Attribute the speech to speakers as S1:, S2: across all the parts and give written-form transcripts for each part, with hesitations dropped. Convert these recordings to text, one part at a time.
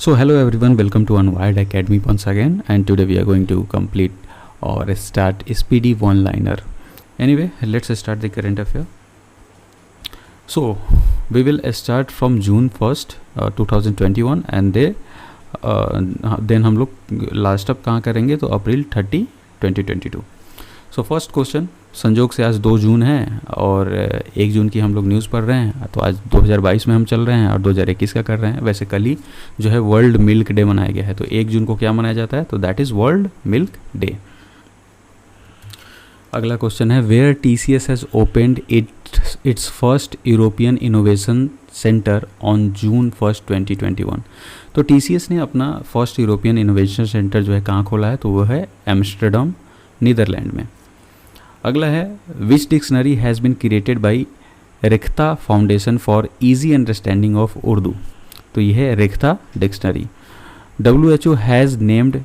S1: So hello everyone, welcome to UnwireD Academy once again, and today we are going to complete or start Speedy one-liner. Anyway, let's start the current affair. So we will start from June 1st 2021 and then हम लोग last up कहाँ करेंगे तो अप्रैल 30 2022. So first question, संजोग से आज 2 जून है और 1 जून की हम लोग न्यूज़ पढ़ रहे हैं, तो आज 2022 में हम चल रहे हैं और 2021 का कर रहे हैं. वैसे कल ही जो है वर्ल्ड मिल्क डे मनाया गया है, तो 1 जून को क्या मनाया जाता है, तो that is world milk day. अगला क्वेश्चन है, where TCS has opened its first European innovation centre on June 1st 2021. तो TCS ने अपना फर्स्ट यूरोपियन इनोवेशन सेंटर जो है कहाँ खोला है, तो वो है एम्स्टर्डम, नीदरलैंड में. अगला है, which dictionary has been created by Rekhta foundation for easy understanding of Urdu. तो ये है Rekhta dictionary. WHO has named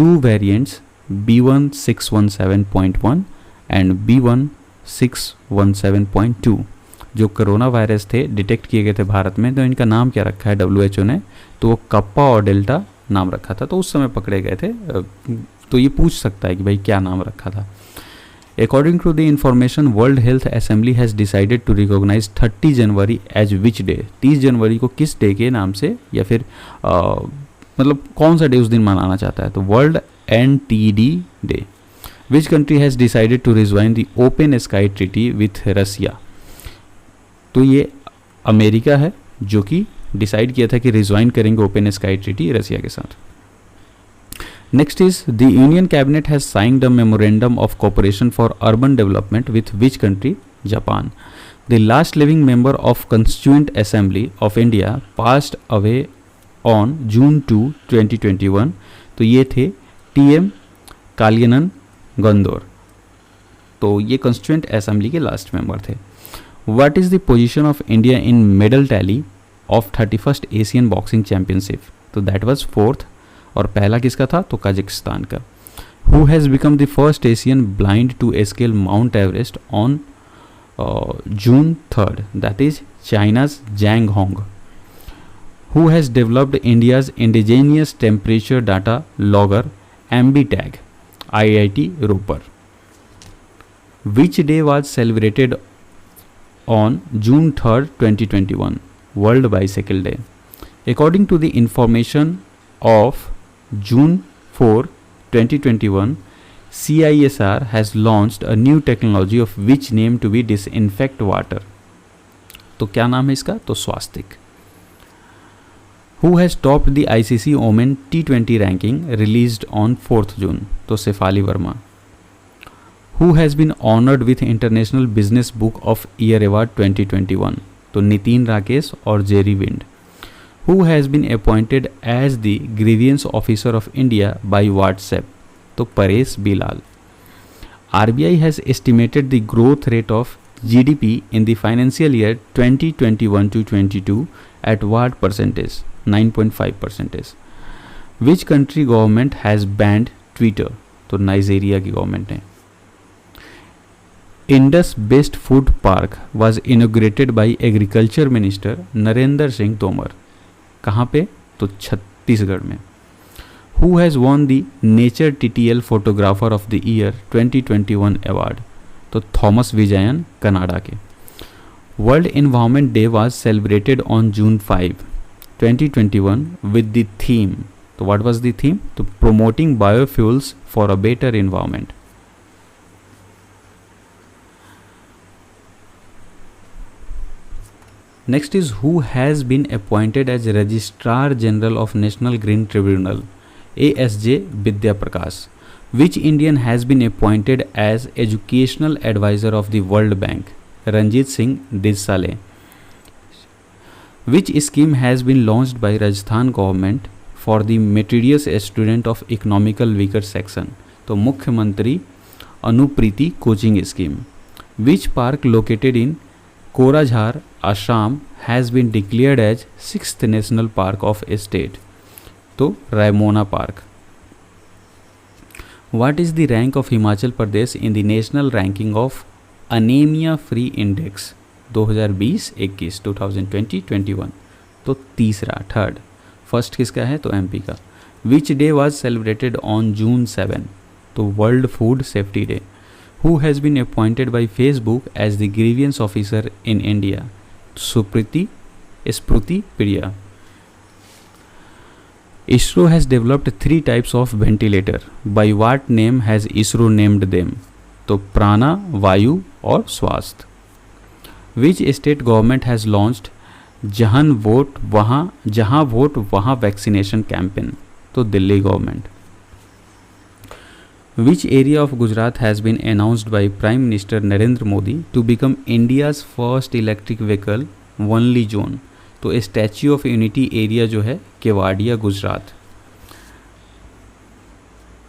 S1: 2 variants B1617.1 and B1617.2 जो कोरोना वायरस थे डिटेक्ट किए गए थे भारत में. तो इनका नाम क्या रखा है WHO ने, तो वो कप्पा और डेल्टा नाम रखा था. तो उस समय पकड़े गए थे, तो ये पूछ सकता है कि भाई क्या नाम रखा था. According to the information, World Health Assembly has decided to recognize 30 January as which day. 30 जनवरी को किस डे के नाम से या फिर मतलब कौन सा डे उस दिन मनाना चाहता है, तो world NTD day. Which country has decided to rejoin the Open Sky Treaty with Russia? तो ये अमेरिका है जो कि डिसाइड किया था कि रिज्वाइन करेंगे ओपन स्काई ट्रीटी रसिया के साथ. Next is, the Union Cabinet has signed a memorandum of cooperation for urban development with which country? Japan. The last living member of Constituent Assembly of India passed away on June 2, 2021. तो ये थे TM कालियनन Dor. तो ये Constituent Assembly के last member थे. What is the position of India in medal tally of 31st Asian Boxing Championship? तो that was 4th. और पहला किसका था, तो कजाकिस्तान का. Who has become the first Asian blind to scale Mount Everest on June 3rd? That is China's Zhang Hong. Who has developed India's indigenous temperature data logger MB-tag? IIT Roper. Which day was celebrated on June 3rd 2021? World Bicycle Day. According to the information of June 4, 2021, CISR has launched a new technology of which name to be disinfect water. तो क्या नाम है इसका, तो स्वास्तिक. Who has topped the ICC Women T20 ranking released on 4th June? तो Shefali Verma. Who has been honored with International Business Book of Year Award 2021? तो नितिन राकेश और Jerry wind. Who has been appointed as the grievance officer of India by WhatsApp? तो Paresh Bilal. RBI has estimated the growth rate of GDP in the financial year 2021 to 22 at what percentage? 9.5%. Which country government has banned Twitter? तो Nigeria की government ने. Indus Best Food Park was inaugurated by Agriculture Minister Narendra Singh Tomar. कहाँ पे, तो छत्तीसगढ़ में. Who has won the Nature TTL Photographer of the Year 2021 award? तो Thomas Vijayan Canada के. World Environment Day was celebrated on June 5, 2021 with the theme. तो what was the theme? तो promoting biofuels for a better environment. Next is, who has been appointed as Registrar General of National Green Tribunal? ASJ Vidya Prakash. Which Indian has been appointed as Educational Advisor of the World Bank? Ranjit Singh Dissale. Which scheme has been launched by Rajasthan government for the meritorious student of economical weaker section? तो मुख्यमंत्री Anupriti coaching scheme. Which park located in Kokrajhar Assam has been declared as 6th national park of state? तो Raimona park. What is the rank of Himachal Pradesh in the national ranking of anaemia free index 2020-21 2020-21? तो तीसरा, third. First किसका है, तो MP का। Which day was celebrated on June 7, तो world food safety day. Who has been appointed by Facebook as the grievance officer in India, Smriti Priya. ISRO has developed 3 types of ventilator. By what name has ISRO named them? तो प्राणा, वायु और स्वास्थ्य। Which state government has launched जहाँ vote वहाँ vaccination campaign, तो Delhi government. Which area of Gujarat has been announced by Prime Minister Narendra Modi to become India's first electric vehicle only zone? तो statue of unity area जो है Kevadia, Gujarat.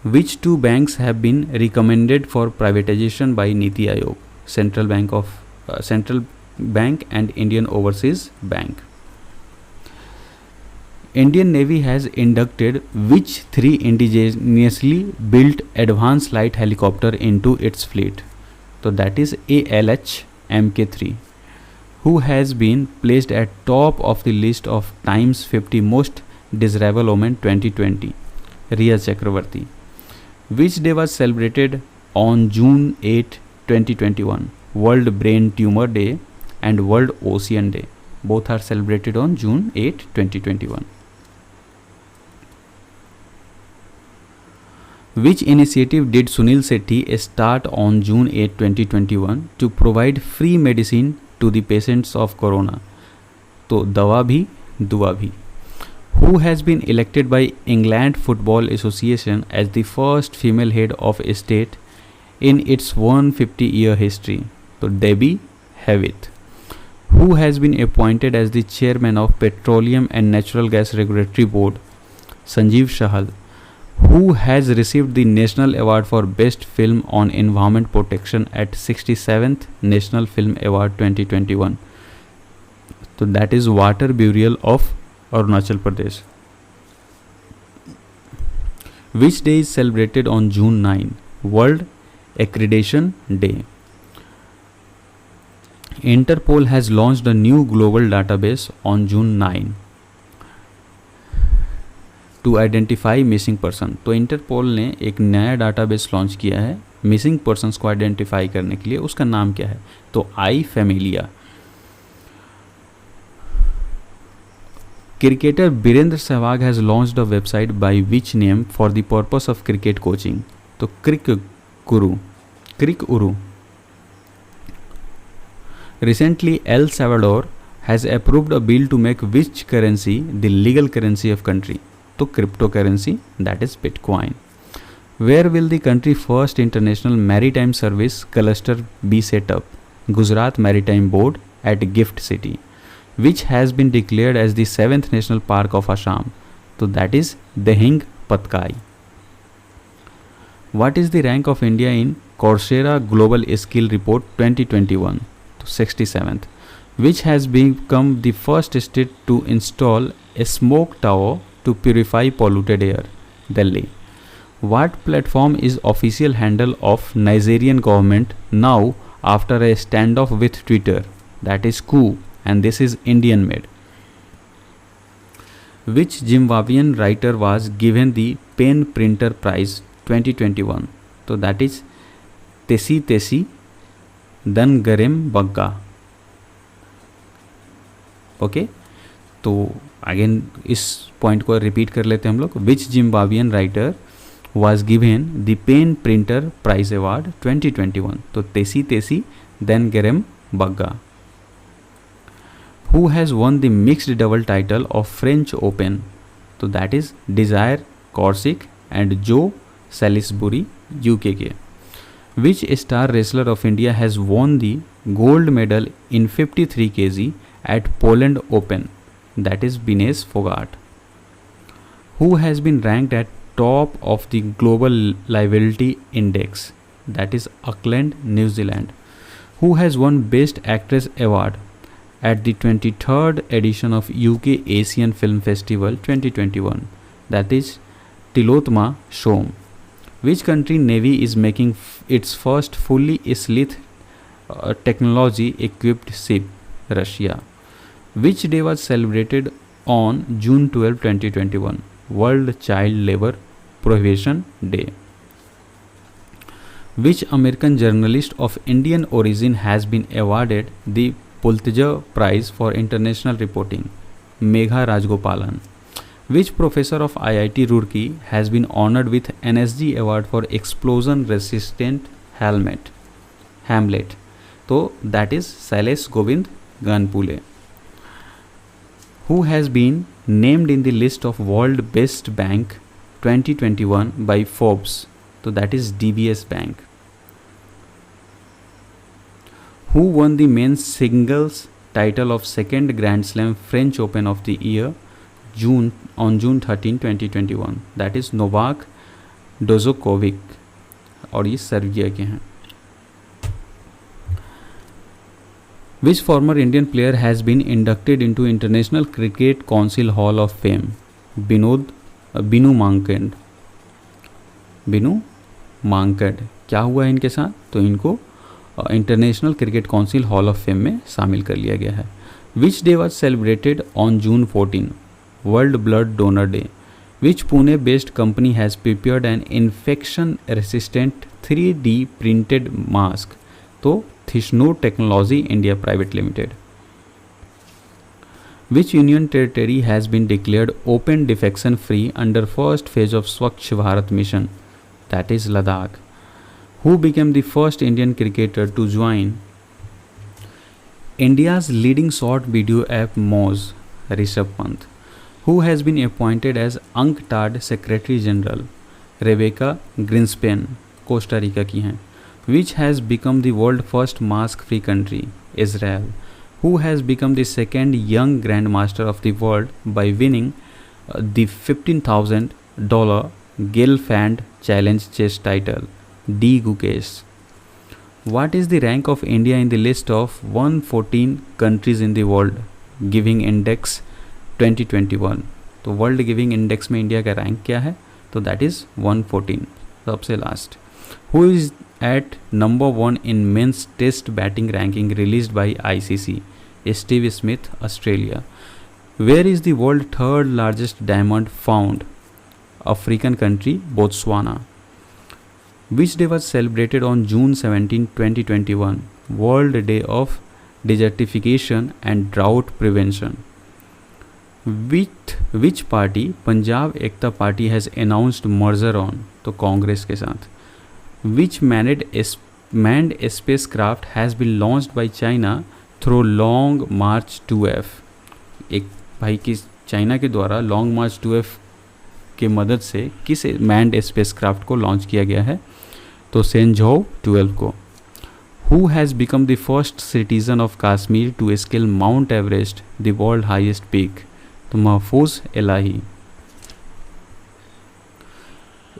S1: Which 2 banks have been recommended for privatisation by Niti Aayog, central bank and Indian overseas bank. Indian navy has inducted which 3 indigenously built advance light helicopter into its fleet, तो that is ALH MK3। Who has been placed at top of the list of Times 50 most desirable women 2020? Riya Chakravarti. Which day was celebrated on June 8, 2021? World Brain Tumor Day and World Ocean Day. Both are celebrated on June 8, 2021. Which initiative did Sunil Sethi start on June 8, 2021 to provide free medicine to the patients of corona, तो दवा भी दुआ भी। Who has been elected by England Football Association as the first female head of state in its 150-year history, तो Debbie हैविथ। Who has been appointed as the chairman of Petroleum and Natural Gas Regulatory Board, Sanjeev Shahal. Who has received the National Award for Best Film on Environment Protection at 67th National Film Award 2021? So that is Water Burial of Arunachal Pradesh. Which day is celebrated on June 9? World Accreditation Day. Interpol has launched a new global database on June 9 to identify missing person, तो Interpol ने एक नया database launch किया है missing persons को identify करने के लिए। उसका नाम क्या है, तो आई फैमिलिया। Cricketer Virender Sehwag has launched a website by which name for the purpose of cricket coaching, तो CricUru. Recently El Salvador has approved a bill to make which currency the legal currency of country, तो crypto currency, that is bitcoin. Where will the country first international maritime service cluster be set up, Gujarat maritime board at GIFT city. Which has been declared as the 7th national park of Assam, तो that is Dehing Patkai. What is the rank of India in Coursera global skill report 2021, तो 67th। Which has become the first state to install a smoke tower to purify polluted air, Delhi. What platform is official handle of Nigerian government now after a standoff with Twitter, that is coup, and this is Indian made. Which Zimbabwean writer was given the Pen Printer Prize 2021, so that is Tesi Dangarem Bagga. Okay, तो again इस point को repeat कर लेते हैं हम लोग। Which Zimbabwean writer was given the pen Pinter prize award 2021, तो Tsitsi Dangarembga. Who has won the mixed double title of French Open, तो that is Desirae Krawczyk and Joe Salisbury UK के। Which star wrestler of India has won the gold medal in 53 kg at Poland Open, that is Bines Fogart. Who has been ranked at top of the Global Liability Index, that is Auckland, New Zealand. Who has won Best Actress Award at the 23rd edition of UK Asian Film Festival 2021, that is Tilotma Shom. Which country Navy is making its first fully sleuth technology equipped ship, Russia. Which day was celebrated on June 12, 2021, World Child Labor Prohibition Day. Which American journalist of Indian origin has been awarded the Pulitzer Prize for International Reporting? Megha Rajgopalan. Which professor of IIT Roorkee has been honored with NSG Award for Explosion Resistant Hamlet? So that is Sailesh Govind Ganpule. Who has been named in the list of World Best Bank 2021 by Forbes? So that is DBS Bank. Who won the men's singles title of second Grand Slam French Open of the year on June 13, 2021? That is Novak Djokovic, और ये Serbia के हैं. Which former Indian player has been inducted into International Cricket Council Hall of Fame? Binu Mankad. क्या हुआ है इनके साथ? तो इनको international cricket council hall of fame में शामिल कर लिया गया है. Which day was celebrated on June 14? World blood donor day. Which Pune based company has prepared an infection resistant 3D printed mask? तो थिस्नो technology India private limited. Which union territory has been declared open defecation free under first phase of Swachh Bharat mission? That is Ladakh. Who became the first Indian cricketer to join India's leading short video app Moz? Rishabh Pant. Who has been appointed as UNCTAD Secretary General? Rebecca Greenspan, Costa Rica की हैं. Which has become the world first mask-free country? Israel. Who has become the second young grandmaster of the world by winning the $15,000 Gelfand Challenge chess title? D. Gukesh. What is the rank of India in the list of 114 countries in the world Giving Index 2021? तो world giving index में India का rank क्या है? तो that is 114, सबसे last. Who is at number 1 in men's test batting ranking released by ICC? Steve Smith, Australia. Where is the world third largest diamond found? African country Botswana. Which day was celebrated on June 17, 2021? World Day of Desertification and Drought Prevention. Which party Punjab Ekta Party has announced merger on? तो कांग्रेस के साथ. Which manned spacecraft has been launched by China through Long March 2F? एक भाई की China के द्वारा long मार्च 2F के मदद से किस मैन्ड स्पेसक्राफ्ट को लॉन्च किया गया है? तो सेंझोउ 12 को. Who has become the first citizen of Kashmir to scale mount Everest, the world highest peak? तो Mahfooz Elahi.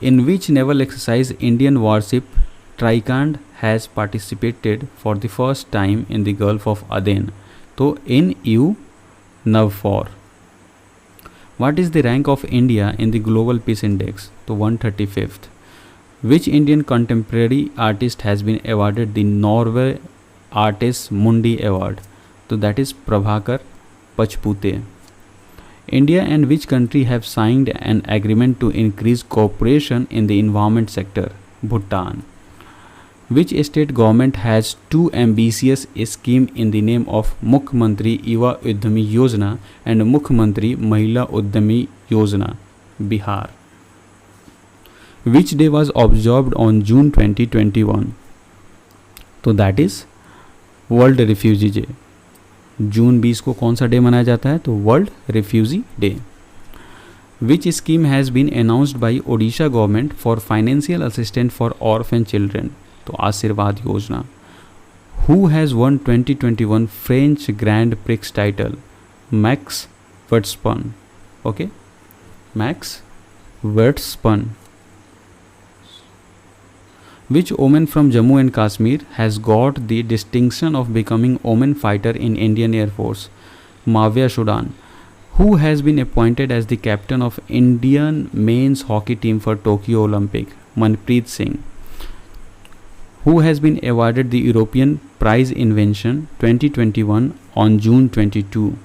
S1: In which naval exercise Indian warship Trikand has participated for the first time in the gulf of Aden? तो in EU NAVFOR. What is the rank of India in the Global Peace Index? तो 135th. Which Indian contemporary artist has been awarded the Norway Artist Mundi Award? तो that is Prabhakar Pachpute. India and which country have signed an agreement to increase cooperation in the environment sector? Bhutan. Which state government has two ambitious schemes in the name of Mukhyamantri Yuva Udyami Yojana and Mukhyamantri Mahila Udyami Yojana? Bihar. Which day was observed on June 2021? तो that is World Refugee Day. जून 20 को कौन सा day मनाया जाता है? तो world refugee day. Which scheme has been announced by Odisha government for financial assistance for orphan children? तो आशीर्वाद योजना. Who has won 2021 French Grand Prix title? Max Verstappen. Okay, Max Verstappen. Which woman from Jammu and Kashmir has got the distinction of becoming woman fighter in Indian Air Force? Mavya Sudan. Who has been appointed as the captain of Indian men's hockey team for Tokyo Olympic? Manpreet Singh. Who has been awarded the European Prize Invention 2021 on June 22,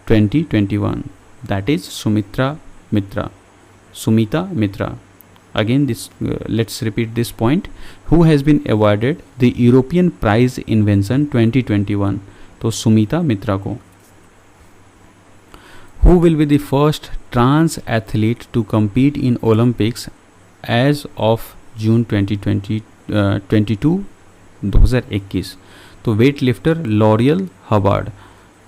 S1: 2021? That is Sumita Mitra. Again, let's repeat this point. Who has been awarded the European Prize Invention 2021? तो सुमिता मित्रा को. Who will be the first trans athlete to compete in Olympics as of June 2021? तो weight lifter Laurel Hubbard.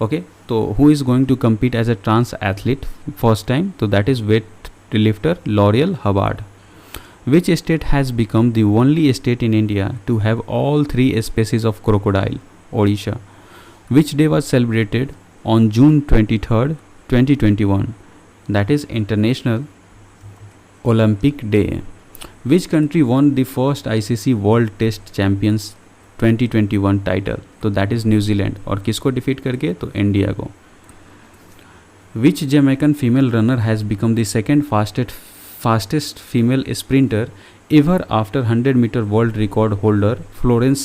S1: Okay, तो who is going to compete as a trans athlete first time? तो that is weight lifter Laurel Hubbard. Which state has become the only state in India to have all three species of crocodile? Odisha. Which day was celebrated on June 23rd, 2021? That is International Olympic Day. Which country won the first ICC World Test Champions 2021 title? तो that is New Zealand. और किसको defeat करके? तो India को. Which Jamaican female runner has become the second fastest female sprinter ever after 100-meter world record holder Florence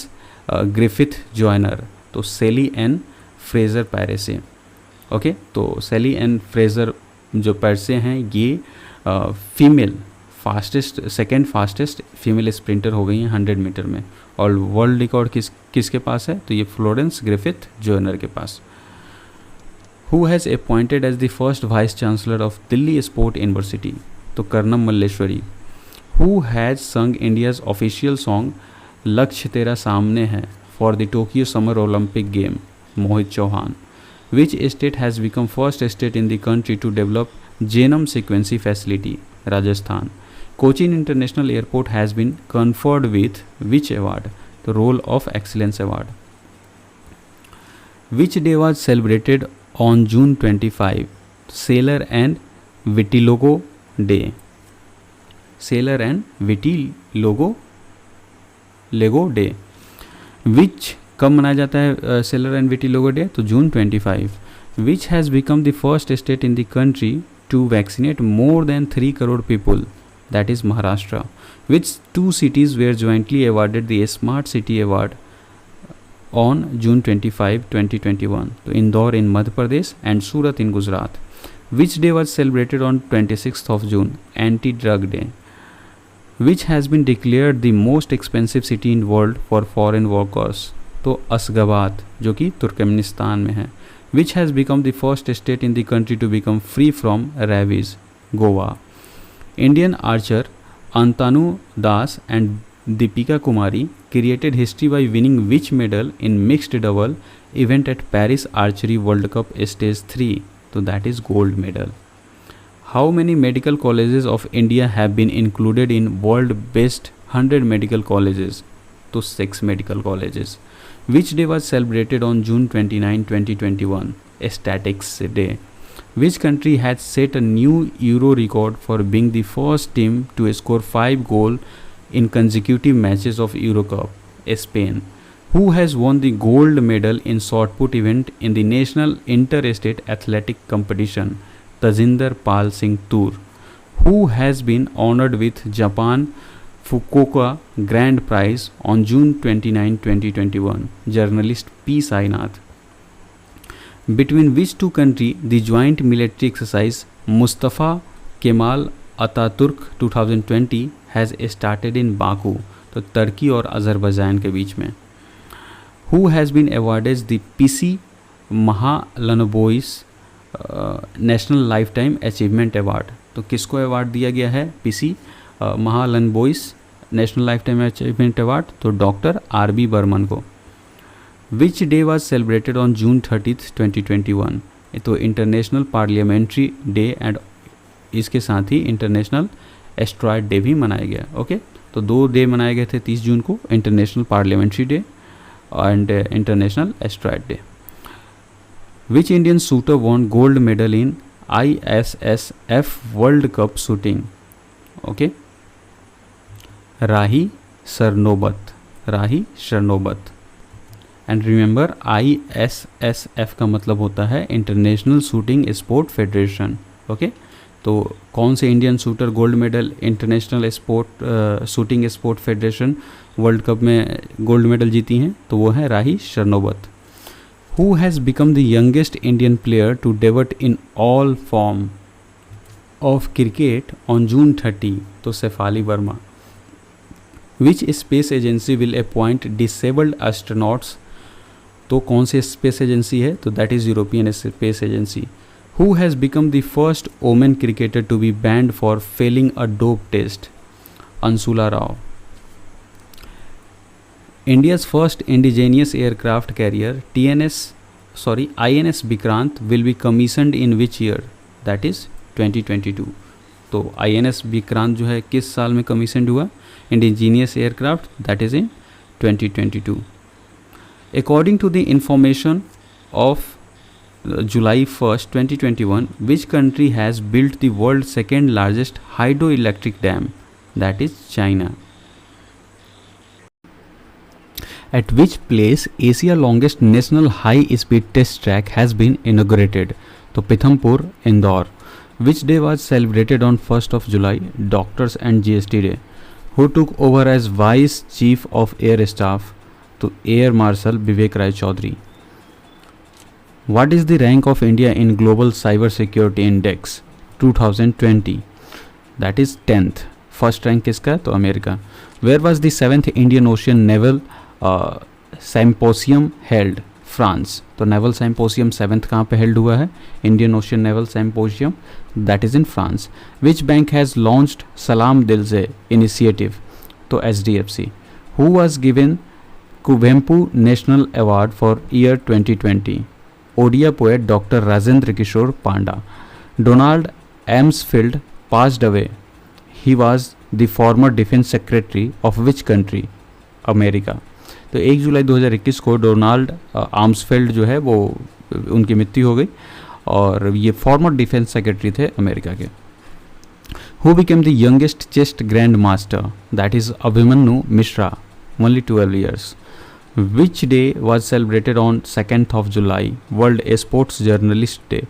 S1: Griffith Joyner? तो सेली N Fraser पैरेसे. Okay, तो सेली एन फ्रेज़र जो पैरसे हैं ये female second fastest female sprinter हो गई हैं 100 मीटर में. और वर्ल्ड रिकॉर्ड किसके पास है? तो ये फ्लोरेंस ग्रिफिथ जोयनर के पास. Who has appointed as the first vice chancellor of Delhi sport university? तो Karnam Malleswari. Who has sung India's official song Lakshya Tera Samne Hai for the Tokyo summer Olympic game? Mohit Chauhan. Which state has become first state in the country to develop genome sequencing facility? Rajasthan. Cochin international airport has been conferred with which award? The role of excellence award. Which day was celebrated on June 25? Sailor and vitiligo day. Sailor and vitiligo day. Which कब मनाया जाता है sailor and vitiligo day? तो June 25. Which has become the first state in the country to vaccinate more than 3 crore people? That is Maharashtra. Which 2 cities were jointly awarded the smart city award on June 25, 2021? तो Indore in Madhya Pradesh and Surat in Gujarat. Which day was celebrated on 26th of June? Anti-Drug Day. Which has been declared the most expensive city in world for foreign workers? तो Ashgabat जो कि Turkmenistan में है. Which has become the first state in the country to become free from rabies? Goa. Indian archer Antanu Das and Deepika Kumari created history by winning which medal in mixed double event at Paris Archery World Cup Stage 3? तो that is gold medal. How many medical colleges of India have been included in world best 100 medical colleges? तो 6 medical colleges. Which day was celebrated on June 29, 2021? Statistics day. Which country has set a new Euro record for being the first team to score 5 goal in consecutive matches of Euro cup? Spain. Who has won the gold medal in shot put event in the national interstate athletic competition? Tajinder Pal Singh Toor. Who has been honored with Japan Fukuoka Grand Prize on June 29, 2021? Journalist P. Sainath. Between which two countries the joint military exercise Mustafa Kemal Ataturk 2020 has started in Baku? तो तुर्की और Azerbaijan के बीच में. Who has been awarded the PC Mahalanobis national life time achievement award? तो किसको award दिया गया है PC Mahalanobis national life time achievement award? तो डॉक्टर RB बर्मन को. विच डे वॉज सेलिब्रेटेड ऑन जून 30, 2021? तो इंटरनेशनल पार्लियामेंट्री डे एंड इसके साथ ही इंटरनेशनल एस्ट्रॉयड डे भी मनाया गया. ओके, तो 2 डे मनाए गए थे 30 जून को, international parliamentary day and International Asteroid Day. Which Indian shooter won gold medal in ISSF World Cup shooting? Okay, Rahi Sarnobat. And remember ISSF का मतलब होता है international shooting sport federation. Okay, तो कौन से Indian shooter gold medal international shooting sport federation world cup में gold medal जीती हैं? तो वो है राही शरनोबत. Who has become the youngest Indian player to debut in all form of cricket on June 30? तो Shefali Verma. Which space agency will appoint disabled astronauts? तो कौन सी space agency है? तो that is European space agency. Who has become the first woman cricketer to be banned for failing a dope test? Ansula Rao. India's first indigenous aircraft carrier INS Vikrant will be commissioned in which year? That is 2022. तो INS Vikrant जो है किस साल में commissioned हुआ? Indigenous aircraft, that is in 2022. According to the information of July 1st, 2021, which country has built the world's second largest hydroelectric dam? That is China. At which place Asia's longest national high-speed test track has been inaugurated? तो Pithampur, Indore. Which day was celebrated on 1st of July? Doctors and GST Day. Who took over as Vice Chief of Air Staff? तो Air Marshal Vivek Rai Chaudhary. What is the rank of India in Global Cyber Security Index 2020? That is 10th. First rank किसका? तो America. Where was the 7th Indian Ocean Naval Symposium held? France. तो naval symposium 7th कहाँ पे held हुआ है? Indian ocean naval symposium, that is in France. Which bank has launched Salaam Dil Se initiative? तो HDFC. Who was given Kuvempu national award for year 2020? Odia poet doctor Rajendra Kishore Panda. Donald Rumsfeld passed away. He was the former defense secretary of which country? America. तो 1 जुलाई 2021 को Donald आर्म्सफेल्ड जो है वो उनकी मृत्यु हो गई और ये फॉर्मर डिफेंस सेक्रेटरी थे अमेरिका के. Who became the youngest chest grand master? That is Abhimanyu Mishra, only 12 years. Which day was celebrated on 2nd of July? World sports journalist day.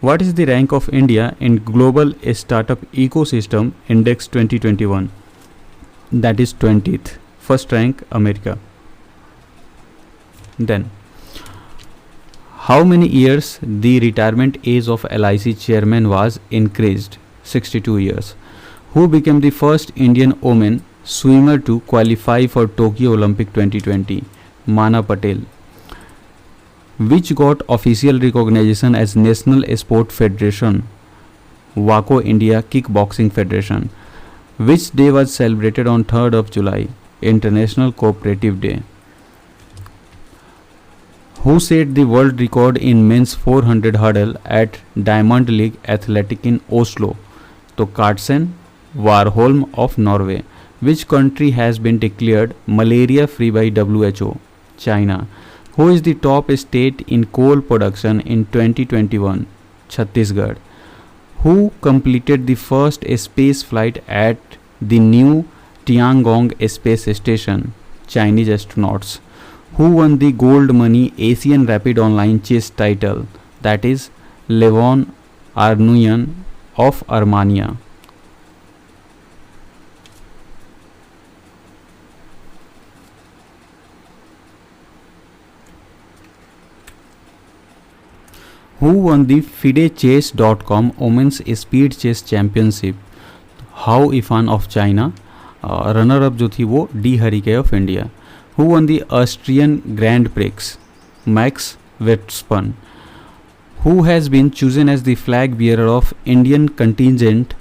S1: What is the rank of India in Global Startup Ecosystem Index 2021? That is 20th. First rank America. Then, how many years the retirement age of LIC chairman was increased? 62 years. Who became the first Indian woman swimmer to qualify for Tokyo Olympic 2020? Mana Patel. Which got official recognition as National Sport Federation? WACO India Kickboxing Federation. Which day was celebrated on 3rd of July? International Cooperative Day. Who set the world record in men's 400 hurdle at Diamond League Athletic in Oslo? तो Karsten Warholm of Norway. Which country has been declared malaria free by WHO? China. Who is the top state in coal production in 2021? Chhattisgarh. Who completed the first space flight at the new Tiangong space station? Chinese astronauts. Who won the gold money Asian Rapid Online Chess title? That is Levon Arnuyan of Armenia. Who won the FIDE-Chess.com Women's Speed Chess Championship? Hao Ifan of China. Runner up जो थी वो D Harike of India. Who won the Austrian Grand Prix? Max Verstappen. Who has been chosen as the flag bearer of Indian contingent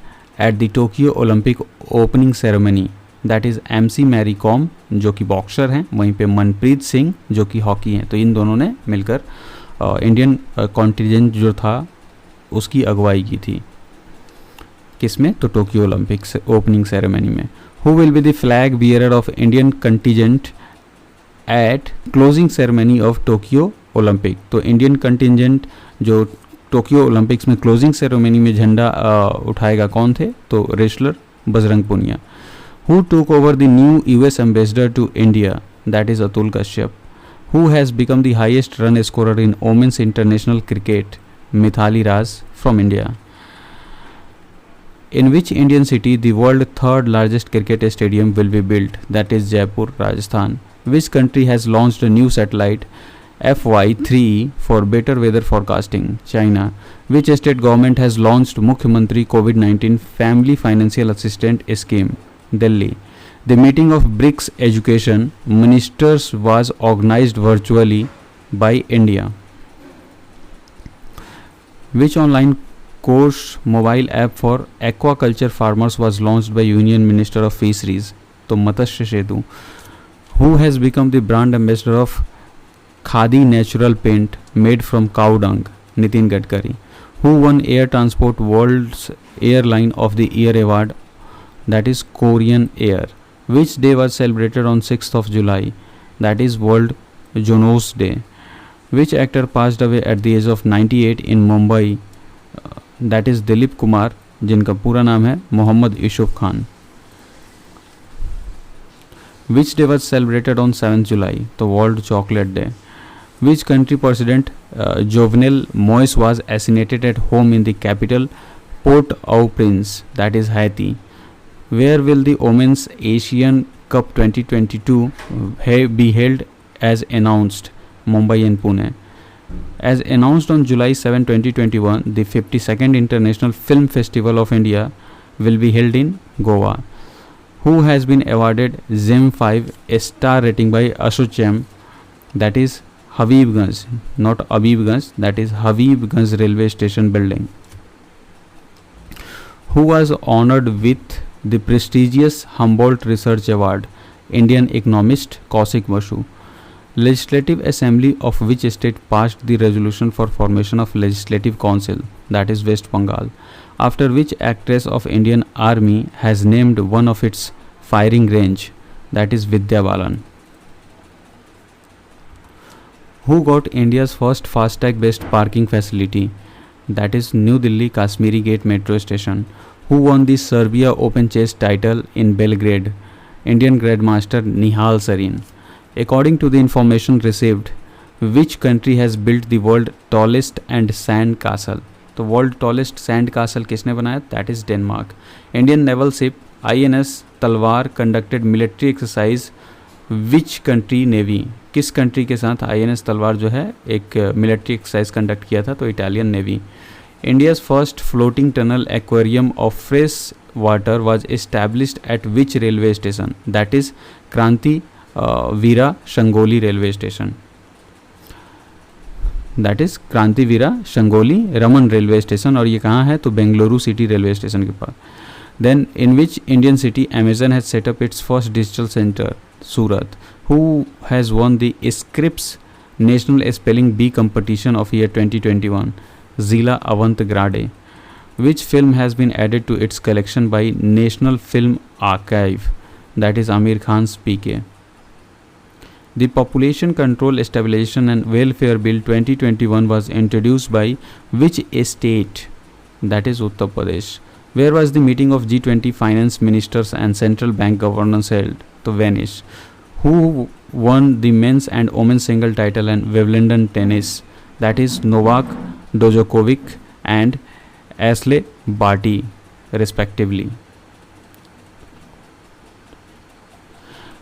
S1: at the Tokyo Olympic opening ceremony? That is MC Mary Kom जो कि boxer हैं, वहीं पे मनप्रीत सिंह जो कि hockey हैं. तो इन दोनों ने मिलकर इंडियन कॉन्टिजेंट जो था उसकी अगुवाई की थी. किसमें? तो टोक्यो ओलंपिक्स ओपनिंग सेरेमनी में. Who will be the flag bearer of Indian contingent at closing ceremony of Tokyo Olympic? तो इंडियन कंटिजेंट जो टोक्यो ओलंपिक्स में क्लोजिंग सेरेमनी में झंडा उठाएगा कौन थे? तो wrestler Bajrang Punia. Who took over the new US ambassador to India? That is Atul Kashyap. Who has become the highest run scorer in women's international cricket? Mithali Raj from India. In which Indian city the world's third largest cricket stadium will be built? That is Jaipur, Rajasthan. Which country has launched a new satellite FY3 for better weather forecasting, China. Which state government has launched Mukhyamantri COVID-19 Family Financial Assistance Scheme, Delhi. The meeting of BRICS education ministers was organized virtually by India. Which online course mobile app for aquaculture farmers was launched by Union Minister of Fisheries, तो मत्स्य सेतु. Who has become the brand ambassador of Khadi natural paint made from cow dung, Nitin Gadkari. Who won Air Transport World's Airline of the Year award, that is Korean Air. Which day was celebrated on 6th of July, that is World Jonos Day. Which actor passed away at the age of 98 in Mumbai, that is Dilip Kumar, जिनका पूरा नाम है Mohammad Yusuf Khan. Which day was celebrated on 7th July, the World Chocolate Day. Which country President Jovenel Moise was assassinated at home in the capital Port-au-Prince, that is Haiti. Where will the Women's Asian Cup 2022 be held as announced, Mumbai and Pune. As announced on July 7, 2021, the 52nd International Film Festival of India will be held in Goa. Who has been awarded ZIM 5 a star rating by ASSOCHAM, that is Habibganj, not Abibganj, that is Habibganj Railway Station building. Who was honored with the prestigious Humboldt Research Award, Indian economist Kaushik Basu. Legislative Assembly of which state passed the resolution for formation of Legislative Council, that is West Bengal, after which actress of Indian Army has named one of its firing range, that is Vidya Balan. Who got India's first FASTag based parking facility, that is New Delhi Kashmiri Gate Metro Station. Who won the Serbia Open Chess title in Belgrade, Indian Grandmaster Nihal Sarin. According to the information received, which country has built the world tallest and sand castle? The world tallest sand castle किसने बनाया? That is Denmark. Indian naval ship INS तलवार conducted military exercise which country navy? किस country के साथ INS तलवार जो है एक military exercise conduct किया था? तो Italian navy. India's first floating tunnel aquarium of fresh water was established at which railway station? That is Kranti Veera Shangoli railway station. That is क्रांति वीरा शंगोली रमन रेलवे स्टेशन. और ये कहाँ है? तो बेंगलुरु सिटी रेलवे स्टेशन के पास. Then in which Indian city Amazon has set up its first digital centre? Surat. Who has won the Scripps National Spelling Bee competition of year 2021? Zila Avantgrade. Which film has been added to its collection by National Film Archive? That is Amir Khan's PK. The Population Control Stabilization and Welfare Bill 2021 was introduced by which state? That is Uttar Pradesh. Where was the meeting of G20 finance ministers and central bank governors held? To Venice. Who won the men's and women's single title in Wimbledon tennis? That is Novak Djokovic and Ashley Barty respectively.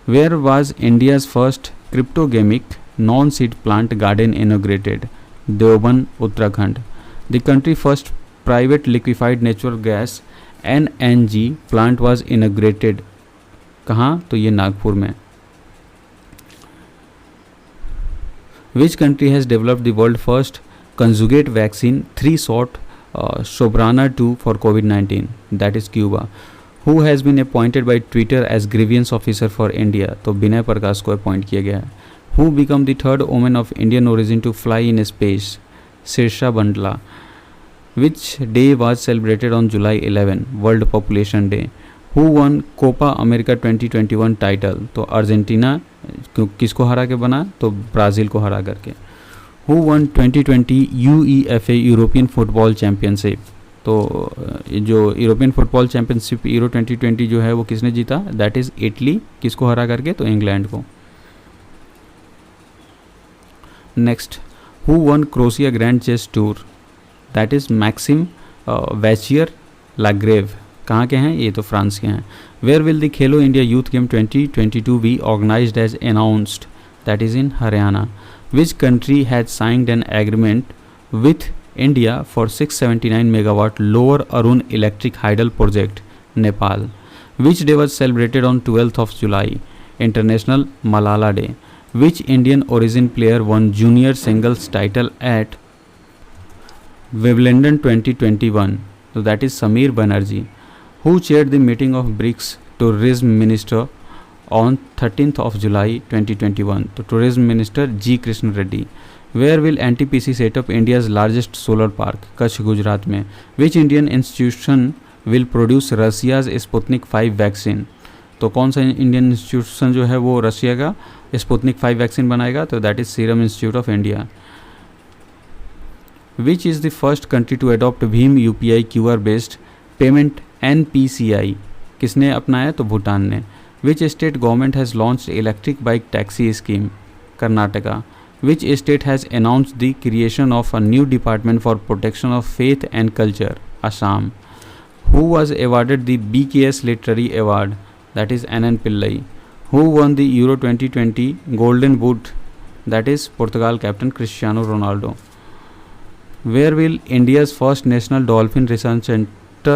S1: Where was India's first cryptogamic non-seed plant garden inaugurated? Deoband, Uttarakhand. The country's first private liquefied natural gas NNG plant was inaugurated. कहाँ? तो ये नागपुर में. Which country has developed the world first conjugate vaccine 3-shot Sobrana 2 for COVID-19? That is Cuba. Who has been appointed by Twitter as grievance officer for India? तो विनय प्रकाश को appoint किया गया है. Who became the third woman of Indian origin to fly in space? Sirsha Bandla. Which day was celebrated on July 11? World Population Day. Who won Copa America 2021 title? तो Argentina किसको हरा के बना? तो ब्राज़ील को हरा करके. Who won 2020 UEFA European football championship? तो जो यूरोपियन फुटबॉल चैम्पियनशिप यूरो 2020 जो है वो किसने जीता? That is Italy. किसको हरा करके? तो इंग्लैंड को. Next, who won Croatia grand chess tour? That is Maxime Vachier Lagrave. कहाँ के हैं? ये तो फ्रांस के हैं. Where will the Khelo India youth game 2022 be organised as announced? That is in Haryana. Which country had signed an agreement with India for 679 megawatt Lower Arun electric hydel project? Nepal. Which day was celebrated on 12th of July? International Malala Day. Which Indian origin player won junior singles title at Wimbledon 2021? So that is Samir Banerjee. Who chaired the meeting of BRICS tourism minister on 13th of July 2021? तो tourism minister G Krishna Reddy. Where will NTPC set up India's largest solar park? Kutch Gujarat में. Which Indian institution will produce Russia's Sputnik 5 vaccine? तो कौन सा Indian institution जो है वो Russia का Sputnik 5 vaccine बनाएगा? तो that is serum institute of India. Which is the first country to adopt Bhim UPI QR based payment NPCI? किसने अपनाया? तो भूटान ने. Which state government has launched electric bike taxi scheme? Karnataka. Which state has announced the creation of a new department for protection of faith and culture? Assam. Who was awarded the BKS Literary Award? That is NN Pillai. Who won the Euro 2020 Golden Boot? That is Portugal captain Cristiano Ronaldo. Where will India's first national dolphin research center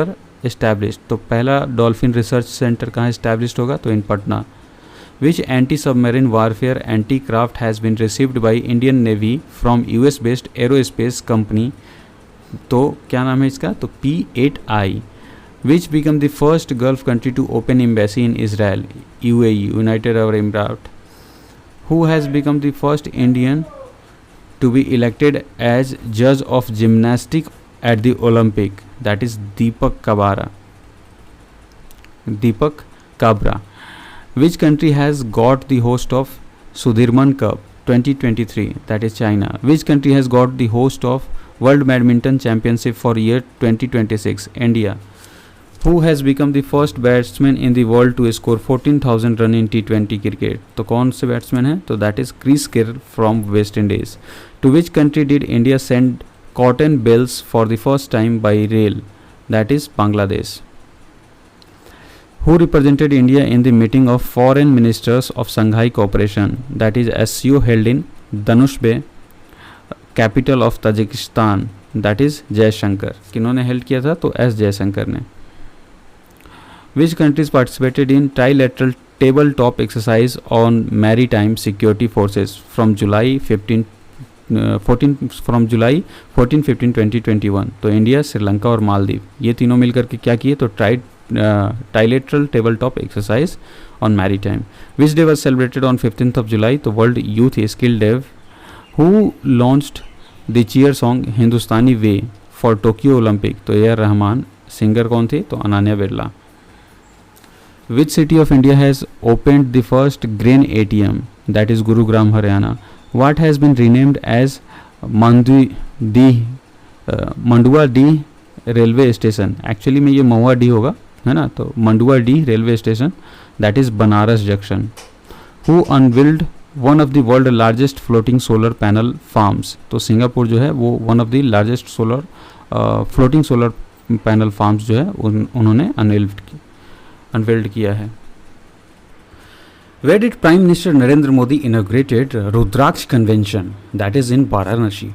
S1: established? तो पहला dolphin research center कहाँ established होगा? तो in Patna. Which anti-submarine warfare anti-craft has been received by Indian Navy from US based aerospace company? तो क्या नाम है इसका? तो P8I. Which became the first Gulf country to open embassy in Israel? UAE, United Arab Emirates. Who has become the first Indian to be elected as judge of gymnastics at the Olympic? That is Deepak Kabra. Which country has got the host of Sudirman Cup 2023? That is China. Which country has got the host of World Badminton Championship for year 2026? India. Who has become the first batsman in the world to score 14,000 run in T20 cricket? तो कौन से batsman है? तो that is Chris Gayle from West Indies. To which country did India send cotton bales for the first time by rail? That is Bangladesh. Who represented India in the meeting of foreign ministers of Shanghai Cooperation? That is SCO held in Danusbe, capital of Tajikistan. That is Jaishankar. किन्होंने held किया था? तो S Jaishankar ने. Which countries participated in trilateral tabletop exercise on maritime security forces from July 14, 15, 2021? तो India, Sri Lanka और मालदीव, ये तीनों मिलकर के क्या किए? तो trilateral tabletop exercise on maritime. Which day was celebrated on 15th of July? तो World Youth Skill Day. Who launched the cheer song Hindustani way for Tokyo Olympic? तो A.R. रहमान. सिंगर कौन थे? तो Ananya Birla. Which city of India has opened the first grain ATM? That is Gurugram, Haryana. What has been renamed as मंडुआ D railway station? Actually में ये महुआ D होगा, है ना. तो मंडुआ D railway station, that is Banaras junction. Who unveiled one of the world largest floating solar panel farms? तो Singapore जो है वो one of the largest solar floating solar panel farms जो है उन्होंने अनवेल्ड किया है. Where did Prime Minister Narendra Modi inaugurated Rudraksh Convention? That is in Varanasi.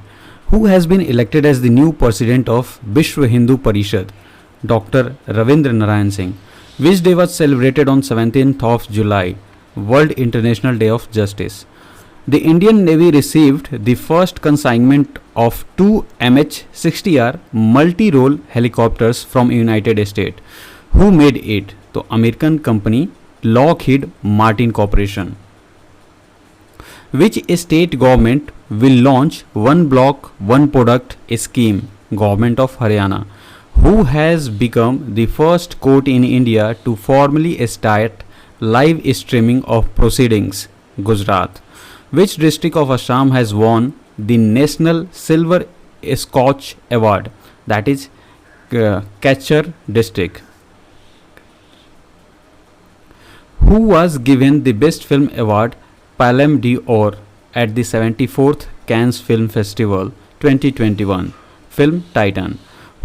S1: Who has been elected as the new president of Vishwa Hindu Parishad? Dr. Ravindra Narayan Singh. Which day was celebrated on 17th of July? World International Day of Justice. The Indian Navy received the first consignment of 2 MH-60R multi-role helicopters from United States. Who made it? तो American company Lockheed Martin Corporation. Which state government will launch one block one product scheme? Government of Haryana. Who has become the first court in India to formally start live streaming of proceedings? Gujarat. Which district of Assam has won the National Silver Scotch Award? That is Kachar district. Who was given the Best Film Award Palme d'Or at the 74th Cannes Film Festival 2021? Film Titan.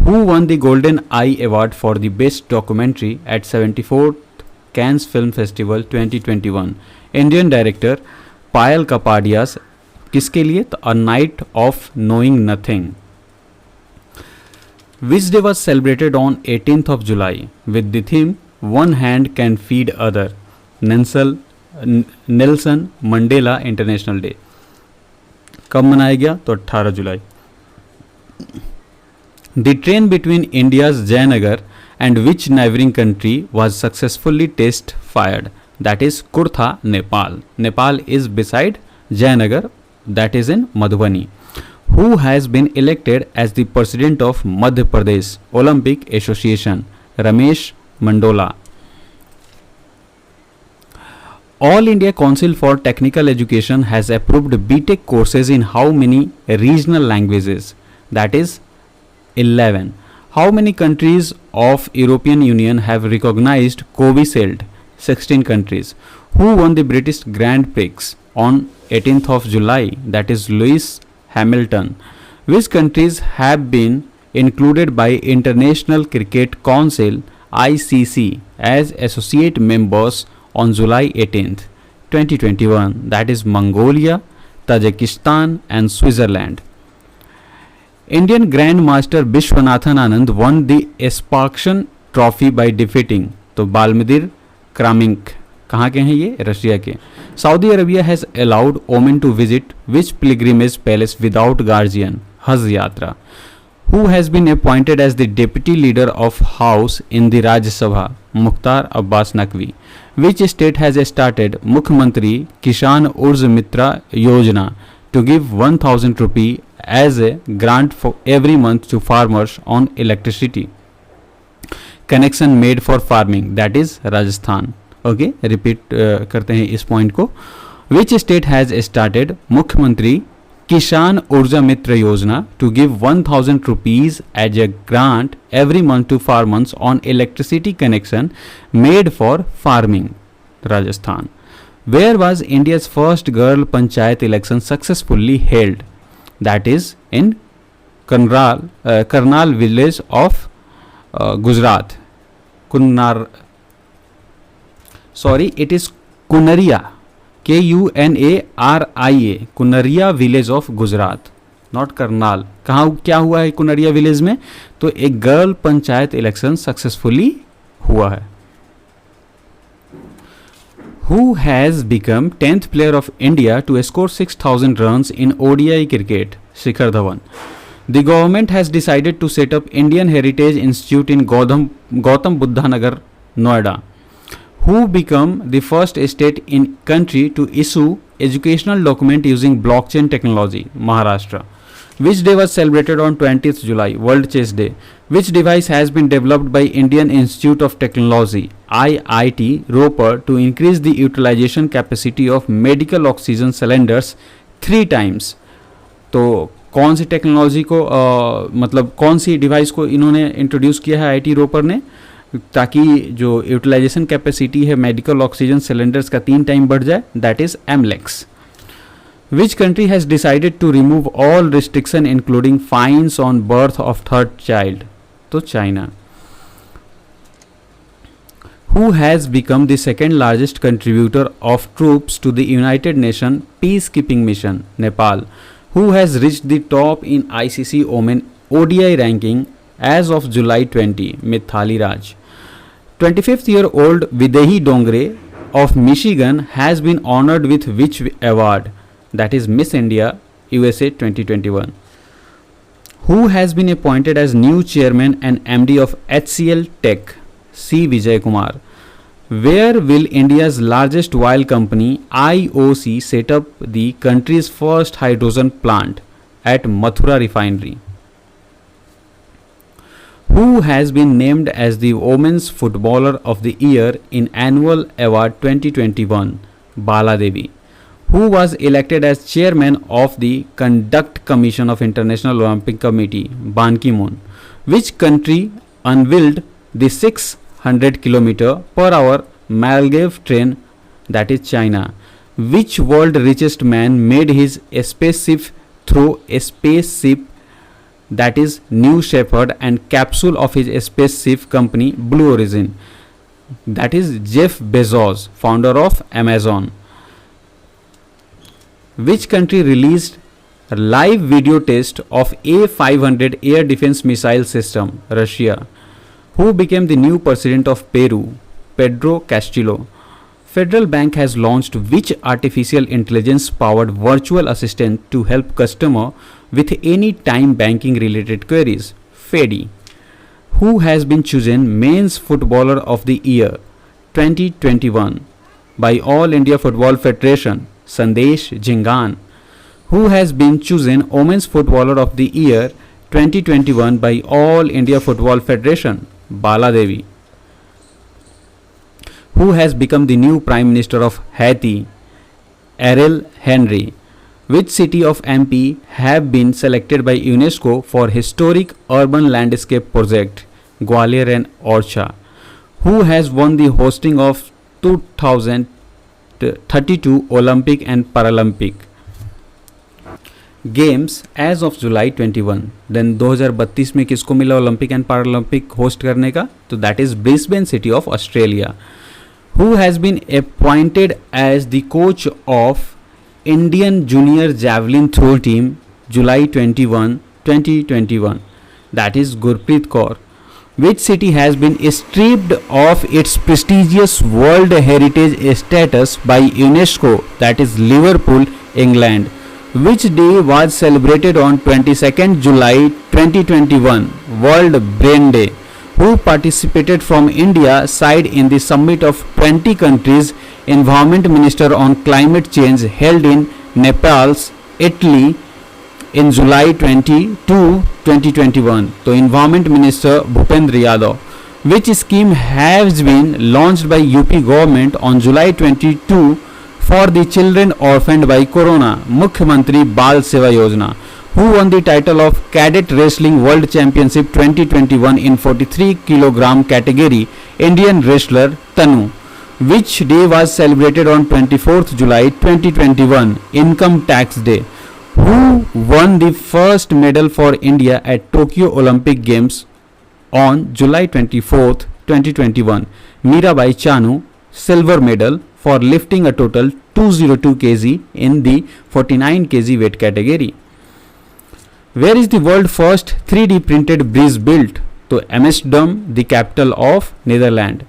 S1: Who won the Golden Eye Award for the Best Documentary at 74th Cannes Film Festival 2021? Indian director Payal Kapadia's किसके लिए? तो a night of knowing nothing. Which day was celebrated on 18th of July with the theme One Hand Can Feed Other? Nelson Mandela international day. कब मनाया गया? तो 18 जुलाई. The train between India's Jayanagar and which neighboring country was successfully test fired? That is Kurtha, Nepal. Nepal is beside Jayanagar, that is in Madhubani. Who has been elected as the president of Madhya Pradesh Olympic Association? Ramesh Mandola. All India Council for Technical Education has approved BTech courses in how many regional languages? That is 11. How many countries of European Union have recognized Covishield? 16 countries. Who won the British Grand Prix on 18th of July? That is Lewis Hamilton. Which countries have been included by International Cricket Council ICC as associate members on July 18th, 2021? That is Mongolia, Tajikistan and Switzerland. Indian Grandmaster Vishwanathan Anand won the Sparkshan Trophy by defeating तो बालमदीर क्रामिंक. कहाँ के हैं ये? Russia के. Saudi Arabia has allowed women to visit which pilgrimage palace without guardian? हज यात्रा. Who has been appointed as the deputy leader of house in the Rajya Sabha? Mukhtar Abbas Naqvi. Which state has started Mukhyamantri Kisan ऊर्जा मित्र योजना to give 1000 rupee as a grant for every month to farmers on electricity connection made for farming? That is Rajasthan. Okay, repeat करते हैं इस point को. Which state has started मुख्यमंत्री किसान ऊर्जा मित्र योजना to give 1000 rupees as a grant every month to farmers on electricity connection made for farming? Rajasthan. Where was India's first girl panchayat election successfully held? That is in Karnal village of Gujarat. It is Kunaria, Kunaria, Kunaria village of Gujarat, not Karnal. कहाँ क्या हुआ है कुनरिया village में? तो एक girl panchayat election successfully हुआ है. Who has become 10th player of India to score 6,000 runs in ODI cricket? Shikhar Dhawan. The government has decided to set up Indian Heritage Institute in Gautam Buddha Nagar, Noida. Who become the first state in country to issue educational document using blockchain technology? Maharashtra. Which day was celebrated on 20th July? World Chess Day. Which device has been developed by Indian Institute of Technology IIT Ropar to increase the utilization capacity of medical oxygen cylinders 3 times? तो कौन सी technology को मतलब कौन सी device को इन्होंने introduce किया है IT Ropar ने, ताकि जो यूटिलाइजेशन कैपेसिटी है मेडिकल ऑक्सीजन सिलेंडर्स का 3 टाइम बढ़ जाए? That is AMLEX. Which country has decided to remove all restriction including fines on birth of third child? तो China. Who has become the second largest contributor of troops to the United Nations peacekeeping mission? Nepal. Who has reached the top in ICC Women ODI ranking as of July 20? Mithali Raj. 25-year-old Videhi Dongre of Michigan has been honored with which award? That is Miss India USA 2021. Who has been appointed as new chairman and MD of HCL Tech? C. Vijay Kumar. Where will India's largest oil company IOC set up the country's first hydrogen plant? At Mathura Refinery. Who has been named as the Women's Footballer of the Year in Annual Award 2021? Bala Devi. Who was elected as chairman of the Conduct Commission of International Olympic Committee? Ban Ki-moon. Which country unveiled the 600 km per hour Maldives train? That is China. Which world richest man made his spaceship through a spaceship? That is New Shepard and capsule of his spaceship company Blue Origin. That is Jeff Bezos, founder of Amazon. Which country released a live video test of A500 air defense missile system? Russia. Who became the new president of Peru? Pedro Castillo. Federal Bank has launched which artificial intelligence powered virtual assistant to help customer with any time banking related queries? Fedi. Who has been chosen Men's Footballer of the Year 2021 by All India Football Federation? Sandesh Jhingan. Who has been chosen Women's Footballer of the Year 2021 by All India Football Federation? Bala Devi. Who has become the new Prime Minister of Haiti? Ariel Henry. Which city of MP have been selected by UNESCO for Historic Urban Landscape Project? Gwalior and Orcha. Who has won the hosting of 2032 Olympic and Paralympic games as of July 21? Then 2032 में किसको मिला Olympic and Paralympic host करने का? तो that is Brisbane city of Australia. Who has been appointed as the coach of Indian junior javelin throw team July 21 2021? That is Gurpreet Kaur. Which city has been stripped of its prestigious World Heritage status by UNESCO? That is Liverpool, England. Which day was celebrated on 22nd July 2021? World Brain Day. Who participated from India side in the summit of 20 countries Environment Minister on Climate Change held in Naples, Italy in July 22, 2021? तो Environment Minister Bhupendra Yadav. Which scheme has been launched by UP government on July 22 for the children orphaned by Corona? Mukhyamantri Bal Seva Yojana. Who won the title of Cadet Wrestling World Championship 2021 in 43 kg category? Indian wrestler Tanu. Which day was celebrated on 24th July 2021? Income Tax Day. Who won the first medal for India at Tokyo Olympic Games on July 24th, 2021? Mirabai Chanu, silver medal for lifting a total 202 kg in the 49 kg weight category. Where is the world first 3D printed bridge built? To Amsterdam, the capital of Netherlands.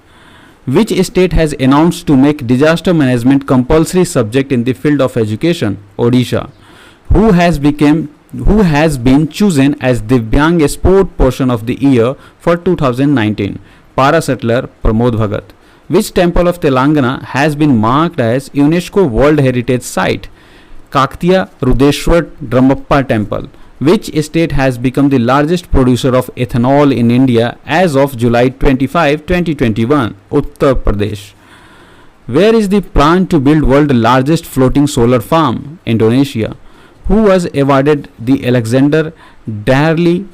S1: Which state has announced to make disaster management compulsory subject in the field of education? Odisha. Who has been chosen as Divyang Sport Person of the Year for 2019? Para settler Pramod Bhagat. Which temple of Telangana has been marked as UNESCO World Heritage Site? Kaktiya Rudeshwar Dramappa Temple. Which state has become the largest producer of ethanol in India as of July 25, 2021? Uttar Pradesh. Where is the plan to build world's largest floating solar farm? Indonesia. Who was awarded the Alexander Dalrymple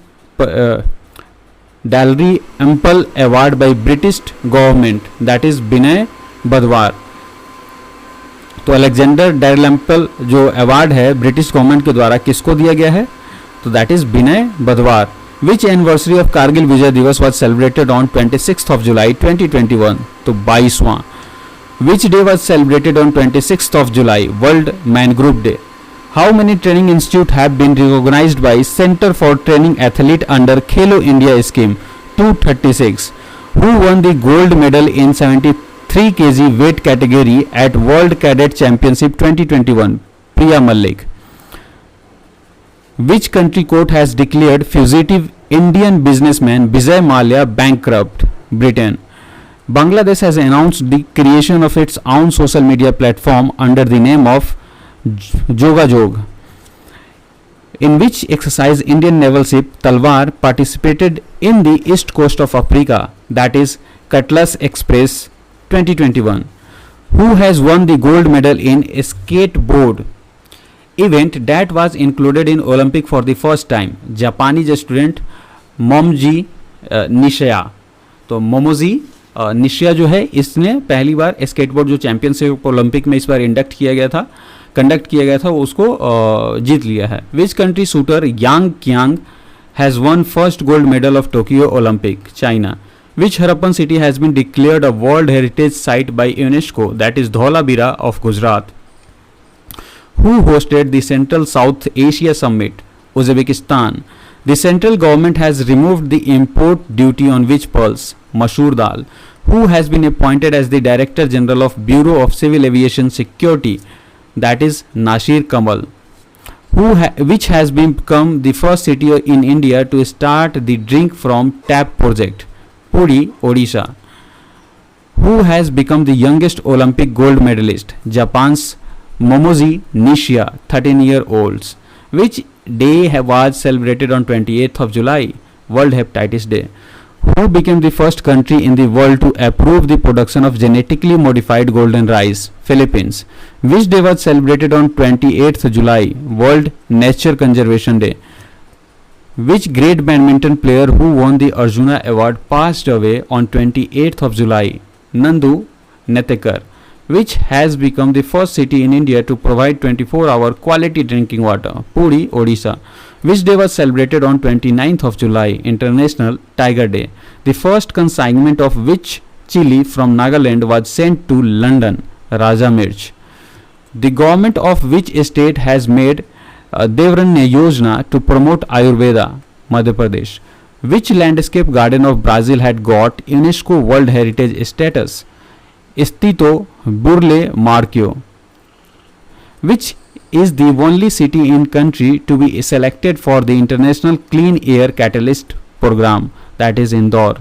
S1: Award by British government? That is Binay Badwar. तो Alexander डैरलैम्पल जो award है British government के द्वारा किसको दिया गया है? तो that is Binay Badwar. Which anniversary of Kargil Vijay Diwas was celebrated on 26th of July 2021? तो 22वां. Which day was celebrated on 26th of July? World mangrove day. How many training institutes have been recognized by Center for Training Athlete under Khelo India scheme? 236. Who won the gold medal in 73 kg weight category at World Cadet Championship 2021? Priya Malik. Which country court has declared fugitive Indian businessman Vijay Mallya bankrupt? Britain. Bangladesh has announced the creation of its own social media platform under the name of Jogajog. In which exercise Indian naval ship Talwar participated in the east coast of Africa? That is Cutlass Express 2021. Who has won the gold medal in skateboard event that was included in Olympic for the first time? Japanese student Momji Nishia. तो मोमोजी निशिया जो है इसने पहली बार skateboard जो championship Olympic में इस बार conduct किया गया था वो उसको जीत लिया है. Which country shooter Yang Qiang has won first gold medal of Tokyo Olympic? China. Which Harappan city has been declared a world heritage site by UNESCO? That is Dholavira of Gujarat. Who hosted the Central South Asia Summit? Uzbekistan. The central government has removed the import duty on which pearls? Masoor dal. Who has been appointed as the Director General of Bureau of Civil Aviation Security? That is Nasir Kamal. Which has become the first city in India to start the drink from tap project? Puri, Odisha. Who has become the youngest Olympic gold medalist? Japan's Momozi Nishia, 13-year-olds. Which day was celebrated on 28th of July? World Hepatitis Day. Who became the first country in the world to approve the production of genetically modified golden rice? Philippines. Which day was celebrated on 28th July? World Nature Conservation Day. Which great badminton player who won the Arjuna Award passed away on 28th of July? Nandu Netekar. Which has become the first city in India to provide 24-hour quality drinking water? Puri, Odisha. Which day was celebrated on 29th of July? International Tiger Day. The first consignment of which chili from Nagaland was sent to London? Raja Mirch. The government of which state has made Devranya Yojana to promote Ayurveda? Madhya Pradesh. Which landscape garden of Brazil had got UNESCO World Heritage status? Estito Burle Marquio. Which is the only city in country to be selected for the International Clean Air Catalyst program? That is Indore.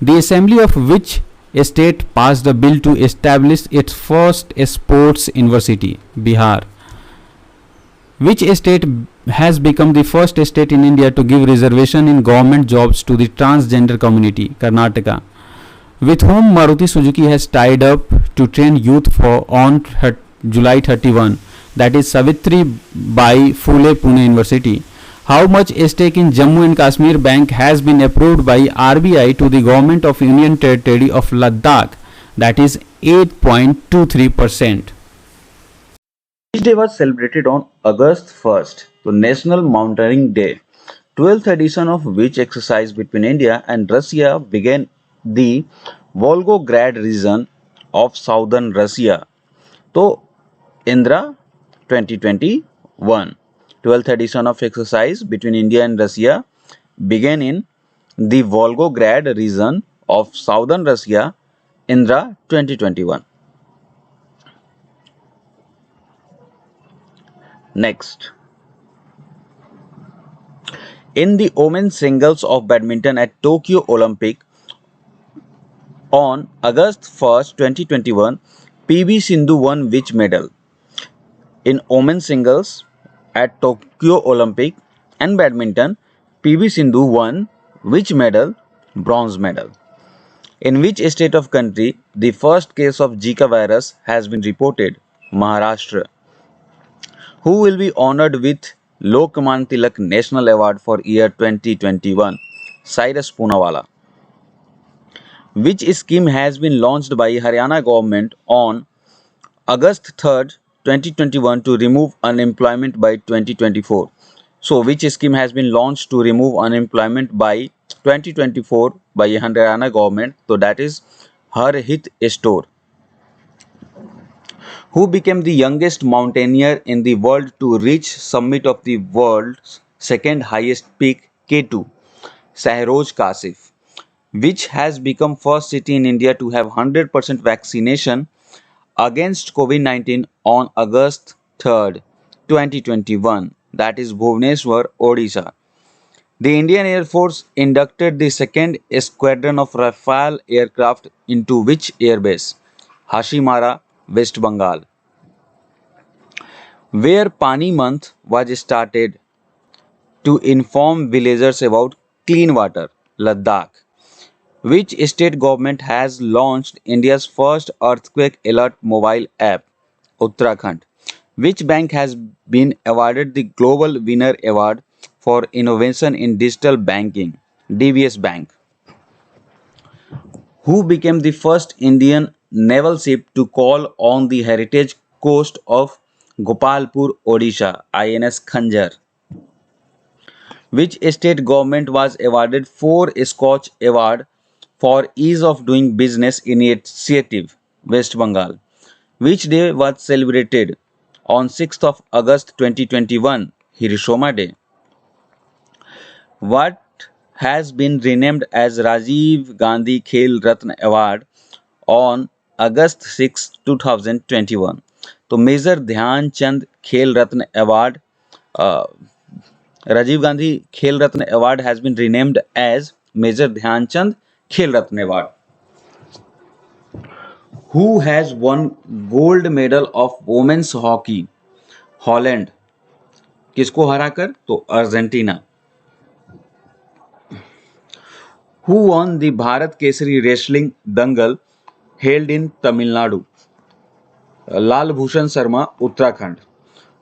S1: The assembly of which state passed a bill to establish its first sports university? Bihar. Which state has become the first state in India to give reservation in government jobs to the transgender community? Karnataka. With whom Maruti Suzuki has tied up to train youth for on July 31? That is Savitri Bai Phule Pune University. How much stake in Jammu and Kashmir Bank has been approved by RBI to the government of Union Territory of Ladakh? That is 8.23%.
S2: Which day was celebrated on August 1st? The National Mountaineering Day. 12th edition of which exercise between India and Russia began the Volgograd region of southern Russia? So, Indra 2021. 12th edition of exercise between India and Russia began in the Volgograd region of southern Russia, Indra 2021. Next. In the women's singles of badminton at Tokyo Olympic on August 1st, 2021, PV Sindhu won which medal? In women's singles at Tokyo Olympic and badminton, PV Sindhu won which medal? Bronze medal. In which state of country the first case of Zika virus has been reported? Maharashtra. Who will be honored with Lokman Tilak National Award for year 2021? Cyrus Poonawalla. Which scheme has been launched by Haryana government on August 3rd, 2021 to remove unemployment by 2024? So, which scheme has been launched to remove unemployment by 2024 by Haryana government? So, that is Har Hit Store. Who became the youngest mountaineer in the world to reach summit of the world's second highest peak K2? Sahroj Kasif. Which has become first city in India to have 100% vaccination against COVID-19 on August 3rd, 2021? That is Bhubaneswar, Odisha. The Indian Air Force inducted the second squadron of Rafale aircraft into which airbase? Hashimara, West Bengal. Where Pani Month was started to inform villagers about clean water? Ladakh. Which state government has launched India's first earthquake alert mobile app? Uttarakhand. Which bank has been awarded the Global Winner Award for innovation in digital banking? DBS Bank. Who became the first Indian naval ship to call on the heritage coast of Gopalpur, Odisha? INS Khanjar. Which state government was awarded 4 Scotch Award for ease of doing business initiative? West Bengal. Which day was celebrated on 6th of August 2021, Hiroshima Day? What has been renamed as Rajiv Gandhi Khel Ratna Award on August 6, 2021? तो major Dhyanchand खेल रत्न award, Rajiv Gandhi Khel Ratna Award has been renamed as Major Dhyanchand Khel Ratna Award. Who has won gold medal of women's hockey? Holland किसको हराकर? तो Argentina. Who won the Bharat Kesari wrestling dangal held in Tamil Nadu? Lal Bhushan Sharma, Uttarakhand.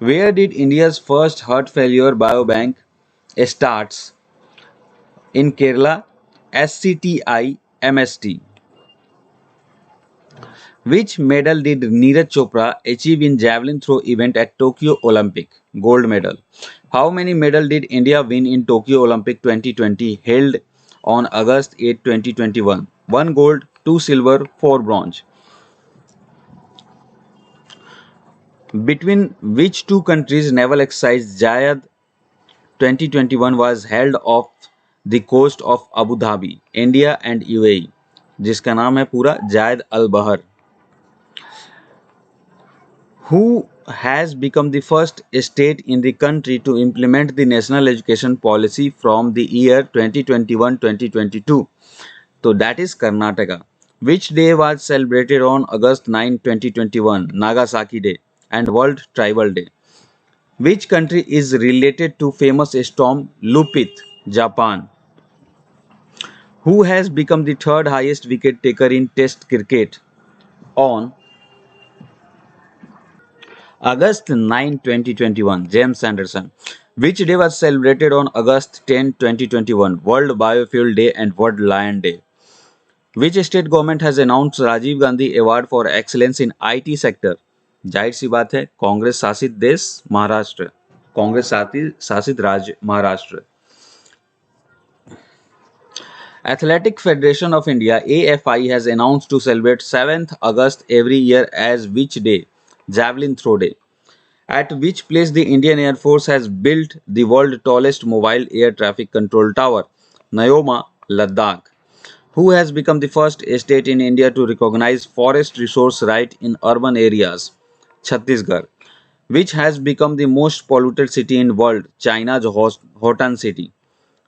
S2: Where did India's first heart failure biobank starts? In Kerala, SCTI MST. Which medal did Neeraj Chopra achieve in javelin throw event at Tokyo Olympic? Gold medal. How many medal did India win in Tokyo Olympic 2020 held on August 8, 2021? 1 gold, 2 silver, 4 bronze. Between which two countries naval exercise Jayad 2021 was held off the coast of Abu Dhabi, India and UAE, जिसका नाम है पूरा जायद अल बहर. Who has become the first state in the country to implement the national education policy from the year 2021-2022? So that is Karnataka. Which day was celebrated on August 9, 2021? Nagasaki Day and World Tribal Day. Which country is related to famous storm Lupit? Japan. Who has become the third highest wicket taker in Test cricket on August 9, 2021? James Anderson. Which day was celebrated on August 10, 2021? World Biofuel Day and World Lion Day. Which state government has announced Rajiv Gandhi Award for Excellence in IT sector? जाहिर सी बात है कांग्रेस शासित देश महाराष्ट्र, कांग्रेस शासित राज्य Maharashtra. Athletic Federation of India AFI has announced to celebrate 7th August every year as which day? Javelin throw day. At which place the Indian Air Force has built the world's tallest mobile air traffic control tower? Nyoma, Ladakh. Who has become the first state in India to recognize forest resource right in urban areas? Chhattisgarh. Which has become the most polluted city in world? China's Hotan city.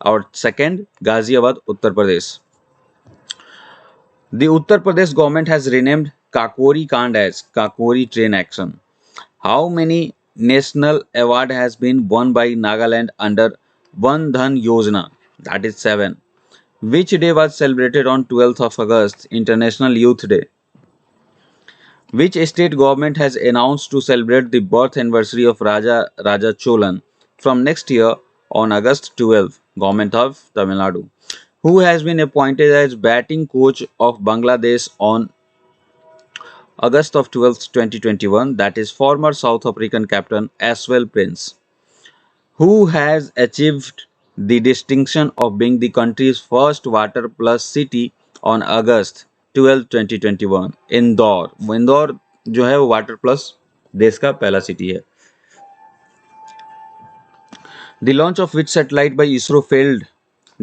S2: Our second, Ghaziabad, Uttar Pradesh. The Uttar Pradesh government has renamed Kakori Kand as Kakori Train Action. How many national award has been won by Nagaland under Wan Dhan Yojana? That is 7. Which day was celebrated on 12th of August? International Youth Day. Which state government has announced to celebrate the birth anniversary of Raja Cholan from next year on August 12th? Government of Tamil Nadu. Who has been appointed as batting coach of Bangladesh on August of 12th, 2021? That is former South African captain Aswell Prince. Who has achieved the distinction of being the country's first water plus city on August 12, 2021? Indore. Indore जो है वो water plus देश का पहला city है. The launch of which satellite by ISRO failed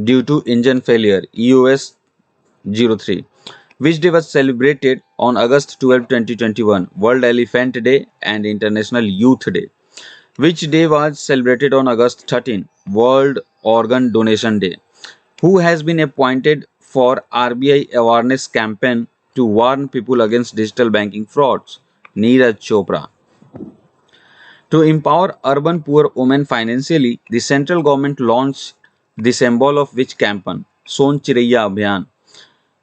S2: due to engine failure? EOS 03. Which day was celebrated on August 12, 2021? World Elephant Day and International Youth Day. Which day was celebrated on August 13? World Organ Donation Day. Who has been appointed for RBI awareness campaign to warn people against digital banking frauds? Neeraj Chopra. To empower urban poor women financially, the central government launched the symbol of which campaign? Son Chiraiya Abhiyan.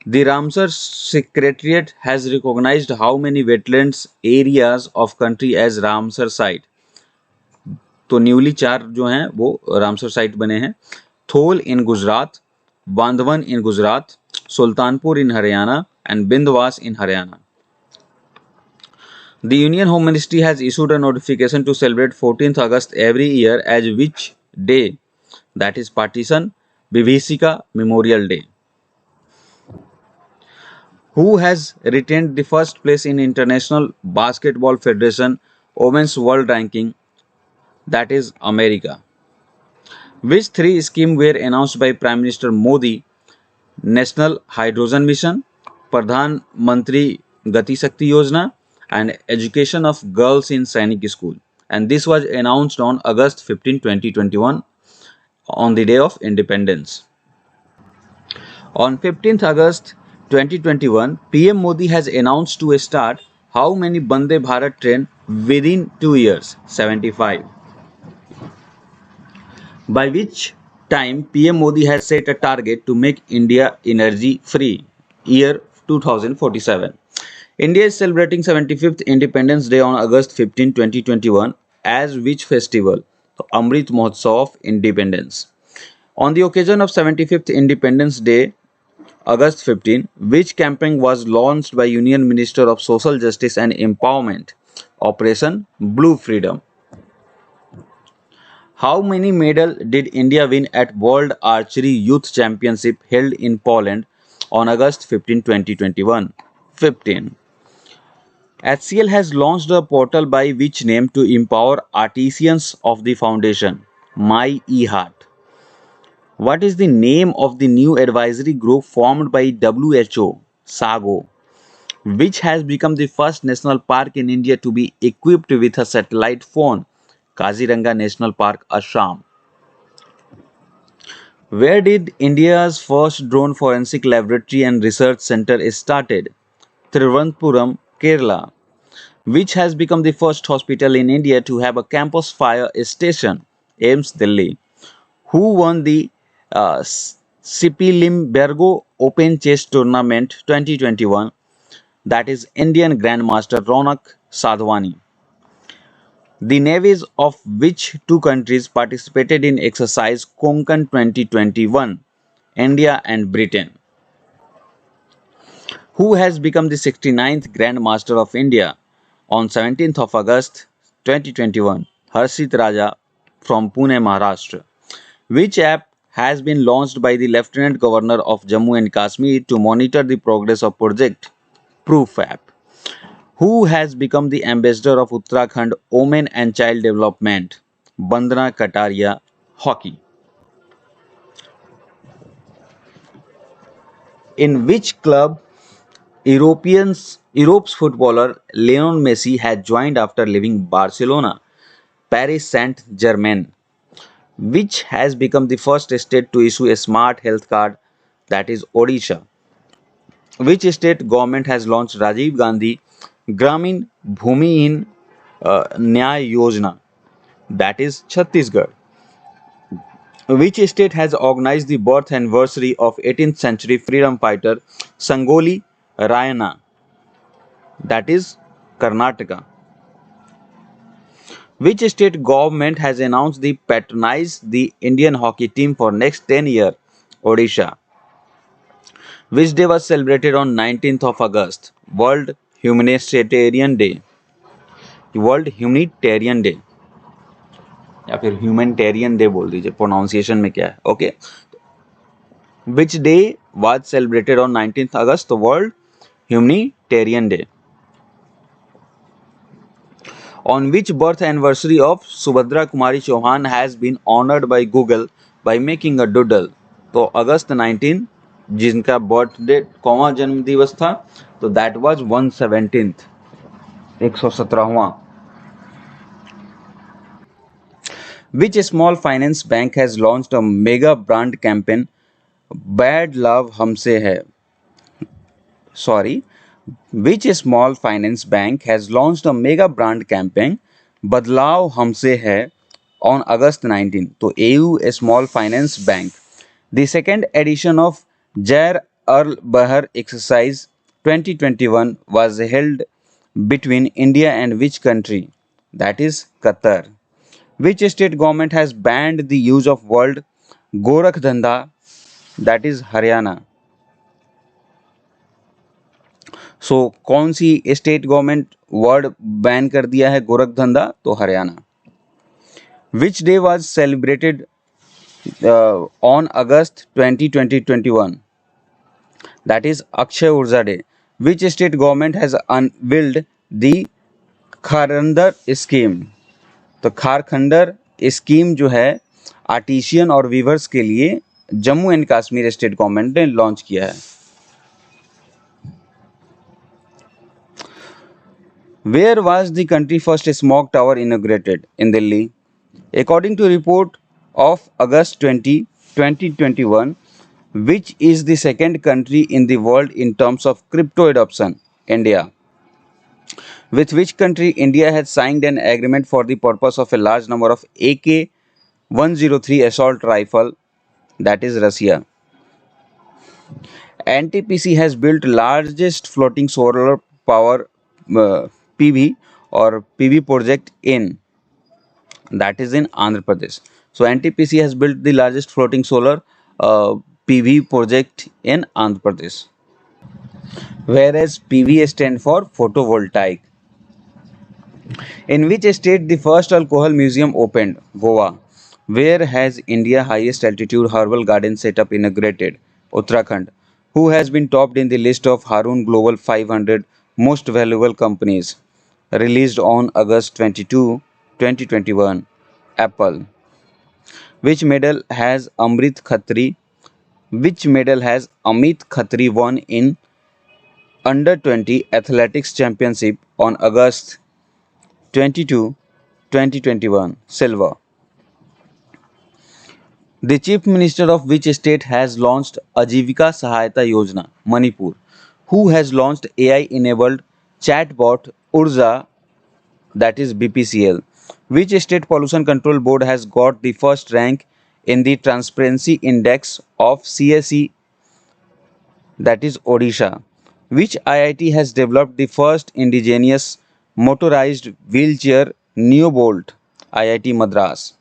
S2: The Ramsar Secretariat has recognized how many wetlands areas of country as Ramsar site? तो newly 4 जो हैं वो Ramsar site बने हैं. Thol in Gujarat, Bandhavan in Gujarat, Sultanpur in Haryana and Bhindawas in Haryana. The Union Home Ministry has issued a notification to celebrate 14th August every year as which day? That is Partition Vibhishika Memorial Day. Who has retained the first place in International Basketball Federation Women's World Ranking, that is America. Which three schemes were announced by Prime Minister Modi? National Hydrogen Mission, Pradhan Mantri Gati Shakti Yojana, and Education of Girls in Sainik School. And this was announced on August 15, 2021, on the day of independence. On 15th August 2021, PM Modi has announced to start how many Vande Bharat train within 2 years? 75. By which time PM Modi has set a target to make India energy free, year 2047. India is celebrating 75th Independence Day on August 15, 2021 as which festival? So, Amrit Mahotsav of Independence. On the occasion of 75th Independence Day, August 15, which campaign was launched by Union Minister of Social Justice and Empowerment? Operation Blue Freedom. How many medals did India win at World Archery Youth Championship held in Poland on August 15, 2021? 15. HCL has launched a portal by which name to empower artisans of the foundation? My eHeart. What is the name of the new advisory group formed by WHO, SAGO, which has become the first national park in India to be equipped with a satellite phone? Kaziranga National Park, Assam. Where did India's first drone forensic laboratory and research center started? Thiruvananthapuram, Kerala. Which has become the first hospital in India to have a campus fire station? AIMS, Delhi. Who won the Sipilimbergo Open Chess Tournament 2021? That is Indian Grandmaster Ronak Sadhwani. The navies of which two countries participated in exercise Konkan 2021? India and Britain. Who has become the 69th Grand Master of India on 17th of August 2021? Harshit Raja from Pune, Maharashtra. Which app has been launched by the Lieutenant Governor of Jammu and Kashmir to monitor the progress of project? Proof app. Who has become the ambassador of Uttarakhand Women and Child Development? Bandana Kataria, hockey. In which club Europe's footballer Lionel Messi has joined after leaving Barcelona? Paris Saint-Germain. Which has become the first state to issue a smart health card? That is Odisha. Which state government has launched Rajiv Gandhi Gramin Bhumihin Nyay Yojana? That is Chhattisgarh. Which state has organized the birth anniversary of 18th century freedom fighter Sangoli Rayana? That is Karnataka. Which state government has announced the patronize the Indian hockey team for next 10 years? Odisha. Which day was celebrated on 19th of August? World Humanitarian Day. World humanitarian day या फिर humanitarian day बोल दीजिए, pronunciation में क्या है. Okay, which day was celebrated on 19th August? World humanitarian day. On which birth anniversary of Subhadra Kumari Chauhan has been honored by Google by making a doodle? तो अगस्त 19 जिनका birthday कौवा जन्म दिवस था, तो that was 117th 117वां. Which small finance bank has launched a mega brand campaign Bad Love हमसे है? Which small finance bank has launched a mega brand campaign बदलाव हमसे है on August 19? तो AU Small Finance Bank. The second edition of Jair al-Bahar exercise 2021 was held between India and which country? That is Qatar. Which state government has banned the use of word Gorakh Dhanda? That is Haryana. So कौन सी state government word ban कर दिया है गोरख धंधा? तो Haryana. Which day was celebrated on August 20, 2021? That is Akshay Urja Day. Which state government has unveiled the खारखंडर scheme. तो खारखंडर scheme जो है आर्टिशियन और वीवर्स के लिए Jammu and Kashmir state government ने लॉन्च किया है। Where was the country first smoke tower inaugurated? In Delhi. According to report of August 20, 2021, which is the second country in the world in terms of crypto adoption? India. With which country India has signed an agreement for the purpose of a large number of AK-103 assault rifle? That is Russia. NTPC has built largest floating solar power PV or PV project in, that is in Andhra Pradesh. So NTPC has built the largest floating solar PV project in Andhra Pradesh. Whereas PV stand for photovoltaic. In which state the first alcohol museum opened? Goa. Where has India highest altitude herbal garden setup inaugurated? Uttarakhand. Who has been topped in the list of Harun Global 500 most valuable companies? Released on August 22, 2021. Apple. Which medal has Amrit Khatri? Which medal has Amit Khatri won in Under 20 Athletics Championship on August 22, 2021? Silver. The Chief Minister of which state has launched Ajivika Sahayata Yojana? Manipur. Who has launched AI-enabled chatbot Urza, that is BPCL? Which state pollution control board has got the first rank in the Transparency Index of CSE, that is Odisha? Which IIT has developed the first indigenous motorized wheelchair Neobolt? IIT Madras.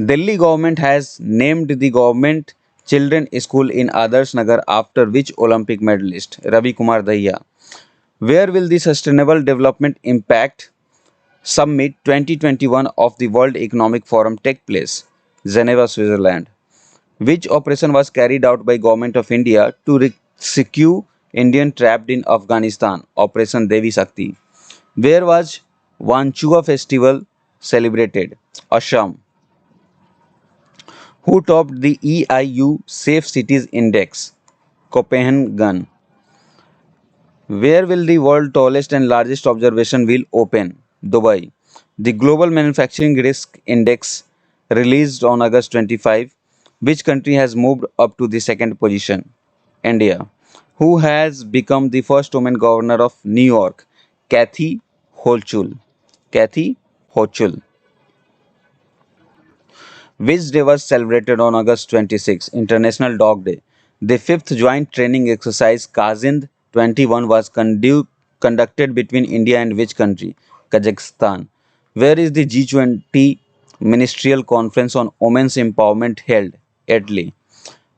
S2: Delhi government has named the government children school in Adarsh Nagar after which Olympic medalist? Ravi Kumar Dahiya. Where will the Sustainable Development Impact Summit 2021 of the World Economic Forum take place? Geneva, Switzerland. Which operation was carried out by Government of India to rescue Indian trapped in Afghanistan? Operation Devi Shakti. Where was Wanchua festival celebrated? Assam. Who topped the EIU Safe Cities Index? Copenhagen. Where will the world's tallest and largest observation wheel open? Dubai. The Global Manufacturing Risk Index released on August 25. Which country has moved up to the second position? India. Who has become the first woman governor of New York? Kathy Hochul. Kathy Hochul. Which day was celebrated on August 26, International Dog Day? The fifth joint training exercise Kazind 21 was conducted between India and which country? Kazakhstan. Where is the G20 Ministerial Conference on Women's Empowerment held? Italy.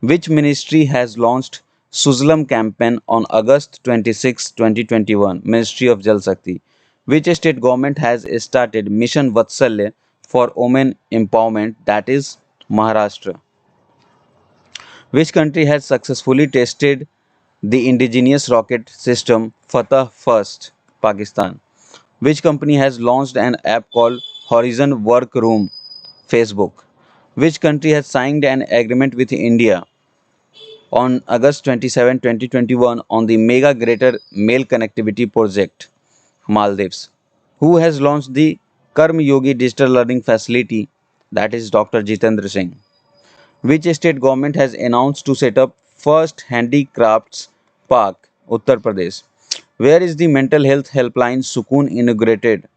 S2: Which ministry has launched Suzlam campaign on August 26, 2021? Ministry of Jal Shakti. Which state government has started Mission Vatsalya for women empowerment? That is Maharashtra. Which country has successfully tested the indigenous rocket system Fateh first? Pakistan. Which company has launched an app called Horizon Workroom? Facebook. Which country has signed an agreement with India on August 27, 2021 on the Mega Greater Mail Connectivity Project? Maldives. Who has launched the Karm Yogi Digital Learning Facility? That is Dr. Jitendra Singh. Which state government has announced to set up first handicrafts park? Uttar Pradesh. Where is the mental health helpline Sukoon inaugurated?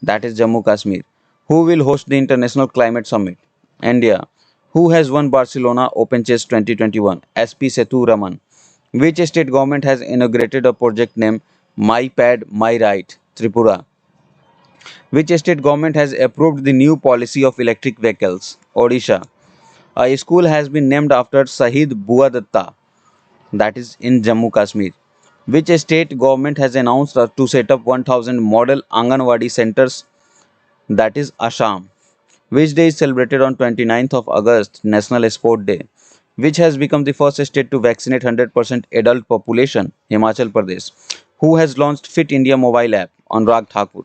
S2: That is Jammu Kashmir. Who will host the International Climate Summit? India. Who has won Barcelona Open Chess 2021? SP Setu Raman. Which state government has inaugurated a project named My Pad My Right? Tripura. Which state government has approved the new policy of electric vehicles? Odisha. A school has been named after Shahid Bua Datta, that is in Jammu Kashmir. Which state government has announced to set up 1000 model Anganwadi centers? That is Assam. Which day is celebrated on 29th of August, National Sport Day? Which has become the first state to vaccinate 100% adult population? Himachal Pradesh. Who has launched Fit India mobile app? Anurag Thakur.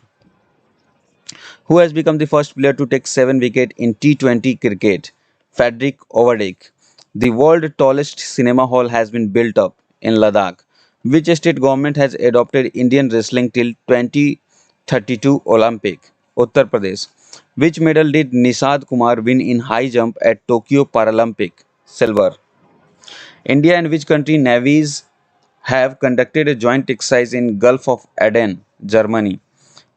S2: Who has become the first player to take 7 wickets in T20 cricket? Frederick Overdick. The world's tallest cinema hall has been built up in Ladakh. Which state government has adopted Indian wrestling till 2032 Olympic? Uttar Pradesh. Which medal did Nishad Kumar win in high jump at Tokyo Paralympic? Silver. India and which country navies have conducted a joint exercise in Gulf of Aden, Germany?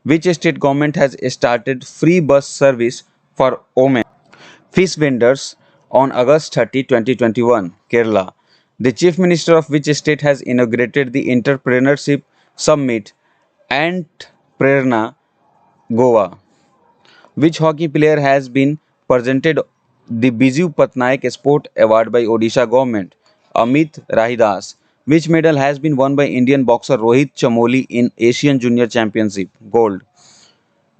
S2: Which state government has started free bus service for women fish vendors on August 30, 2021? Kerala. The Chief Minister of which state has inaugurated the Entrepreneurship Summit and Prerna, Goa? Which hockey player has been presented the Biju Patnaik Sport Award by Odisha government? Amit Rahidas. Which medal has been won by Indian boxer Rohit Chamoli in Asian Junior Championship? Gold.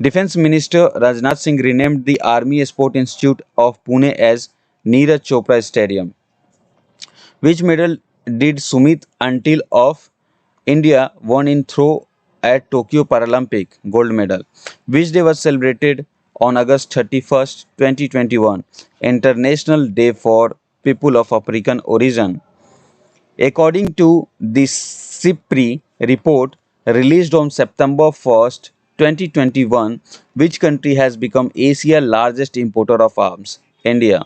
S2: Defence Minister Rajnath Singh renamed the Army Sport Institute of Pune as Neeraj Chopra Stadium. Which medal did Sumit Until of India won in throw at Tokyo Paralympic? Gold medal. Which day was celebrated on August 31st, 2021? International Day for People of African Origin. According to the SIPRI report released on September 1st, 2021, which country has become Asia's largest importer of arms? India.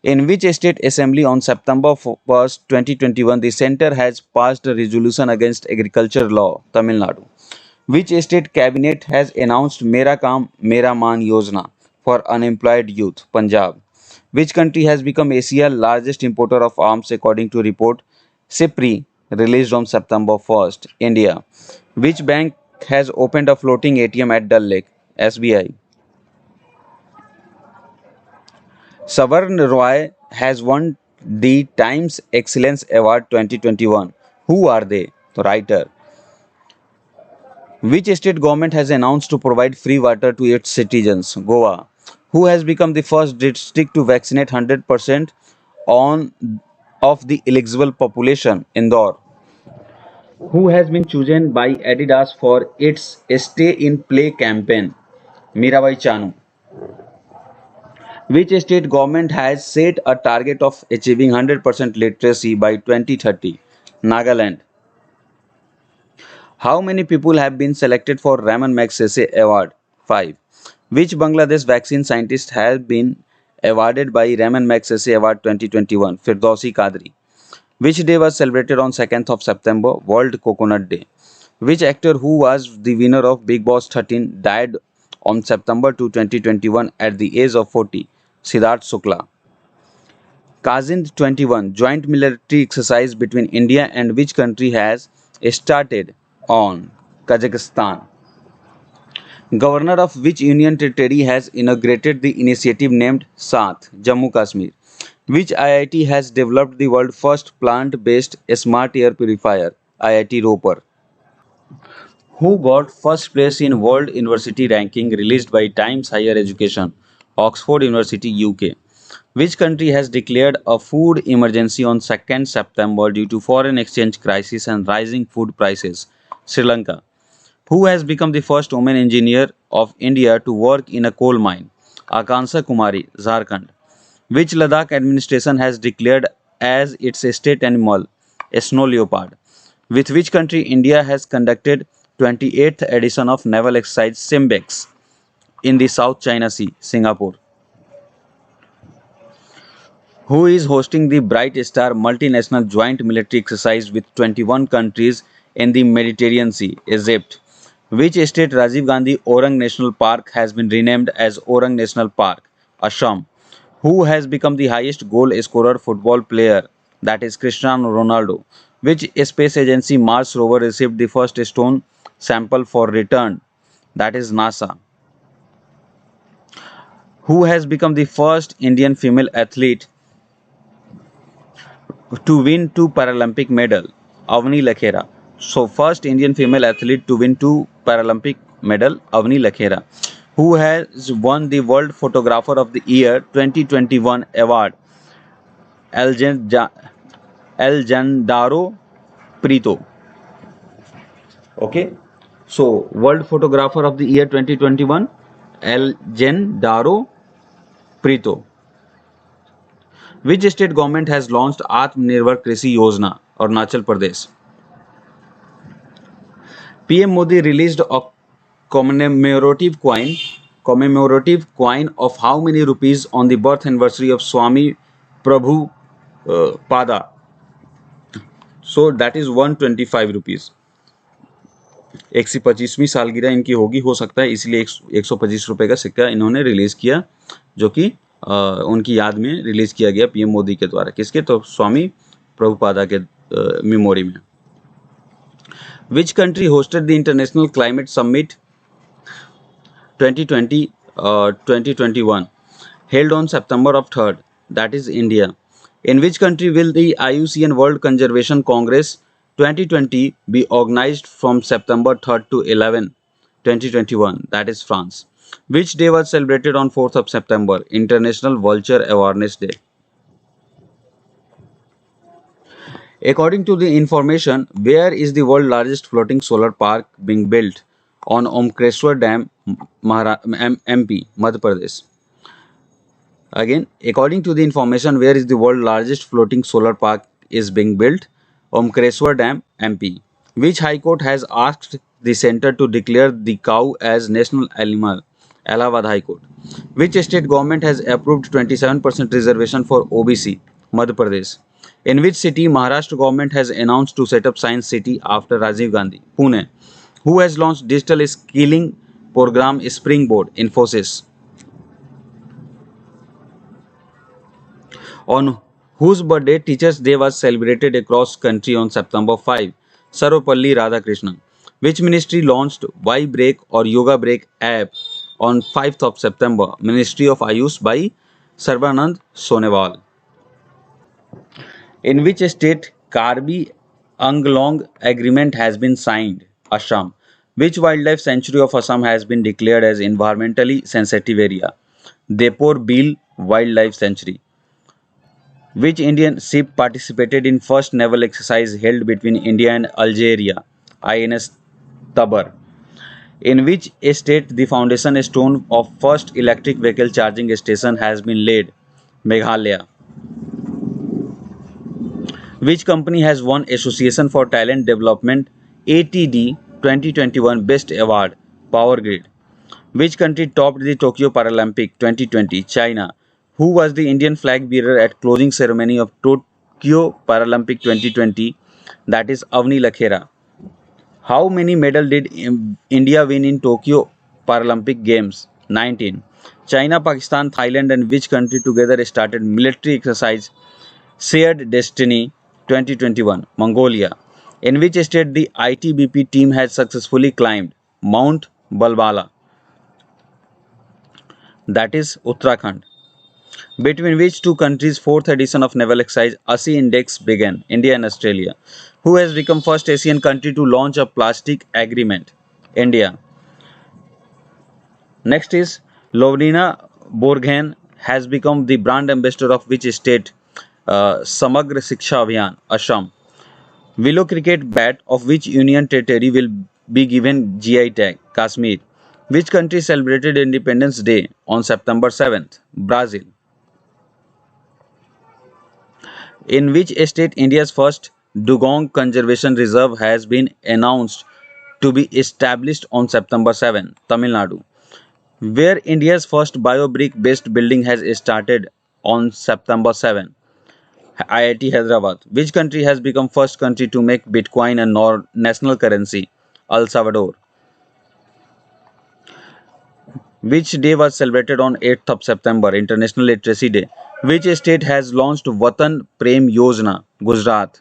S2: In which state assembly on September 1st, 2021, the center has passed a resolution against agriculture law? Tamil Nadu. Which state cabinet has announced Mera Kaam Mera Maan Yojana for unemployed youth? Punjab. Which country has become Asia's largest importer of arms according to report SIPRI released on September 1st? India. Which bank has opened a floating ATM at Dal Lake? SBI. Savarn Roy has won the Times Excellence Award 2021. Who are they? Writer. Which state government has announced to provide free water to its citizens? Goa. Who has become the first district to vaccinate 100% on of the eligible population? Indore. Who has been chosen by Adidas for its Stay in Play campaign? Mirabai Chanu. Which state government has set a target of achieving 100% literacy by 2030? Nagaland. How many people have been selected for Raman Magsaysay Award? 5. Which Bangladesh vaccine scientist has been awarded by Raman Magsaysay Award 2021? Firdausi Kadri. Which day was celebrated on 2nd of September? World Coconut Day. Which actor who was the winner of Big Boss 13 died on September 2, 2021 at the age of 40? Siddharth Shukla. Kazind 21 joint military exercise between India and which country has started on Kazakhstan? Governor of which Union Territory has inaugurated the initiative named Saath, Jammu Kashmir? Which IIT has developed the world's first plant-based smart air purifier? IIT Roper. Who got first place in World University Ranking released by Times Higher Education? Oxford University, UK. Which country has declared a food emergency on 2nd September due to foreign exchange crisis and rising food prices? Sri Lanka. Who has become the first woman engineer of India to work in a coal mine? Akanksha Kumari, Jharkhand. Which Ladakh administration has declared as its state animal a snow leopard? With which country India has conducted 28th edition of naval exercise Simbex in the South China Sea? Singapore. Who is hosting the Bright Star multinational joint military exercise with 21 countries in the Mediterranean Sea? Egypt. Which state Rajiv Gandhi Orang National Park has been renamed as Orang National Park? Assam. Who has become the highest goal scorer football player? That is Cristiano Ronaldo. Which space agency Mars rover received the first stone sample for return? That is NASA. Who has become the first Indian female athlete to win two Paralympic medal? Avni Lakhera. So first Indian female athlete to win two Paralympic medal, Avni Lakhera. Who has won the World Photographer of the Year 2021 award? Aljandaro Prito. Okay. So, World Photographer of the Year 2021, Daro Prito. Which state government has launched Atmanirbhar Krishi Yojana? Arunachal Pradesh. PM Modi released a commemorative coin of how many rupees on the birth anniversary of Swami Prabhu Pada? So that is 125 rupees. 125वीं सालगिरह इनकी होगी, हो सकता है इसलिए 125 रुपए का सिक्का इन्होंने रिलीज किया, जो कि उनकी याद में रिलीज किया गया पीएम मोदी के द्वारा. किसके? तो स्वामी प्रभुपादा के मेमोरी में. Which country hosted the International Climate Summit 2020-2021 held on September of 3rd? That is India. In which country will the IUCN World Conservation Congress 2020 be organized from September 3rd to 11, 2021? That is France. Which day was celebrated on 4th of September? International Vulture Awareness Day. According to the information, where is the world's largest floating solar park being built? On Omkreshwar Dam, MP, Madhya Pradesh. Again, according to the information, where is the world's largest floating solar park is being built? Omkreshwar Dam, MP. Which High Court has asked the center to declare the cow as national animal? Allahabad High Court. Which state government has approved 27% reservation for OBC? Madhya Pradesh. In which city Maharashtra government has announced to set up Science City after Rajiv Gandhi? Pune. Who has launched digital skilling program Springboard? Infosys. On whose birthday Teachers Day was celebrated across country on September 5? Sarvapalli Radhakrishnan. Which ministry launched Y Break or Yoga Break app on 5th of September? Ministry of Ayush by Sarbanand Sonewal. In which state Karbi Anglong Agreement has been signed? Assam. Which wildlife sanctuary of Assam has been declared as environmentally sensitive area? Depor Beal Wildlife Sanctuary. Which Indian ship participated in first naval exercise held between India and Algeria? INS Tabar. In which state the foundation stone of first electric vehicle charging station has been laid? Meghalaya. Which company has won Association for Talent Development ATD 2021 Best Award? Power Grid. Which country topped the Tokyo Paralympic 2020? China. Who was the Indian flag bearer at closing ceremony of Tokyo Paralympic 2020? That is Avni Lakhera. How many medals did India win in Tokyo Paralympic Games? 19. China, Pakistan, Thailand and which country together started military exercise Shared Destiny 2021? Mongolia. In which state the ITBP team has successfully climbed Mount Balbala? That is Uttarakhand. Between which two countries fourth edition of naval exercise ASI Index began? India and Australia. Who has become first Asian country to launch a plastic agreement? India. Next is Lovlina Borghain has become the brand ambassador of which state? Samagra Shiksha Abhiyan, Assam. Willow cricket bat of which union territory will be given GI tag? Kashmir. Which country celebrated Independence Day on September 7th? Brazil. In which state India's first Dugong Conservation Reserve has been announced to be established on September 7? Tamil Nadu. Where India's first biobrick based building has started on September 7? IIT Hyderabad. Which country has become first country to make Bitcoin a national currency? El Salvador. Which day was celebrated on 8th of September? International Literacy Day. Which state has launched Vatan Prem Yojana? Gujarat.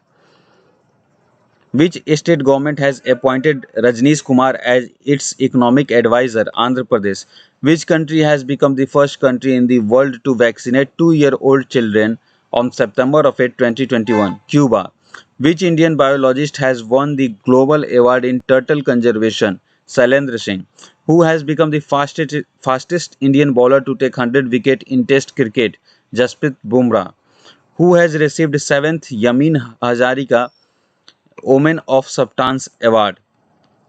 S2: Which state government has appointed Rajneesh Kumar as its economic advisor? Andhra Pradesh. Which country has become the first country in the world to vaccinate 2-year-old children on September of 8, 2021? Cuba. Which Indian biologist has won the global award in turtle conservation? Shailendra Singh. Who has become the fastest Indian bowler to take 100 wicket in Test cricket? Jasprit Bumrah. Who has received 7th Yamin Hazarika Women of Substance Award?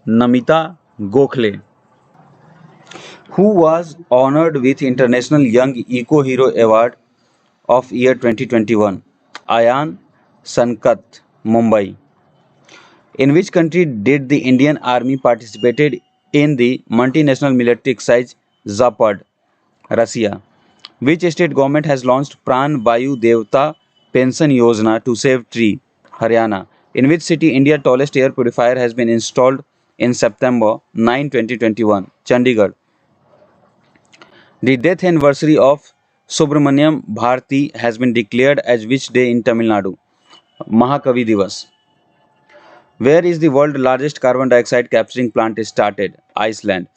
S2: Namita Gokhale. Who was honored with International Young Eco Hero Award of year 2021? Ayan Sankat, Mumbai. In which country did the Indian Army participated in the multinational military exercise Zapad? Russia. Which state government has launched Pran Vayu Devta Pension Yojana to save tree? Haryana. In which city India's tallest air purifier has been installed in September 9, 2021? Chandigarh. The death anniversary of Subramaniam Bharati has been declared as which day in Tamil Nadu? Mahakavi Divas. Where is the world's largest carbon dioxide capturing plant started? Iceland.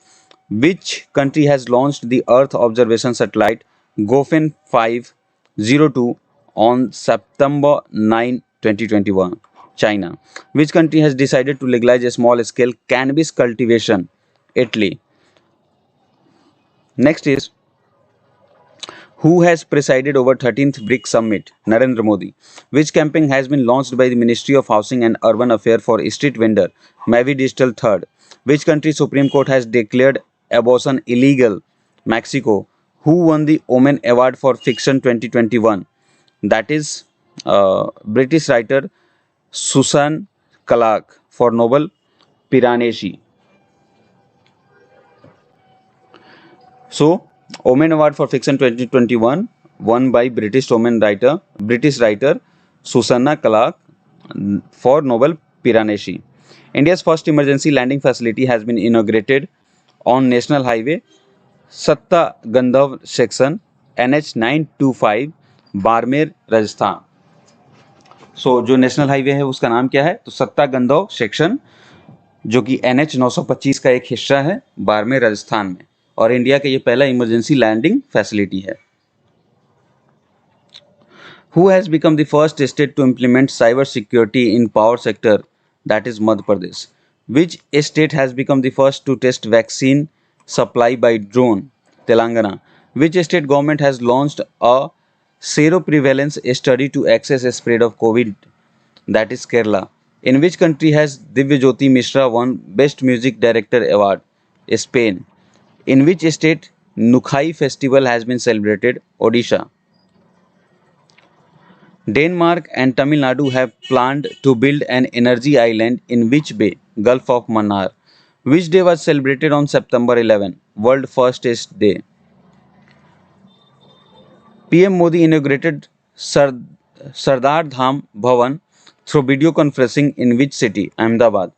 S2: Which country has launched the Earth observation satellite GOFEN 502 on September 9, 2021? China. Which country has decided to legalize a small scale cannabis cultivation? Italy. Next is, who has presided over 13th BRICS Summit? Narendra Modi. Which campaign has been launched by the Ministry of Housing and Urban Affairs for street vendor? Mavi Digital Third. Which country Supreme Court has declared abortion illegal? Mexico. Who won the Omen Award for Fiction 2021? That is British writer Susan Clarke for novel Piranesi. So, Omen Award for Fiction 2021 won by British writer Susanna Clarke for novel Piranesi. India's first emergency landing facility has been inaugurated on National Highway Satta Gandhav section NH 925 Barmer Rajasthan. सो जो national highway है उसका नाम क्या है? तो सत्ता गंधव section, जो कि NH 925 का एक हिस्सा है बाड़मेर राजस्थान में, और इंडिया का ये पहला इमरजेंसी लैंडिंग फैसिलिटी है. Who has become the first state to implement cyber security in power sector? That is Madhya Pradesh. Which state has become the first to test vaccine supply by drone? Telangana. Which state government has launched a seroprevalence study to assess the spread of COVID? That is Kerala. In which country has Divyajyoti Mishra won Best Music Director Award? Spain. In which state Nukhai festival has been celebrated? Odisha. Denmark and Tamil Nadu have planned to build an energy island in which bay? Gulf of Mannar. Which day was celebrated on September 11? World Fastest Day. PM Modi inaugurated Sardar Dham Bhavan through video conferencing in which city? Ahmedabad.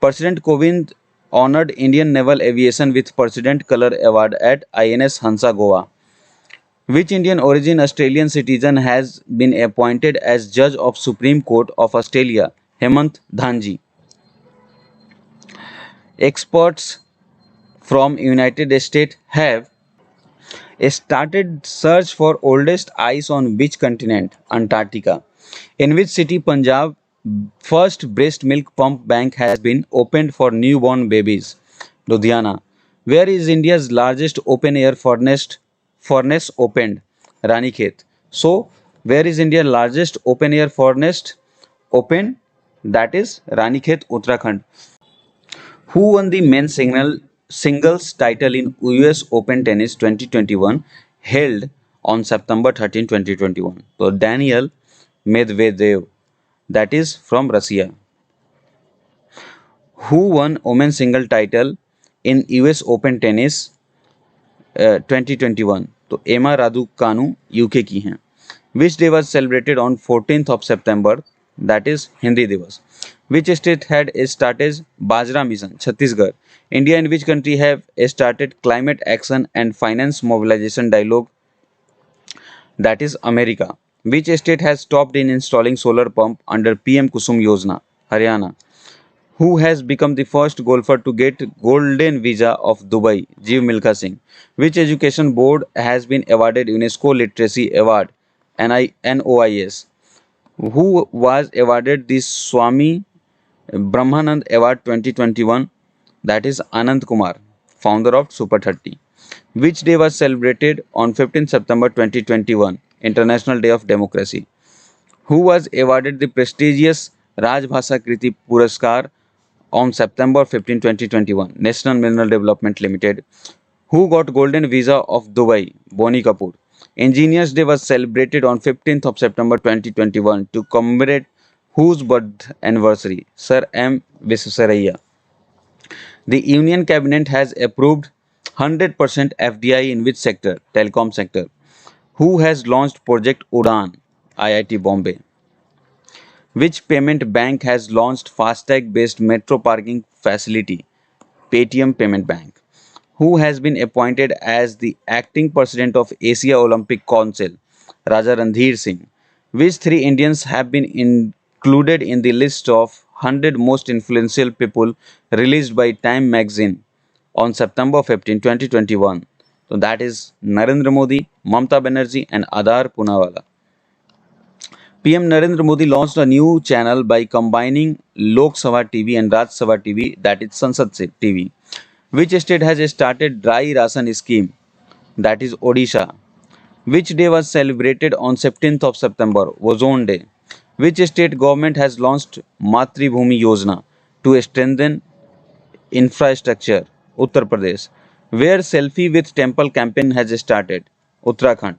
S2: President Kovind honored Indian Naval Aviation with President Color Award at INS Hansa Goa. Which Indian origin Australian citizen has been appointed as Judge of Supreme Court of Australia? Hemant Dhanji. Experts from United States have started search for oldest ice on which continent? Antarctica. In which city Punjab first breast milk pump bank has been opened for newborn babies? Ludhiana. Where is India's largest open air furnace opened? Ranikhet. So, where is India's largest open air furnace opened? That is Ranikhet, Uttarakhand. Who won the men's singles title in US Open Tennis 2021 held on September 13, 2021? So, Daniel Medvedev, that is from Russia. Who won women's single title in US Open Tennis 2021? तो एमा Raducanu UK की हैं. Which day was celebrated on 14th of September? That is Hindi दिवस. Which state had started bajra mission? Chhattisgarh. India and which country have started climate action and finance mobilization dialogue? That is America. Which state has stopped in installing solar pump under PM Kusum Yojana? Haryana. Who has become the first golfer to get golden visa of Dubai? Jeev Milkha Singh. Which education board has been awarded UNESCO Literacy Award? NOIS. Who was awarded the Swami Brahmanand Award 2021? That is Anand Kumar, founder of Super 30. Which day was celebrated on 15 September 2021? International Day of Democracy. Who was awarded the prestigious Rajbhasha Kriti Puraskar on September 15, 2021? National Mineral Development Limited. Who got golden visa of Dubai? Boni Kapoor. Engineers Day was celebrated on 15th of September 2021 to commemorate whose birth anniversary? Sir M. Visvesvaraya. The Union Cabinet has approved 100% FDI in which sector? Telecom sector. Who has launched Project Udan? IIT Bombay. Which payment bank has launched FASTag based metro parking facility? Paytm Payment Bank. Who has been appointed as the acting president of Asia Olympic Council? Raja Randhir Singh. Which three Indians have been included in the list of 100 most influential people released by Time magazine on September 15, 2021? So that is Narendra Modi, Mamta Banerjee and Adar Poonawalla. PM Narendra Modi launched a new channel by combining Lok Sabha TV and Raj Sabha TV, that is Sansad TV. Which state has started dry ration scheme? That is Odisha. Which day was celebrated on 17th of September? Ozone Day. Which state government has launched Matribhumi Yojana to strengthen infrastructure? Uttar Pradesh. Where selfie with temple campaign has started? Uttarakhand.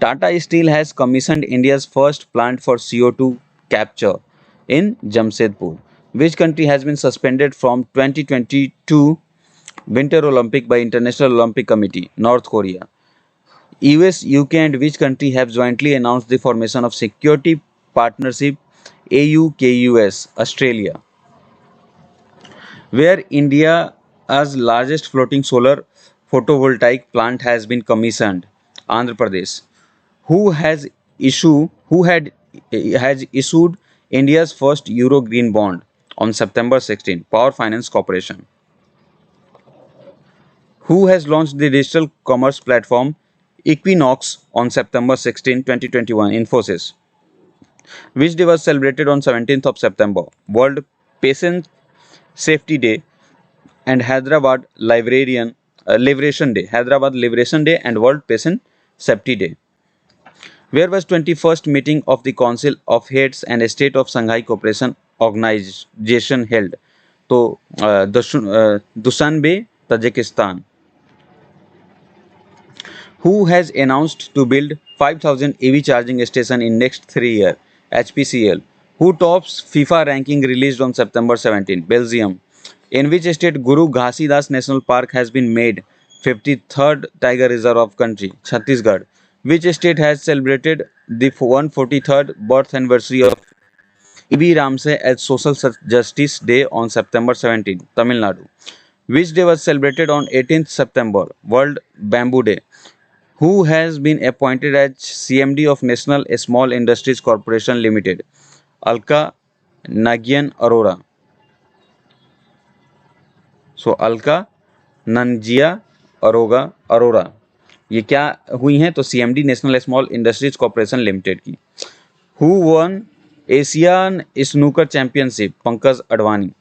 S2: Tata Steel has commissioned India's first plant for CO2 capture in Jamshedpur. Which country has been suspended from 2022 Winter Olympic by International Olympic Committee? North Korea. US, UK and which country have jointly announced the formation of Security Partnership AUKUS? Australia. Where India's largest floating solar photovoltaic plant has been commissioned? Andhra Pradesh. Who has issued India's first Euro Green Bond on September 16? Power Finance Corporation. Who has launched the digital commerce platform Equinox on September 16, 2021? Infosys. Which day was celebrated on 17th of September? World Patient Safety Day and Hyderabad Liberation Day. Hyderabad Liberation Day and World Patient Safety Day. Where was 21st meeting of the Council of Heads and State of Shanghai Cooperation Organization held? तो Dushanbe, Tajikistan. Who has announced to build 5,000 EV charging station in next 3 years? HPCL. Who tops FIFA ranking released on September 17? Belgium. In which state Guru Ghasidas National Park has been made 53rd Tiger Reserve of country? Chhattisgarh. Which state has celebrated the 143rd birth anniversary of E.B. Ramsay as Social Justice Day on September 17? Tamil Nadu. Which day was celebrated on 18th September? World Bamboo Day. Who has been appointed as CMD of National Small Industries Corporation Limited? Alka Nagyan Arora. So Alka Nanjia Arora ये क्या हुई हैं? तो CMD national small industries corporation limited की. Who won Asian Snooker Championship? Pankaj Advani.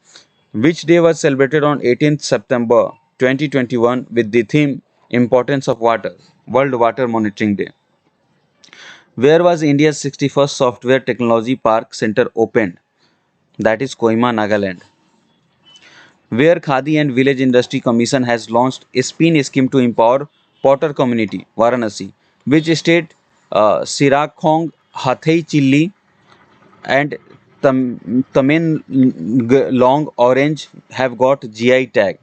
S2: Which day was celebrated on 18th September 2021 with the theme Importance of Water? World Water Monitoring Day. Where was India's 61st Software Technology Park Center opened? That is Kohima, Nagaland. Where Khadi and Village Industry Commission has launched a spin scheme to empower potter community? Varanasi. Which state Sirakhong, Hathei Chilli and Tamenglong orange have got GI tag?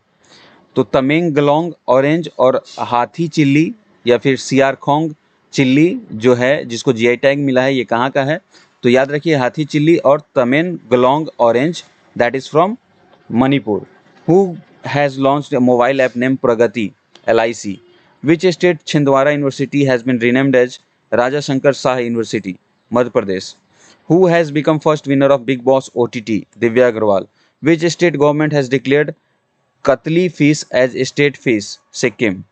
S2: तो Tamenglong orange और हाथी chilli या फिर सियारखोंग chilli जो है जिसको GI tag मिला है ये कहाँ का है? तो याद रखिए हाथी चिल्ली और Tamenglong orange that is from Manipur. Who has launched a mobile app name Pragati LIC. Which state Chhindwara university has been renamed as Raja Shankar Shah university? Madhya Pradesh. Who has become first winner of Bigg Boss OTT? Divya Agarwal. Which state government has declared Katli fish as state fish? Sikkim.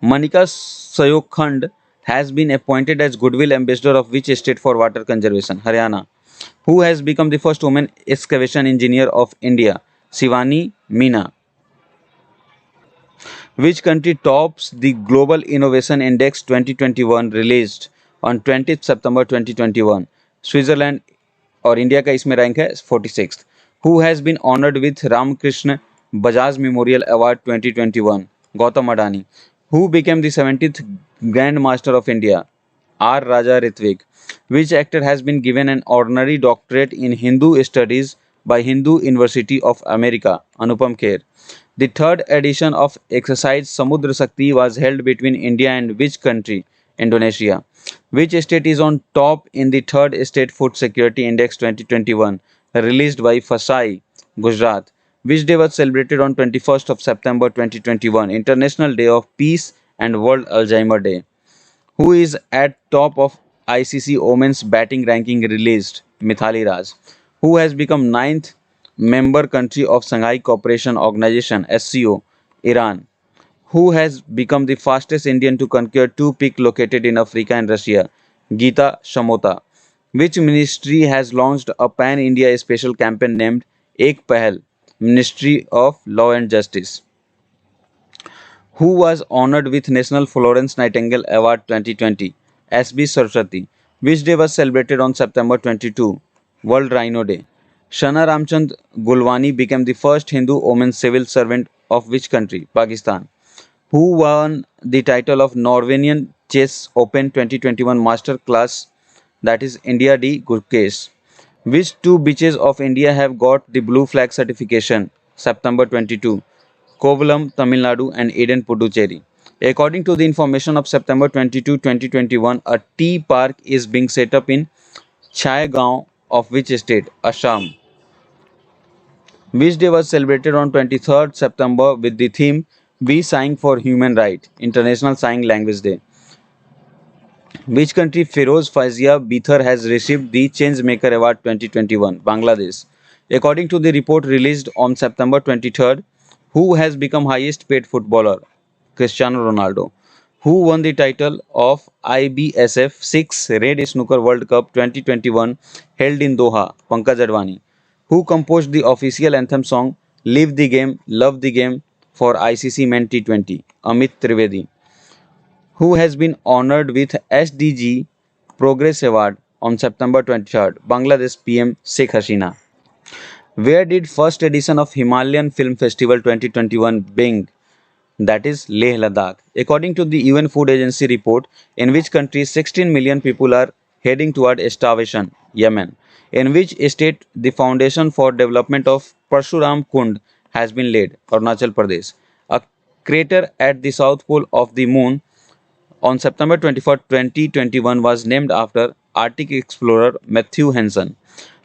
S2: Manika Sayokhand has been appointed as Goodwill Ambassador of which state for water conservation? Haryana. Who has become the first woman excavation engineer of India? Shivani Meena. Which country tops the Global Innovation Index 2021 released on 20th September 2021? Switzerland, और India का इसमें rank है 46th। Who has been honoured with Ramkrishna Bajaj memorial award 2021? Gautam Adani. Who became the 70th grand master of India? R Raja Rithvik. Which actor has been given an honorary doctorate in Hindu studies by Hindu University of America? Anupam Kher. The third edition of exercise Samudra Shakti was held between India and which country? Indonesia. Which state is on top in the third State Food Security Index 2021 released by FSI? Gujarat. Which day was celebrated on 21st of September 2021? International Day of Peace and World Alzheimer Day. Who is at top of ICC Women's batting ranking released? Mithali Raj. Who has become ninth member country of Shanghai Cooperation Organization SCO? Iran. Who has become the fastest Indian to conquer two peaks located in Africa and Russia? Geeta Shamota. Which ministry has launched a pan-India special campaign named Ek Pahal, Ministry of Law and Justice? Who was honored with National Florence Nightingale Award 2020? S.B. Saraswati. Which day was celebrated on September 22? World Rhino Day. Shana Ramchand Gulwani became the first Hindu woman civil servant of which country? Pakistan. Who won the title of Norwegian Chess Open 2021 Master Class, that is India D. Gurkesh? Which two beaches of India have got the Blue Flag certification? September 22. Kovalam, Tamil Nadu and Eden, Puducherry. According to the information of September 22, 2021, a tea park is being set up in Chaigaon of which state? Assam. Which day was celebrated on 23rd September with the theme We Sighing for Human Rights, International Sign Language Day? Which country Feroz Faizia Bithar has received the Changemaker Award 2021? Bangladesh. According to the report released on September 23rd, who has become highest paid footballer? Cristiano Ronaldo. Who won the title of IBSF 6 Red Snooker World Cup 2021 held in Doha? Pankaj Advani. Who composed the official anthem song Live the Game, Love the Game for ICC Men T20? Amit Trivedi. Who has been honored with SDG Progress Award on September 23rd? Bangladesh PM Sheikh Hasina. Where did first edition of Himalayan Film Festival 2021 being? That is Leh Ladakh. According to the UN Food Agency report, in which country 16 million people are heading toward starvation? Yemen. In which state the foundation for development of Parshuram Kund has been laid? Arunachal Pradesh. A crater at the south pole of the moon on September 24, 2021 was named after Arctic explorer Matthew Henson.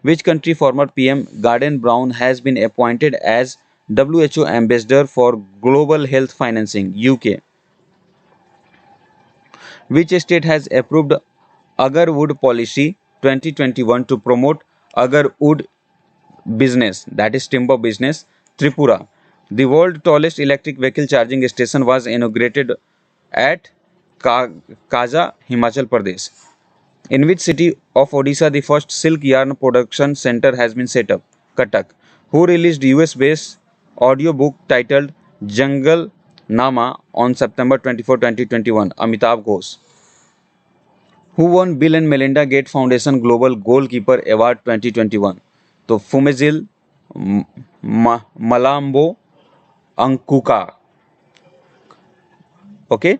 S2: Which country former PM Gordon Brown has been appointed as WHO Ambassador for Global Health Financing? UK. Which state has approved Agar Wood Policy 2021 to promote Agar Wood business, that is timber business? Tripura. The world's tallest electric vehicle charging station was inaugurated at Kaza, Himachal Pradesh. In which city of Odisha the first silk yarn production center has been set up? Cuttack. Who released US-based audiobook titled Jungle Nama on September 24, 2021? Amitabh Ghosh. Who won Bill and Melinda Gates Foundation Global Goalkeeper Award 2021? तो Fumezil Malambo Ankuka. Okay,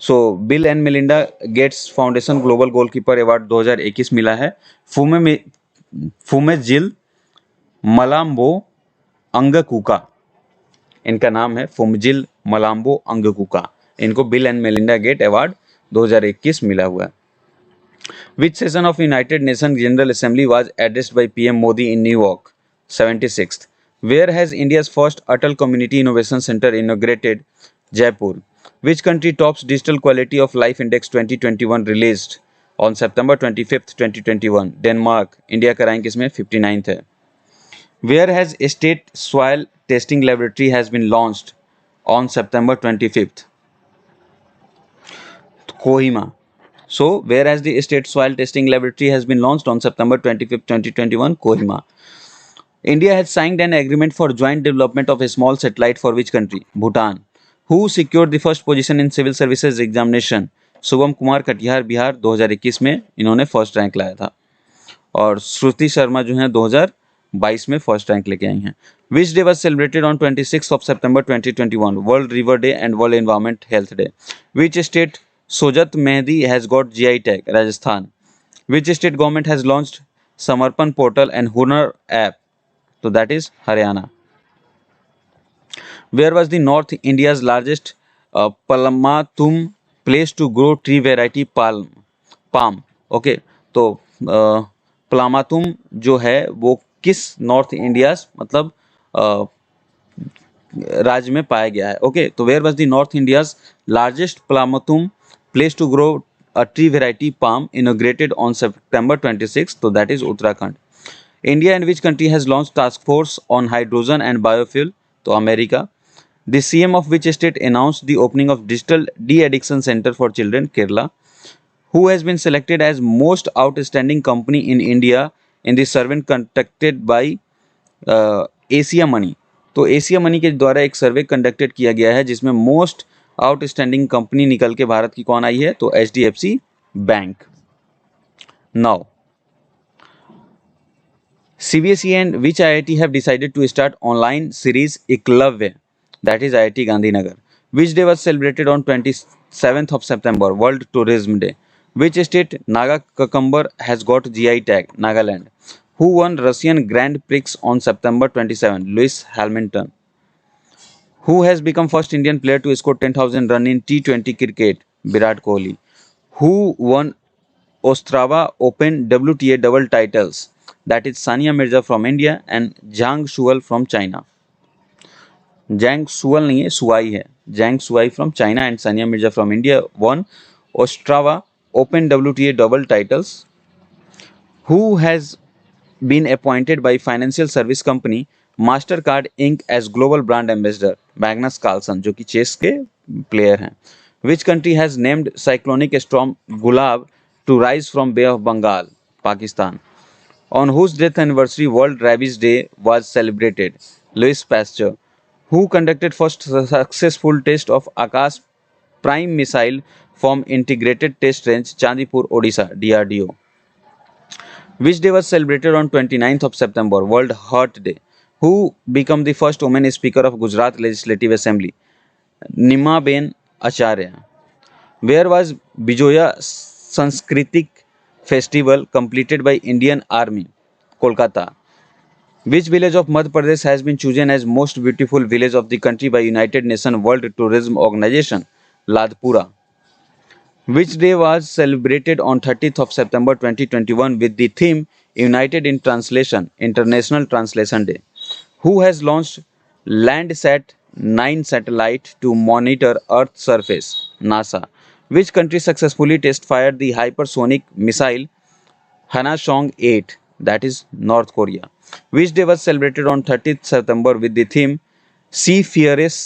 S2: so bill and Melinda Gates foundation global goalkeeper award 2021 मिला है फुमेजिल मलाम्बो अंगकुका, इनका नाम है फुमजिल Mlambo Ngcuka. इनको Bill and Melinda Gates award 2021 मिला हुआ है। Which session of United Nations General Assembly was addressed by PM Modi in New York? 76th. Where has India's first Atal Community Innovation Center inaugurated? Jaipur. Which country tops Digital Quality of Life Index 2021 released on September 25th, 2021? Denmark. India का rank इसमें 59th है। Where has State Soil Testing Laboratory has been launched on September 25th? Kohima. So, where has the State Soil Testing Laboratory has been launched on September 25th, 2021? Kohima. India has signed an agreement for joint development of a small satellite for which country? Bhutan. Who secured the first position in civil services examination? Shubham Kumar Katihar Bihar 2021 में इन्होंने first rank लाया था। और श्रुति शर्मा जो हैं 2022 में first rank लेके आई हैं। विच day was celebrated on 26 of September 2021? World river day and world environment health day. Which state Sojat mehndi has got GI tag? Rajasthan. Which state government has launched समर्पण पोर्टल एंड हुनर ऐप? तो that is Haryana. Where was the North India's largest palmatum place to grow tree variety palm? Okay, तो प्लामातुम जो है वो किस north India मतलब राज्य में पाया गया है? ओके, तो where was the north India's largest palmetum place to grow a tree variety palm inaugurated on September 26, तो that is Uttarakhand. India and which country has launch task force on hydrogen and biofuel? तो America. The CM of which state announced the opening of Digital De-Addiction Center for Children? Kerala. Who has been selected as most outstanding company in India in the survey conducted by Asia money? तो Asia money के द्वारा एक सर्वे conducted किया गया है जिसमें most outstanding company निकल के भारत की कौन आई है? तो HDFC bank. Now CBSE and which IIT have decided to start online series Eklavya? That is IIT Gandhinagar. Which day was celebrated on 27th of September? World Tourism Day. Which state Naga cucumber has got GI tag? Nagaland. Who won Russian Grand Prix on September 27? Lewis Hamilton. Who has become first Indian player to score 10,000 run in T20 cricket? Virat Kohli. Who won Ostrava Open WTA double titles? That is Sania Mirza from India and Zhang Shuai from China. Zhang Shual नहीं है, Shuai है। Zhang Shuai from China and Sania Mirza from India won Ostrava open WTA double titles. Who has been appointed by financial service company Mastercard Inc as global brand ambassador? Magnus Carlsen, जो कि chess के player हैं। Which country has named cyclonic storm Gulab to rise from bay of Bengal? Pakistan. On whose death anniversary world rabies day was celebrated? Louis Pasteur. Who conducted first successful test of Akash prime missile from integrated test range Chandipur, Odisha? DRDO. Which day was celebrated on 29th of September? World Heart Day. Who became the first woman speaker of Gujarat Legislative Assembly? Nimaben Acharya. Where was Bijoya Sanskritic Festival completed by Indian Army? Kolkata. Which village of Madhya Pradesh has been chosen as most beautiful village of the country by United Nations World Tourism Organization? Ladpura. Which day was celebrated on 30th of September 2021 with the theme United in Translation, International Translation Day? Who has launched Landsat 9 satellite to monitor Earth's surface? NASA. Which country successfully test fired the hypersonic missile Hanasong 8? That is North Korea. Which day was celebrated on 30th September with the theme Seafarers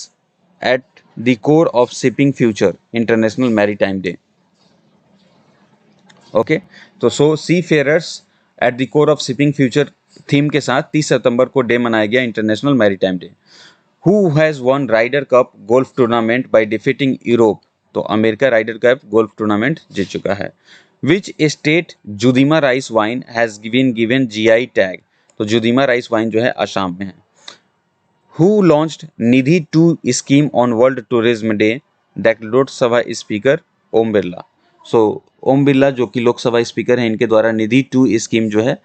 S2: at the core of shipping future, International Maritime Day? Okay, तो so seafarers at the core of shipping future theme के साथ 30 सितंबर को day मनाया गया international maritime day. Who has won Ryder cup golf tournament by defeating Europe? तो America Ryder cup golf tournament जीत चुका है। Which state Judima rice wine has been given GI tag? तो जुदीमा राइस वाइन जो है असम में है। Who launched Nidhi 2 scheme on world tourism day? That Lok Sabha speaker Om Birla. So Om Birla जो कि लोकसभा स्पीकर हैं, इनके द्वारा निधि 2 स्कीम जो है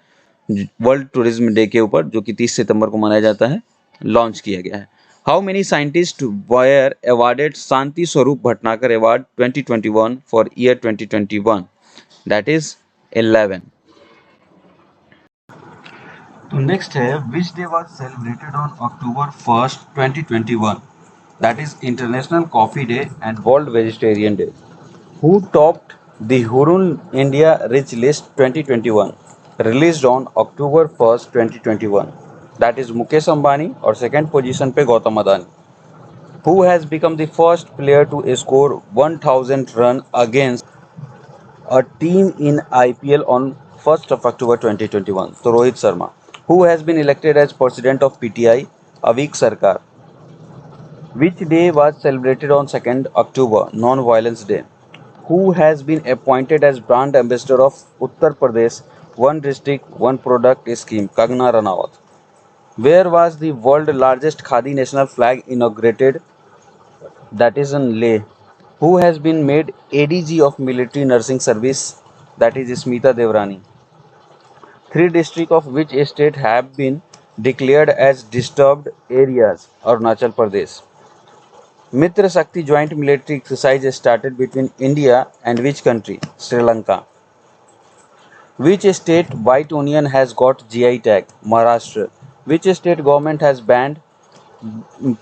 S2: वर्ल्ड टूरिज्म डे के ऊपर, जो कि 30 सितंबर को मनाया जाता है, लॉन्च किया गया है। How many scientist were awarded Shanti Swarup Bhatnagar award 2021 for year 2021? That is 11। तो नेक्स्ट है which day was celebrated on October 1st 2021? That is international coffee day and world vegetarian day. Who topped the Hurun India Rich List 2021 released on October 1st 2021? That is Mukesh Ambani और second position पे Gautam Adani. Who has become the first player to score 1000 run against a team in IPL on 1st of October 2021? तो Rohit Sharma. Who has been elected as president of PTI? Avik Sarkar. Which day was celebrated on 2nd October? Non-Violence Day. Who has been appointed as brand ambassador of Uttar Pradesh one district, one product scheme, Kangana Ranawat. Where was the world largest Khadi national flag inaugurated? That is in Leh. Who has been made ADG of military nursing service? That is Smita Devrani. Three districts of which state have been declared as disturbed areas? Arunachal Pradesh. Mitra Shakti joint military exercise started between India and which country? Sri Lanka. Which state white onion has got GI tag? Maharashtra. Which state government has banned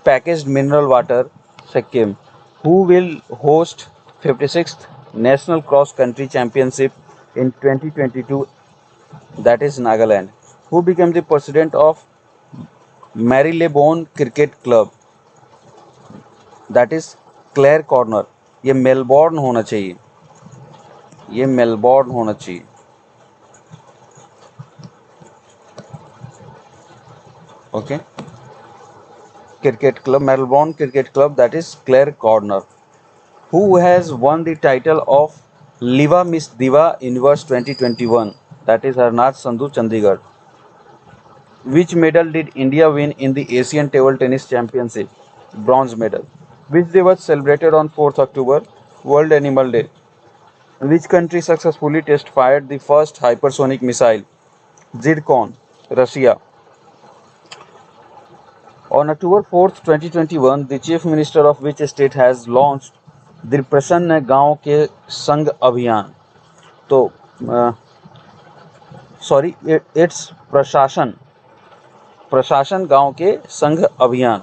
S2: packaged mineral water? Sikkim. Who will host 56th National Cross Country Championship in 2022? That is Nagaland. Who became the president of Marylebone Cricket Club? That is Claire Connor. ये Melbourne होना चाहिए, ये Melbourne होना चाहिए. Okay, cricket club, Melbourne cricket club, that is Claire Connor. Who has won the title of LIVA Miss Diva Universe 2021? That is Harnaaz Sandhu, Chandigarh. Which medal did India win in the Asian Table Tennis Championship? Bronze medal. Which day was celebrated on 4th October? World Animal Day. Which country successfully test fired the first hypersonic missile? Zircon, Russia. On October 4th, 2021, the Chief Minister of which state has launched the प्रसन्न गांव के संग अभियान? तो sorry, it's प्रशासन गांव के संघ अभियान,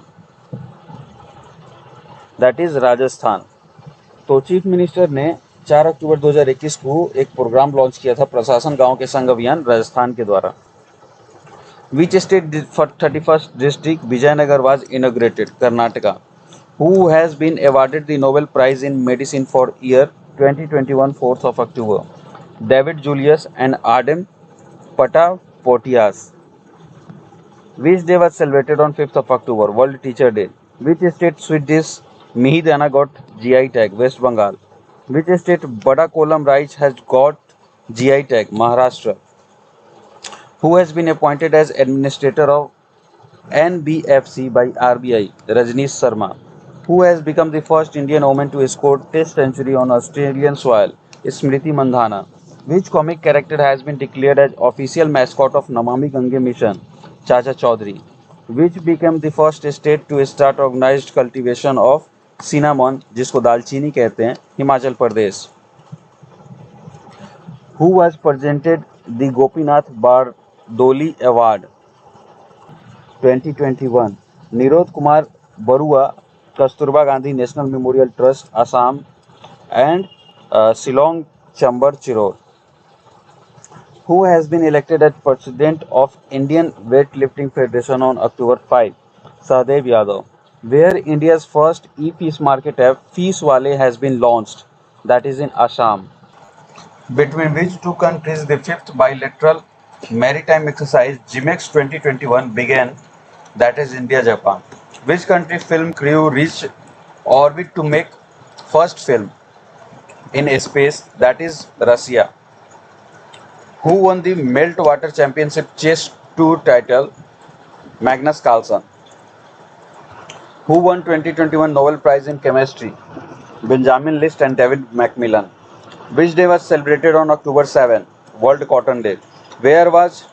S2: दैट इज राजस्थान. तो चीफ मिनिस्टर ने 4 अक्टूबर 2021 को एक प्रोग्राम लॉन्च किया था, प्रशासन गांव के संघ अभियान, राजस्थान के द्वारा. Which state for 31st district Vijayanagara was inaugurated? Karnataka. Who has been awarded the Nobel prize in medicine for year 2021 4th of October? David Julius and Ardem Patapoutian. Which day was celebrated on 5th of October? World Teacher Day. Which state sweet dish Mihidana got GI tag? West Bengal. Which state Bada Kolam rice has got GI tag? Maharashtra. Who has been appointed as administrator of NBFC by RBI? Rajneesh Sharma. Who has become the first Indian woman to score Test century on Australian soil? Smriti Mandhana. Which comic character has been declared as official mascot of Namami Gange mission? Chacha Chaudhary. Which became the first state to start organized cultivation of cinnamon, जिसको दालचीनी कहते हैं? Himachal Pradesh. Who was presented the Gopinath Bardoli Award 2021? Nirod Kumar Barua, Kasturba Gandhi National Memorial Trust, Assam, and Shillong Chamber Chiror. Who has been elected as president of Indian Weightlifting Federation on October 5? Sahdev Yadav. Where India's first e-fees market app Feeswale has been launched? That is in Assam. Between which two countries the 5th bilateral maritime exercise GMEX 2021 began? That is India Japan. Which country film crew reached orbit to make first film in space? That is Russia. Who won the Meltwater Championship Chess Tour title? Magnus Carlsen. Who won 2021 Nobel Prize in Chemistry? Benjamin List and David Macmillan. Which day was celebrated on October 7? World Cotton Day. Where was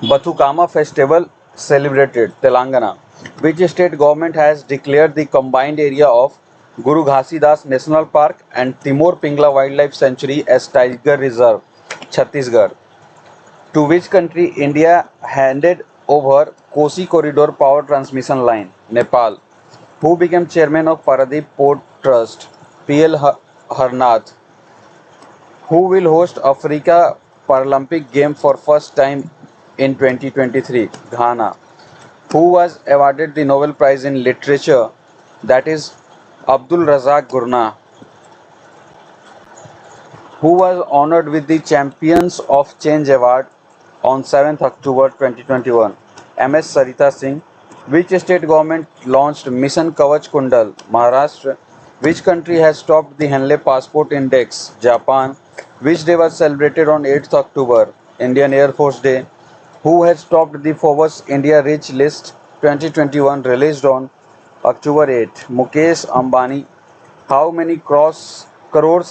S2: Bathukama Festival celebrated? Telangana. Which state government has declared the combined area of Guru Ghasidas National Park and Timor Pingla Wildlife Sanctuary as Tiger Reserve? Chhattisgarh. To which country India handed over Kosi Corridor Power Transmission Line? Nepal. Who became chairman of Paradeep Port Trust? PL Harnath. Who will host Africa Paralympic Game for first time in 2023? Ghana. Who was awarded the Nobel Prize in Literature? That is Abdul Razak Gurna. Who was honored with the Champions of Change Award on 7th October 2021? MS Sarita Singh. Which state government launched Mission Kavach Kundal? Maharashtra. Which country has topped the Henley Passport Index? Japan. Which day was celebrated on 8th October? Indian Air Force Day. Who has topped the Forbes India Rich List 2021 released on October 8? Mukesh Ambani. How many crores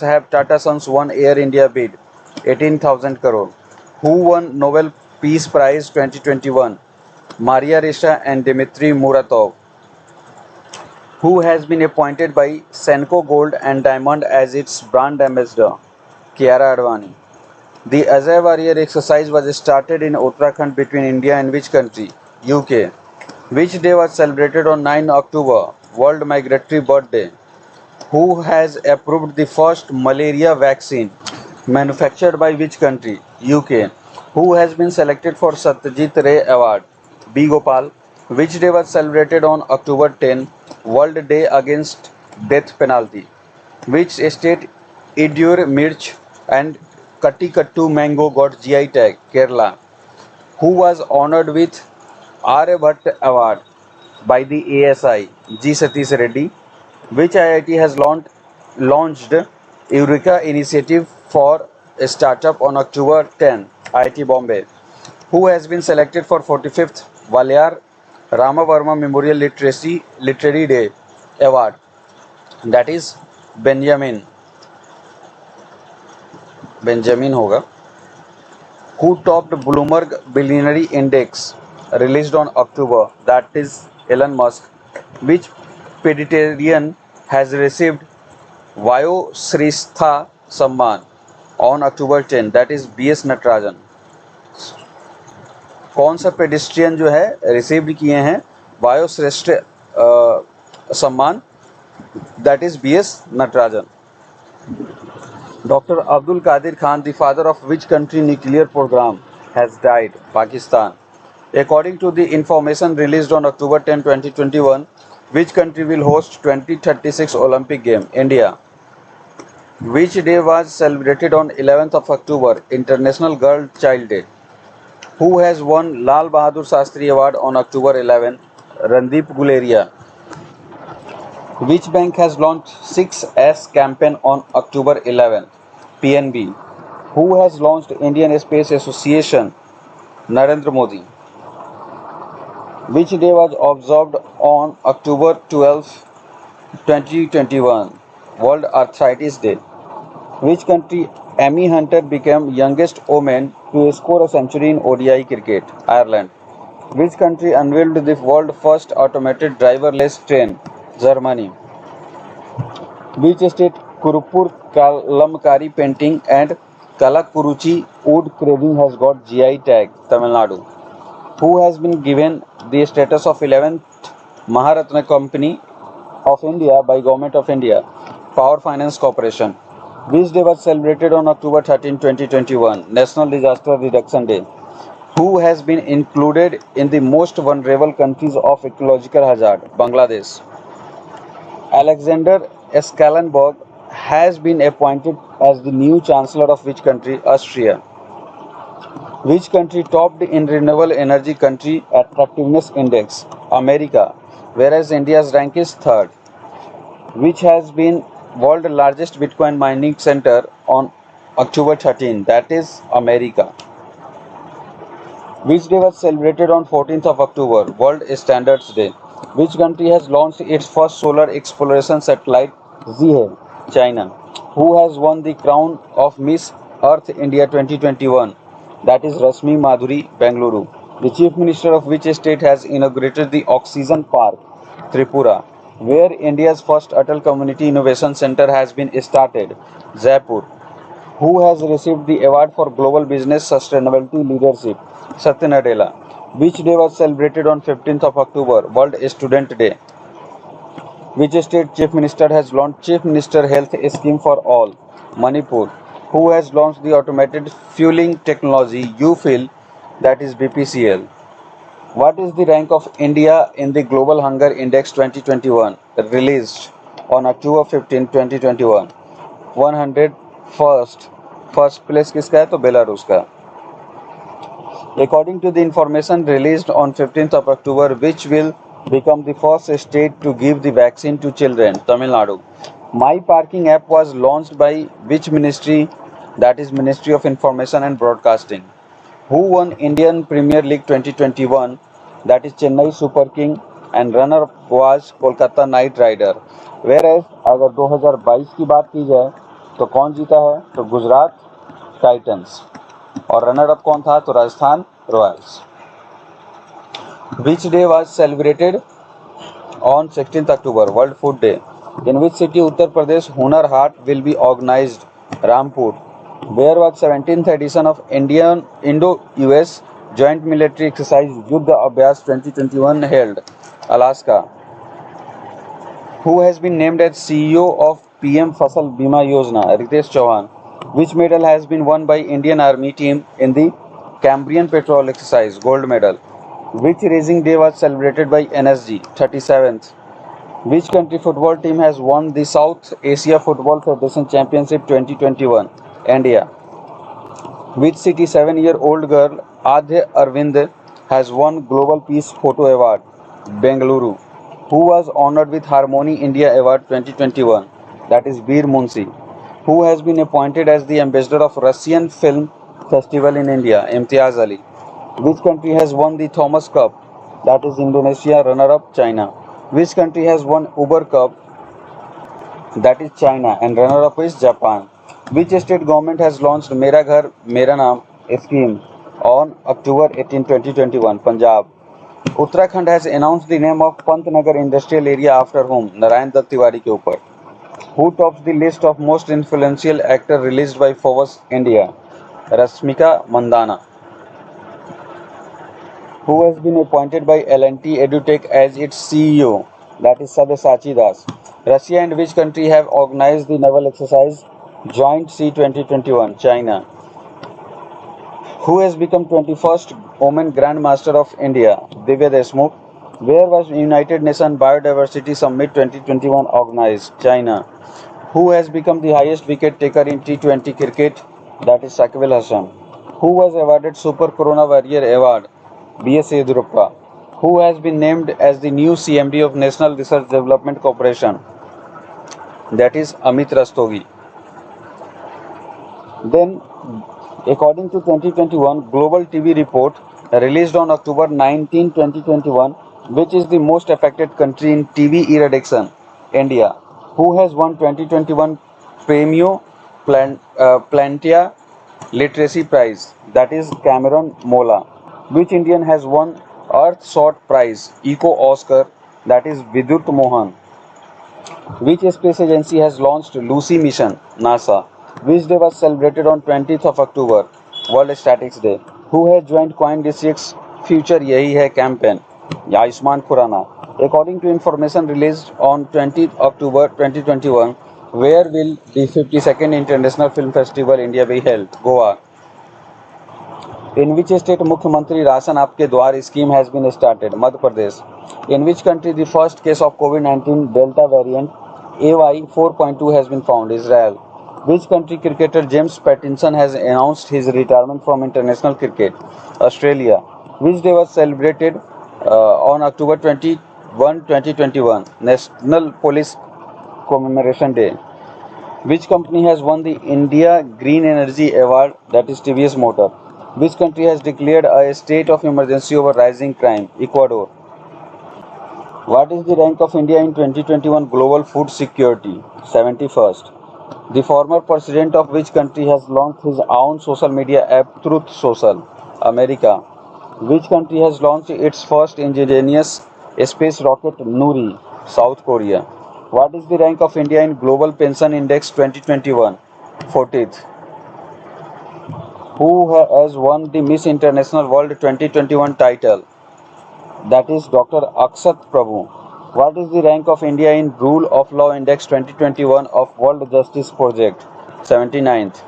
S2: have Tata Sons won Air India bid? 18,000 crore. Who won Nobel Peace Prize 2021? Maria Ressa and Dmitry Muratov. Who has been appointed by Senco Gold and Diamond as its brand ambassador? Kiara Advani. The Ajay Warrior exercise was started in Uttarakhand between India and which country? UK. Which day was celebrated on 9 October? World Migratory Bird Day. Who has approved the first malaria vaccine? Manufactured by which country? UK. Who has been selected for Satyajit Ray Award? B. Gopal. Which day was celebrated on October 10? World Day Against Death Penalty. Which state Idur Mirch and Kattikattu mango got GI tag? Kerala. Who was honored with Aryabhatta Award by the ASI? G. Satish Reddy. Which IIT has launched Eureka Initiative for a Startup on October 10? IIT Bombay. Who has been selected for 45th Valyar Ramavarma Memorial Literary Day Award? That is Benjamin होगा. Who topped Bloomberg Billionaire Index released on October? That is Elon Musk. Which peditarian has received Vayoshrestha Samman on October 10? That is B.S. Natarajan. कौन सा pedestrian जो है received किए हैं वायोश्रेष्ठ सम्मान? That is B.S. Natarajan. Dr. Abdul Qadir Khan, the father of which country nuclear program, has died? Pakistan. According to the information released on October 10, 2021, which country will host 2036 Olympic Game? India. Which day was celebrated on 11th of October? International Girl Child Day. Who has won Lal Bahadur Shastri Award on October 11? Randeep Guleria. Which bank has launched 6S campaign on October 11? PNB. Who has launched Indian Space Association? Narendra Modi. Which day was observed on October 12, 2021? World Arthritis Day. Which country Amy Hunter became youngest woman to score a century in ODI cricket? Ireland. Which country unveiled the world's first automated driverless train? Germany. Which state Kurupur Kalamkari painting and Kalakuruchi wood carving has got GI tag? Tamil Nadu. Who has been given the status of 11th Maharatna Company of India by Government of India? Power Finance Corporation. Which day was celebrated on October 13, 2021? National Disaster Reduction Day. Who has been included in the most vulnerable countries of ecological hazard? Bangladesh. Alexander Schallenberg has been appointed as the new Chancellor of which country? Austria. Which country topped in renewable energy country attractiveness index? America, whereas India's rank is third. Which has been world's largest Bitcoin mining center on October 13? That is America. Which day was celebrated on 14th of October? World Standards Day. Which country has launched its first solar exploration satellite? Zhe, China. Who has won the crown of Miss Earth India 2021? That is Rasmi Madhuri, Bengaluru. The Chief Minister of which state has inaugurated the Oxygen Park? Tripura. Where India's first Atal Community Innovation Center has been started? Jaipur. Who has received the award for Global Business Sustainability Leadership? Satya Nadella. Which day was celebrated on 15th of October? World Student Day. Which state Chief Minister has launched Chief Minister Health Scheme for All? Manipur. Who has launched the automated fueling technology UFill? That is BPCL. What is the rank of India in the Global Hunger Index 2021 released on October 15, 2021? 101st. First place किसका है? तो Belarus का. According to the information released on 15th of October, which will become the first state to give the vaccine to children? Tamil Nadu. My Parking app was launched by which ministry? That is Ministry of Information and Broadcasting. Who won Indian Premier League 2021? That is Chennai Super King and runner-up was Kolkata Knight Rider. Whereas अगर 2022 की बात की जाए तो कौन जीता है? तो गुजरात टाइटंस और रनर अप कौन था? तो Rajasthan Royals. Which day was celebrated on 16th October? World Food Day. In which city Uttar Pradesh Hunar Haat will be organized? Rampur. Where was 17th edition of Indo-US Joint Military Exercise Yuddha Abhyas 2021 held? Alaska. Who has been named as CEO of PM Fasal Bima Yojana? Ritesh Chauhan. Which medal has been won by Indian Army team in the Cambrian Patrol exercise? Gold medal. Which racing day was celebrated by NSG? 37th. Which country football team has won the South Asia Football Federation Championship 2021? India. Which city 7-year-old girl Adya Arvind has won Global Peace Photo Award? Bengaluru. Who was honored with Harmony India Award 2021? That is Veer Munshi. Who has been appointed as the ambassador of Russian Film Festival in India? Imtiaz Ali. Which country has won the Thomas Cup? That is Indonesia. Runner-up China. Which country has won Uber Cup? That is China and runner-up is Japan. Which state government has launched Mera Ghar Mera Naam scheme on October 18, 2021? Punjab. Uttarakhand has announced the name of Pantnagar Industrial Area after whom? Narayan Dutt Tiwari के ऊपर. Who tops the list of most influential actor released by Forbes India? Rashmika Mandana. Who has been appointed by L&T EduTech as its CEO? That is Sabyasachi Das. Russia and which country have organized the naval exercise Joint Sea 2021? China. Who has become 21st Women Grand Master of India? Divya Deshmukh. Where was United Nations Biodiversity Summit 2021 organized? China. Who has become the highest wicket taker in T20 cricket? That is Shakib Al Hasan. Who was awarded Super Corona Warrior Award? B.S. Yedurappa. Who has been named as the new CMD of National Research Development Corporation? That is Amit Rastogi. Then, according to 2021 Global TB report released on October 19, 2021, which is the most affected country in TB eradication? India. Who has won 2021 Premio Plantia Literacy Prize? That is Cameron Mola. Which Indian has won Earth Shot Prize Eco Oscar? That is Vidut Mohan. Which space agency has launched Lucy mission? NASA. Which day was celebrated on 20th of October? World Statistics Day. Who has joined Coin District's Future Yahi Hai campaign? Ayushman Khurrana. According to information released on 20th October 2021, where will the 52nd International Film Festival India be held? Goa. In which state Mukhyamantri Rasan Aapke Dwar scheme has been started? Madhya Pradesh. In which country the first case of COVID-19 Delta variant AY 4.2 has been found? Israel. Which country cricketer James Pattinson has announced his retirement from international cricket? Australia. Which day was celebrated on October 21, 2021? National Police Commemoration Day. Which company has won the India Green Energy Award? That is TVS Motor. Which country has declared a state of emergency over rising crime? Ecuador. What is the rank of India in 2021 Global Food Security? 71st. The former president of which country has launched his own social media app Truth Social? America. Which country has launched its first indigenous space rocket Nuri? South Korea. What is the rank of India in Global Pension Index 2021? 40th. Who has won the Miss International World 2021 title? That is Dr. Akshat Prabhu. What is the rank of India in Rule of Law Index 2021 of World Justice Project? 79th.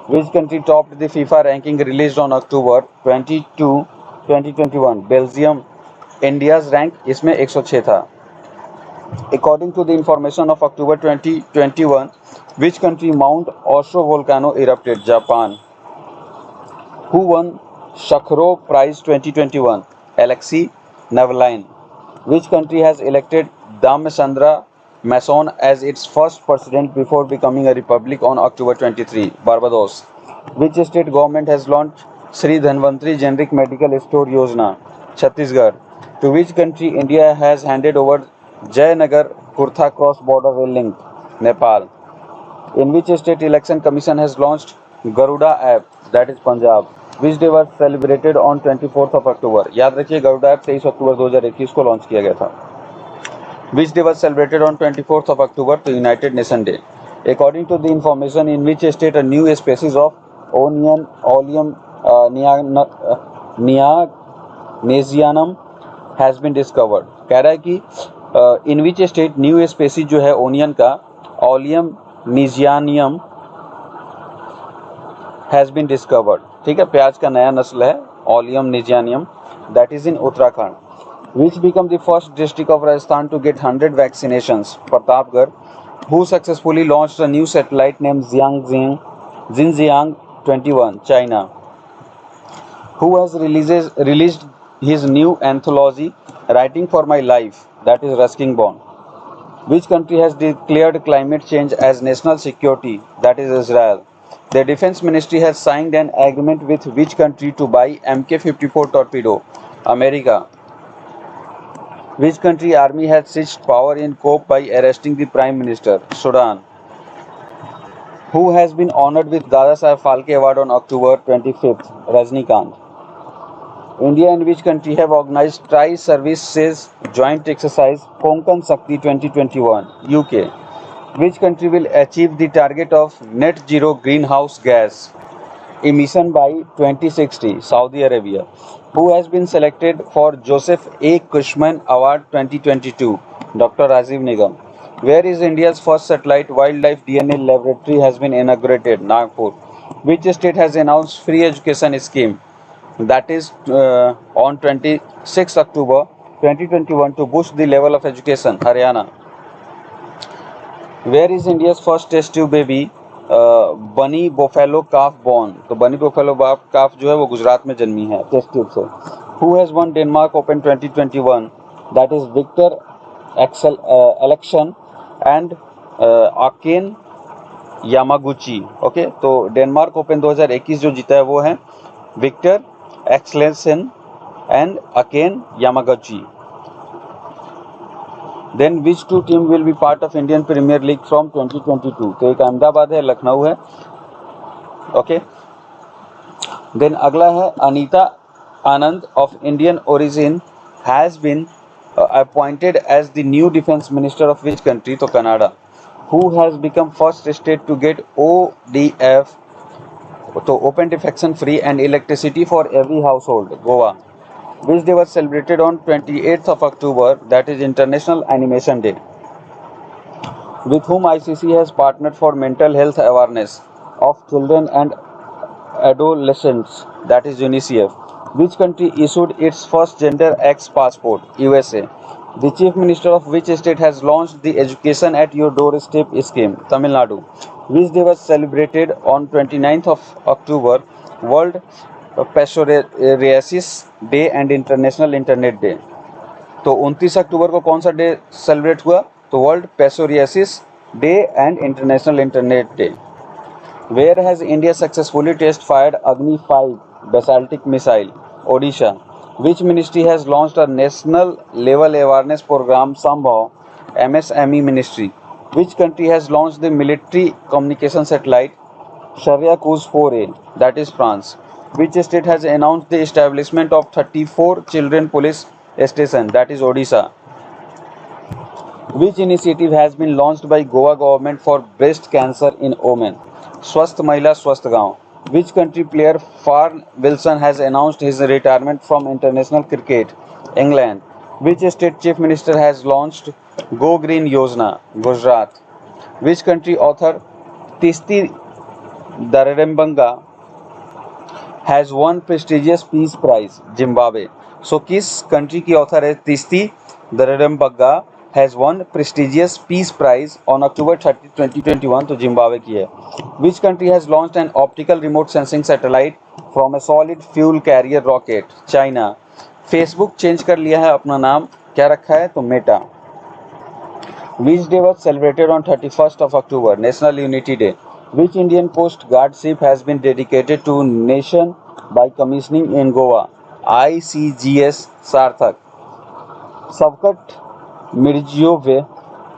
S2: Which country topped the FIFA ranking released on October 22, 2021? Belgium. India's rank इसमें 106 था. According to the information of October 2021, which country Mount Osho volcano erupted? Japan. Who won Sakharov Prize 2021? Alexei Navalny. Which country has elected Dhamchandra Mason as its first president before becoming a republic on October 23. Barbados. Which state government has launched Sri Dhanvantri Generic Medical Store Yojana? Chhattisgarh. To which country India has handed over Jayanagar Kurtha cross-border rail link? Nepal. In which state election commission has launched Garuda app? That is Punjab. Which day was celebrated on 24th of October? याद रखिए Garuda app 23 अक्टूबर 2021 को launch किया गया था. Which day was celebrated on 24th of October? The United Nations Day. According to the information, in which state a new species of onion Oleum neagnesianum has been discovered? कह रहा है कि in which state new species जो है onion का Oleum neagnesianum has been discovered. ठीक है, प्याज का नया नस्ल है Oleum neagnesianum, that is in Uttarakhand. Which became the first district of Rajasthan to get 100 vaccinations? Pratapgarh. Who successfully launched a new satellite named Xinjiang 21, China? Who has released his new anthology, Writing for My Life, that is Ruskin Bond? Which country has declared climate change as national security, that is Israel? The Defense Ministry has signed an agreement with which country to buy Mk-54 torpedo? America. Which country army has seized power in Cope by arresting the Prime Minister? Sudan. Who has been honored with Dada Saheb Phalke Award on October 25th? Rajnikant. India and which country have organized Tri-Services Joint Exercise Konkan Shakti 2021? UK. Which country will achieve the target of net zero greenhouse gas emission by 2060? Saudi Arabia. Who has been selected for Joseph A. Cushman Award 2022? Dr. Rajiv Nigam. Where is India's first satellite wildlife DNA laboratory has been inaugurated? Nagpur. Which state has announced free education scheme? That is on 26 October 2021 to boost the level of education. Haryana. Where is India's first test tube baby? बनी buffalo काफ born. तो बनी buffalo काफ जो है वो गुजरात में जन्मी है test tube से. Who has won Denmark open 2021? That is Viktor एलेक्शन एंड अकेन यामागुची. ओके, तो डेनमार्क ओपन 2021 जो जीता है वो है Viktor Axelsen and Akane Yamaguchi. Then which two team will be part of Indian Premier League from 2022? तो एक अहमदाबाद है, लखनऊ है. ओके, देन अगला है अनीता आनंद of Indian origin has been appointed as the new defense minister of which country? तो Canada. Who has become first state to get ODF, तो open defecation free and electricity for every household? Goa. Which day was celebrated on 28th of October? That is International Animation Day. With whom ICC has partnered for mental health awareness of children and adolescents? That is UNICEF. Which country issued its first gender X passport? USA. The Chief Minister of which state has launched the Education at Your Doorstep scheme? Tamil Nadu. Which day was celebrated on 29th of October? World psoriasis day and international internet day. तो 29 अक्टूबर को कौन सा day celebrate हुआ? तो world psoriasis day and international internet day. Where has India successfully test fired Agni 5 ballistic missile? Odisha. Which ministry has launched a national level awareness programme? Sambhav MSME ministry. Which country has launched the military communication satellite Sharyakuz 4A? That is France. Which state has announced the establishment of 34 children police station? That is Odisha. Which initiative has been launched by Goa government for breast cancer in women? Swasth Mahila Swasth Gaon. Which country player Farn Wilson has announced his retirement from international cricket? England. Which state chief minister has launched Go Green Yojana? Gujarat. Which country author Tisti Dararembanga has won prestigious peace prize? Zimbabwe. So किस country की author है तिस्ती दररम्बगा has won prestigious peace prize on October 30, 2021? तो Zimbabwe की है. Which country has launched an optical remote sensing satellite from a solid fuel carrier rocket? China. Facebook change कर लिया है अपना नाम, क्या रखा है? तो Meta. Which day was celebrated on 31st of October, National Unity Day? Which Indian Coast Guard ship has been dedicated to nation by commissioning in Goa? ICGS Sarthak. Shavkat Mirziyoyev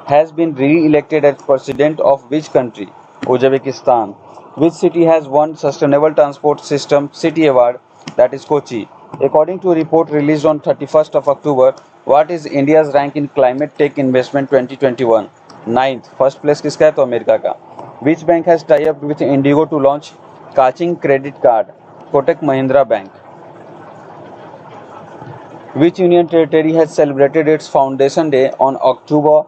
S2: has been re-elected as president of which country? Uzbekistan. Which city has won Sustainable Transport System City Award? That is Kochi. According to a report released on 31st of October, what is India's rank in Climate Tech Investment 2021? Ninth. First place किसका है? तो America का. Which bank has tie up with Indigo to launch Kaching credit card? Kotak Mahindra Bank. Which Union Territory has celebrated its Foundation Day on October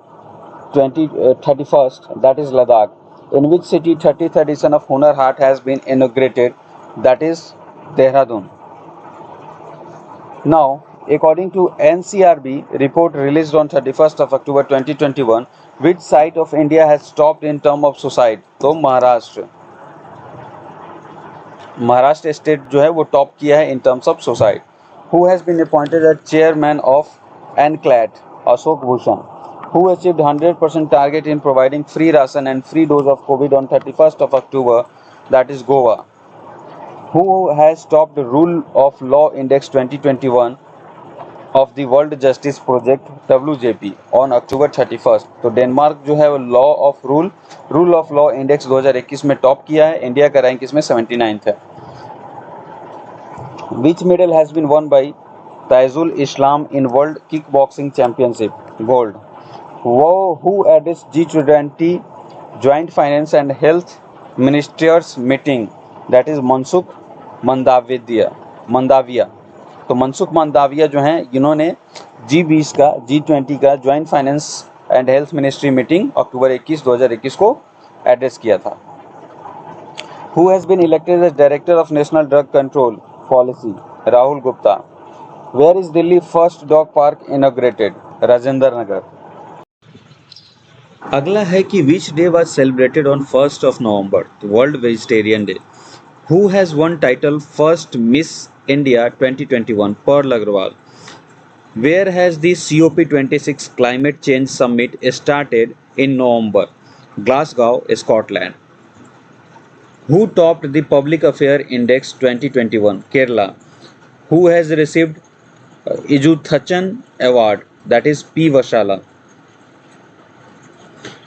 S2: 31st? That is Ladakh. In which city 30th edition of Hunar Haat has been inaugurated? That is Dehradun. Now, according to NCRB report released on 31st of October 2021, which site of India has topped in terms of suicide? तो Maharashtra state जो है वो top किया है in terms of suicide. Who has been appointed as chairman of NCLAT? Ashok Bhushan. Who achieved 100% target in providing free ration and free dose of COVID on 31st of October? That is Goa. Who has topped the Rule of Law Index 2021 of the World Justice Project WJP on October 31st? तो Denmark जो है वो rule of law index 2021 में top किया है. India का rank इसमें 79th है. Which medal has been won by Taizul Islam in World Kickboxing Championship? Gold. Who addressed G20 Joint Finance and Health Ministers meeting? That is Mansukh Mandaviya. तो मनसुख मंदाविया जो हैं इन्होंने G20 का joint finance and health ministry meeting अक्टूबर 21, 2021 को address किया था. Who has been elected as Director of National Drug Control Policy? Rahul Gupta. Where is Delhi first dog park inaugurated? Rajendra Nagar. अगला है कि which day was celebrated on 1st of November, World Vegetarian Day. Who has won title first Miss India 2021? Pearl Agarwal. Where has the COP26 Climate Change Summit started in November? Glasgow, Scotland. Who topped the Public Affairs Index 2021? Kerala. Who has received Ijuthachan Award? That is P. Vashala.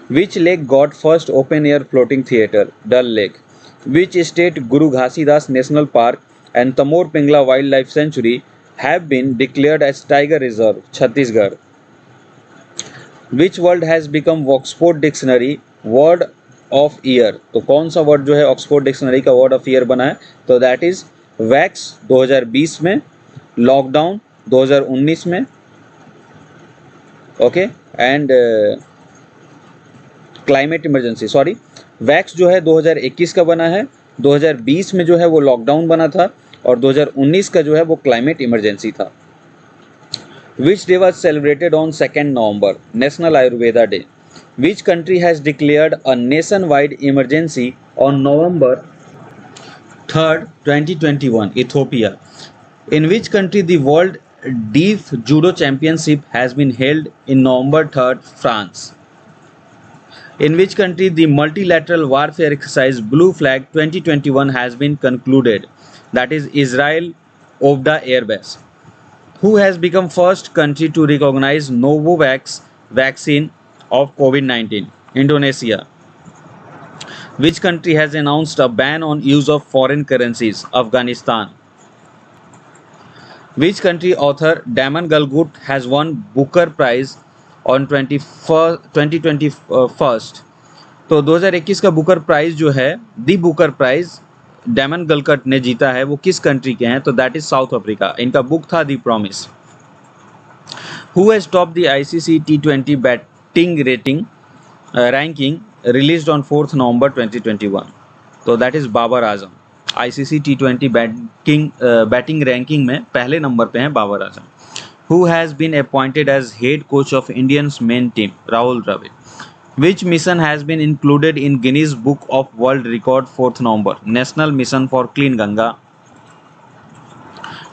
S2: Which lake got first open air floating theatre? Dal Lake. Which state Guru Ghasidas National Park and Tamor Pingla Wildlife Sanctuary have been declared as Tiger Reserve? Chhattisgarh. Which word has become Oxford Dictionary Word of Year? तो कौन सा word जो है Oxford dictionary का word of year बना है? तो that is wax 2020 में, लॉकडाउन 2019 में, okay, and climate emergency. Sorry, wax जो है 2021 का बना है, 2020 में जो है वो लॉकडाउन बना था और 2019 का जो है वो क्लाइमेट इमरजेंसी था. Which day was celebrated on 2nd November? National Ayurveda Day. Which country has declared a nationwide emergency on November 3rd, 2021? Ethiopia. In which country the World Deaf Judo Championship has been held in November 3rd? France. In which country the multilateral warfare exercise Blue Flag 2021 has been concluded? That is Israel Ovda Air Base. Who has become first country to recognize Novavax vaccine of COVID-19? Indonesia. Which country has announced a ban on use of foreign currencies? Afghanistan. Which country author Daman Galgut has won Booker Prize on 2021? तो 2021 का Booker prize जो है, the Booker prize Damon Galgut ने जीता है, वो किस country के हैं? तो दैट इज साउथ अफ्रीका. इनका बुक था the promise. Who has top the ICC T20 batting rating ranking released on 4th November 2021? तो that is Babar Azam. ICC T20 batting ranking में पहले नंबर पे हैं Babar Azam. Who has been appointed as head coach of Indians men team? Rahul Dravid. Which mission has been included in Guinness Book of World Record 4th November? National Mission for Clean Ganga.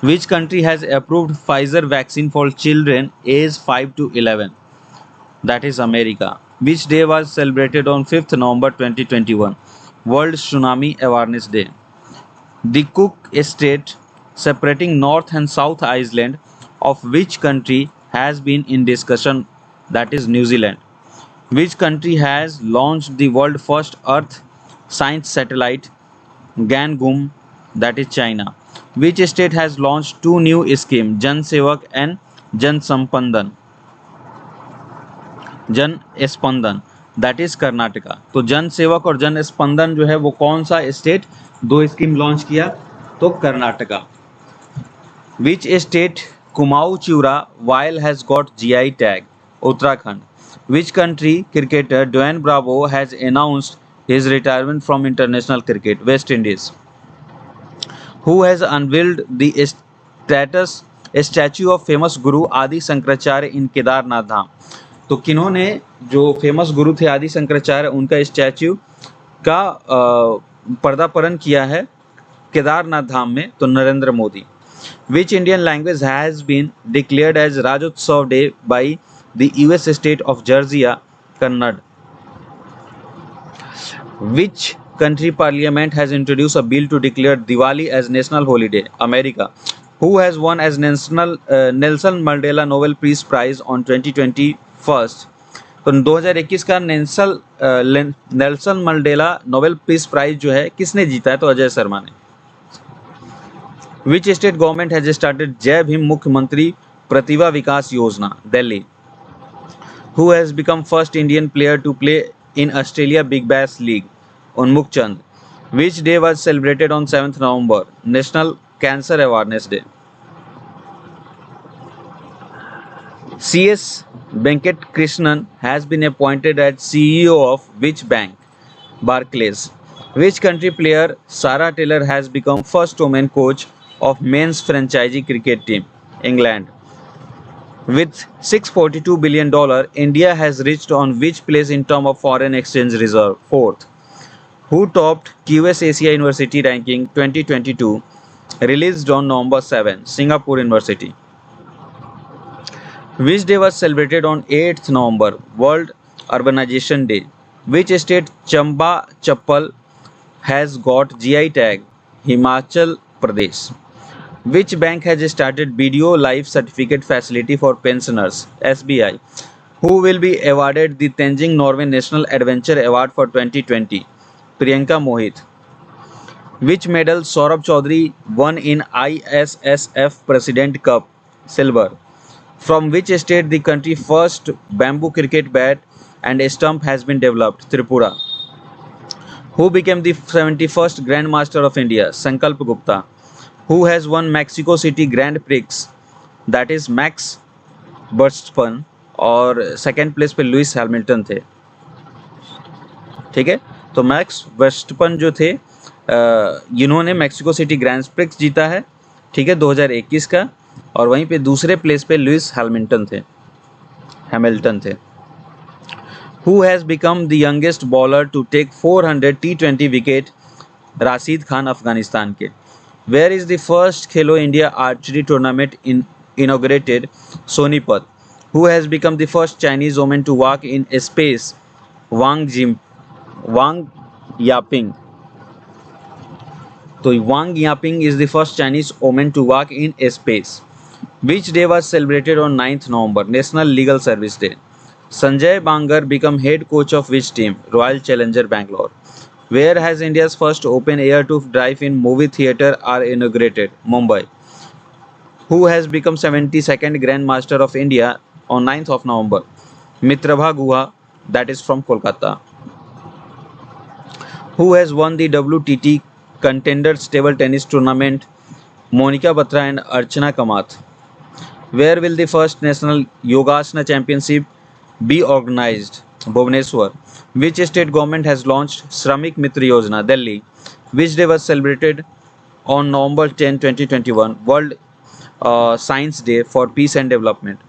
S2: Which country has approved Pfizer vaccine for children aged 5 to 11? That is America. Which day was celebrated on 5th November 2021? World Tsunami Awareness Day. The Cook Strait, separating North and South Iceland, of which country has been in discussion? That is New Zealand. Which country has launched the world first Earth science satellite Gangum? That is China. Which state has launched two new schemes, Jan Sevak and Jan Sampandan? जन स्पंदन, that is Karnataka. तो जन सेवक और जन स्पंदन जो है वो कौन सा स्टेट दो स्कीम लॉन्च किया? तो Karnataka. Which state Kumaon Chyura oil has got GI tag? Uttarakhand. Which country cricketer Dwayne Bravo has announced his retirement from international cricket? West Indies. Who has unveiled the status statue of famous guru Adi Shankaracharya इन केदारनाथ धाम? तो किन्होंने जो famous गुरु थे आदि शंकराचार्य उनका statue का पर्दापरण किया है केदारनाथ धाम में? तो Narendra Modi. Which Indian language has been declared as Rajyotsava day by the US state of Georgia? Kannada. Which country parliament has introduced a bill to declare Diwali as national holiday? America. Who has won as Nelson Mandela Nobel Peace Prize on 2021? तो 2021 का Nelson Mandela Nobel peace prize जो है किसने जीता है? तो अजय शर्मा ने. Which state government has started Jai Bhim Mukhyamantri Pratibha Vikas Yojana? Delhi. Who has become first Indian player to play in Australia big bash league? Unmukt Chand. Which day was celebrated on 7th November? National Cancer Awareness Day. C.S. Venkat Krishnan has been appointed as CEO of which bank? Barclays. Which country player Sarah Taylor has become first woman coach of men's franchise cricket team? England. With $642 billion, India has reached on which place in terms of foreign exchange reserve? Fourth. Who topped QS Asia University ranking 2022 released on November 7? Singapore University. Which day was celebrated on 8th November? World Urbanization Day. Which state Chamba Chappal has got GI tag? Himachal Pradesh. Which bank has started BDO Life Certificate Facility for pensioners? SBI. Who will be awarded the Tenzing Norway National Adventure Award for 2020? Priyanka Mohit. Which medal Saurabh Chaudhary won in ISSF President Cup? Silver. From which state the country first bamboo cricket bat and stump has been developed? Tripura. Who became the 71st Grand Master of India? Sankalp Gupta. Who has won Mexico City Grand Prix? That is Max Verstappen. और second place पे Lewis Hamilton थे. ठीक है, तो max Verstappen जो थे इन्होंने Mexico city grand prix जीता है, ठीक है, 2021 का. और वहीं पे दूसरे प्लेस पे लुइस हैमिल्टन थे. Who has become the youngest bowler to take 400 T20 wicket? Rashid Khan Afghanistan के. Where is the first Khelo India archery tournament inaugurated? Sonipat. Who has become the first Chinese woman to walk in space? Wang Yaping. So Wang Yaping is the first Chinese woman to walk in space. Which day was celebrated on 9th November? National Legal Service Day. Sanjay Bangar become head coach of which team? Royal Challenger Bangalore. Where has India's first open air to drive-in movie theatre are inaugurated? Mumbai. Who has become 72nd Grand Master of India on 9th of November? Mitrabha Guha, that is from Kolkata. Who has won the WTT Contenders Table Tennis Tournament? Monica Batra and Archana Kamath. Where will the first National Yogasana Championship be organized? Bhubaneswar. Which state government has launched Shramik Mitra Yojana? Delhi. Which day was celebrated on November 10, 2021? World Science Day for Peace and Development.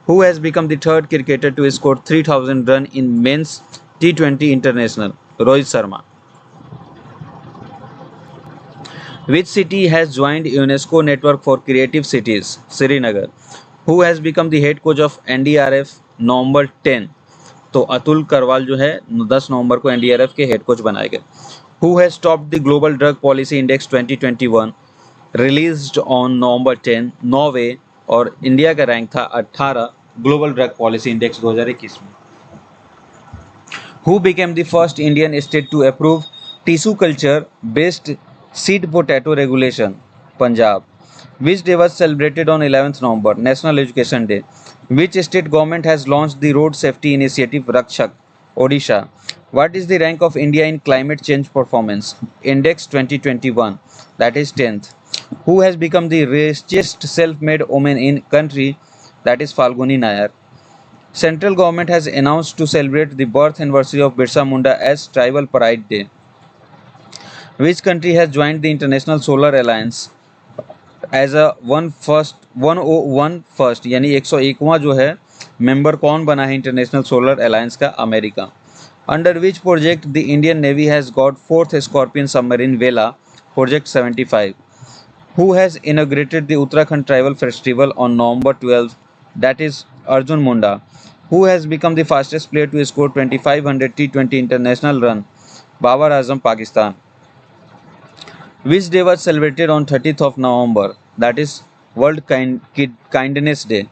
S2: Who has become the third cricketer to score 3,000 runs in men's T20 International? Rohit Sharma. Which city has joined UNESCO Network for Creative Cities? Srinagar. Who has become the head coach of NDRF November 10? तो अतुल करवाल जो है 10 नवंबर को NDRF के head coach बनाए गए। Who has topped the global drug policy index 2021 released on November 10 Norway, और India का rank था 18 ग्लोबल ड्रग पॉलिसी इंडेक्स 2021 में। Who became the first Indian state to approve tissue culture based seed potato regulation? Punjab. Which day was celebrated on 11th November? National Education Day. Which state government has launched the road safety initiative Rakshak? Odisha. What is the rank of India in climate change performance? Index 2021, that is 10th. Who has become the richest self-made woman in country? That is Falguni Nayar. Central government has announced to celebrate the birth anniversary of Birsa Munda as Tribal Pride Day. Which country has joined the International Solar Alliance as a 101st यानी 101वां जो है member कौन बना है international solar alliance का? America. Under which project the Indian navy has got 4th scorpion submarine वेला? Project 75. Who has inaugurated the Uttarakhand Tribal Festival on November 12th? That is Arjun Munda. Who has become the fastest player to score 2500 T20 international run? Babar Azam, Pakistan. Which day was celebrated on 30th of November? That is World Kindness Day.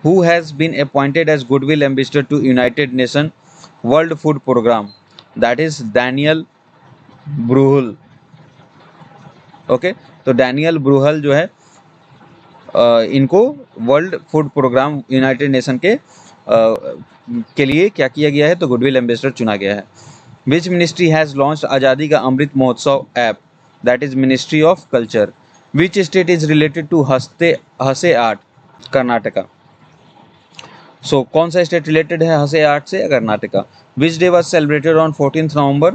S2: Who has been appointed as Goodwill Ambassador to United Nations World Food Program? That is Daniel Bruhl. Okay, तो Daniel Bruhl जो है इनको world food programme united nation के लिए क्या किया गया है? तो गुडविल एम्बेसडर चुना गया है। विच मिनिस्ट्री हैज़ लॉन्च्ड आज़ादी ka Amrit Mahotsav app? That is ministry of culture. Which state is related to Hase art? Karnataka. So कौन सा स्टेट रिलेटेड है हसे आर्ट से? Karnataka. Which day was celebrated on 14th November?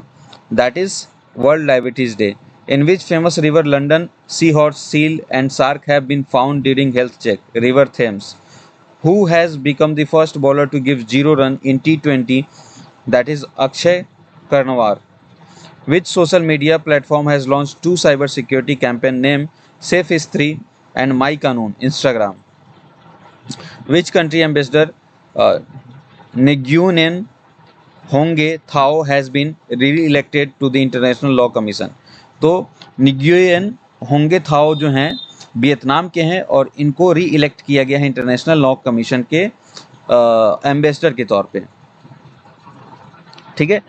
S2: That is world diabetes day. In which famous river London seahorse, seal and shark have been found during health check? River Thames. Who has become the first bowler to give 0 run in T20? That is Akshay Karnawar. Which social media platform has launched 2 cyber security campaign named Safe is 3 and My Kanun? Instagram. Which country ambassador Nguyen Honge Thao has been re-elected to the International Law Commission? तो निग्युएन होंगे थाओ जो हैं Vietnam के हैं और इनको री elect किया गया है इंटरनेशनल लॉ कमीशन के एम्बेसडर के तौर पे। ठीक है,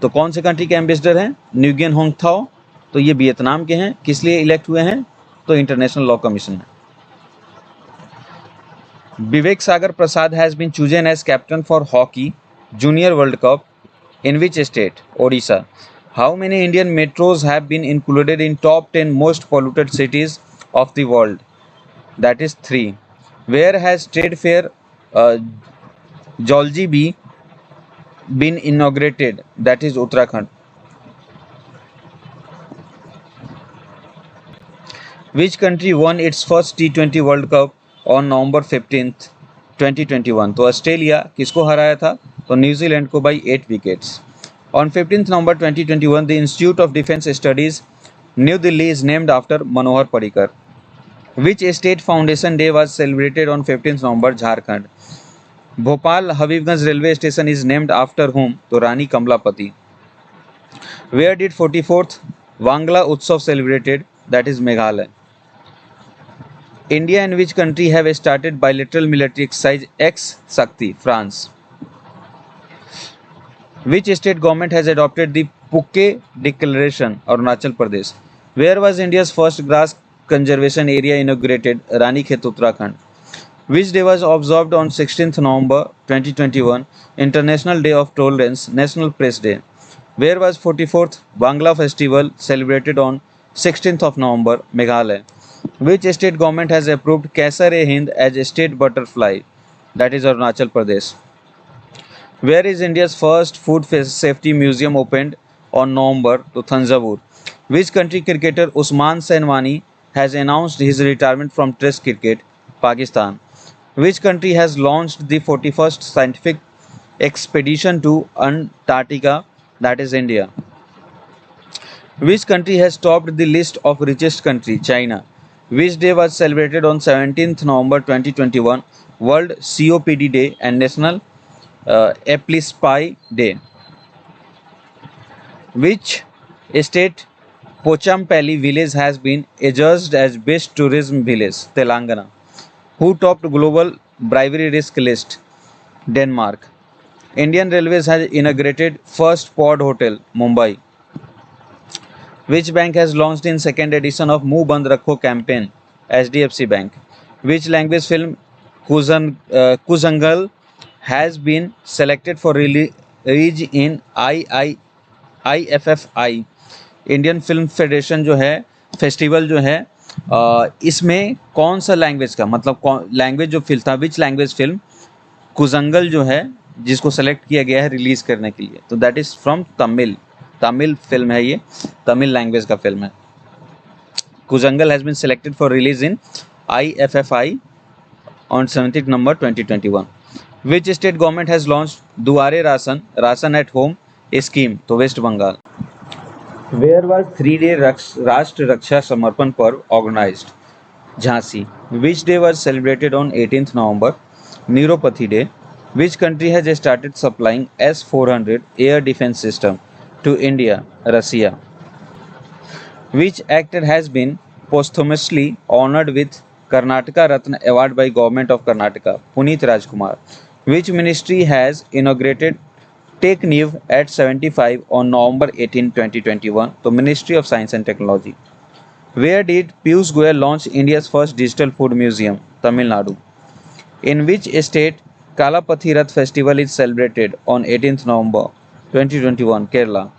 S2: तो कौन से कंट्री के एम्बेसडर हैं? न्यूगियन होंग थाओ, तो ये वियतनाम के हैं। किस लिए इलेक्ट हुए हैं? तो इंटरनेशनल लॉ कमीशन में। Vivek Sagar Prasad has been chosen as captain for hockey junior world cup in which state? Odisha. How many Indian metros have been included in top 10 most polluted cities of the world? That is 3. Where has trade fair Jollibee been inaugurated? That is Uttarakhand. Which country won its first T20 World Cup on November 15th, 2021? तो Australia किसको हराया था? तो New Zealand को by 8 wickets. On 15th November 2021, the Institute of Defence Studies, New Delhi is named after Manohar Parrikar. Which state foundation day was celebrated on 15th November? Jharkhand. Bhopal Habibganj railway station is named after whom? तो रानी Kamlapati. Where did 44th Wangla Utsav celebrated? That is Meghalaya. India and which country have started bilateral military exercise X Shakti? France. Which state government has adopted the Phuket Declaration? Arunachal Pradesh. Where was India's first grass conservation area inaugurated? Ranikhet, Uttarakhand. Which day was observed on 16th November 2021? International Day of Tolerance, National Press Day. Where was 44th Bangla Festival celebrated on 16th of November? Meghalaya. Which state government has approved Kaisar-e-Hind as a state butterfly? That is Arunachal Pradesh. Where is India's first food safety museum opened on November? To Thanjavur. Which country cricketer Usman Senwani has announced his retirement from Test cricket? Pakistan. Which country has launched the 41st scientific expedition to Antarctica? That is India. Which country has topped the list of richest country? China. Which day was celebrated on 17th November 2021? World COPD Day and National Epispai Day. Which state Pochampally village has been adjudged as best tourism village? Telangana. Who topped global bribery risk list? Denmark. Indian Railways has inaugurated first pod hotel, Mumbai. Which bank has launched in second edition of Muh Band Rakho campaign? HDFC Bank. Which language film Kuzangal has been selected for release in IFFI Indian film federation जो है festival जो है इसमें कौन सा language का मतलब language जो फिल्म था विच लैंग्वेज फिल्म कुजंगल जो है जिसको सेलेक्ट किया गया है रिलीज करने के लिए तो that is from Tamil film है ये तमिल लैंग्वेज का फिल्म है Koozhangal has been selected for release in IFFI on 17th November 2021. Which state government has launched Duare ration at home scheme? तो West Bengal. Where was 3-day Rashtra Raksha Samarpan Parv organized? Jhansi. Which day was celebrated on 18th November? Neuropathy Day. Which country has started supplying S-400 air defense system to India? Russia. Which actor has been posthumously honored with Karnataka Ratna Award by Government of Karnataka? Puneet Rajkumar. Which ministry has inaugurated Take New at 75 on November 18, 2021? The Ministry of Science and Technology. Where did Piyush Goyal launch India's first digital food museum? Tamil Nadu. In which state Kalapathy Rath festival is celebrated on 18th November 2021? Kerala.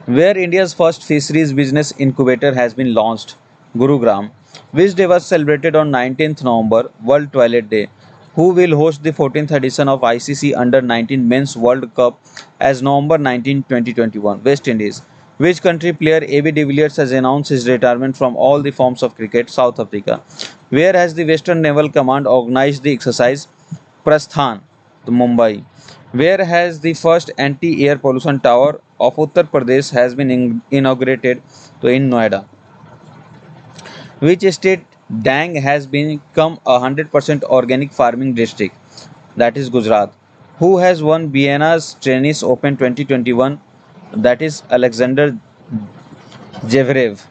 S2: Where India's first fisheries business incubator has been launched? Gurugram. Which day was celebrated on 19th November? World Toilet Day. Who will host the 14th edition of ICC Under-19 Men's World Cup as November 19, 2021? West Indies. Which country player AB de Villiers has announced his retirement from all the forms of cricket? South Africa. Where has the Western Naval Command organized the exercise Prasthan? Mumbai. Where has the first anti-air pollution tower of Uttar Pradesh has been inaugurated? In Noida. Which state Dang has become a 100% organic farming district? That is Gujarat. Who has won Vienna's Tennis Open 2021? That is Alexander Zverev.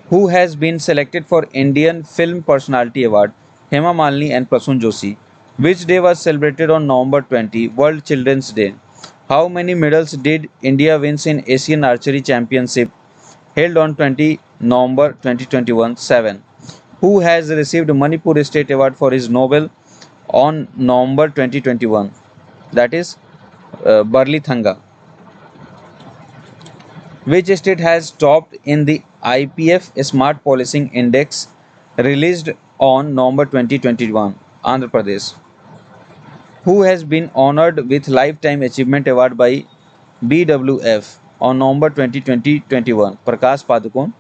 S2: Who has been selected for Indian Film Personality Award? Hema Malini and Prasun Joshi. Which day was celebrated on November 20? World Children's Day. How many medals did India win in Asian Archery Championship held on 20 November 2021? 7. Who has received Manipur State Award for his novel on November 2021? That is Barli Thanga. Which state has topped in the IPF Smart Policing Index released on November 2021? Andhra Pradesh. Who has been honored with Lifetime Achievement Award by BWF on November 2021? Prakash Padukone.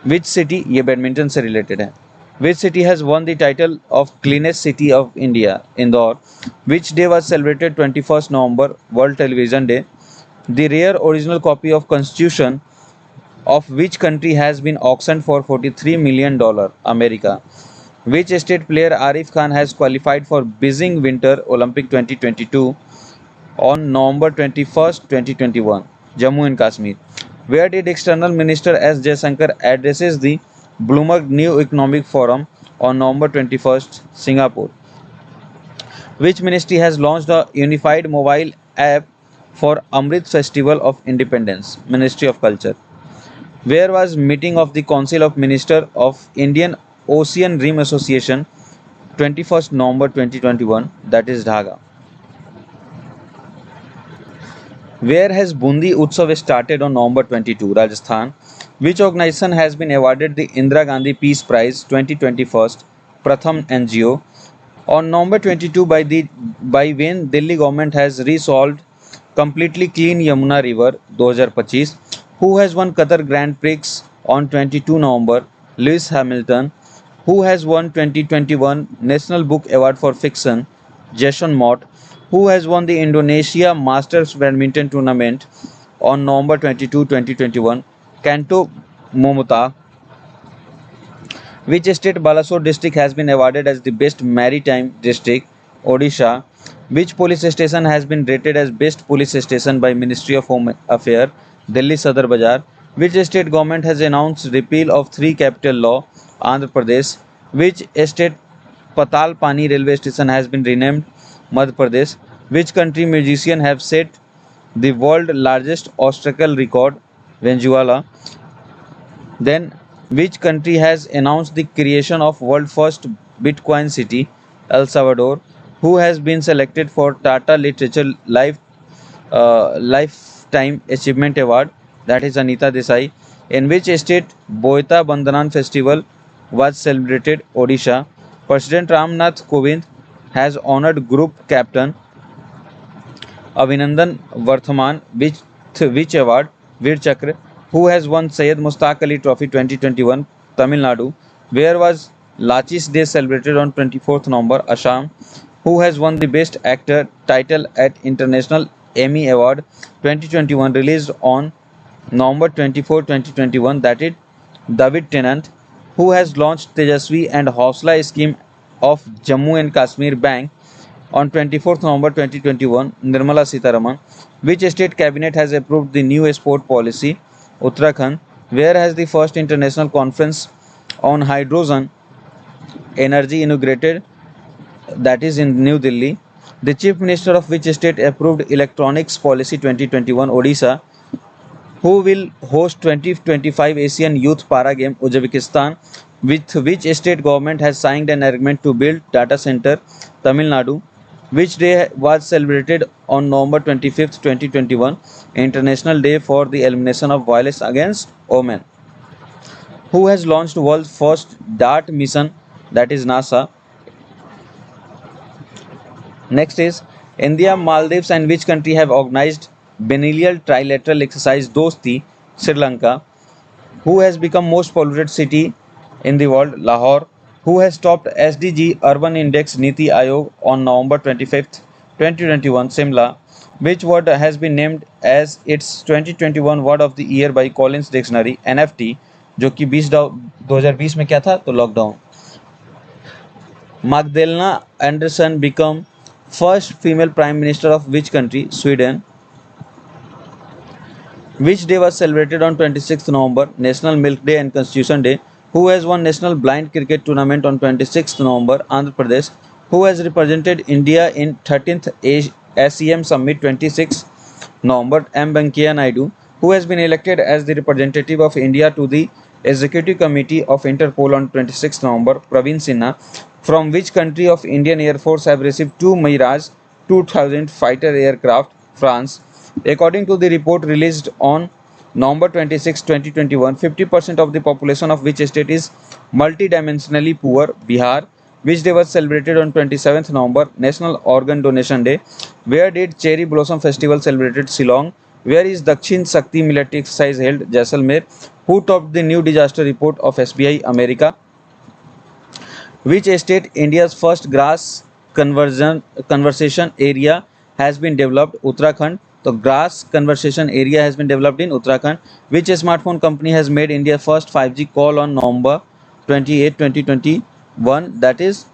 S2: Which city, ये badminton से related है, which city has won the title of cleanest city of India? Indore. Which day was celebrated 21st November? World Television Day. The rare original copy of Constitution of which country has been auctioned for $43 million? America. Which state player Arif Khan has qualified for Beijing Winter Olympic 2022 on November 21st, 2021? Jammu and Kashmir. Where did External Minister S. Jaishankar addresses the Bloomberg New Economic Forum on November 21st? Singapore. Which ministry has launched a unified mobile app for Amrit Festival of Independence? Ministry of Culture. Where was meeting of the Council of Ministers of Indian Ocean Rim Association 21st November 2021? That is Dhaka. Where has Bundi Utsav started on November 22? Rajasthan. Which organization has been awarded the Indira Gandhi Peace Prize 2021? Pratham NGO. On November 22 by when Delhi government has resolved completely clean Yamuna River 2025. Who has won Qatar Grand Prix on 22 November? Lewis Hamilton. Who has won 2021 National Book Award for Fiction? Jason Mott. Who has won the Indonesia Masters Badminton Tournament on November 22, 2021? Kanto Momota. Which state Balasore district has been awarded as the best maritime district? Odisha. Which police station has been rated as best police station by Ministry of Home Affairs, Delhi Sadar Bazaar? Which state government has announced repeal of 3 capital law, Andhra Pradesh? Which state Patal Pani railway station has been renamed, Madhya Pradesh? Which country musician have set the world largest obstacle record, Venezuela? Then, which country has announced the creation of world first Bitcoin city, El Salvador? Who has been selected for Tata Literature Lifetime Achievement Award? That is Anita Desai. In which state Boita Bandanan Festival was celebrated? Odisha. President Ramnath Kovind has honored Group Captain Abhinandan Varthaman which award? Veer Chakra. Who has won Syed Mustaq Ali Trophy 2021? Tamil Nadu. Where was Lachis Day celebrated on 24th November? Assam. Who has won the Best Actor title at International Emmy Award 2021 released on November 24, 2021? That is David Tennant. Who has launched Tejasvi and Hausla scheme of Jammu and Kashmir Bank on 24th November 2021? Nirmala Sitharaman. Which state cabinet has approved the new sport policy? Uttarakhand. Where has the first international conference on hydrogen energy inaugurated? That is in New Delhi. The chief minister of which state approved electronics policy 2021? Odisha. Who will host 2025 Asian Youth Para Game? Uzbekistan. With which state government has signed an agreement to build data center? Tamil Nadu. Which day was celebrated on November 25th, 2021? International Day for the Elimination of Violence Against Women. Who has launched world's first DART mission? That is NASA. Next is India, Maldives and which country have organized biennial trilateral exercise Dosti? Sri Lanka. Who has become most polluted city in the world? Lahore. Who has topped SDG Urban Index Niti Aayog on November 25th, 2021? Simla. Which word has been named as its 2021 Word of the Year by Collins Dictionary? NFT, जो कि 2020 में क्या था? तो lockdown. Magdalena Andersson become first female prime minister of which country? Sweden. Which day was celebrated on 26th November? National Milk Day and Constitution Day. Who has won National Blind Cricket Tournament on 26th November? Andhra Pradesh. Who has represented India in 13th SEM Summit 26th November? M. Venkaiah Naidu. Who has been elected as the representative of India to the Executive Committee of Interpol on 26th November? Praveen Sinha. From which country of Indian Air Force have received 2 Mirage 2000 fighter aircraft? France. According to the report released on November 26, 2021, 50% of the population of which state is multidimensionally poor? Bihar. Which day was celebrated on 27th November? National Organ Donation Day. Where did Cherry Blossom Festival celebrated? Shillong. Where is Dakshin Shakti military exercise held? Jaisalmer. Who topped the new disaster report of SBI America? Which state India's first grass conversation area has been developed? Uttarakhand. The grass conversation area has been developed in Uttarakhand. Which smartphone company has made India's first 5G call on November 28, 2021? That is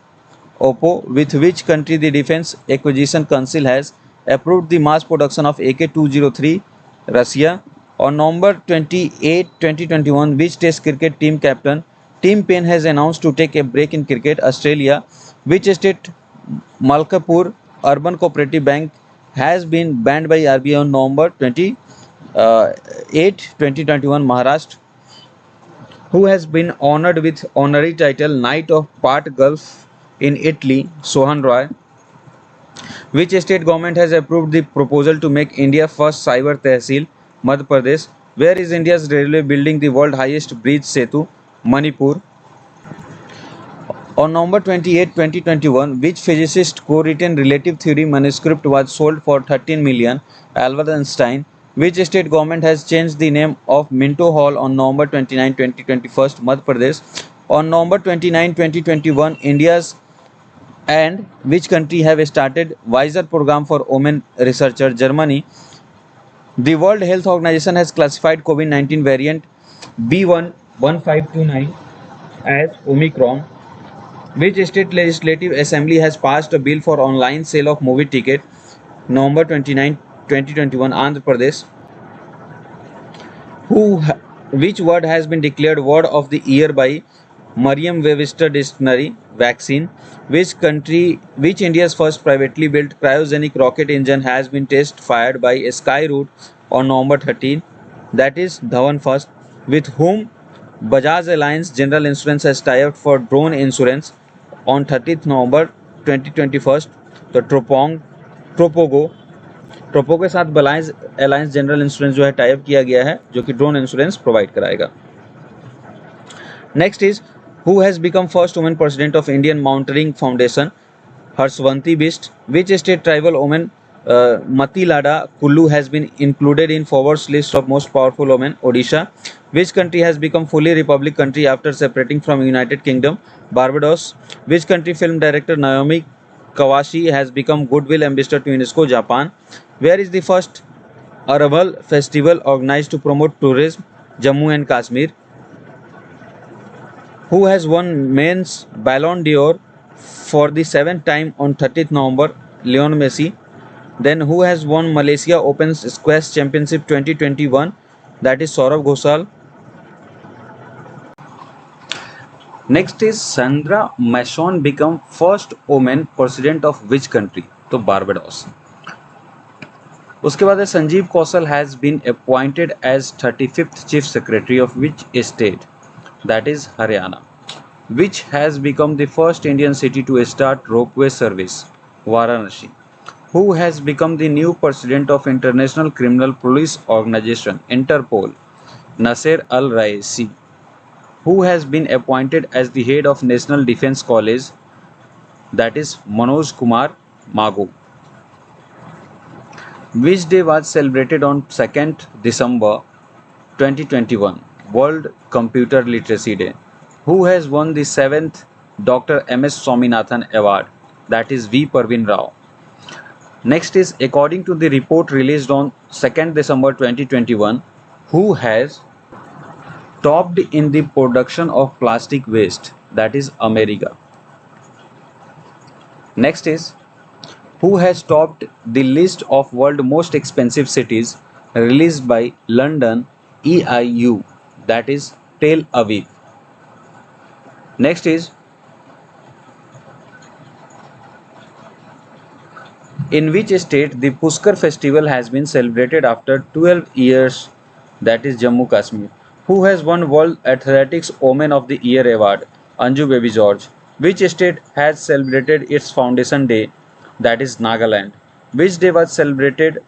S2: Oppo. With which country the Defense Acquisition Council has approved the mass production of AK-203? Russia. On November 28, 2021, which Test cricket team captain Tim Payne has announced to take a break in cricket? Australia. Which state Malkapur Urban Cooperative Bank has been banned by RBI on November 28, 2021? Maharashtra. Who has been honored with honorary title Knight of Part Gulf in Italy? Sohan Roy. Which state government has approved the proposal to make India first cyber tehsil? Madhya Pradesh. Where is India's railway building the world highest bridge Setu? Manipur. On November 28, 2021, which physicist co-written relative theory manuscript was sold for 13 million? Albert Einstein. Which state government has changed the name of Minto Hall on November 29, 2021? Madhya Pradesh. On November 29, 2021, India's and which country have started Wiser program for women researcher? Germany. The World Health Organization has classified COVID-19 variant B11529 as Omicron. Which state legislative assembly has passed a bill for online sale of movie ticket? November 29, 2021, Andhra Pradesh. Which word has been declared word of the year by Merriam-Webster Dictionary? Vaccine. Which India's first privately built cryogenic rocket engine has been test fired by a sky route on November 13? That is Dhawan first. With whom Bajaj Alliance General Insurance has tied for drone insurance on 30th November 2021? The Tropogo के साथ बलायंस alliance general insurance जो है type किया गया है जो कि drone insurance provide कराएगा. Next is who has become first women president of Indian mountaineering foundation? Harshwanti Bisht. Which state tribal women Matilada Kullu has been included in Forbes list of most powerful women? Odisha. Which country has become fully republic country after separating from United Kingdom? Barbados. Which country film director Naomi Kawashi has become goodwill ambassador to UNESCO? Japan. Where is the first Arabal festival organized to promote tourism? Jammu and Kashmir. Who has won men's Ballon d'Or for the 7th time on 30th November? Lionel Messi. Then who has won Malaysia Open Squash Championship 2021? That is Saurav Ghoshal. Next is Sandra Mason become first woman president of which country? तो Barbados. उसके बाद है Sanjeev Kaushal has been appointed as 35th chief secretary of which state? That is Haryana. Which has become the first Indian city to start ropeway service? Varanasi. Who has become the new president of International Criminal Police Organization Interpol? Nasser al-Raisi. Who has been appointed as the head of National Defence College? That is Manoj Kumar Mago. Which day was celebrated on 2nd December 2021? World Computer Literacy Day. Who has won the 7th Dr. M.S. Swaminathan Award? That is V. Parveen Rao. Next is according to the report released on 2nd December 2021, who has topped in the production of plastic waste? That is America. Next is who has topped the list of world most expensive cities released by London EIU? That is Tel Aviv. Next is in which state the Pushkar festival has been celebrated after 12 years? That is Jammu Kashmir. Who has won World Athletics Women of the Year award? Anju Baby George. Which state has celebrated its foundation day? That is Nagaland. Which day was celebrated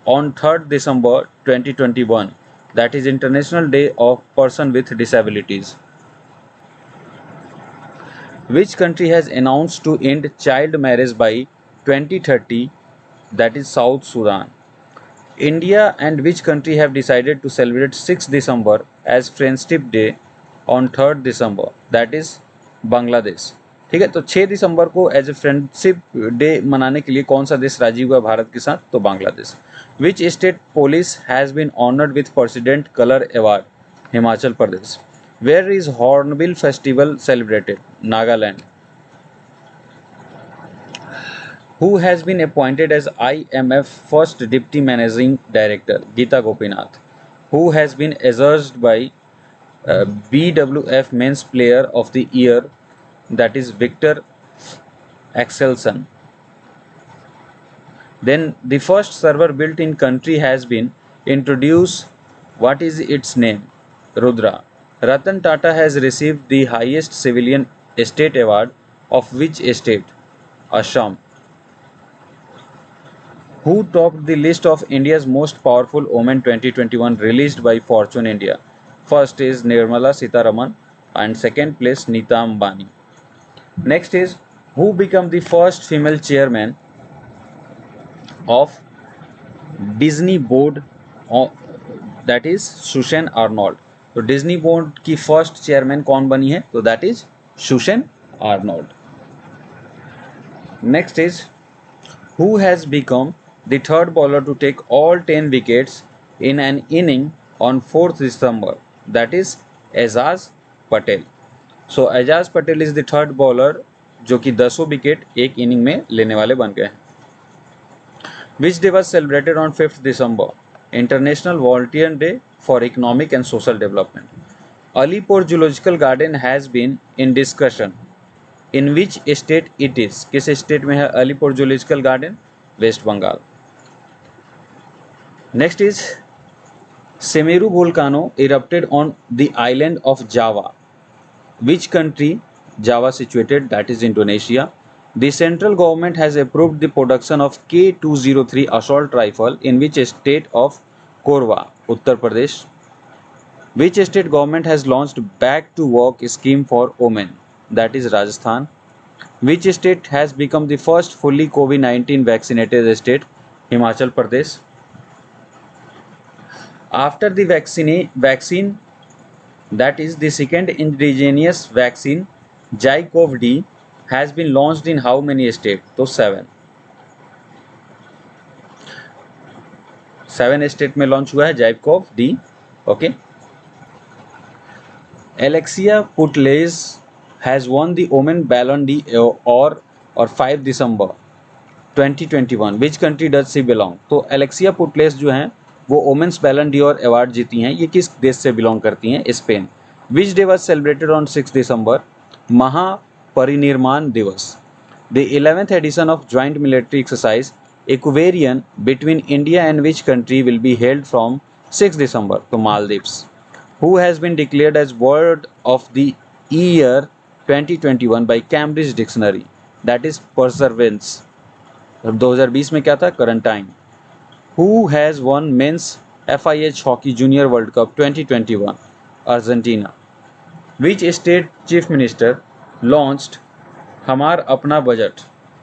S2: on 3rd December 2021? That is International Day of Person with Disabilities. Which country has announced to end child marriage by 2030? That is South Sudan. India and which country have decided to celebrate 6th December as Friendship Day on 3rd December? That is Bangladesh. ठीक है, तो 6 दिसंबर को as a friendship day मनाने के लिए कौन सा देश राजी हुआ भारत के साथ? तो Bangladesh. Which state police has been honoured with president colour award? Himachal Pradesh. Where is hornbill festival celebrated? Nagaland. Who has been appointed as IMF first deputy managing director? Geeta Gopinath. Who has been adjudged by BWF Men's Player of the Year? That is Victor Axelson. Then the first server built in country has been introduced. What is its name? Rudra. Ratan Tata has received the highest civilian estate award of which state? Assam. Who topped the list of India's most powerful women 2021 released by Fortune India? First is Nirmala Sitharaman and second place Neeta Ambani. Next is who became the first female chairman of Disney board? That is Susan Arnold. तो Disney board की first chairman कौन बनी है? तो that is Susan Arnold. Next is who has become the third bowler to take all 10 wickets in an inning on 4th December? That is Ajaz Patel. So Ajaz Patel is the third bowler जो कि 10 wicket एक inning में लेने वाले बन गए। Which day was celebrated on 5 December? International volunteer day for economic and social development. Alipore zoological garden has been in discussion in which state it is? किस state में है Alipore zoological garden? West Bengal. Next is Semeru volcano erupted on the island of Java. Which country? Java situated, that is Indonesia. The central government has approved the production of K203 assault rifle in which state of Korwa, Uttar Pradesh. Which state government has launched back to work scheme for women? That is Rajasthan. Which state has become the first fully COVID-19 vaccinated state? Himachal Pradesh. After the vaccine that is the second indigenous vaccine ZyCoV-D has been launched in how many states? तो 7 state में launch हुआ है ZyCoV-D। Okay. Alexia Putellas has won the Women Ballon d'Or और 5 दिसंबर 2021। Which country does she belong? तो Alexia पुटलेस जो हैं वो women's बैलन डीओर अवार्ड जीती हैं। ये किस देश से बिलोंग करती हैं? Spain. Which day was celebrated on 6 December? Mahaparinirvan Diwas. The 11th edition of joint military exercise Ekuverin between India and which country will be held from 6 December? तो Maldives. Who has been declared as word of the year 2021 by Cambridge dictionary? That is perseverance. 2020 में क्या था? Quarantine. Who has won men's FIH Hockey Junior World Cup 2021? Argentina. Which state chief minister launched हमार अपना budget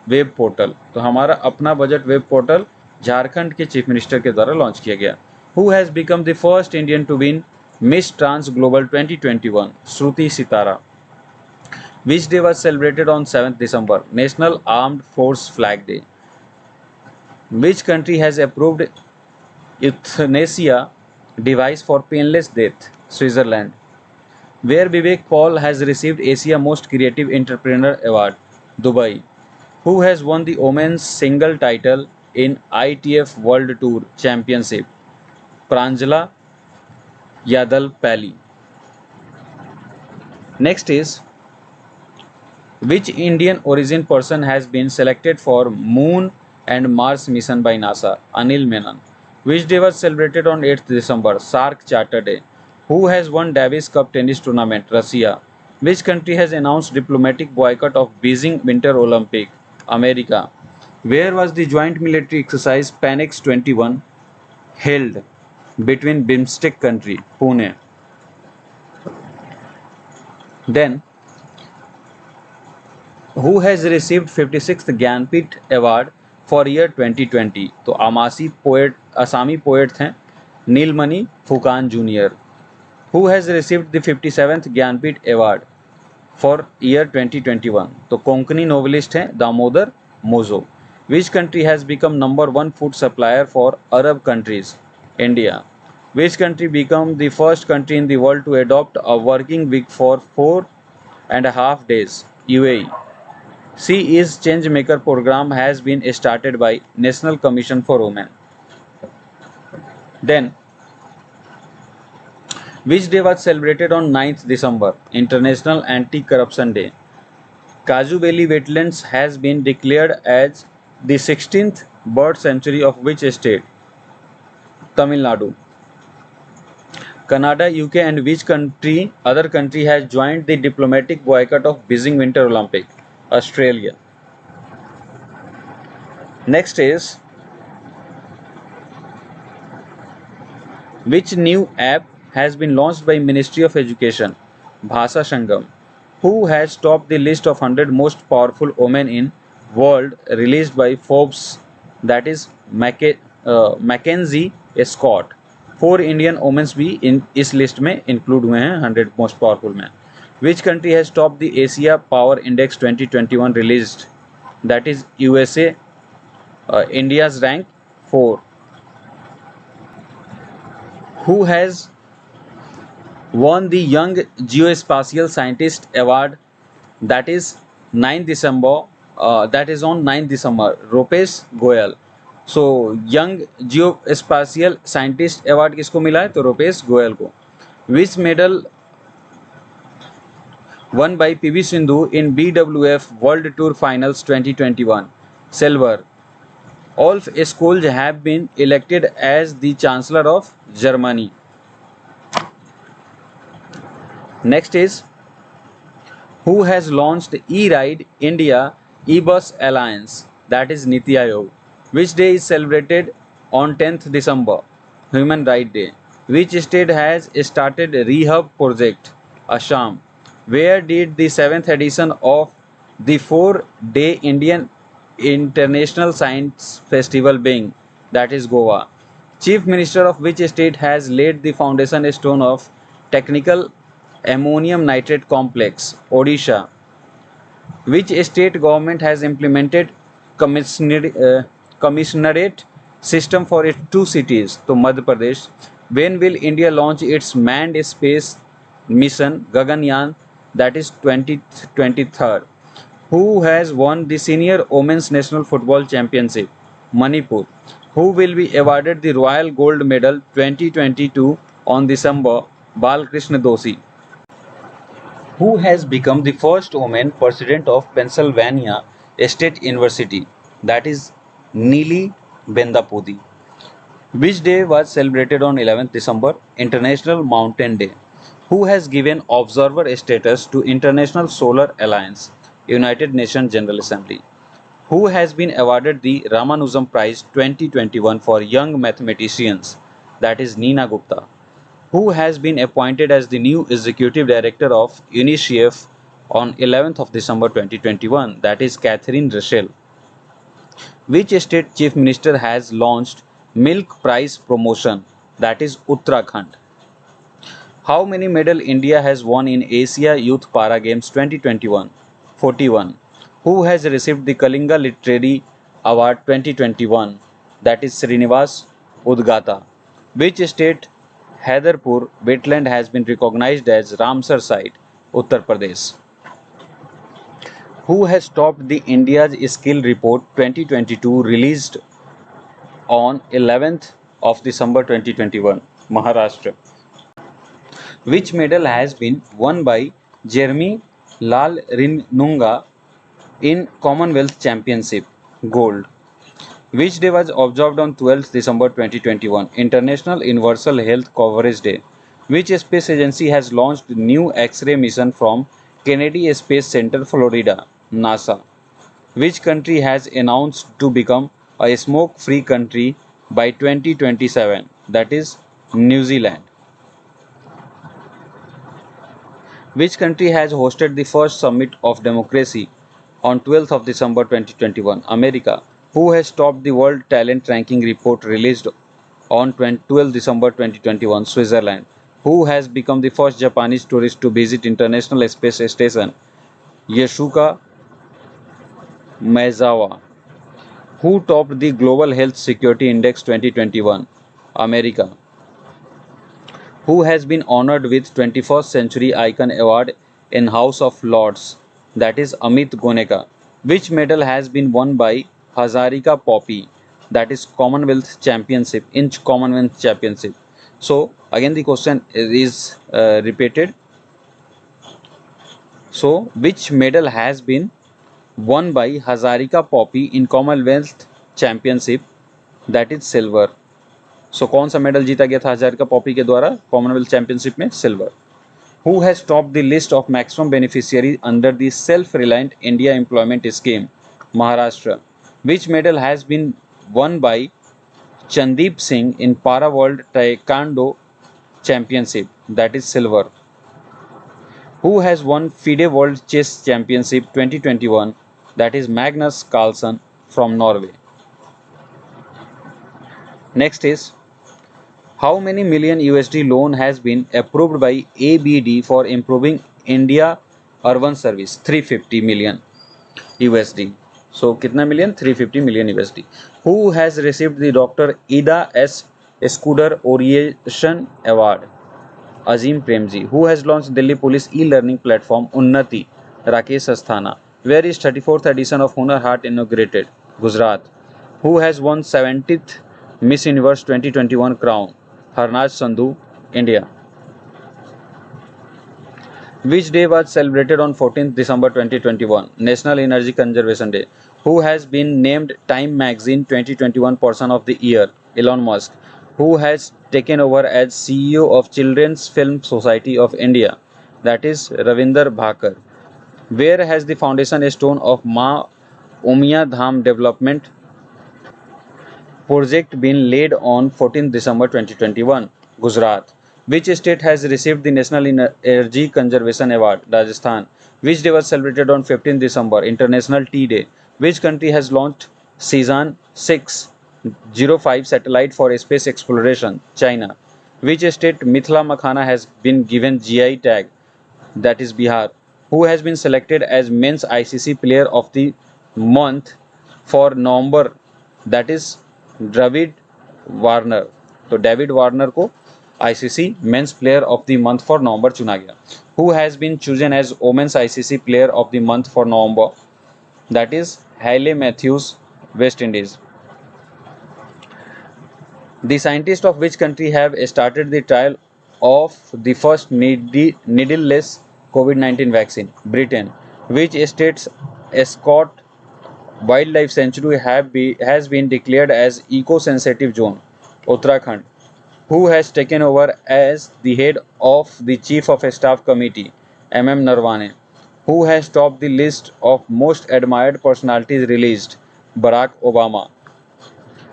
S2: web portal? तो हमारा अपना budget web portal Jharkhand के chief minister के द्वारा लॉन्च किया गया। Who has become the first Indian to win Miss Trans Global 2021? Shruti Sitara. Which day was celebrated on 7th December? National Armed Force Flag Day. Which country has approved euthanasia device for painless death? Switzerland. Where Vivek Paul has received Asia Most Creative Entrepreneur Award? Dubai. Who has won the women's single title in ITF World Tour Championship? Pranjala Yadalpally. Next is, which Indian origin person has been selected for Moon and Mars mission by NASA? Anil Menon. Which day was celebrated on 8th December? Shark Charter Day. Who has won Davis Cup tennis tournament? Russia. Which country has announced diplomatic boycott of Beijing Winter Olympic? America. Where was the joint military exercise Panex 21 held between BIMSTEC country? Pune. Then, who has received 56th Jnanpith award for year 2020? तो Assamese poet हैं Nilmani Phukan junior. Who has received the 57th Jnanpith award for year 2021? तो Konkani novelist हैं Damodar Mauzo. Which country has become number 1 food supplier for Arab countries? India. Which country become the first country in the world to adopt a working week for 4.5 days? UAE. C is Change Maker program has been started by National Commission for Women. Then, which day was celebrated on 9th December? International Anti-Corruption Day. Kaju Valley Wetlands has been declared as the 16th bird sanctuary of which state? Tamil Nadu. Canada, UK and which other country has joined the diplomatic boycott of Beijing Winter Olympic? Australia. Next is, which new app has been launched by Ministry of Education? Bhasha Sangam. Who has topped the list of 100 most powerful women in world released by Forbes? That is Mackenzie Scott. 4 Indian women भी इस list में include हुए हैं 100 most powerful में। Which country has topped the Asia Power Index 2021 released? That is USA. India's rank 4. Who has won the Young Geospatial Scientist Award? That is 9 December, that is on 9 December, Rupesh Goyal. So young geospatial scientist award किसको मिला है? तो रुपेश गोयल को. Which medal won by PV Sindhu in BWF world tour finals 2021? Silver. Olaf Scholz have been elected as the Chancellor of Germany. Next is, who has launched E-Ride India E-Bus Alliance? That is Niti Aayog. Which day is celebrated on 10th December? Human Rights Day. Which state has started Rehab project? Assam. Where did the 7th edition of the 4-day Indian International Science Festival being? That is Goa. Chief Minister of which state has laid the foundation stone of Technical Ammonium Nitrate Complex? Odisha. Which state government has implemented commissionerate system for its 2 cities? तो Madhya Pradesh. When will India launch its manned space mission Gaganyaan? That is 2023. Who has won the senior women's national football championship? Manipur. Who will be awarded the Royal Gold Medal 2022 on December? Balkrishna Doshi. Who has become the first woman president of Pennsylvania State University? That is Neeli Bendapudi. Which day was celebrated on 11th December? International Mountain Day. Who has given observer status to International Solar Alliance? United Nations General Assembly. Who has been awarded the Ramanujan Prize 2021 for young mathematicians? That is Neena Gupta. Who has been appointed as the new executive director of UNICEF on 11th of December 2021? That is Catherine Russell. Which state chief minister has launched milk price promotion? That is Uttarakhand. How many medals India has won in Asia Youth Para Games 2021? 41. Who has received the Kalinga Literary Award 2021? That is Srinivas Udgata. Which state Haidarpur wetland has been recognized as Ramsar site? Uttar Pradesh. Who has topped the India's Skill Report 2022 released on 11th of December 2021? Maharashtra. Which medal has been won by Jeremy Lal Rinunga in Commonwealth Championship? Gold. Which day was observed on 12th December 2021? International Universal Health Coverage Day. Which space agency has launched new X-ray mission from Kennedy Space Center, Florida? NASA. Which country has announced to become a smoke-free country by 2027? That is New Zealand. Which country has hosted the first summit of democracy on 12th of December 2021? America. Who has topped the world talent ranking report released on 12th December 2021? Switzerland. Who has become the first Japanese tourist to visit International Space Station? Yasuka Maezawa. Who topped the Global Health Security Index 2021? America. Who has been honored with 21st Century Icon Award in House of Lords? That is Amit Goneka. Which medal has been won by Hazarika Poppy? That is Commonwealth Championship, in Commonwealth Championship. So again the question is repeated. So which medal has been won by Hazarika Poppy in Commonwealth Championship? That is silver. सो कौन सा medal जीता गया था हजारिका पॉपी के द्वारा commonwealth championship में? Silver. Who has topped the list of maximum beneficiary under the self reliant India employment scheme? Maharashtra. Which medal has been won by Chandeep Singh in para world taekwondo championship? That is silver. Who has won FIDE World Chess Championship 2021? That is Magnus Carlsen from Norway. Next is, how many million USD loan has been approved by ABD for improving India urban service? 350 million USD. So कितना million? 350 million USD. Who has received the Dr. Ida S. Scudder Orientation Award? Azim Premji. Who has launched Delhi Police e-learning platform Unnati? Rakesh Asthana. Where is 34th edition of Hunar Haat inaugurated? Gujarat. Who has won 70th Miss Universe 2021 crown? Harnaj Sandhu, India. Which day was celebrated on 14th December 2021? National Energy Conservation Day. Who has been named Time Magazine 2021 Person of the Year? Elon Musk. Who has taken over as CEO of Children's Film Society of India? That is Ravinder Bhakar. Where has the foundation stone of Ma Umiya Dham Development project been laid on 14 December 2021? Gujarat. Which state has received the National Energy Conservation Award? Rajasthan. Which day was celebrated on 15 December? International Tea Day. Which country has launched Cezanne 605 satellite for space exploration? China. Which state Mithila Makhana has been given GI tag? That is Bihar. Who has been selected as Men's ICC Player of the Month for November? That is David Warner. तो David Warner को ICC men's player of the month for नवंबर चुना गया. Who has been chosen as women's ICC player of the month for November? That is Hayley Matthews, West Indies. The scientists of which country have started the trial of the first needleless COVID-19 vaccine? Britain. Which state's Escort Wildlife Sanctuary has been declared as eco-sensitive zone? Uttarakhand. Who has taken over as the head of the Chief of Staff Committee? M.M. Narwane. Who has topped the list of most admired personalities released? Barack Obama.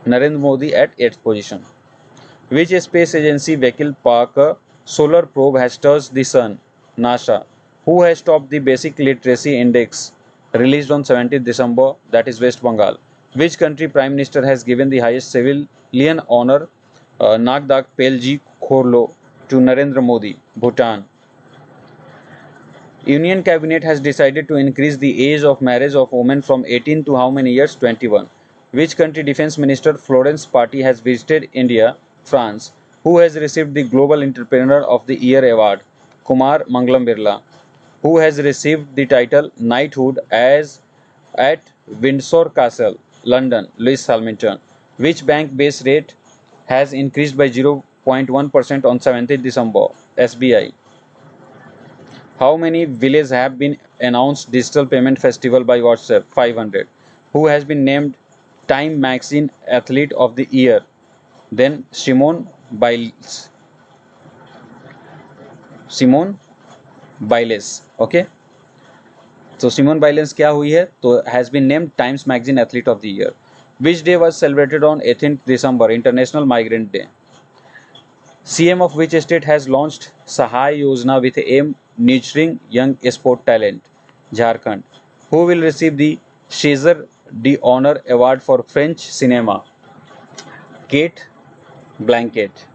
S2: Narendra Modi at 8th position. Which space agency vehicle Parker solar probe has touched the sun? NASA. Who has topped the basic literacy index released on 17th December? That is West Bengal. Which country prime minister has given the highest civilian honor Nagdak Pelji Khorlo to Narendra Modi? Bhutan. Union Cabinet has decided to increase the age of marriage of women from 18 to how many years? 21. Which country Defence Minister Florence Party has visited India? France. Who has received the Global Entrepreneur of the Year award? Kumar Mangalam Birla. Who has received the title Knighthood as at Windsor Castle, London? Lewis Hamilton. Which bank base rate has increased by 0.1% on 17th December? SBI. How many villages have been announced Digital Payment Festival by WhatsApp? 500. Who has been named Time Magazine Athlete of the Year? Then Simone Biles. Okay. So Simone Biles क्या हुई है? तो has been named Times Magazine Athlete of the Year. Which day was celebrated on 18th December? International Migrant Day. CM of which state has launched Sahay Yojana with aim nurturing young sport talent? Jharkhand. Who will receive the César d'Honneur Award for French cinema? Kate Blanchett.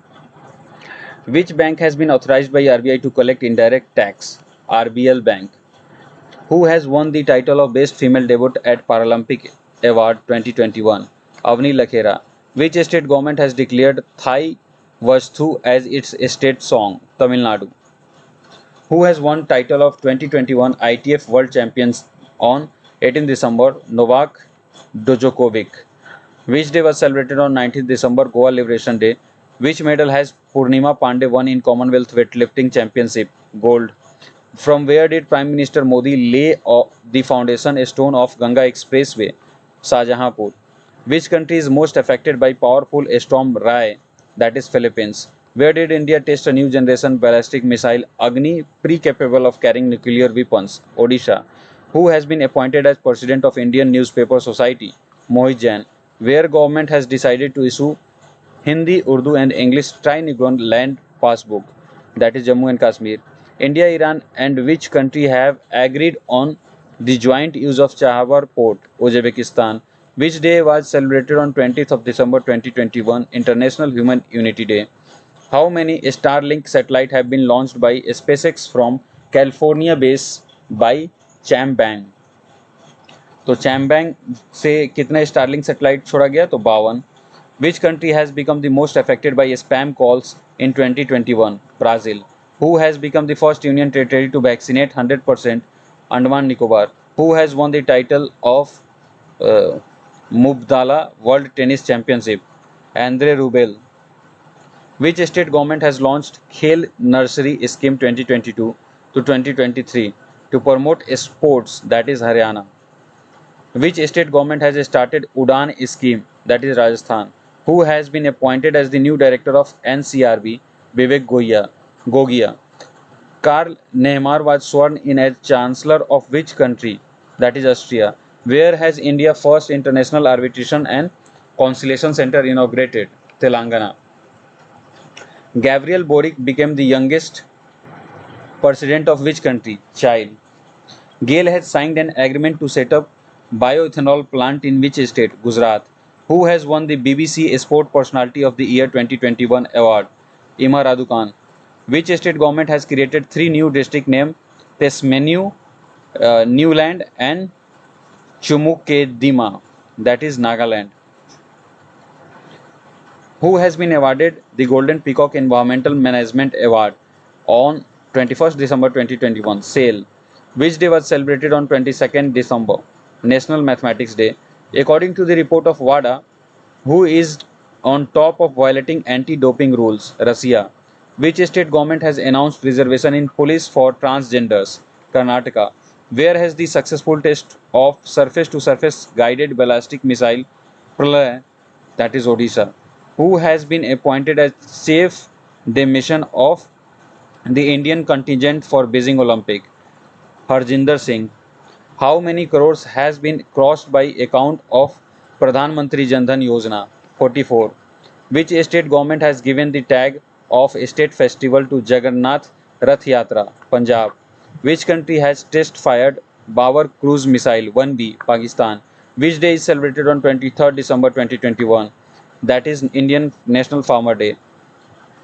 S2: Which bank has been authorized by RBI to collect indirect tax? RBL Bank. Who has won the title of Best Female Debut at Paralympic Award 2021? Avni Lakhera. Which state government has declared Thai Vastu as its state song? Tamil Nadu. Who has won title of 2021 ITF World Champions on 18 December? Novak Djokovic. Which day was celebrated on 19th December? Goa Liberation Day. Which medal has Purnima Pandey won in Commonwealth Weightlifting Championship? Gold. From where did Prime Minister Modi lay the foundation stone of Ganga Expressway? Shahjahanpur. Which country is most affected by powerful storm Rai? That is Philippines. Where did India test a new generation ballistic missile Agni capable of carrying nuclear weapons? Odisha. Who has been appointed as President of Indian Newspaper Society? Mohit Jain. Where government has decided to issue Hindi, Urdu and English trilingual land passbook? That is Jammu and Kashmir. India, Iran and which country have agreed on the joint use of Chabahar port? Uzbekistan. Which day was celebrated on 20th of December 2021? International Human Unity Day. How many Starlink satellites have been launched by SpaceX from California base by Chambang? तो चैम्बैंग से कितने Starlink satellite छोड़ा गया? तो 52. Which country has become the most affected by spam calls in 2021? Brazil. Who has become the first union territory to vaccinate 100% Andaman Nicobar? Who has won the title of Mubdala World Tennis Championship? Andre Rubel. Which state government has launched Khel Nursery Scheme 2022 to 2023 to promote sports? That is Haryana. Which state government has started Udan scheme? That is Rajasthan. Who has been appointed as the new director of NCRB? Vivek Gogia. Karl Nehammer was sworn in as Chancellor of which country? That is Austria. Where has India first international arbitration and conciliation center inaugurated? Telangana. Gabriel Boric became the youngest president of which country? Chile. GAIL has signed an agreement to set up bioethanol plant in which state? Gujarat. Who has won the BBC Sport Personality of the Year 2021 award? Ima Radukan. Which state government has created 3 new district named Tesmenu, Newland and Chumukedima? That is Nagaland. Who has been awarded the Golden Peacock Environmental Management Award on 21st December 2021? SAIL. Which day was celebrated on 22nd December? National Mathematics Day. According to the report of WADA, who is on top of violating anti-doping rules? Russia. Which state government has announced reservation in police for transgenders? Karnataka. Where has the successful test of surface-to-surface guided ballistic missile Pralay? That is Odisha. Who has been appointed as chief de mission of the Indian contingent for Beijing Olympic? Harjinder Singh. How many crores has been crossed by account of Pradhan Mantri Jan Dhan Yojana? 44. Which state government has given the tag of state festival to Jagannath Rath Yatra? Punjab. Which country has test fired Bawar cruise missile 1B? Pakistan. Which day is celebrated on 23rd December 2021? That is Indian National Farmer Day.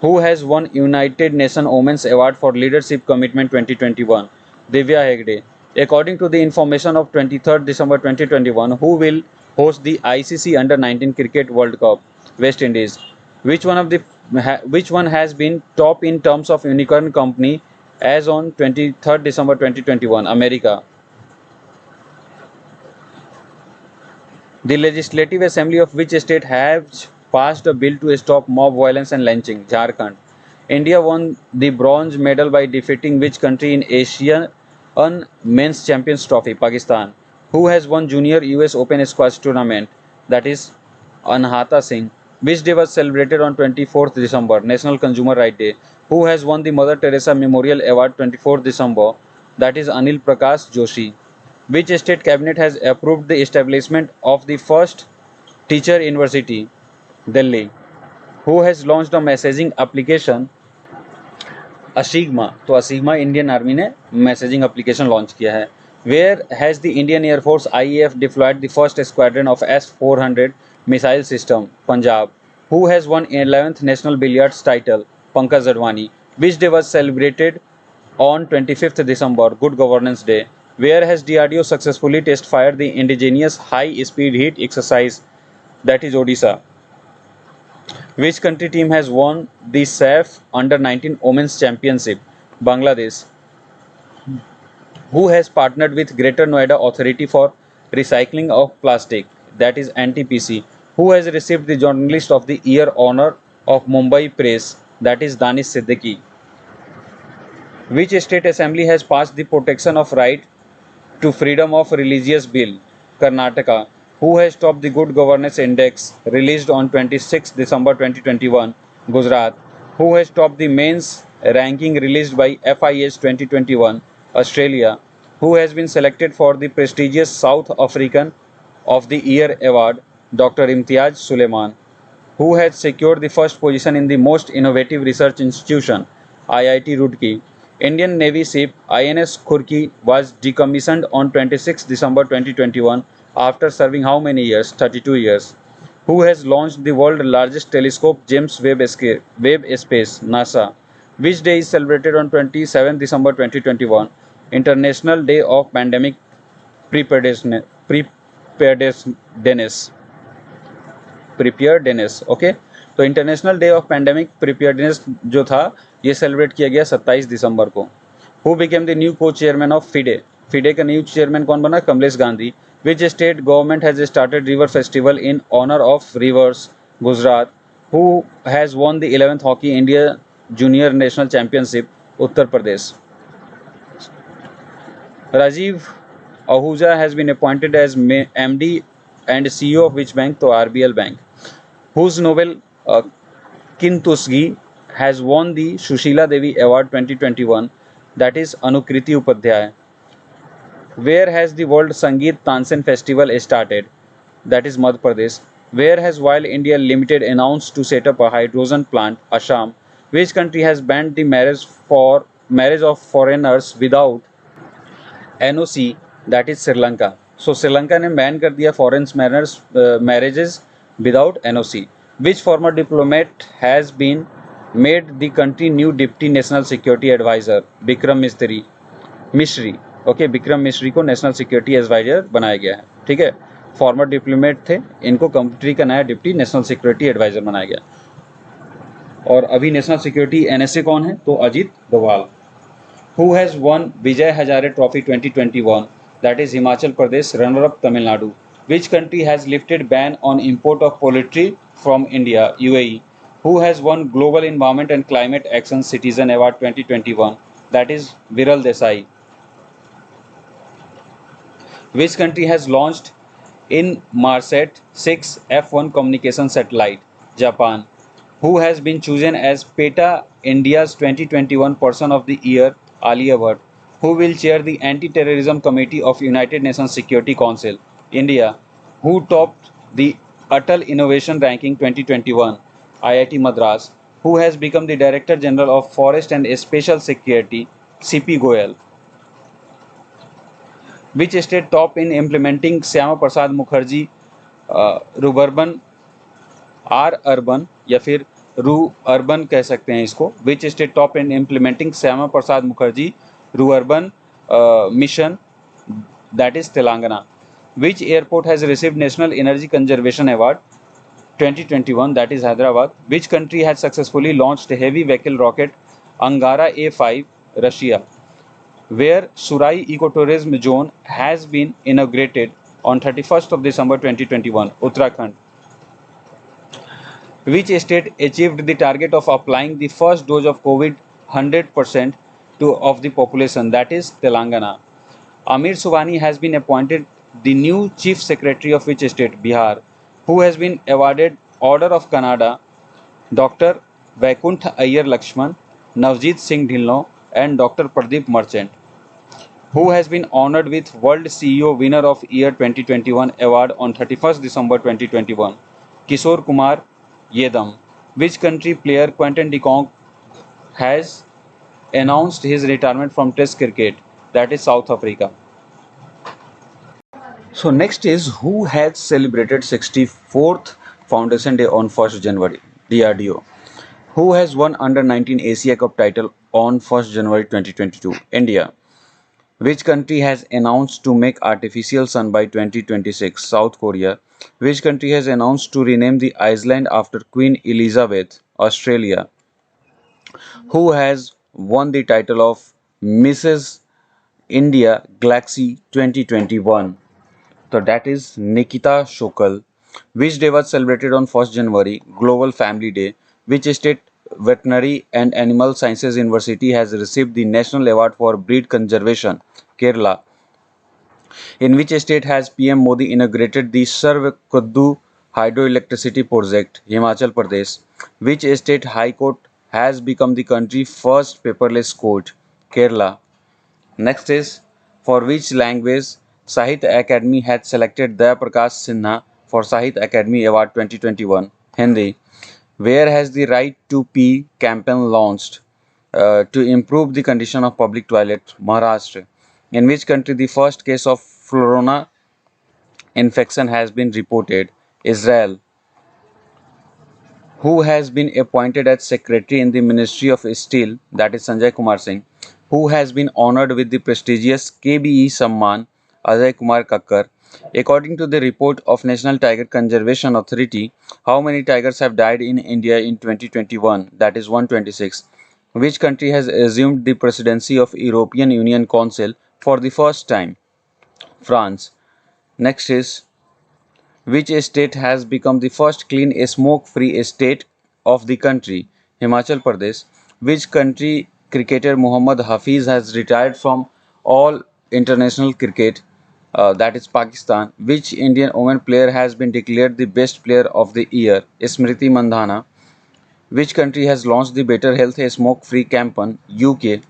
S2: Who has won United Nations Women's Award for Leadership Commitment 2021? Divya Hegde. According to the information of 23rd December 2021, who will host the ICC Under-19 Cricket World Cup? West Indies. Which one has been top in terms of unicorn company as on 23rd December 2021? America. The Legislative Assembly of which state has passed a bill to stop mob violence and lynching? Jharkhand. India won the bronze medal by defeating which country in Asian Men's Champions Trophy? Pakistan. Who has won Junior US Open Squash Tournament? That is Anhata Singh. Which day was celebrated on 24th December? National Consumer Right Day. Who has won the Mother Teresa Memorial Award 24th December? That is Anil Prakash Joshi. Which state cabinet has approved the establishment of the first teacher university? Delhi. Who has launched a messaging application? ASIGMA. तो ASIGMA Indian army ने messaging application launch किया है. Where has the Indian air force IAF deployed the first squadron of S-400 missile system? Punjab. Who has won 11th national billiards title? Pankaj Advani. Which day was celebrated on 25th December? Good Governance Day. Where has DRDO successfully test fired the indigenous high speed heat exercise? That is Odisha. Which country team has won the SAF Under-19 Women's Championship? Bangladesh. Who has partnered with Greater Noida Authority for Recycling of Plastic? That is NTPC. Who has received the Journalist of the Year honor of Mumbai Press? That is Danish Siddiqui. Which state assembly has passed the Protection of Right to Freedom of Religious Bill? Karnataka. Who has topped the Good Governance Index released on 26 December 2021? Gujarat. Who has topped the Mains ranking released by FIS 2021? Australia. Who has been selected for the prestigious South African of the Year award? Dr. Imtiaz Suleiman. Who has secured the first position in the most innovative research institution? IIT Roorkee. Indian Navy ship INS Khurki was decommissioned on 26 December 2021 after serving how many years? 32 years. Who has launched the world's largest telescope James Webb Space? NASA. Which day is celebrated on 27 December 2021? International Day of Pandemic Preparedness. Okay, तो international day of pandemic preparedness जो था ये celebrate किया गया 27 दिसंबर को. Who became the new co chairman of FIDE? FIDE का new chairman कौन बना? Kamlesh Gandhi. Which state government has started river festival in honour of rivers? Gujarat. Who has won the 11th hockey India junior national championship? Uttar Pradesh. Rajiv Ahuja has been appointed as MD and CEO of which bank? तो RBL Bank. Whose novel Kintusgi has won the Shushila Devi Award 2021? That is Anukriti Upadhyay. Where has the World Sangeet Tansen Festival started? That is Madhya Pradesh. Where has Wild India Limited announced to set up a hydrogen plant? Assam. Which country has banned the marriage of foreigners without NOC? That is Sri Lanka. So Sri Lanka ने ban कर दिया foreign marriages without NOC. Which former diplomat has been made the country new deputy national security adviser? Vikram Misri. Okay, Vikram मिश्री को national security adviser बनाया गया है. ठीक है, फॉर्मर डिप्लोमेट थे, इनको कंट्री का नया डिप्टी नेशनल सिक्योरिटी एडवाइजर बनाया गया. और अभी नेशनल सिक्योरिटी NSA कौन है? तो Ajit Doval. Who has won Vijay Hazare Trophy 2021? That is Himachal Pradesh, runner-up Tamil Nadu. Which country has lifted ban on import of poultry from India? UAE. Who has won Global Environment and Climate Action Citizen Award 2021? That is Viral Desai. Which country has launched Inmarsat 6 F1 communication satellite? Japan. Who has been chosen as PETA India's 2021 Person of the Year? Alia Bhatt. Who will chair the Anti-Terrorism Committee of United Nations Security Council? India. Who topped the Atal Innovation Ranking 2021? IIT Madras. Who has become the Director General of Forest and Special Security? CP Goyal. Which state top in implementing Syama Prasad Mukherjee Ruburban urban या फिर रू urban कह सकते हैं इसको? Which state top in implementing Shyama Prasad Mukherjee rurban mission? That is Telangana. Which airport has received national energy conservation award 2021? That is Hyderabad. Which country has successfully launched heavy vehicle rocket Angara A5? Russia. Where Surai eco tourism zone has been inaugurated on 31st of December 2021? Uttarakhand. Which state achieved the target of applying the first dose of COVID 100% of the population? That is Telangana. Amir Subhani has been appointed the new Chief Secretary of which state? Bihar. Who has been awarded Order of Canada? Dr. Vaikuntha Iyer Lakshman, Navjeet Singh Dhillon and Dr. Pradeep Merchant. Who has been honored with World CEO Winner of Year 2021 award on 31st December 2021? Kishore Kumar Yedam. Which country player Quentin de Kock has announced his retirement from Test cricket? That is South Africa. So next is who has celebrated 64th Foundation Day on 1st January? DRDO. Who has won Under-19 Asia Cup title on 1st January 2022? India. Which country has announced to make artificial sun by 2026? South Korea. Which country has announced to rename the island after Queen Elizabeth? Australia. Who has won the title of Mrs. India Galaxy 2021? So that is Nikita Shokal. Which day was celebrated on 1st January? Global Family Day. Which state veterinary and animal sciences university has received the National Award for Breed Conservation? Kerala. In which state has PM Modi inaugurated the Sarv Kuddu hydroelectricity project? Himachal Pradesh. Which state high court has become the country's first paperless court? Kerala. Next is for which language Sahitya Academy has selected Daya Prakash Sinha for Sahitya Academy Award 2021? Hindi. Where has the Right to Pee campaign launched to improve the condition of public toilet? Maharashtra. In which country the first case of florona infection has been reported? Israel. Who has been appointed as secretary in the Ministry of Steel? That is Sanjay Kumar Singh. Who has been honored with the prestigious KBE Samman? Ajay Kumar Kakkar. According to the report of National Tiger Conservation Authority, how many tigers have died in India in 2021? That is 126. Which country has assumed the presidency of European Union Council for the first time. France. Next is, which state has become the first clean smoke-free state of the country? Himachal Pradesh. Which country cricketer Mohammad Hafiz has retired from all international cricket? That is Pakistan. Which Indian women player has been declared the best player of the year? Smriti Mandhana. Which country has launched the Better Health Smoke-Free campaign? UK.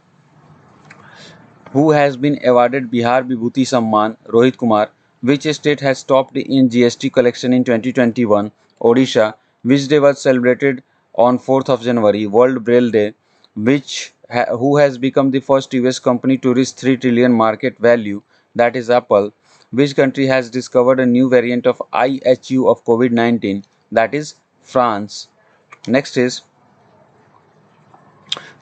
S2: Who has been awarded Bihar Vibhuti Samman? Rohit Kumar. Which state has topped in GST collection in 2021? Odisha. Which day was celebrated on 4th of January? World Braille Day. Who has become the first US company to reach 3 trillion market value? That is Apple. Which country has discovered a new variant of IHU of COVID-19? That is France. Next is,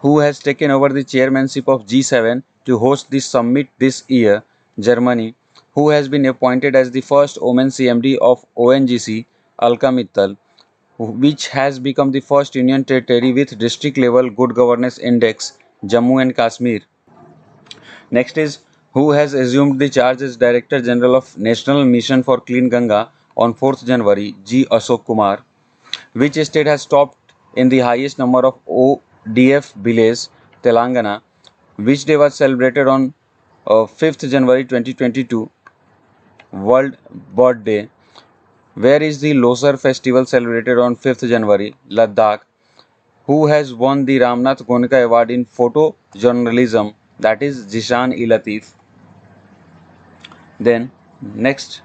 S2: who has taken over the chairmanship of G7 to host the summit this year? Germany. Who has been appointed as the first woman CMD of ONGC? Alka Mittal. Which has become the first union territory with district level good governance index? Jammu and Kashmir. Next is, who has assumed the charge as Director General of National Mission for Clean Ganga on 4th January? G. Ashok Kumar. Which state has topped in the highest number of ODF villages? Telangana. Which day was celebrated on 5th January 2022? World Bird Day. Where is the Losar festival celebrated on 5th January? Ladakh. Who has won the Ramnath Gonka Award in photojournalism? That is Jishan-e Latif. Then next,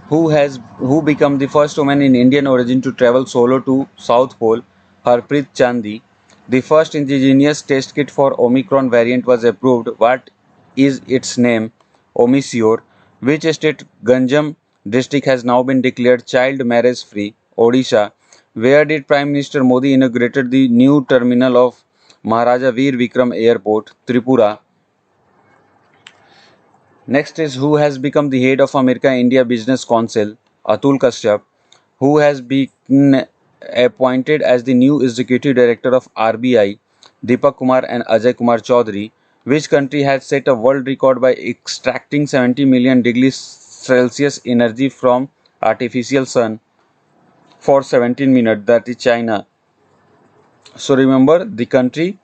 S2: who became the first woman in Indian origin to travel solo to South Pole? Harpreet Chandi. The first indigenous test kit for Omicron variant was approved. What is its name? Omicure. Which state Ganjam district has now been declared child marriage free? Odisha. Where did Prime Minister Modi inaugurated the new terminal of Maharaja Veer Vikram Airport? Tripura. Next is, who has become the head of America-India Business Council? Atul Kashyap. Who has been appointed as the new executive director of RBI? Deepak Kumar and Ajay Kumar Chaudhary. Which country has set a world record by extracting 70 million degrees Celsius energy from artificial sun for 17 minutes? That is China. So remember, the country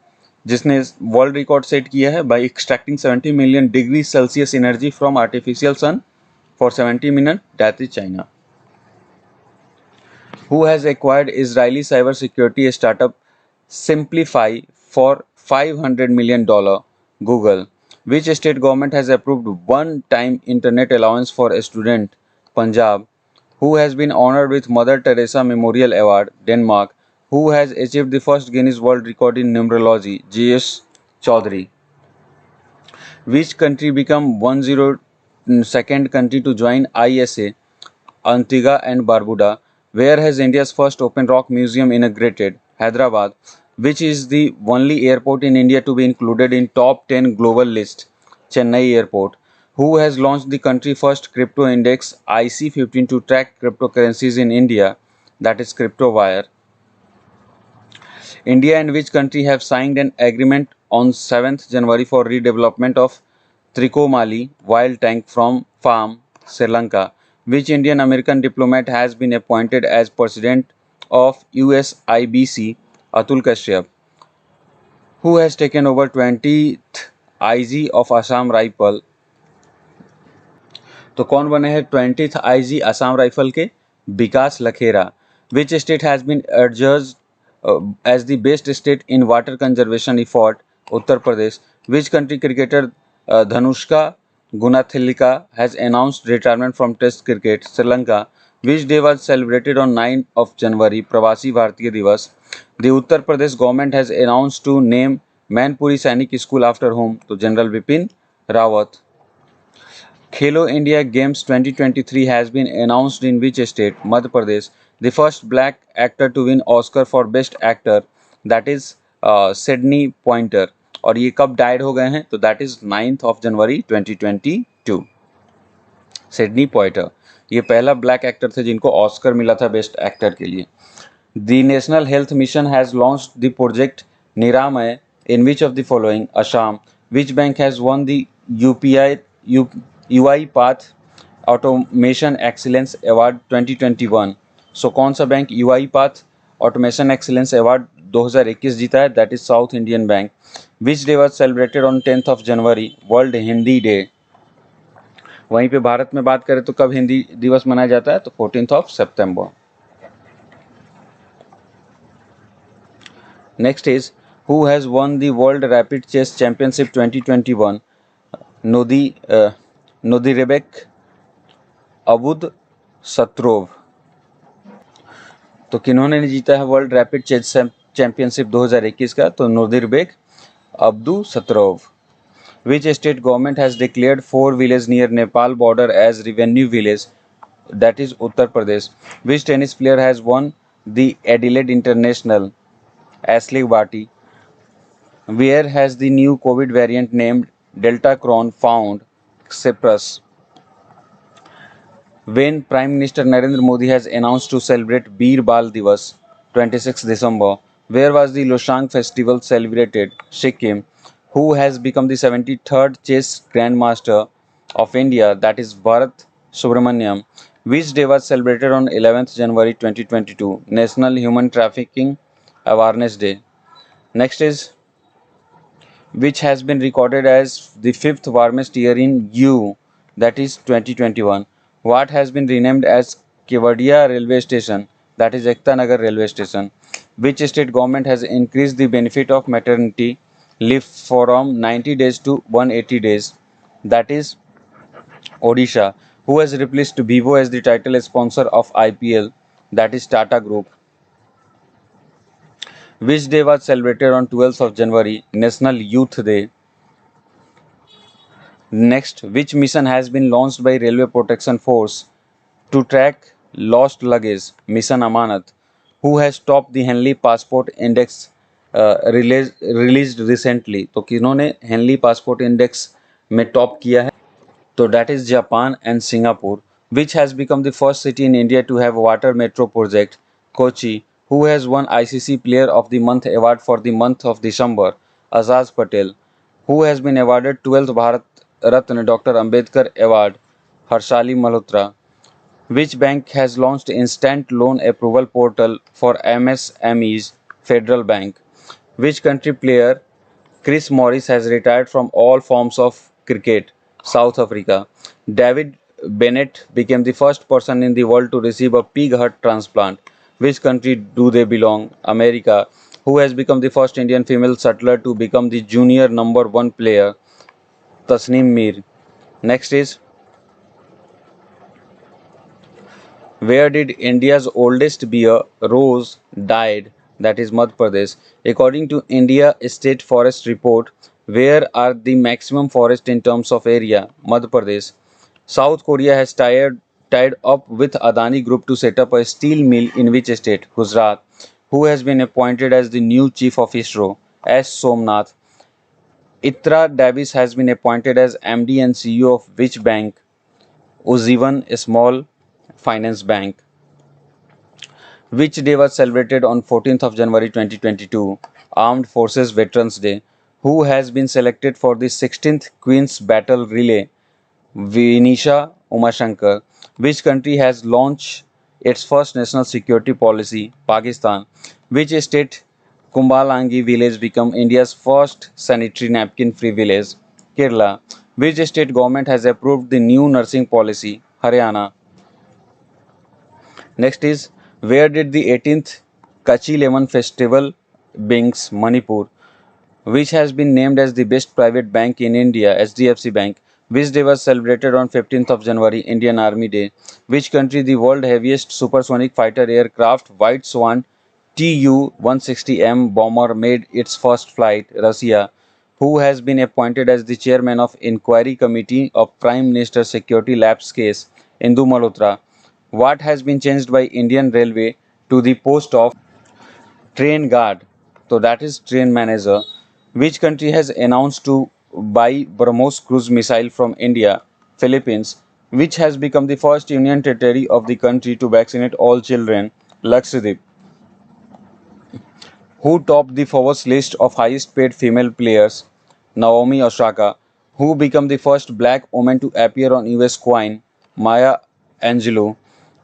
S2: जिसने world record set किया है by extracting 70 million degree Celsius energy from artificial sun for 70 minute, that is China. Who has acquired Israeli cybersecurity startup Simplify for $500 million? Google. Which state government has approved one-time internet allowance for a student? Punjab. Who has been honored with Mother Teresa Memorial Award? Denmark. Who has achieved the first Guinness World Record in numerology? J.S. Chaudhary. Which country became 102nd country to join ISA? Antigua and Barbuda. Where has India's first open rock museum inaugurated? Hyderabad. Which is the only airport in India to be included in top 10 global list? Chennai Airport. Who has launched the country first crypto index IC15 to track cryptocurrencies in India? That is CryptoWire. India and which country have signed an agreement on 7th January for redevelopment of Trichomali wild tank from farm, Sri Lanka? Which Indian American diplomat has been appointed as president of USIBC? Atul Kashyap. Who has taken over 20th IG of Assam Rifle? तो कौन बने हैं 20th IG Assam rifle के? विकास Lakhera. Which state has been adjudged as the best state in water conservation effort? Uttar Pradesh. Which country cricketer Dhanushka Gunathilika has announced retirement from Test cricket? Sri Lanka. Which day was celebrated on 9th of January? Pravasi Bharatiya Divas. The Uttar Pradesh government has announced to name Manpuri Sainik School after whom? To General Bipin Rawat. Khelo India Games 2023 has been announced in which state? Madhya Pradesh. The first black actor to win Oscar for Best Actor, that is Sidney Poitier. और ये कब died हो गए हैं? तो that is 9th of January 2022. Sidney Poitier ये पहला black actor थे जिनको ऑस्कर मिला था बेस्ट एक्टर के लिए. The national health mission has launched the project निरामय In which of the following? Assam. Which bank has won the UiPath Automation Excellence Award 2021? सो कौन सा bank UiPath Automation Excellence Award 2021 जीता है? That is south Indian bank. Which day was celebrated on 10th of January? World Hindi day. वहीं पे भारत में बात करें तो कब हिंदी दिवस मनाया जाता है? तो 14th of September. Next is, who has won the World Rapid Chess Championship 2021? Nodirbek अबुद सत्रोव. तो किन्होंने जीता है वर्ल्ड रैपिड चेस चैंपियनशिप 2021 का? तो Nodirbek Abdusattorov. Which state government has declared 4 villages near Nepal border as revenue village? That is Uttar Pradesh. Which tennis player has won the Adelaide International? Ashley Barty. Where has the new COVID variant named Delta Cron found? Cyprus. When Prime Minister Narendra Modi has announced to celebrate Beer Bal Divas 26 December, where was the Losang festival celebrated? Sikkim. Who has become the 73rd chess grandmaster of India? That is Bharat Subramaniam. Which day was celebrated on 11th January 2022? National Human Trafficking Awareness Day. Next is, which has been recorded as the 5th warmest year in U, that is 2021. What has been renamed as Kevadia railway station? That is Ekta Nagar railway station. Which state government has increased the benefit of maternity leave from 90 days to 180 days? That is Odisha. Who has replaced Vivo as the title sponsor of IPL? That is Tata Group. Which day was celebrated on 12th of January? National Youth Day. Next, which mission has been launched by Railway Protection Force to track lost luggage? Mission Amanat. Who has topped the Henley Passport Index released recently? तो किन्होंने Henley passport index में top किया है? तो that is Japan and Singapore. Which has become the first city in India to have water metro project? Kochi. Who has won ICC Player of the Month award for the month of December? Azaz Patel. Who has been awarded 12th Bharat Ratna Dr. Ambedkar Award? Harshali Malhotra. Which bank has launched instant loan approval portal for MSMEs? Federal Bank. Which country player Chris Morris has retired from all forms of cricket? South Africa. David Bennett became the first person in the world to receive a pig heart transplant. Which country do they belong? America. Who has become the first Indian female shuttler to become the junior number 1 player? Tasneem Mir. Next is, where did India's oldest bear, Rose, died? That is Madhya Pradesh. According to India State Forest Report, where are the maximum forest in terms of area? Madhya Pradesh. South Korea has tied up with Adani Group to set up a steel mill in which state? Gujarat. Who has been appointed as the new chief of ISRO? S. Somnath. Itra Davis has been appointed as MD and CEO of which bank? Ujjivan Small Finance Bank. Which day was celebrated on 14th of January 2022? Armed Forces Veterans Day. Who has been selected for the 16th Queen's Battle Relay? Vinisha Umashankar. Which country has launched its first national security policy? Pakistan. Which state Kumbalangi village become India's first sanitary napkin free village? Kerala. Which state government has approved the new nursing policy? Haryana. Next is, where did the 18th Kachi Lemon Festival Bings, Manipur? Which has been named as the best private bank in India? HDFC Bank. Which day was celebrated on 15th of January? Indian Army Day. Which country the world heaviest supersonic fighter aircraft White Swan Tu-160M bomber made its first flight? Russia. Who has been appointed as the chairman of Inquiry Committee of Prime Minister's Security Lapse case? Indu Malhotra. What has been changed by Indian Railway to the post of train guard? So that is train manager. Which country has announced to buy BrahMos cruise missile from India? Philippines. Which has become the first union territory of the country to vaccinate all children? Lakshadweep. who topped the Forbes list of highest paid female players, Naomi Osaka, who became the first black woman to appear on US coin, Maya Angelou,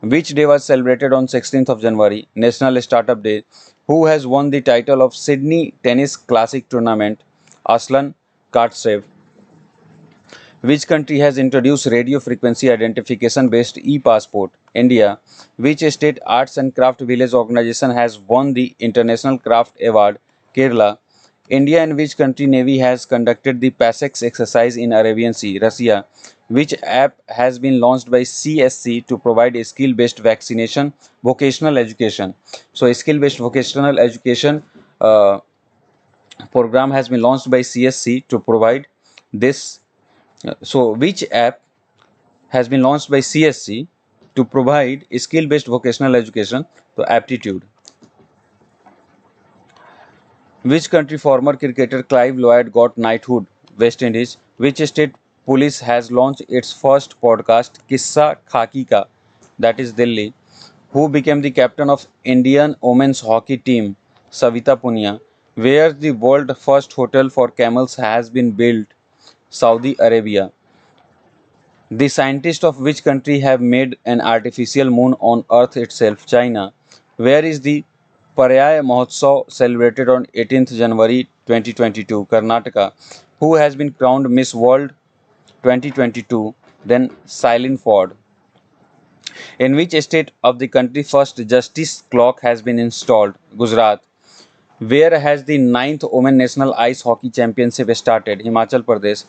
S2: which day was celebrated on 16th of January, National Startup Day, who has won the title of Sydney Tennis Classic Tournament, Aslan Karatsev, which country has introduced radio frequency identification based e-passport? India. Which state arts and craft village organization has won the International Craft Award? Kerala. India and which country navy has conducted the PASEX exercise in Arabian Sea? Russia. Which app has been launched by CSC to provide a skill-based vaccination vocational education? So, skill-based vocational education program has been launched by CSC to provide this. So, which app has been launched by CSC to provide skill-based vocational education to aptitude? Which country former cricketer Clive Lloyd got knighthood? West Indies. Which state police has launched its first podcast Kissa Khaki Ka? That is Delhi. Who became the captain of Indian women's hockey team? Savita Punia. Where the world's first hotel for camels has been built? Saudi Arabia. The scientists of which country have made an artificial moon on Earth itself? China. Where is the Parayay Mahotsav celebrated on 18th January 2022? Karnataka. Who has been crowned Miss World 2022? Then Silent Ford. In which state of the country first justice clock has been installed? Gujarat. Where has the 9th Women National Ice Hockey Championship started? Himachal Pradesh.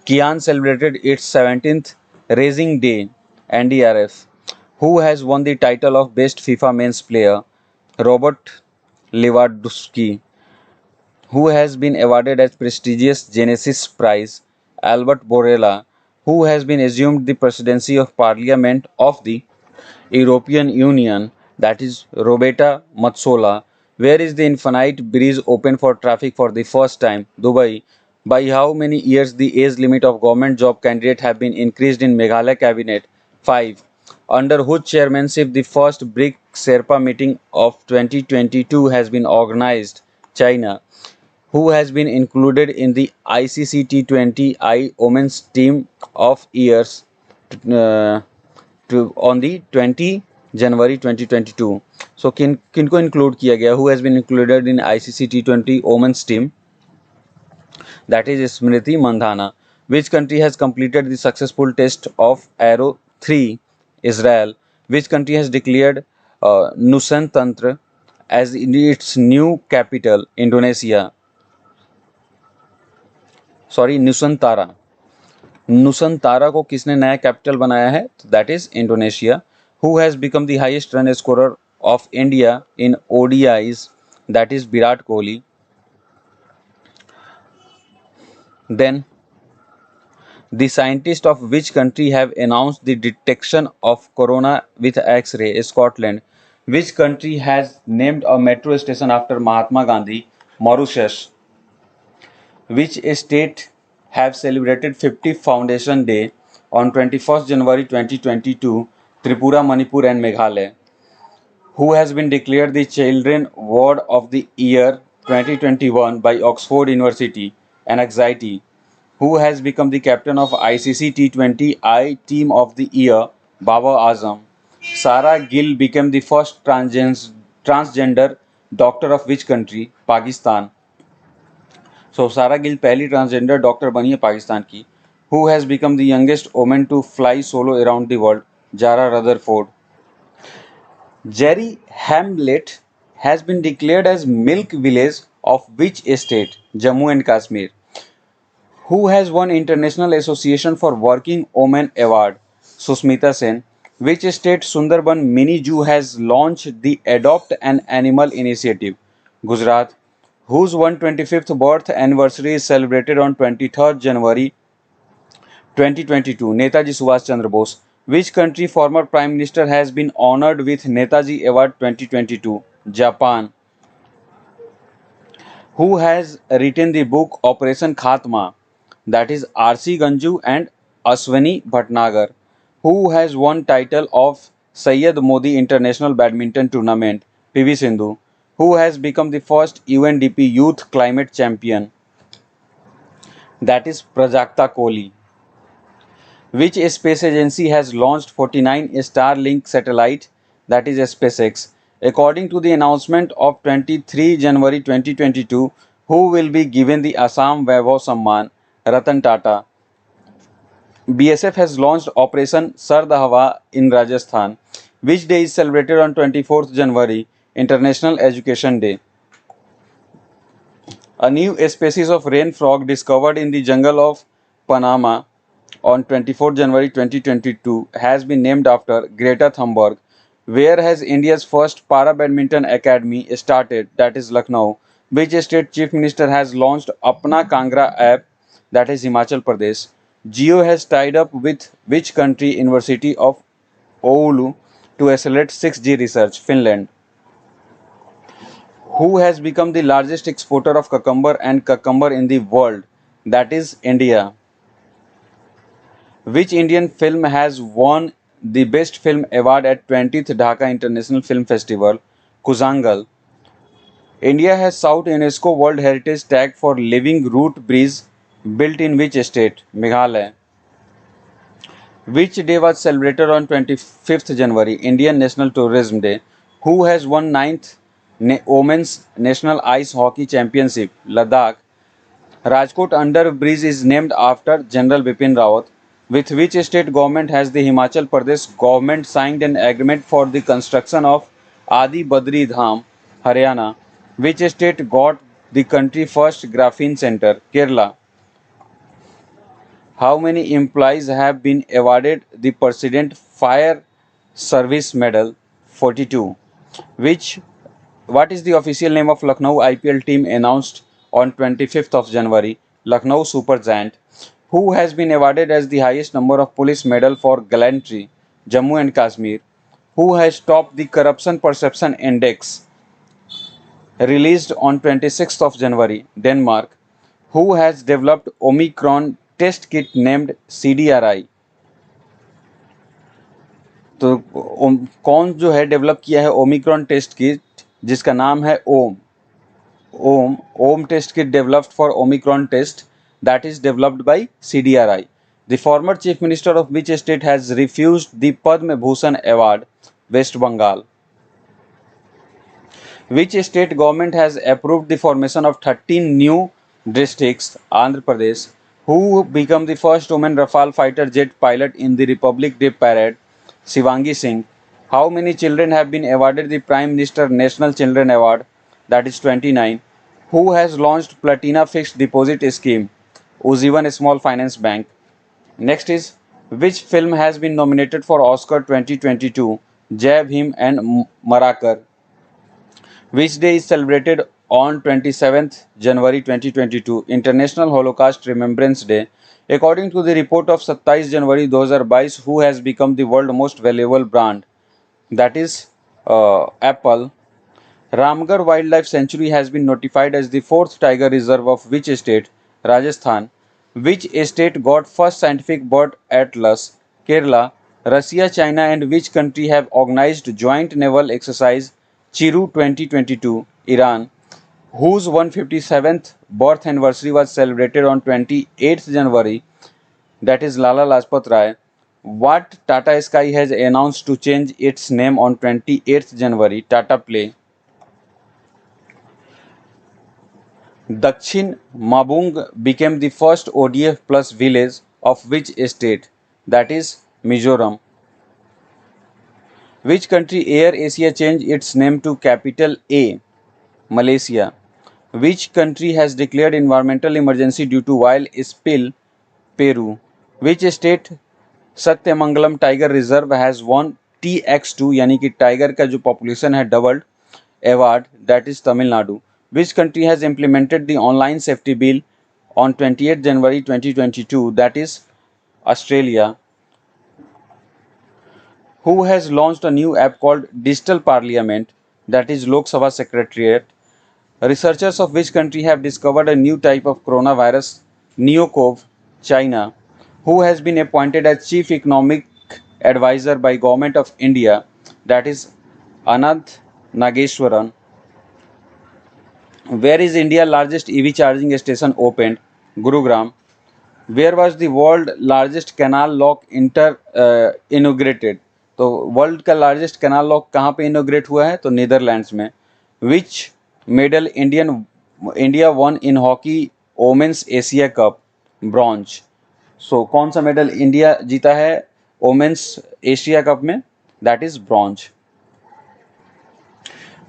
S2: Kian celebrated its 17th Racing Day, NDRF. Who has won the title of Best FIFA Men's Player? Robert Lewandowski. Who has been awarded as prestigious Genesis Prize? Albert Borrella. Who has been assumed the presidency of Parliament of the European Union, that is Roberta Metsola. Where is the Infinite Bridge open for traffic for the first time? Dubai. By how many years the age limit of government job candidate have been increased in Meghalaya cabinet? 5. Under whose chairmanship the first BRIC Sherpa meeting of 2022 has been organized? China. Who has been included in the ICC T20I Women's Team of Years uh, on the 20 January 2022? So किनको include किया गया? Who has been included in ICC T20 Women's Team? That is Smriti Mandhana. Which country has completed the successful test of Aero 3? Israel. Which country has declared Nusan Tantra as its new capital? Indonesia. Sorry Nusantara. Nusantara को किसने नया capital बनाया है? That is Indonesia. Who has become the highest run scorer of India in ODIs? That is Virat Kohli. Then the scientists of which country have announced the detection of corona with X-ray? Scotland. Which country has named a metro station after Mahatma Gandhi? Mauritius. Which state have celebrated 50th Foundation Day on 21st January 2022? Tripura, Manipur and Meghalaya. Who has been declared the Children Word of the Year 2021 by Oxford University? Anxiety. Who has become the captain of ICC T20I Team of the Year? Baba Azam. Sarah Gill became the first transgender doctor of which country? Pakistan. So Sarah Gill पहली transgender doctor बनी है पाकिस्तान की. Who has become the youngest woman to fly solo around the world? Jara Rutherford. Jerry Hamlet has been declared as Milk Village of which state? Jammu and Kashmir. Who has won International Association for Working Women Award? Susmita Sen. Which state Sundarban Mini Zoo has launched the Adopt an Animal initiative? Gujarat. Whose 125th birth anniversary is celebrated on 23rd January 2022? Netaji Subhash Chandra Bose. Which country former Prime Minister has been honored with Netaji Award 2022? Japan. Who has written the book Operation Khatma? That is R.C. Ganju and Aswani Bhatnagar. Who has won title of Syed Modi International Badminton Tournament? PV Sindhu. Who has become the first UNDP Youth Climate Champion? That is Prajakta Kohli. Which space agency has launched 49 Starlink satellite, that is SpaceX? According to the announcement of 23 January 2022, who will be given the Assam Vaibhav Samman? Ratan Tata. BSF has launched Operation Sard Hawa in Rajasthan. Which day is celebrated on 24th January, International Education Day? A new species of rain frog discovered in the jungle of Panama on 24 January 2022 has been named after Greta Thunberg. Where has India's first para badminton academy started? That is Lucknow. Which state chief minister has launched Apna Kangra app? That is Himachal Pradesh. Jio has tied up with which country University of Oulu to accelerate 6G research? Finland. Who has become the largest exporter of cucumber and cucumber in the world? That is India. Which Indian film has won the Best Film Award at 20th Dhaka International Film Festival? Kuzangal. India has sought UNESCO World Heritage Tag for Living Root Bridge built in which state? Meghalaya. Which day was celebrated on 25th January? Indian National Tourism Day. Who has won 9th Women's National Ice Hockey Championship? Ladakh. Rajkot Under Bridge is named after General Bipin Rawat. With which state government has the Himachal Pradesh government signed an agreement for the construction of Adi Badri Dham, Haryana? Which state got the country first graphene center? Kerala. How many employees have been awarded the President Fire Service Medal? 42. Which What is the official name of Lucknow IPL team announced on 25th of January? Lucknow Super Giant. Who has been awarded as the highest number of police medal for gallantry? Jammu and Kashmir. Who has topped the Corruption Perception Index released on 26th of January? Denmark. Who has developed Omicron test kit named CDRI? तो कौन जो है develop किया है Omicron test kit जिसका नाम है Om test kit developed for Omicron test that is developed by CDRI. The former chief minister of which state has refused the Padma Bhushan award? West Bengal. Which state government has approved the formation of 13 new districts? Andhra Pradesh. Who became the first woman Rafale fighter jet pilot in the Republic Day parade? Shivangi Singh. How many children have been awarded the Prime Minister National Children Award? That is 29. Who has launched Platina Fixed Deposit Scheme? Ujjivan Small Finance Bank. Next is, which film has been nominated for Oscar 2022? Jai Bhim and Marakar. Which day is celebrated on 27th January 2022? International Holocaust Remembrance Day. According to the report of 27 January 2022, who has become the world's most valuable brand? That is Apple. Ramgarh Wildlife Sanctuary has been notified as the 4th tiger reserve of which state? Rajasthan. Which state got first scientific bird atlas? Kerala. Russia, China and which country have organized joint naval exercise Chiru 2022? Iran. Whose 157th birth anniversary was celebrated on 28th January? That is Lala Lajpat Rai. What Tata Sky has announced to change its name on 28th January? Tata Play. Dakshin Mabung became the first ODF plus village of which state? That is Mizoram. Which country Air Asia changed its name to capital A? Malaysia. Which country has declared environmental emergency due to oil spill? Peru. Which state Satyamangalam Tiger Reserve has won TX2 यानी कि tiger का जो population है doubled award? That is Tamil Nadu. Which country has implemented the online safety bill on 28th January 2022? That is Australia. Who has launched a new app called Digital Parliament? That is Lok Sabha Secretariat. Researchers of which country have discovered a new type of coronavirus, Neocov? China. Who has been appointed as Chief Economic Advisor by Government of India? That is Ananth Nageswaran. Where is India largest EV charging station opened? Gurugram. Where was the world largest canal lock inaugurated? तो world का largest canal lock कहाँ पे inaugurate हुआ है? तो Netherlands में. Which medal India won in hockey women's Asia cup? Bronze. So कौन सा मेडल इंडिया जीता है वोमेन्स एशिया कप में? That is bronze.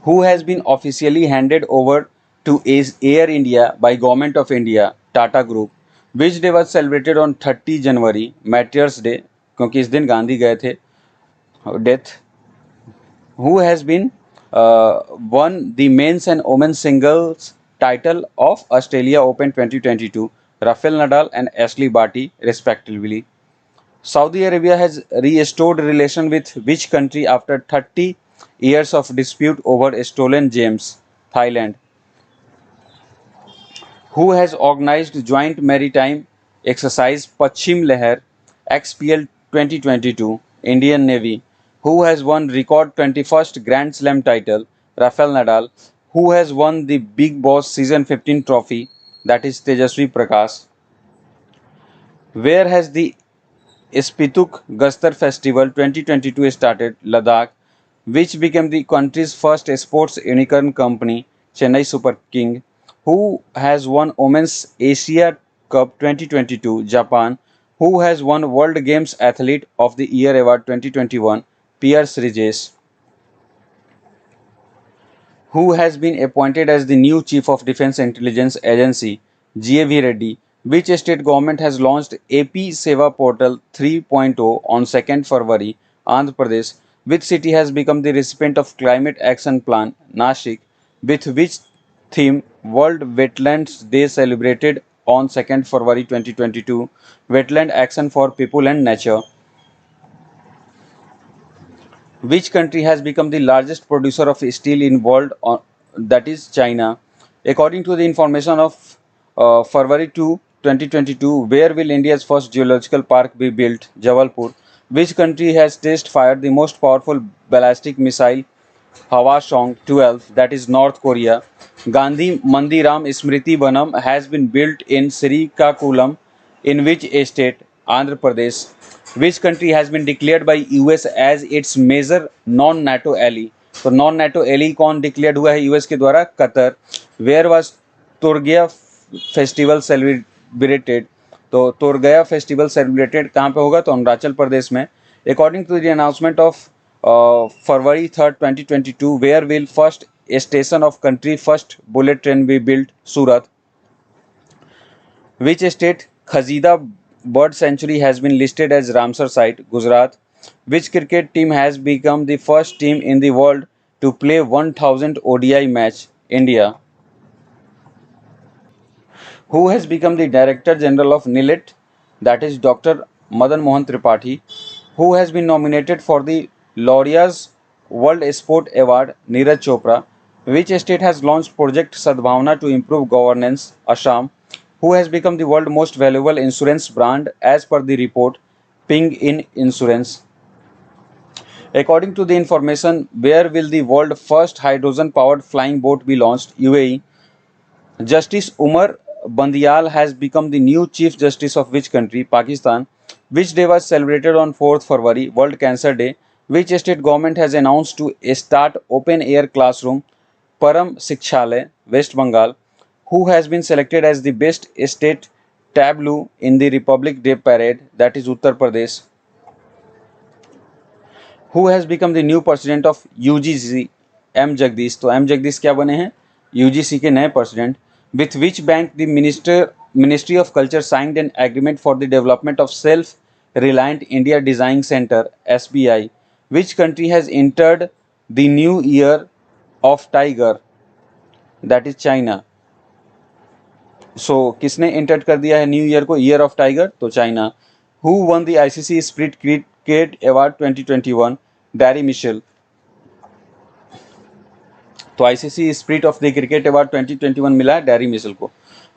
S2: Who has been officially handed over to Air India by Government of India, Tata Group? Which day was celebrated on 30 January, Martyrs Day, क्योंकि इस दिन गांधी गए थे death. Who has been won the men's and women's singles title of Australia Open 2022? Rafael Nadal and Ashley Barty respectively. Saudi Arabia has restored relation with which country after 30 years of dispute over stolen gems? Thailand. Who has organized joint maritime exercise Pachim Leher XPL 2022? Indian Navy. Who has won record 21st Grand Slam title? Rafael Nadal. Who has won the Big Boss Season 15 trophy? That is Tejasvi Prakash. Where has the Spituk Gastar Festival 2022 started? Ladakh. Which became the country's first sports unicorn company? Chennai Super King. Who has won Women's Asia Cup 2022? Japan. Who has won World Games Athlete of the Year Award 2021? Pierce Riges. Who has been appointed as the new Chief of Defence Intelligence Agency? GAV Reddy. Which state government has launched AP Seva Portal 3.0 on 2nd February? Andhra Pradesh. Which city has become the recipient of Climate Action Plan? Nashik. With which theme World Wetlands Day celebrated on 2nd February 2022? Wetland Action for People and Nature. Which country has become the largest producer of steel in world? That is China. According to the information of February 2, 2022, where will India's first geological park be built? Jabalpur. Which country has test fired the most powerful ballistic missile Hwasong 12, that is North Korea? Gandhi Mandiram Smriti Vanam has been built in Srikakulam in which state? Andhra Pradesh. Which country has been declared by US as its major non-NATO ally? तो non NATO ally कौन declare हुआ है US के द्वारा? Qatar. Where was Turga festival celebrated? तो Turga festival celebrated कहाँ पे होगा? तो अरुणाचल प्रदेश में. According to the announcement of February 3rd 2022, where will first station of country first bullet train be built? Surat. Which state Khazida bird sanctuary has been listed as Ramsar site? Gujarat. Which cricket team has become the first team in the world to play 1000 ODI match? India. Who has become the Director General of NILET? That is Dr. Madan Mohan Tripathi. Who has been nominated for the Laurea's World Sport Award? Neeraj Chopra. Which state has launched Project Sadbhavna to improve governance? Assam. Who has become the world's most valuable insurance brand as per the report? Ping In Insurance. According to the information, where will the world's first hydrogen-powered flying boat be launched? UAE. Justice Umar Bandial has become the new Chief Justice of which country? Pakistan. Which day was celebrated on 4th February? World Cancer Day. Which state government has announced to start open-air classroom? Param Shikshalay, West Bengal. Who has been selected as the best state tableau in the Republic Day Parade? That is Uttar Pradesh. Who has become the new president of UGC? M Jagdish. तो M Jagdish क्या बने हैं? UGC के नए president. With which bank the Ministry of Culture signed an agreement for the development of self-reliant India Design Center? SBI. Which country has entered the new year of tiger? That is China. So किसने enter कर दिया है new year को year of tiger? तो China. Who won the ICC Spirit Cricket Award 2021? Barry Mitchell. तो ICC spirit of the cricket award 2021 मिला है Daryl Mitchell को.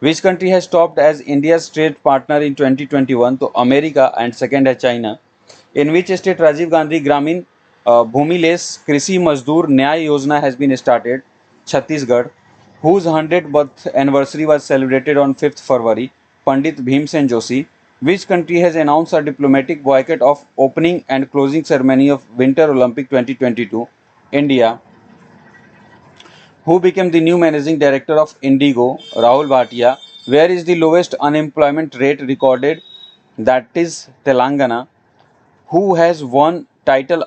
S2: Which country has topped as India trade partner in 2021? तो America and second है China. In which state Rajiv Gandhi Gramin Bhumiless Krishi Majdoor Nyay Yojana has been started? Chhattisgarh. whose 100th birth anniversary was celebrated on 5th February, Pandit Bhimsen Joshi. Which country has announced a diplomatic boycott of opening and closing ceremony of Winter Olympic 2022? India. Who became the new managing director of Indigo? Rahul Bhatia. Where is the lowest unemployment rate recorded? That is Telangana. Who has won title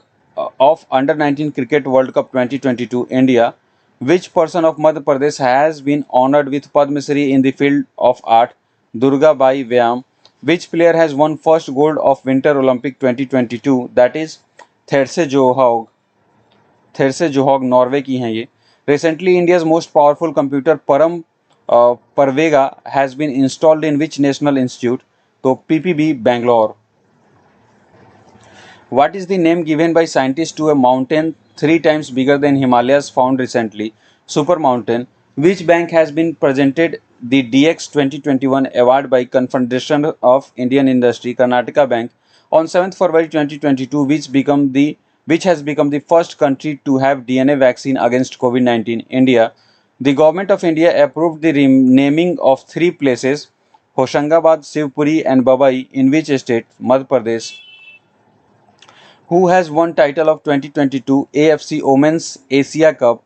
S2: of Under 19 Cricket World Cup 2022? India. Which person of Madhya Pradesh has been honored with Padma Shri in the field of art? Durga Bai Vyam. Which player has won first gold of Winter Olympic 2022? That is Therse Johaug. Therese Johaug Norway की हैं ये. Recently India's most powerful computer Pravega has been installed in which national institute? तो PPB Bangalore. What is the name given by scientists to a mountain 3 times bigger than Himalayas found recently? Super mountain. Which bank has been presented the DX 2021 award by Confederation of Indian Industry, Karnataka Bank, on 7th February 2022, which has become the first country to have DNA vaccine against COVID-19? India. The government of India approved the renaming of 3 places, Hoshangabad, Shivpuri and Babai, in which state? Madhya Pradesh. Who has won title of 2022 AFC Women's Asia Cup?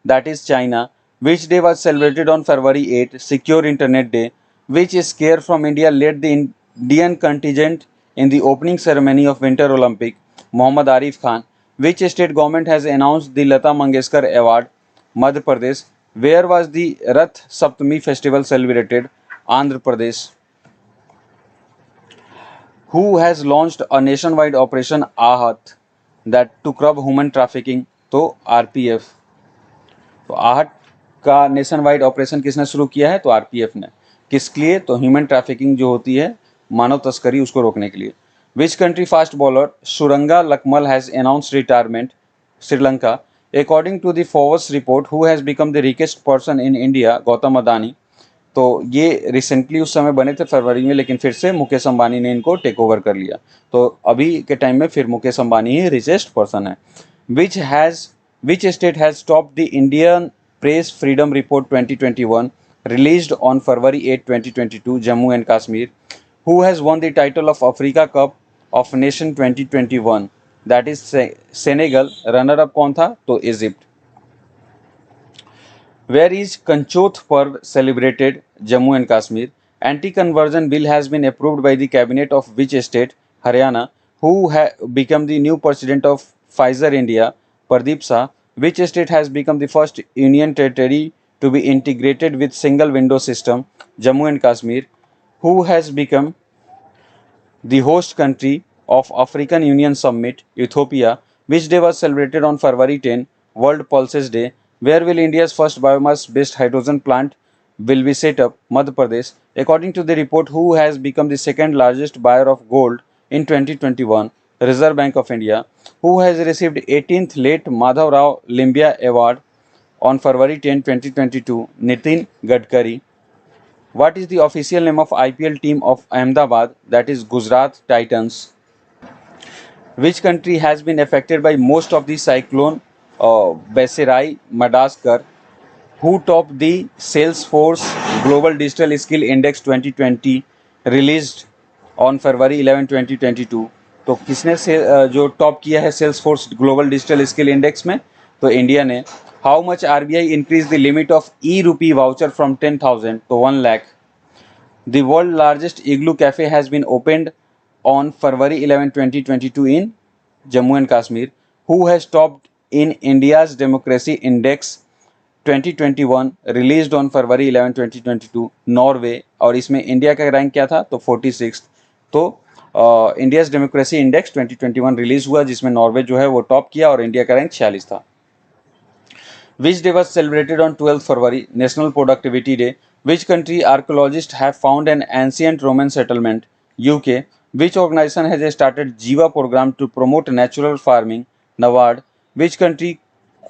S2: That is China. Which day was celebrated on February 8? Secure Internet Day. Which skier from India led the Indian contingent in the opening ceremony of Winter Olympic? Mohammad Arif Khan. Which state government has announced the Lata Mangeshkar Award? Madhya Pradesh. Where was the Rath Saptami festival celebrated? Andhra Pradesh. Who has launched a nationwide operation आहट that to curb human trafficking? तो RPF. तो आहट का nation wide operation किसने शुरू किया है? तो आरपीएफ ने. किसके लिए? तो ह्यूमन ट्रैफिकिंग जो होती है, मानव तस्करी, उसको रोकने के लिए. Which country fast bowler Suranga Lakmal has announced retirement? Sri Lanka. According to the Forbes report, who has become the richest person in India? Gautam Adani. तो ये रिसेंटली उस समय बने थे फरवरी में, लेकिन फिर से मुकेश अंबानी ने इनको टेक ओवर कर लिया. तो अभी के टाइम में फिर मुकेश अंबानी ही रिचेस्ट पर्सन है. Which state has top the Indian press freedom report 2021 released on February 8 2022? Jammu and Kashmir. Who has won the title of Africa cup of nation 2021? That is Senegal. Runner up कौन था? तो Egypt. Where is Kanchoth Parv celebrated? Jammu and Kashmir. Anti-conversion bill has been approved by the cabinet of which state? Haryana. Who become the new president of Pfizer India? Pardeep Shah. Which state has become the first union territory to be integrated with single window system? Jammu and Kashmir. Who has become the host country of African Union Summit? Ethiopia. Which day was celebrated on February 10? World Pulses Day. Where will India's first biomass-based hydrogen plant will be set up? Madhya Pradesh. According to the report, who has become the second largest buyer of gold in 2021? Reserve Bank of India. Who has received 18th Late Madhav Rao Limbia Award on February 10, 2022? Nitin Gadkari. What is the official name of IPL team of Ahmedabad? That is Gujarat Titans. Which country has been affected by most of the cyclone Basirai Madagascar? Who topped the Salesforce Global Digital Skill Index 2020 released on February 11, 2022? तो किसने जो टॉप किया है Salesforce global digital skill index में? तो India ने. How much RBI increase the limit of e rupee voucher from 10,000 to 1 lakh? The world largest igloo cafe has been opened on February 11, 2022 in Jammu and Kashmir. Who has topped in India's Democracy Index 2021 released on February 11, 2022? Norway. और इसमें India का rank क्या था? तो 46. तो India's democracy index 2021 release हुआ, जिसमें Norway जो है वो टॉप किया और इंडिया का रैंक 46 था. Which day was celebrated on 12th February? National Productivity Day. Which country archaeologists have found an ancient Roman settlement? UK. Which organization has started Jiva program to promote natural farming? NABARD. Which country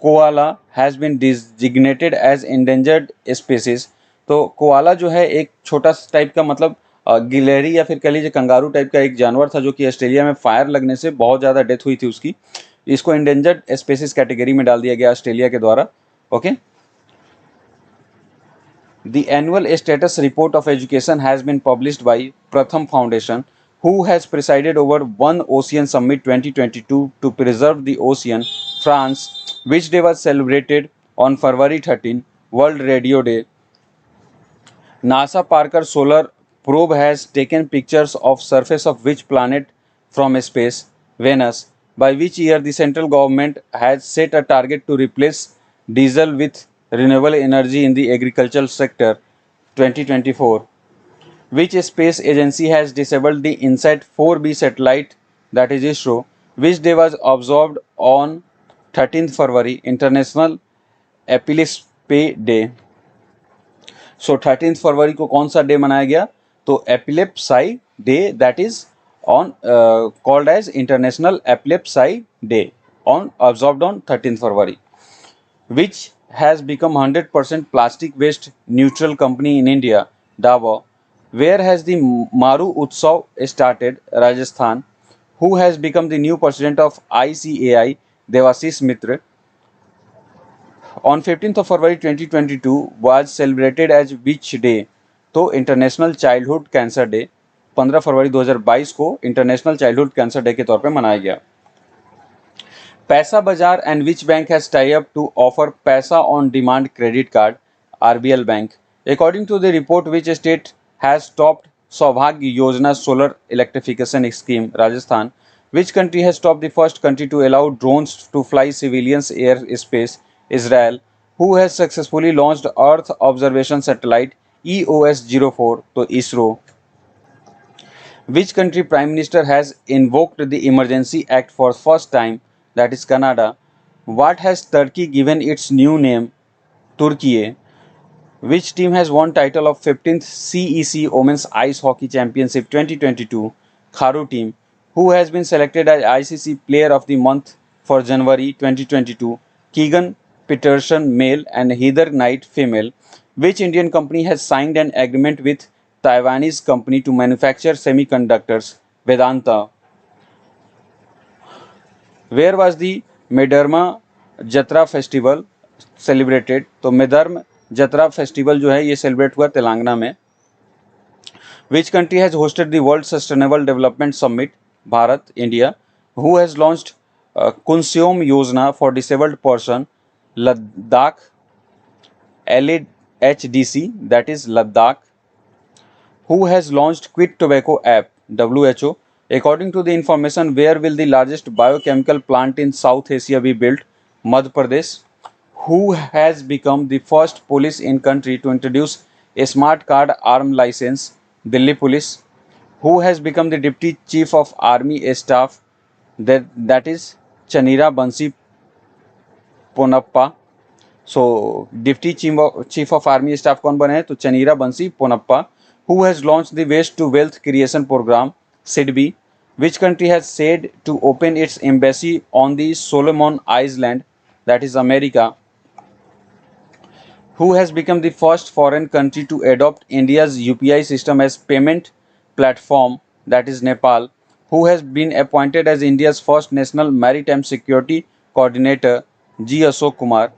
S2: koala has been designated as endangered species? तो koala जो है एक छोटा type का, मतलब गिलहरी या फिर कह लीजिए कंगारू टाइप का एक जानवर था, जो कि ऑस्ट्रेलिया में फायर लगने से बहुत ज़्यादा डेथ हुई थी उसकी. इसको इंडेंजर्ड स्पेसीज कैटेगरी में डाल दिया गया ऑस्ट्रेलिया के द्वारा. Okay. The annual status report of education has been published by Pratham Foundation, who has presided over One Ocean Summit 2022 to preserve the ocean, France, which day was celebrated on February 13, World Radio Day. NASA Parker Solar Probe has taken pictures of surface of which planet from space, Venus, by which year the central government has set a target to replace diesel with renewable energy in the agricultural sector 2024. Which space agency has disabled the INSAT 4B satellite, that is ISRO, which day was observed on 13th February International Epilepsy Day. So 13 फरवरी को कौन सा day मनाया गया? तो epilepsy day, that is on called as international epilepsy day on observed on 13 February. Which has become 100% plastic waste neutral company in India, Dabur. Where has the Maru Utsav started? Rajasthan. Who has become the new president of ICAI? Devashish Mitra. On 15th of February 2022 was celebrated as which day? तो international childhood cancer day 15 फरवरी 2022 को international childhood cancer day के तौर पे मनाया गया. Paisa Bazaar and which bank has tie up to offer Paisa on demand credit card? RBL bank. According to the report which state has topped Saubhagya Yojana solar electrification scheme? Rajasthan. Which country has top the first country to allow drones to fly civilians air space? Israel. Who has successfully launched Earth Observation Satellite EOS-04? तो ISRO. Which country Prime Minister has invoked the Emergency Act for first time? That is Canada. What has Turkey given its new name? Turkey. Which team has won title of 15th CEC Women's Ice Hockey Championship 2022? Kharu team. Who has been selected as ICC Player of the Month for January 2022? Keegan Peterson male and Heather Knight female. Which Indian company has signed an agreement with Taiwanese company to manufacture semiconductors? Vedanta. Where was the Medarma Jatra festival celebrated? तो मेदर्म जत्रा festival जो है ये celebrate हुआ तेलंगाना में. Which country has hosted the World Sustainable Development Summit? Bharat, India. Who has launched Kunsyom Yojana for disabled person? Ladakh. LAHDC, that is Ladakh. Who has launched Quit Tobacco app? WHO. According to the information, where will the largest biochemical plant in South Asia be built? Madhya Pradesh. Who has become the first police in country to introduce a smart card arm license? Delhi Police. Who has become the Deputy Chief of Army Staff? That is Chanira Bansi Ponappa. So Deputy Chief of Army Staff कौन बने हैं? तो चनीरा बंसी Ponnappa. Who has launched the Waste to Wealth Creation Program? SIDBI. Which country has said to open its embassy on the Solomon Island? That is America. Who has become the first foreign country to adopt India's UPI system as payment platform? That is Nepal. Who has been appointed as India's first National Maritime Security Coordinator? G. Ashok Kumar.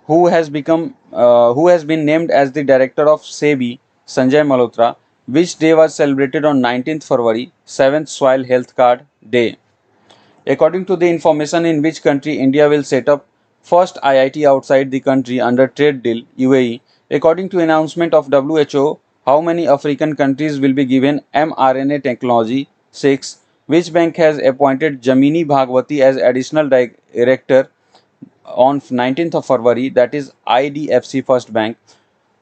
S2: Who has been named as the director of SEBI? Sanjay Malhotra. Which day was celebrated on 19th February? 7th Soil Health Card Day. According to the information, in which country India will set up first IIT outside the country under trade deal? UAE. According to announcement of WHO, how many African countries will be given mRNA technology? 6. Which bank has appointed Jamini Bhagwati as additional director on 19th of February? That is IDFC First Bank.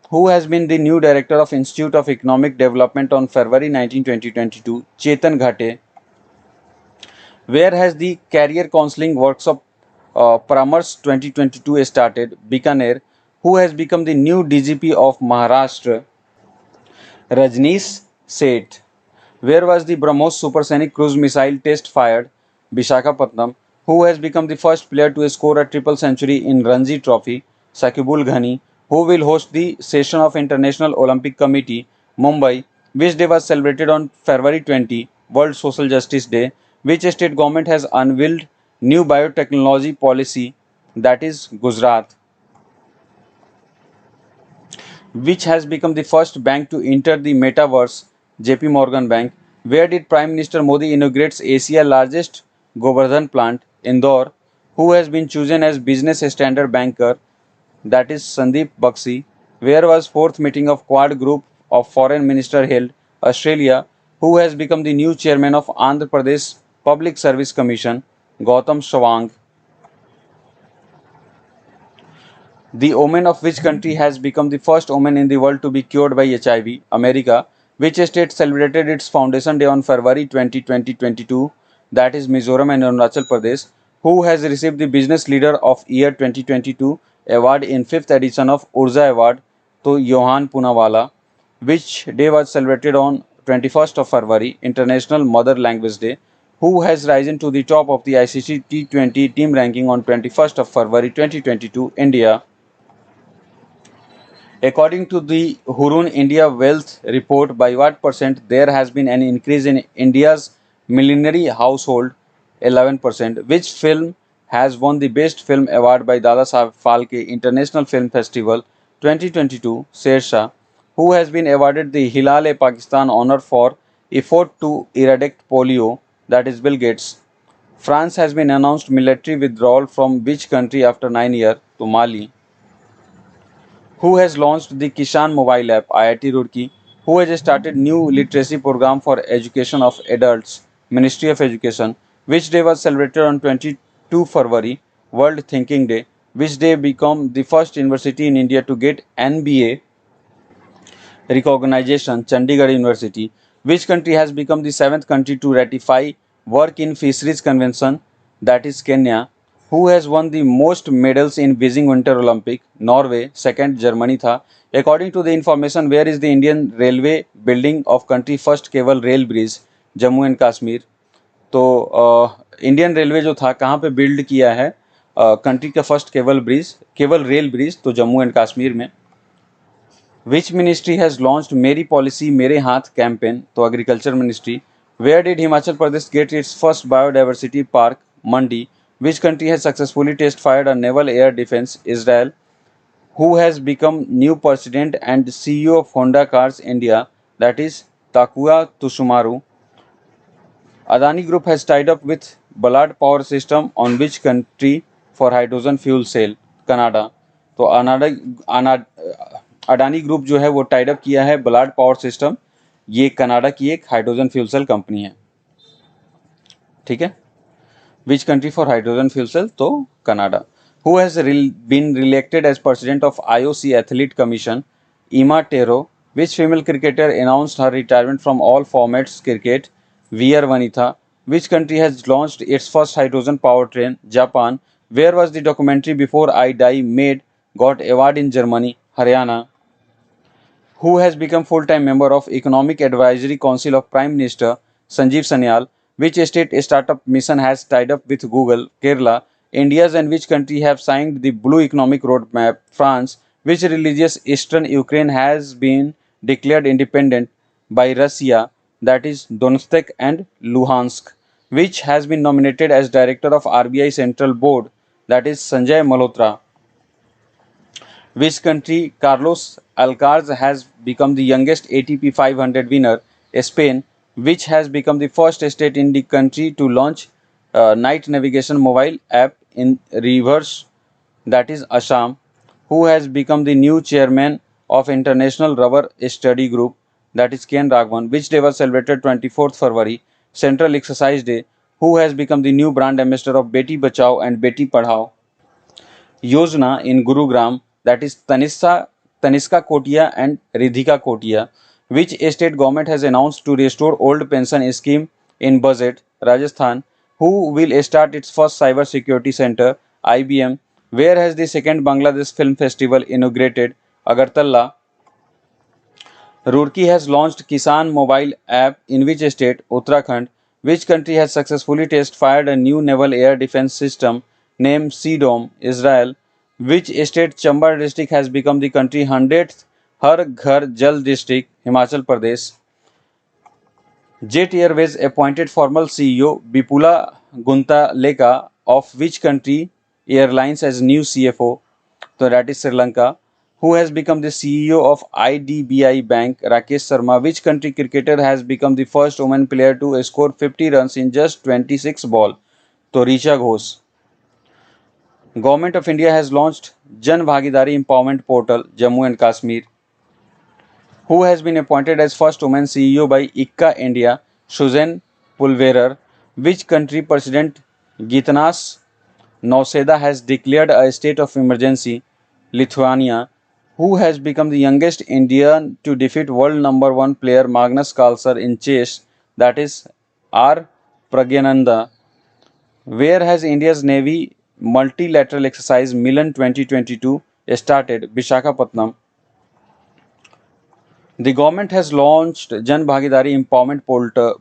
S2: Who has been the new director of Institute of Economic Development on February 19, 2022? Chetan Ghate. Where has the career counseling workshop Paramars 2022 started? Bikaner. Who has become the new DGP of Maharashtra? Rajneesh Seth. Where was the BrahMos supersonic cruise missile test fired? Visakhapatnam. Who has become the first player to score a triple century in Ranji Trophy? Shakibul Ghani. Who will host the session of International Olympic Committee? Mumbai. Which day was celebrated on February 20? World Social Justice Day. Which state government has unveiled new biotechnology policy? That is Gujarat. Which has become the first bank to enter the metaverse? JP Morgan Bank. Where did Prime Minister Modi inaugurates Asia's largest Govardhan plant? Indore. Who has been chosen as business standard banker? That is Sandeep Bakshi. Where was fourth meeting of Quad Group of Foreign Minister held? Australia. Who has become the new chairman of Andhra Pradesh Public Service Commission? Gautam Sawang. The omen of which country has become the first omen in the world to be cured by HIV? America. Which state celebrated its Foundation Day on February 20, 2022? That is Mizoram and Arunachal Pradesh. Who has received the Business Leader of Year 2022 award in 5th edition of Urza Award? To Johan Punawala. Which day was celebrated on 21st of February, International Mother Language Day? Who has risen to the top of the ICC T20 team ranking on 21st of February 2022? India. According to the Hurun India Wealth Report, by what percent there has been an increase in India's millenary household? 11%. Which film has won the Best Film Award by Dada Saheb Phalke International Film Festival 2022? Sher. Who has been awarded the Hilal-e-Pakistan honor for effort to eradicate polio? That is Bill Gates. France has been announced military withdrawal from which country after 9 years? To Mali. Who has launched the Kishan mobile app? IIT Roorkee. Who has started new literacy program for education of adults? Ministry of Education. Which day was celebrated on 22 February? World Thinking Day. Which day became the first university in India to get NBA recognition? Chandigarh University. Which country has become the seventh country to ratify Work in Fisheries Convention? That is Kenya. Who has won the most medals in Beijing Winter Olympic? Norway. Second Germany था. According to the information, where is the Indian Railway building of country first केवल rail bridge? Jammu and Kashmir. तो Indian railway जो था कहाँ पे build किया है country का फर्स्ट केवल रेल ब्रिज? तो जम्मू एंड कश्मीर में. Which ministry has launched मेरी पॉलिसी मेरे हाथ कैंपेन? तो agriculture ministry. Where did Himachal Pradesh get its first biodiversity park? Mandi. Which country has successfully test fired a naval air defense? Israel. Who has become new president and CEO of Honda Cars India? That is Takuya Tsumaru. Adani Group has tied up with Ballard Power System on which country for hydrogen fuel cell? Canada. तो Adani group जो है वो Tide up किया है Ballard power system, ये Canada की एक hydrogen fuel cell company है. ठीक है. Which country for hydrogen fuel cell? तो Canada. Who has been re-elected as president of IOC athlete commission? Emma Terho. Which female cricketer announced her retirement from all formats cricket? VR Vanitha. Which country has launched its first hydrogen power train? Japan. Where was the documentary before I die made got award in Germany? Haryana. Who has become full-time member of Economic Advisory Council of Prime Minister Sanjeev Sanyal? Which state startup mission has tied up with Google? Kerala. India's and which country have signed the Blue Economic Roadmap? France. Which religious eastern Ukraine has been declared independent by Russia? That is Donetsk and Luhansk. Which has been nominated as director of RBI Central Board? That is Sanjay Malhotra. Which country Carlos Alcaraz has become the youngest ATP 500 winner? Spain. Which has become the first state in the country to launch night navigation mobile app in reverse? That is Assam. Who has become the new chairman of International Rubber Study Group? That is Ken Raghavan. Which day was celebrated 24th February? Central Exercise Day. Who has become the new brand ambassador of Beti Bachao and Beti Padhao Yojana in Gurugram? That is Taniska Kotia and Ridhika Kotia. Which state government has announced to restore old pension scheme in budget? Rajasthan. Who will start its first cyber security center? IBM. Where has the second Bangladesh Film Festival inaugurated? Agartala. Roorkee has launched Kisan mobile app in which state? Uttarakhand. Which country has successfully test fired a new naval air defense system named Sea Dome? Israel. Which state Chamba district has become the country 100th Har Ghar Jal district? Himachal Pradesh. Jet Airways appointed former CEO Bipula Guntaleka of which country airlines as new CFO? So that is Sri Lanka. Who has become the CEO of IDBI Bank? Rakesh Sharma. Which country cricketer has become the first woman player to score 50 runs in just 26 balls? तो Richa Ghosh. Government of India has launched Jan Bhagidari Empowerment Portal, Jammu and Kashmir. Who has been appointed as first woman CEO by ICCA India? Susan Pulverer. Which country President Gitnas Nauseda has declared a state of emergency? Lithuania. Who has become the youngest Indian to defeat world number 1 player Magnus Carlsen in chess? That is R. Pragyananda. Where has India's Navy multilateral exercise Milan 2022 started? Visakhapatnam. The government has launched Jan Bhagidari Empowerment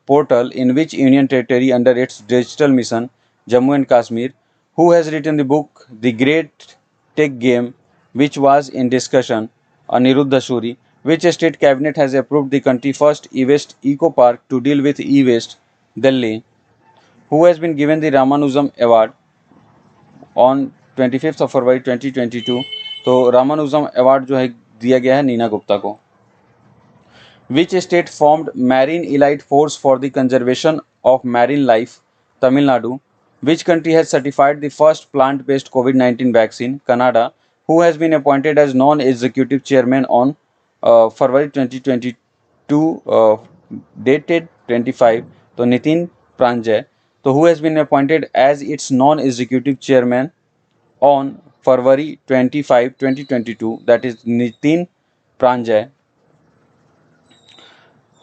S2: Portal in which union territory under its digital mission, Jammu and Kashmir. Who has written the book The Great Tech Game, which was in discussion? Aniruddha Shuri. Which state cabinet has approved the country's first e-waste eco park to deal with e-waste? Delhi. Who has been given the Ramanujam Award on 25th of February 2022? तो Ramanujan award जो है दिया गया है नीना गुप्ता को. Which state formed Marine Elite Force for the Conservation of Marine Life? Tamil Nadu. Which country has certified the first plant-based COVID-19 vaccine? Canada. Who has been appointed as non-executive chairman on February 2022, dated 25? तो नितिन प्रांजय. तो who has been appointed as its non-executive chairman on February 25, 2022? That is Nitin Pranjay.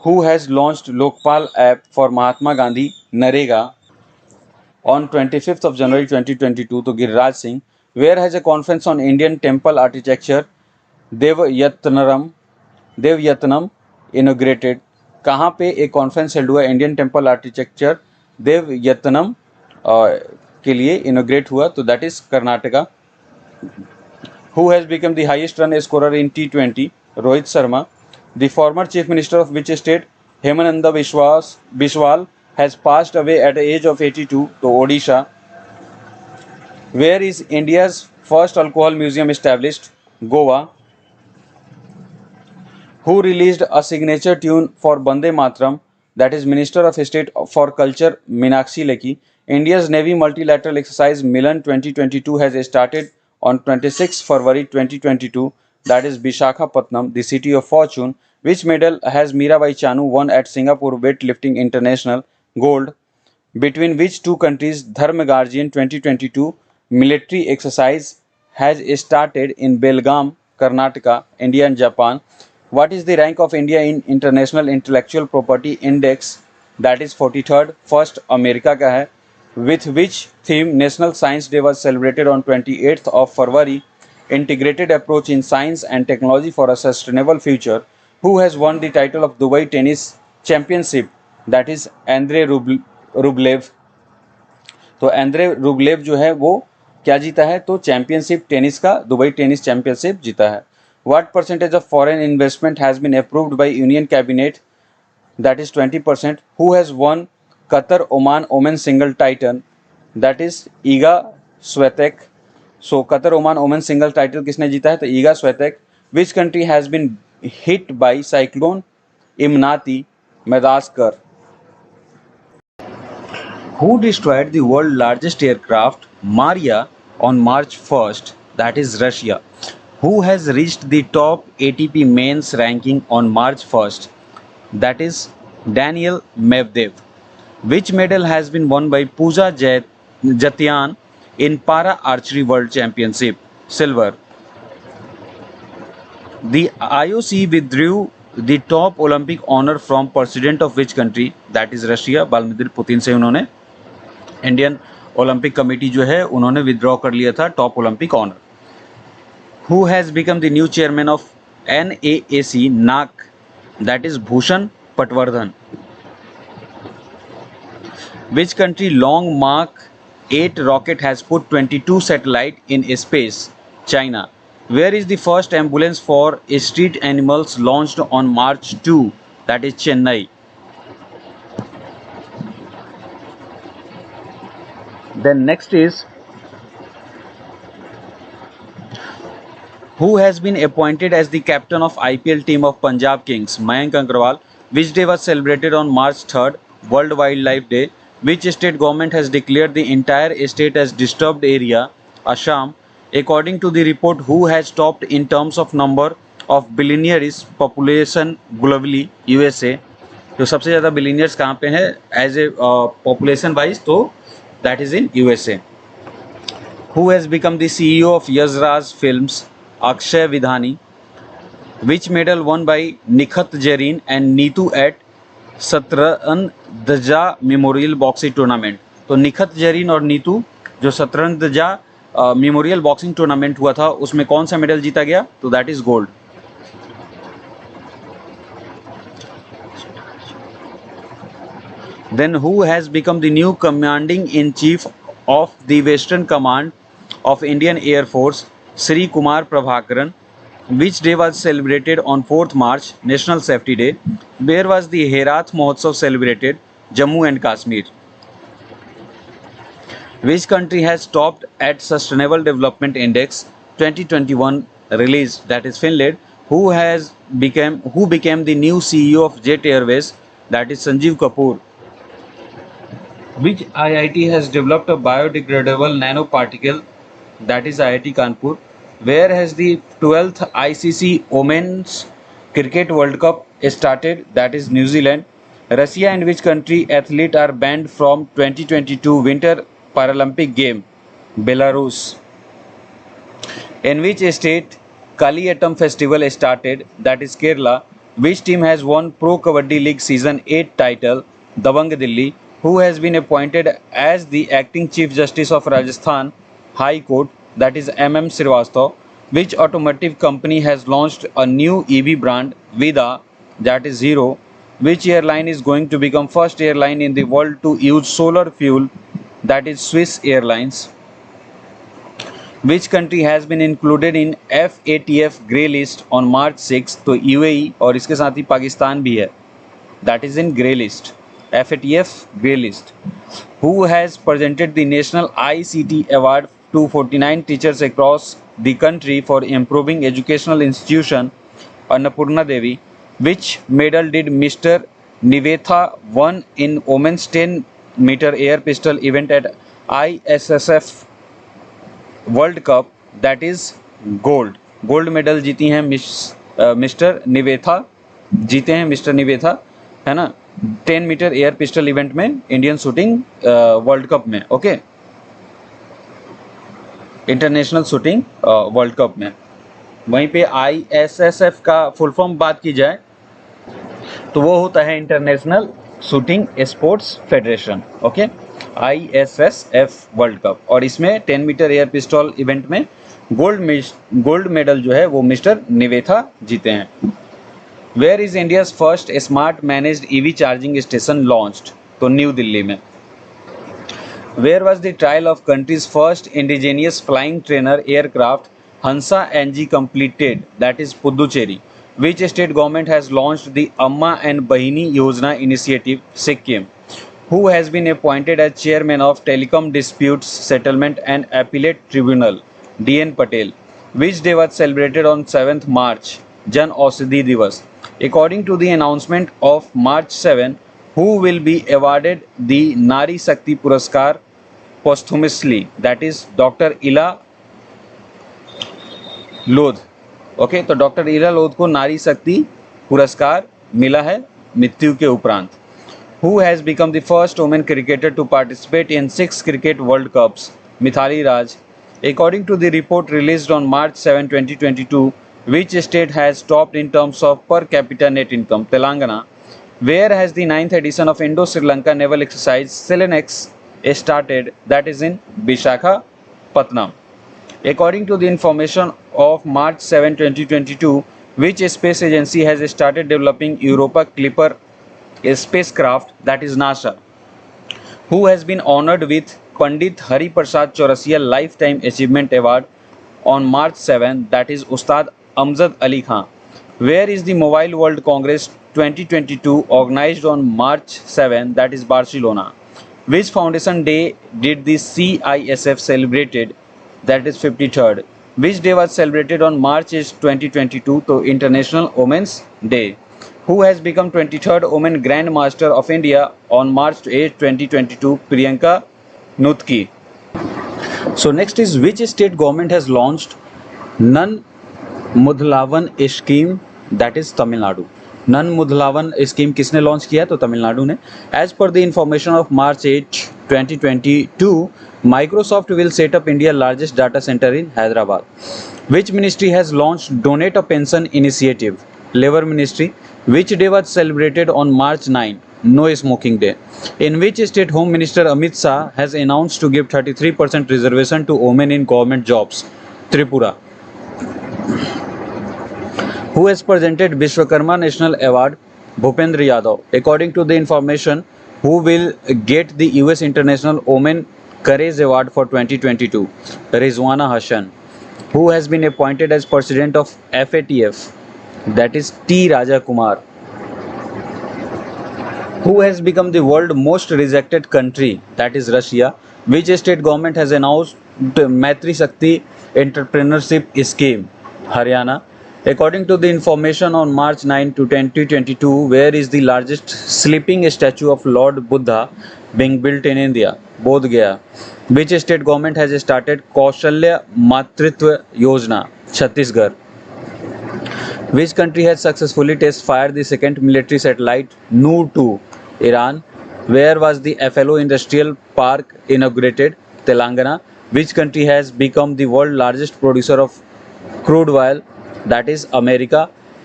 S2: Who has launched Lokpal app for Mahatma Gandhi Narega on 25th of January 2022? तो Giriraj Singh. Where has a conference on Indian temple architecture देवयत्नम inaugurated? कहाँ पे एक conference held हुआ Indian temple architecture देवयत्नम के लिए इनोग्रेट हुआ? तो that is Karnataka. Who has become the highest run scorer in T20? Rohit Sharma. The former chief minister of which state? Hemananda Biswal has passed away at the age of 82. तो Odisha. Where is India's first alcohol museum established? Goa. Who released a signature tune for Bande Matram? That is Minister of State for Culture Meenakshi Lekhi. India's Navy multilateral exercise Milan 2022 has started on 26 February 2022. That is Visakhapatnam, the city of fortune. Which medal has Mirabai Chanu won at Singapore Weightlifting International? Gold. Between which two countries Dharma Guardian 2022 military exercise has started in Belgaum, Karnataka, India and Japan? What is the rank of India in International Intellectual Property Index? That is 43rd. First America का है. With which theme National Science Day was celebrated on 28th of February? Integrated approach in science and technology for a sustainable future. Who has won the title of Dubai Tennis Championship? That is Andrei Rublev. तो Andre Rublev जो है वो क्या जीता है? तो championship tennis का Dubai tennis championship जीता है. What percentage of foreign investment has been approved by Union Cabinet? That is 20%. Who has won Qatar Oman Women Single title? That is Iga Swiatek. So Qatar Oman Women Single title किसने जीता है? तो Iga Swiatek. Which country has been hit by cyclone Imnati? Madagascar. Who destroyed the world's largest aircraft Maria on March 1st? That is Russia. Who has reached the top ATP men's ranking on March 1st? That is Daniel Medvedev. Which medal has been won by Pooja Jatian in Para Archery World Championship? Silver. The IOC withdrew the top Olympic honor from president of which country? That is Russia. Vladimir Putin से उन्होंने Indian Olympic committee जो है उन्होंने withdraw कर लिया था top Olympic honour. Who has become the new chairman of NAAC NAC? That is Bhushan Patwardhan. Which country Long Mark 8 rocket has put 22 satellites in space? China. Where is the first ambulance for street animals launched on March 2? That is Chennai. Then next is Who has been appointed as the captain of IPL team of Punjab Kings, Mayank Agarwal? Which day was celebrated on March 3rd, World Wildlife Day? Which state government has declared the entire state as disturbed area, Assam? According to the report, who has topped in terms of number of billionaires population globally, USA? तो सबसे ज़्यादा billionaires कहाँ पे हैं as a population wise, तो that is in USA. Who has become the CEO of Yasraj Films, Akshay Vidhani? Which medal won by Nikhat Jareen and Neetu at Strandja memorial boxing tournament? तो निखत जरीन और नीतू जो शतरंजा memorial boxing tournament हुआ था उसमें कौन सा medal जीता गया? तो that is gold. Then who has become the new commanding in chief of the Western Command of Indian Air Force, Sri Kumar Prabhakaran? Which day was celebrated on 4th March, National Safety Day? Where was the Herat Mahotsav celebrated? Jammu and Kashmir. Which country has topped at Sustainable Development Index 2021 release, that is Finland? Who became the new CEO of Jet Airways, that is Sanjeev Kapoor? Which IIT has developed a biodegradable nanoparticle, that is IIT Kanpur? Where has the 12th ICC Women's Cricket World Cup started, that is New Zealand? Russia and which country athletes are banned from 2022 Winter Paralympic Game? Belarus. In which state Kaliatam festival started, that is Kerala? Which team has won Pro Kabaddi League Season 8 title? Dabang Delhi. Who has been appointed as the acting Chief Justice of Rajasthan High Court, that is MM Srivastava? Which automotive company has launched a new EV brand, Vida, that is Zero? Which airline is going to become first airline in the world to use solar fuel, that is Swiss Airlines? Which country has been included in FATF grey list on March 6? तो UAE और इसके साथ ही पाकिस्तान भी है, that is in grey list. FATF grey list. Who has presented the National ICT Award to 49 teachers across the country for improving educational institution? Annapurna Devi. Which medal did Mr. Nivetha won in women's 10-meter air pistol event at ISSF World Cup, that is gold? Gold medal जीती हैं mister Nivetha, जीते हैं mister Nivetha, है ना, 10 metre air pistol event में Indian shooting world cup में. Okay, international shooting world cup में. वहीं पे ISSF का फुल फॉर्म बात की जाए तो वो होता है international shooting sports federation. Okay, ISSF world cup, और इसमें 10 मीटर एयर पिस्टल इवेंट में गोल्ड मेडल जो है वो मिस्टर निवेथा जीते हैं. Where is India's first smart managed EV charging station launched? तो न्यू दिल्ली में. Where was the trial of country's first indigenous flying trainer aircraft Hansa NG completed, that is Puducherry? Which state government has launched the Amma and Bahini Yojana initiative? Sikkim. Who has been appointed as chairman of Telecom Disputes Settlement and Appellate Tribunal? DN Patel. Which day was celebrated on 7th March? Jan Aushadhi Divas. According to the announcement of March 7, who will be awarded the Nari Shakti Puraskar posthumously? That is Dr. Ila Lodh. Okay, तो doctor Ila Lodh को नारी शक्ति पुरस्कार मिला है मृत्यु के उपरांत. Who has become the first women cricketer to participate in 6 cricket world cups? Mithali Raj. According to the report released on March 7, 2022, which state has topped in terms of per capita net income? Telangana. Where has the 9th edition of Indo-Sri Lanka naval exercise Selenex started? That is in Visakhapatnam. According to the information of March 7, 2022, which space agency has started developing Europa Clipper spacecraft? That is NASA. Who has been honored with Pandit Hari Prasad Chaurasia Lifetime Achievement Award on March 7? That is Ustad Amjad Ali Khan. Where is the Mobile World Congress 2022 organized on March 7? That is Barcelona. Which foundation day did the CISF celebrated? That is 53rd. Which day was celebrated on March 2022 to International Women's Day? Who has become 23rd Women Grand Master of India on March 8, 2022? Priyanka Nutki. So next is, which state government has launched Nan Mudlavan scheme, that is Tamil Nadu. Naan Mudhalvan scheme किसने launch किया? तो तमिलनाडु ने. As per the information of March 8 2022, Microsoft will set up India largest data centre in Hyderabad. Which ministry has launch donate a pension initiative? Labour ministry. Which day was celebrated on March 9? No smoking day. In which state home minister Amit Shah has announced to give 33% reservation to women in government jobs? Tripura. Who has presented Vishwakarma National Award? Bhupendra Yadav. According to the information, who will get the US International Women Courage Award for 2022? Rizwana Hassan. Who has been appointed as president of FATF? That is T. Raja Kumar. Who has become the world's most rejected country? That is Russia. Which state government has announced the Maitri Shakti Entrepreneurship Scheme? Haryana. According to the information on March 9 to 2022, where is the largest sleeping statue of Lord Buddha being built in India? Bodh Gaya. Which state government has started Kaushalya Matritva Yojana? Chhattisgarh. Which country has successfully test fired the second military satellite Noor 2? Iran. Where was the FLO Industrial Park inaugurated? Telangana. Which country has become the world's largest producer of crude oil? That is America.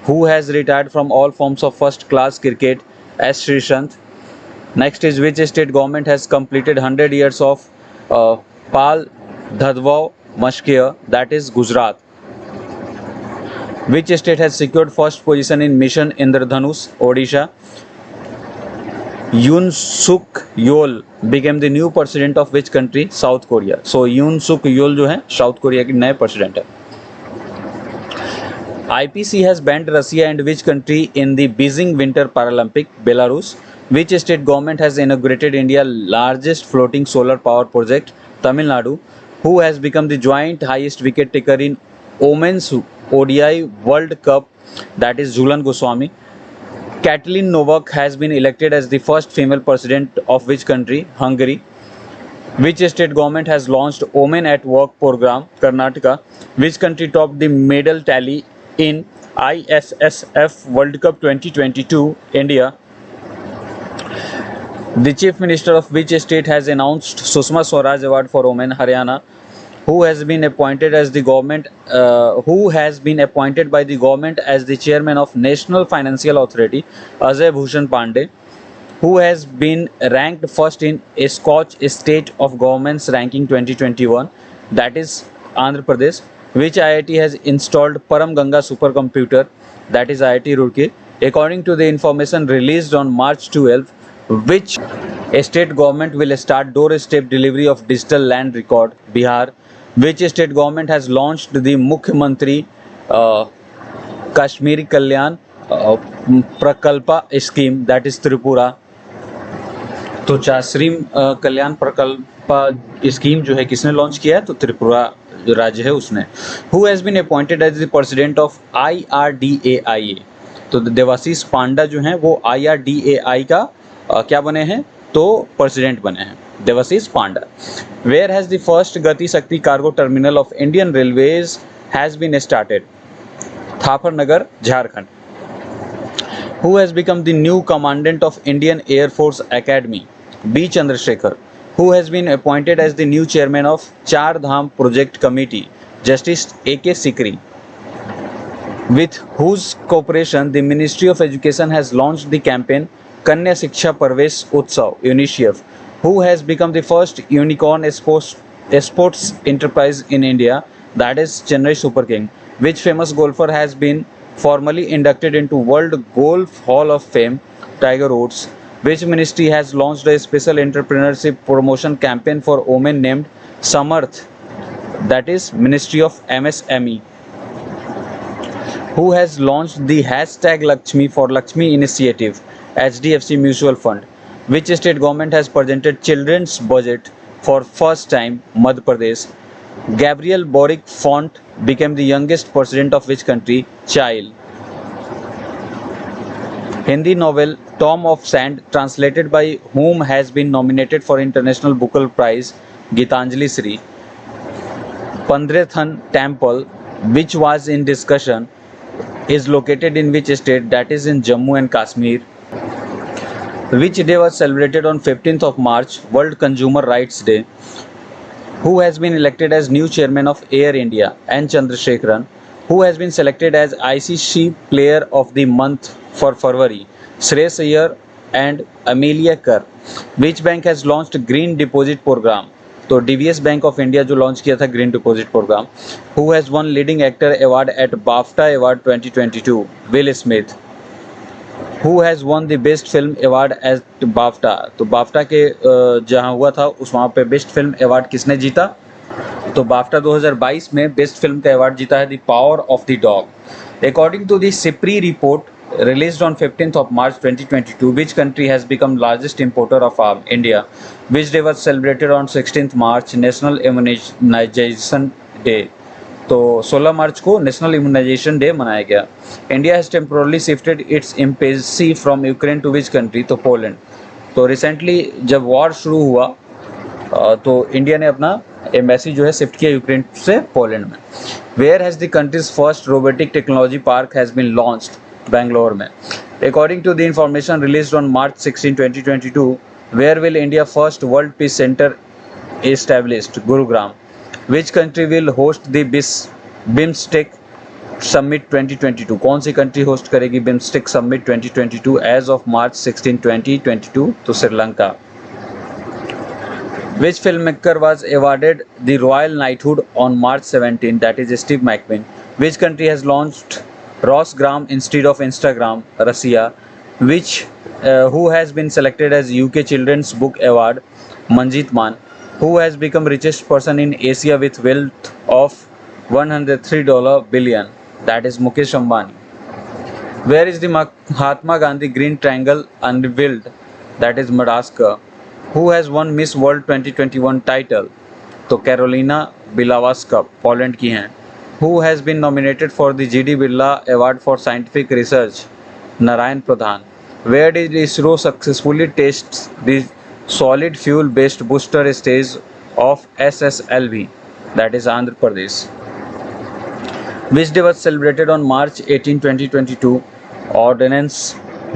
S2: Who has retired from all forms of first class cricket? S. Shrishant. Next is, which state government has completed 100 years of Pal Dhadvav Mashkir? That is Gujarat. Which state has secured first position in Mission Indradhanush? Odisha. Yoon Suk Yeol became the new president of which country? South Korea. So Yoon Suk Yeol जो है south Korea के नए president है. IPC has banned Russia and which country in the Beijing Winter Paralympic? Belarus. Which state government has inaugurated India's largest floating solar power project? Tamil Nadu. Who has become the joint highest wicket taker in Women's ODI World Cup? That is Jhulan Goswami. Katalin Novak has been elected as the first female president of which country? Hungary. Which state government has launched Women at Work program? Karnataka. Which country topped the medal tally in ISSF World Cup 2022? India. The Chief Minister of which state has announced Sushma Swaraj Award for Women? Haryana. Who has been appointed as the government? Who has been appointed by the government as the chairman of National Financial Authority? Ajay Bhushan Pandey. Who has been ranked first in Scotch State of Governments Ranking 2021? That is Andhra Pradesh. Which IIT has installed Param Ganga supercomputer? That is IIT Roorkee. According to the information released on March 12, which state government will start doorstep delivery of digital land record? Bihar. Which state government has launched the Mukhyamantri Kashmiri Kalyan Prakalpa scheme? That is Tripura. तो चासरीम कल्याण प्रकल्प scheme जो है किसने launch किया है? तो त्रिपुरा जो राज्य है उसने. Who has been appointed as the president of IRDAI? तो देवाशीष पांडा जो हैं वो IRDAI का क्या बने हैं? तो प्रेसिडेंट बने हैं Debashish Panda. Where has the first Gati Shakti cargo terminal of Indian railways has been started? Thapar Nagar, Jharkhand. Who has become the new commandant of Indian Air Force Academy? B. Chandrasekhar. Who has been appointed as the new chairman of Char Dham Project Committee? Justice A.K. Sikri. With whose cooperation the Ministry of Education has launched the campaign Kanya Shiksha Parvesh Utsav, UNICEF? Who has become the first unicorn sports enterprise in India? That is Chennai Super King. Which famous golfer has been formally inducted into World Golf Hall of Fame? Tiger Woods. Which ministry has launched a special entrepreneurship promotion campaign for women named Samarth? That is Ministry of MSME. Who has launched the hashtag Lakshmi for Lakshmi initiative? HDFC Mutual Fund. Which state government has presented children's budget for first time? Madhya Pradesh. Gabriel Boric Font became the youngest president of which country? Chile. Hindi novel Tom of Sand, translated by whom, has been nominated for International Booker Prize? Gitanjali Sri. Pandrethan Temple, which was in discussion, is located in which state? That is in Jammu and Kashmir. Which day was celebrated on 15th of March, World Consumer Rights Day? Who has been elected as new chairman of Air India? N. Chandrasekharan. Who has been selected as ICC Player of the Month for February? Shreyas Iyer and Amelia Kerr. Which bank has launched Green Deposit Program? तो DBS bank of India जो launch किया था green deposit programme. Who has won leading actor award at BAFTA award 2022? Will Smith. Who has won the best film award at BAFTA? तो BAFTA के जहां हुआ था उस वहां पे बेस्ट फिल्म अवार्ड किसने जीता? तो बाफ्टा 2022 में बेस्ट फिल्म का अवार्ड जीता है the power of the dog. According to the SIPRI report released on 15th of March 2022, which country has become largest importer of arm? India. Which day was celebrated on 16th March? National Immunization Day. तो 16 मार्च को national immunisation day मनाया गया. India has temporarily shifted its embassy from Ukraine to which country? तो Poland. तो recently जब war शुरू हुआ तो इंडिया ने अपना एम्बेसी जो है शिफ्ट किया यूक्रेन से पोलैंड में. Where has the country's first robotic technology park has been launched? Bangalore में. According to the information released on March 16, 2022, where will India first World Peace Center established? Gurugram. Which country will host the BIMSTEC Summit 2022? कौन सी country host करेगी BIMSTEC Summit 2022 as of March 16, 2022? तो Sri Lanka. Which filmmaker was awarded the Royal Knighthood on March 17? That is Steve McQueen. Which country has launched Rosgram instead of Instagram? Russia. Who has been selected as UK Children's Book Award? Manjeet Maan. Who has become richest person in Asia with wealth of $103 billion? That is Mukesh Ambani. Where is the Mahatma Gandhi Green Triangle unveiled? That is Madagascar. Who has won Miss World 2021 title? तो Carolina बिलावास्का Poland की हैं. Who has been nominated for the GD Birla Award for Scientific Research? Narayan Pradhan. Where did ISRO successfully test the solid fuel based booster stage of SSLV? That is Andhra Pradesh. Which day was celebrated on March 18, 2022? Ordnance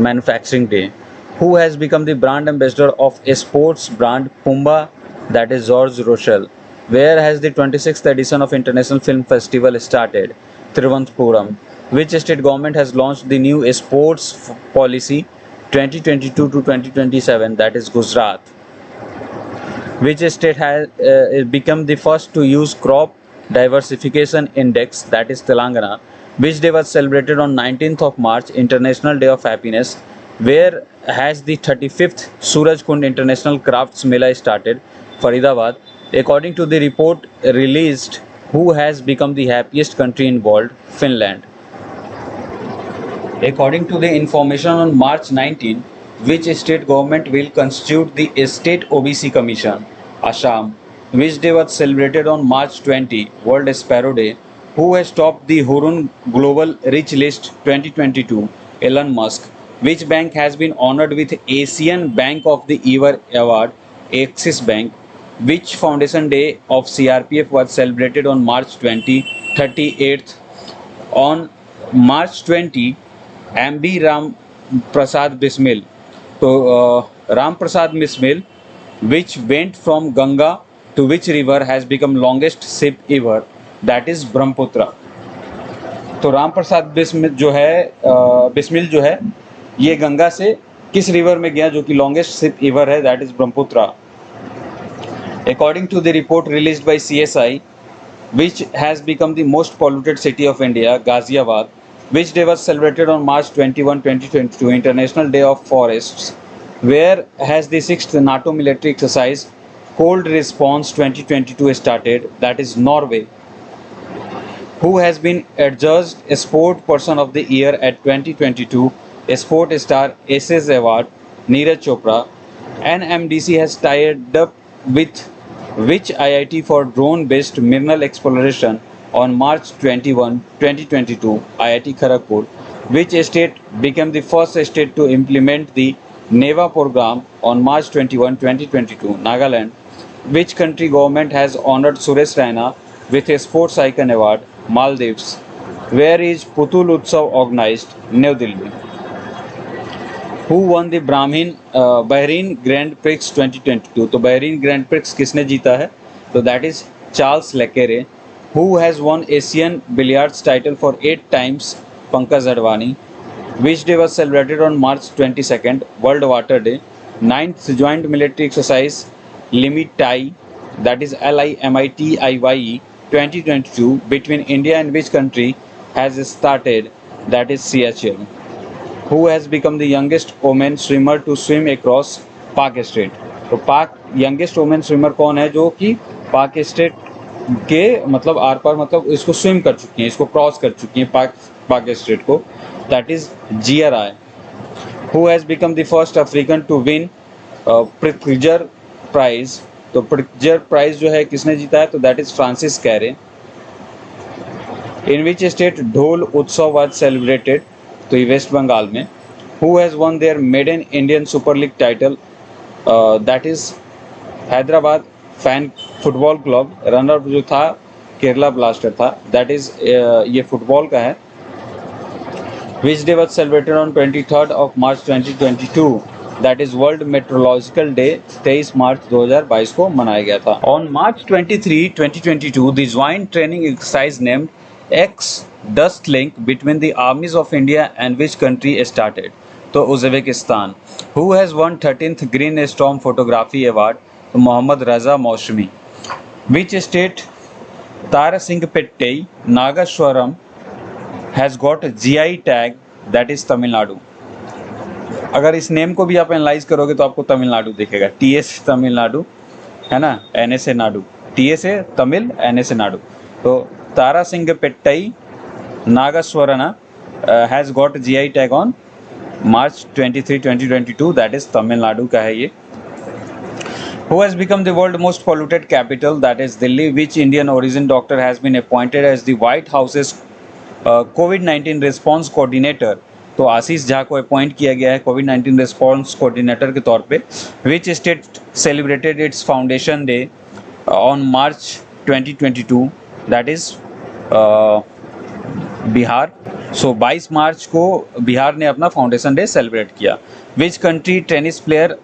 S2: Manufacturing Day. Who has become the brand ambassador of a sports brand Pumba? That is George Rochelle. Where has the 26th edition of International Film Festival started? Thiruvananthapuram. Which state government has launched the new sports policy 2022 to 2027? That is Gujarat. Which state has become the first to use crop diversification index? That is Telangana. Which day was celebrated on 19th of March? International Day of Happiness. Where has the 35th Surajkund International Crafts Mela started? Faridabad. According to the report released, who has become the happiest country in world? Finland. According to the information on March 19, which state government will constitute the State OBC Commission? Assam. Which day was celebrated on March 20? World Sparrow Day. Who has topped the Hurun Global Rich List 2022? Elon Musk. Which bank has been honored with Asian Bank of the Year Award? Axis Bank. Which foundation day of CRPF was celebrated on March 20, 38th? On March 20, MB Ram Prasad Bismil. So Ram Prasad Bismil, which went from Ganga to which river, has become longest ship ever? That is Brahmaputra. तो राम प्रसाद बिस्मिल जो है ये गंगा से किस river में गया जो कि लॉन्गेस्ट शिप रिवर है? That is Brahmaputra. According to the report released by CSI, which has become the most polluted city of India? Ghaziabad. Which day was celebrated on March 21, 2022? International Day of Forests. Where has the 6th NATO military exercise Cold Response 2022 started? That is Norway. Who has been adjudged a Sport Person of the Year at 2022 Sport Star Aces Award? Neeraj Chopra. NMDC has tied up with Which IIT for drone-based mineral exploration on March 21, 2022, IIT Kharagpur. Which state became the first state to implement the NEVA program on March 21, 2022, Nagaland. Which country government has honored Suresh Raina with a Sports Icon Award, Maldives. Where is Putul Utsav organized, New Delhi. Who won the Bahrain grand prix 2022. तो Bahrain grand prix किसने जीता है? तो that is Charles Leclerc. Who has won Asian billiards title for 8 times? Pankaj Advani. Which day was celebrated on March 22nd? World water day. 9th joint military exercise Lamitiye, that is LIMITIYE 2022 between India and which country has started? That is Siachen. Who has become the youngest woman swimmer to swim across पाक state? तो पाक youngest women swimmer कौन है जो कि पाक state के मतलब आर पार मतलब इसको स्विम कर चुकी हैं, इसको क्रॉस कर चुकी हैं पाक स्टेट को. That is Jiya Rai. Who has become the first African to win Pritzker prize? तो प्रित्जर प्राइज जो है किसने जीता है? तो that is Francis Kere. In which state Dhol Utsav was celebrated? तो ये वेस्ट बंगाल में. Who has won their maiden Indian super league title? That is Hyderabad fan football club. Runner जो था केरला ब्लास्टर था. दैट इज ये फुटबॉल का है. Which day was celebrated on 23rd of March 2022? That is world meteorological day. 23 मार्च 2022 को मनाया गया था. On March 23, 2022 the joint training exercise named X dust link between the armies of India and which country started? तो Uzbekistan. Who has won 13th green storm photography award? तो Mohammad Reza Masoumi. Which state Tarasingpettai Nageswaram has got GI tag? That is Tamil Nadu. अगर इस name को भी आप analyse करोगे तो आपको तमिलनाडु दिखेगा. TS तमिलनाडु है ना, NS Nadu. TS Tamil, NS Nadu. तो Tarasingpettai Nageswaram has got GI tag on March 23, 2022. That is Tamil Nadu का है ये. Who has become the world most polluted capital? That is Delhi. Which Indian origin doctor has been appointed as the White House's COVID-19 response coordinator? तो आशीष झा को appoint किया गया है COVID-19 response coordinator के तौर पे. Which state celebrated its foundation day on March 2022? That is Bihar. So 22 मार्च को बिहार ने अपना फाउंडेशन डे सेलिब्रेट किया. Which country tennis player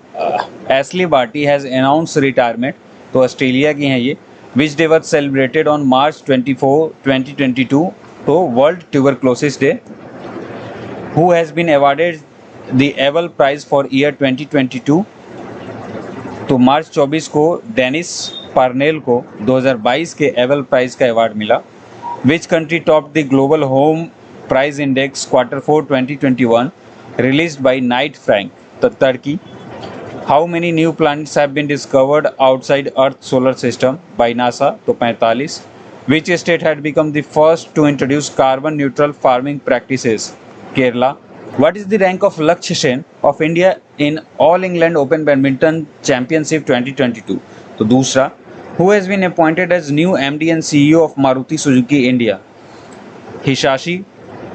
S2: Ashleigh Barty has announce retirement? तो ऑस्ट्रेलिया की हैं ये. Which day was celebrated on March 24, 2022? तो world tuberculosis day. Who has been awarded the Abel Prize for year 2022? तो मार्च 24 को Dennis Parnell को 2022 के एबल प्राइज का अवार्ड मिला. Which country top the global home price index Q4 2021 released by Knight Frank? तो Turkey. How many new planets have been discovered outside earth solar system by NASA? तो 45. Which state had become the first to introduce carbon neutral farming practices? Kerala. What is the rank of Lakshya Sen of India in All England Open Badminton Championship 2022? तो दूसरा. Who has been appointed as new MD and CEO of Maruti Suzuki India? Hisashi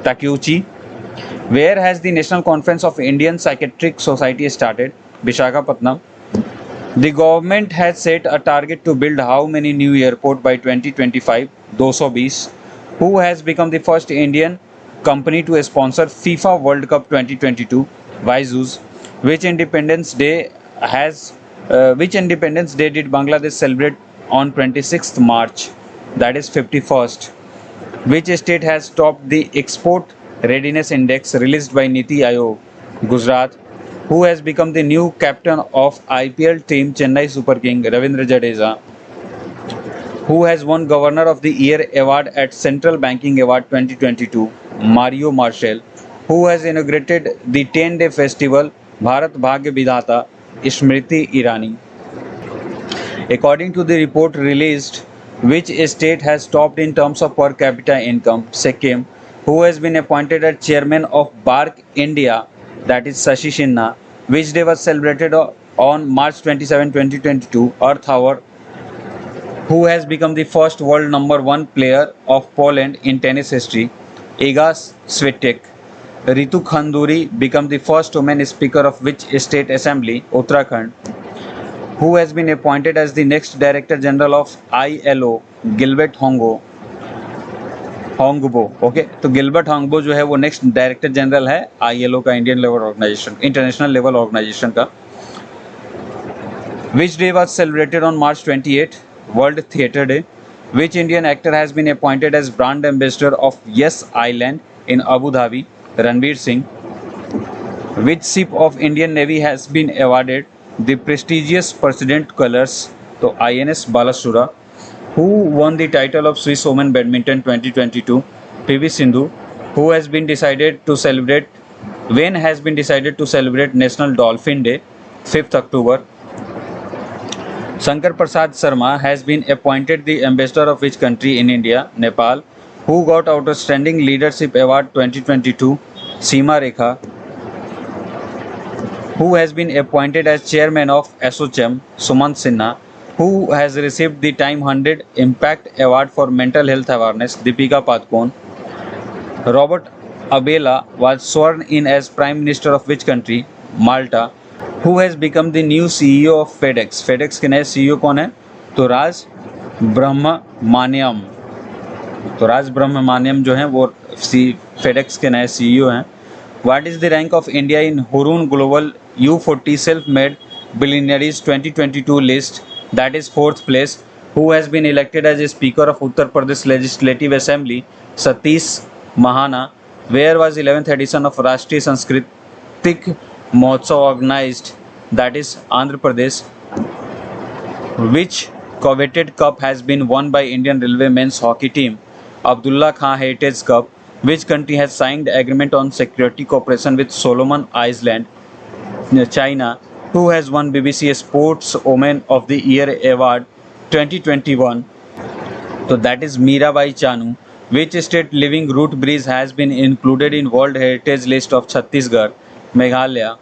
S2: Takeuchi. Where has the National Conference of Indian Psychiatric Society started? Visakhapatnam. The government has set a target to build how many new airport by 2025? 220. Who has become the first Indian company to sponsor FIFA World Cup 2022? Vaizuz. Which Independence Day did Bangladesh celebrate on 26th March? That is 51st. Which state has topped the Export Readiness Index released by Niti Aayog? Gujarat. Who has become the new captain of IPL team Chennai Super King? Ravindra Jadeja. Who has won Governor of the Year award at Central Banking Award 2022? Mario Marshall. Who has inaugurated the 10-day festival Bharat Bhagya Vidhata? Smriti Irani. According to the report released, which state has topped in terms of per capita income? Sikkim. Who has been appointed as chairman of BARC India? That is Shashi Sinha. Which day was celebrated on March 27, 2022? Earth Hour. Who has become the first world number 1 player of Poland in tennis history? Iga Swiatek. Ritu Khanduri become the first woman speaker of which state assembly? Uttarakhand. Who has been appointed as the next director general of ILO? Gilbert होंगबो. Okay, तो Gilbert Houngbo जो है वो next director general है ILO का, Indian level organization, international level organization का. Which day was celebrated on March 28? World Theatre Day. Which Indian actor has been appointed as brand ambassador of Yes Island in Abu Dhabi? Ranveer Singh. Which ship of Indian Navy has been awarded the prestigious President Colors? तो INS Balasura. Who won the title of Swiss Women Badminton 2022? PV Sindhu. Who has been decided to celebrate? When has been decided to celebrate National Dolphin Day? 5th October. Shankar Prasad Sharma has been appointed the ambassador of which country in India? Nepal. Who got Outstanding Leadership Award 2022? Seema Rekha. Who has been appointed as chairman of ASSOCHAM? Sumant Sinha. Who has received the Time 100 Impact Award for Mental Health Awareness? Deepika Padukone. Robert Abela was sworn in as Prime Minister of which country? Malta. Who has become the new CEO of FedEx? FedEx के नए CEO कौन है? तो राज ब्रह्ममान्यम. तो राज ब्रह्ममान्यम जो हैं वो FedEx के नए CEO हैं. What is the rank of India in Hurun Global U40 Self-Made Billionaires 2022 list? That is 4th place. Who has been elected as a Speaker of Uttar Pradesh Legislative Assembly? Satish Mahana. Where was 11th edition of Rashtriya Sanskritik Mahotsav organized? That is Andhra Pradesh. Which coveted cup has been won by Indian Railway men's hockey team? Abdullah Khan Heritage Cup. Which country has signed agreement on security cooperation with Solomon Island? China. Who has won BBC Sports Woman of the Year Award 2021? So that is Mirabai Chanu. Which state living root bridge has been included in World Heritage List of Chhattisgarh? Meghalaya.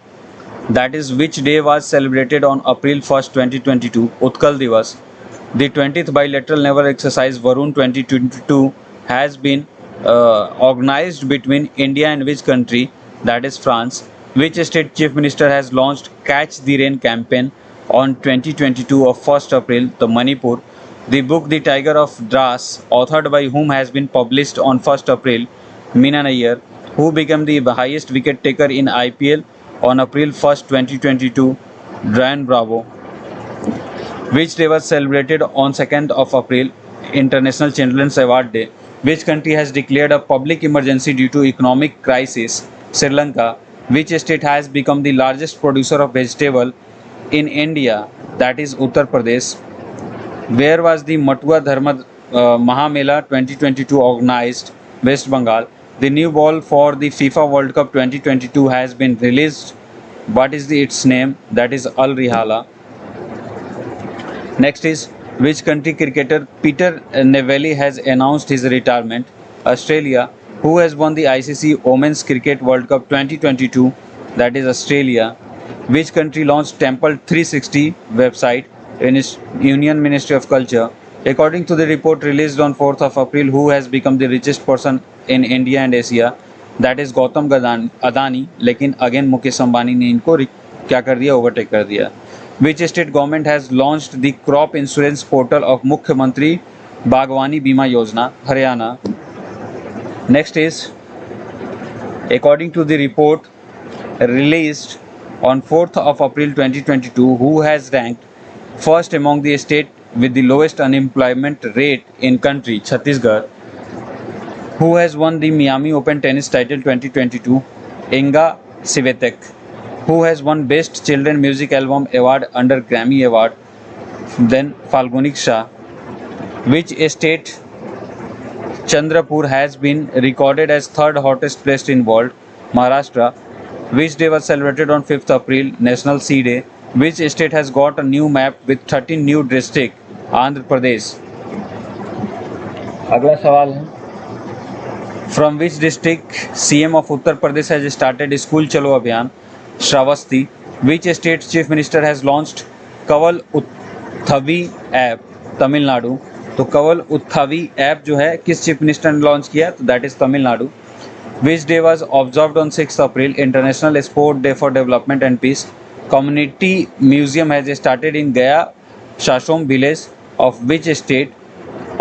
S2: That is which day was celebrated on April 1st, 2022? Utkal Divas. The 20th bilateral naval exercise Varun 2022 has been organized between India and which country? That is France. Which state chief minister has launched Catch the Rain campaign on 2022 of 1st April? The Manipur. The book The Tiger of Dras, authored by whom, has been published on 1st April? Meena Nayyar. Who became the highest wicket taker in IPL on April 1st, 2022? Brian Bravo. Which day was celebrated on 2nd of April? International Children's Award Day. Which country has declared a public emergency due to economic crisis? Sri Lanka. Which state has become the largest producer of vegetable in India? That is Uttar Pradesh. Where was the Matua Dharma Mahamela 2022 organized? West Bengal. The new ball for the FIFA World Cup 2022 has been released. What is its name? That is Al Rihala. Next is, which country cricketer Peter Nevelli has announced his retirement? Australia. Who has won the ICC Women's Cricket World Cup 2022? That is Australia. Which country launched Temple 360 website in its Union Ministry of Culture? According to the report released on 4th of April, who has become the richest person in India and Asia? That is Gautam Adani. लेकिन again Mukesh Ambani ने इनको क्या कर दिया? Overtake कर दिया. Which state government has launched the crop insurance portal of मुख्यमंत्री बागवानी बीमा योजना? Haryana. Next is, according to the report released on 4th of April 2022, who has ranked first among the state with the lowest unemployment rate in country? Chhattisgarh. Who has won the Miami Open Tennis title 2022? Inga Swiatek. Who has won Best Children Music Album Award under Grammy Award? Then Falguni Shah. Which state Chandrapur has been recorded as third hottest place in world? Maharashtra. Which day was celebrated on 5th April? National Sea Day. Which state has got a new map with 13 new districts? Andhra Pradesh. अगला सवाल है, From which district CM of Uttar Pradesh has started School Chalo Abhiyan? Shravasti. Which state chief minister has launched Kaval Utthavi app? Tamil Nadu. तो कवल उत्थावी app जो है किस chief minister ने launch किया, तो that is Tamil Nadu. Which day was observed on 6th April, International Sport Day for Development and Peace. Community museum has started in Gaya Shashom village of which state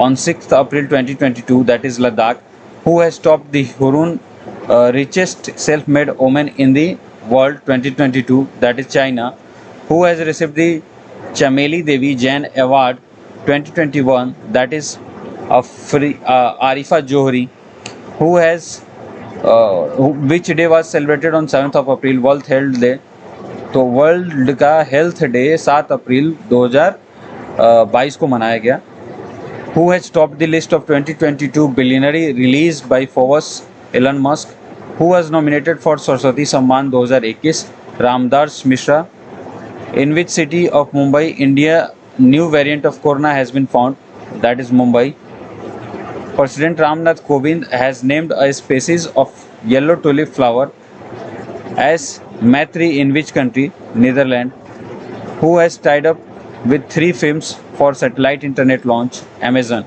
S2: on 6th April 2022, that is Ladakh. Who has topped the Hurun richest self-made woman in the world 2022, that is China. Who has received the Chameli Devi Jain Award 2021, that is Arifa Johri. Who has which day was celebrated on 7th of April, World Health Day. तो world का health day 7 अप्रैल 2022 को मनाया गया। Who has topped the list of 2022 billionaire released by Forbes, Elon Musk. Who was nominated for Saraswati सम्मान 2021, Ramdas Mishra. In which city of Mumbai India new variant of corona has been found, that is Mumbai. President Ramnath Kovind has named a species of yellow tulip flower as Maitri in which country, Netherlands. Who has tied up with 3 films for satellite internet launch, Amazon.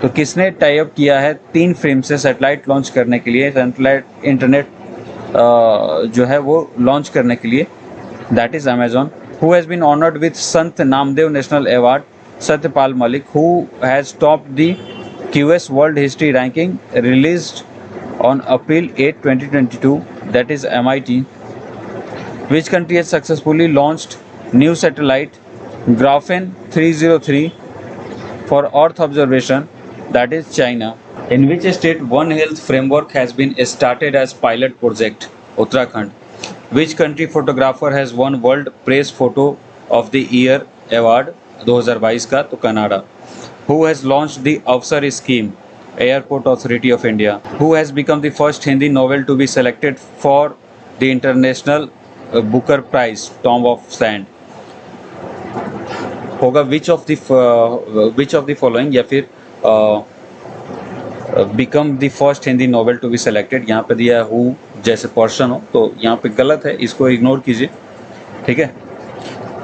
S2: तो किसने tie up किया है 3 film से satellite launch करने के लिए, satellite internet जो है वो लॉन्च करने के लिए, that is Amazon. Who has been honoured with Sant Namdev national award, Satyapal Malik. Who has topped the QS World History Ranking released on April 8, 2022, that is MIT. Which country has successfully launched new satellite Graphene 303 for Earth observation, that is China. In which state One Health framework has been started as pilot project, Uttarakhand. Which country photographer has won World Press Photo of the Year Award 2022 का, तो Canada. Who has launched the Avsar scheme, Airport Authority of India. Who has become the first Hindi novel to be selected for the International Booker Prize, Tomb of Sand. होगा which of the following, या फिर become the first Hindi novel to be selected. यहाँ पे दिया है who जैसे person हो, तो यहाँ पे गलत है, इसको इग्नोर कीजिए, ठीक है.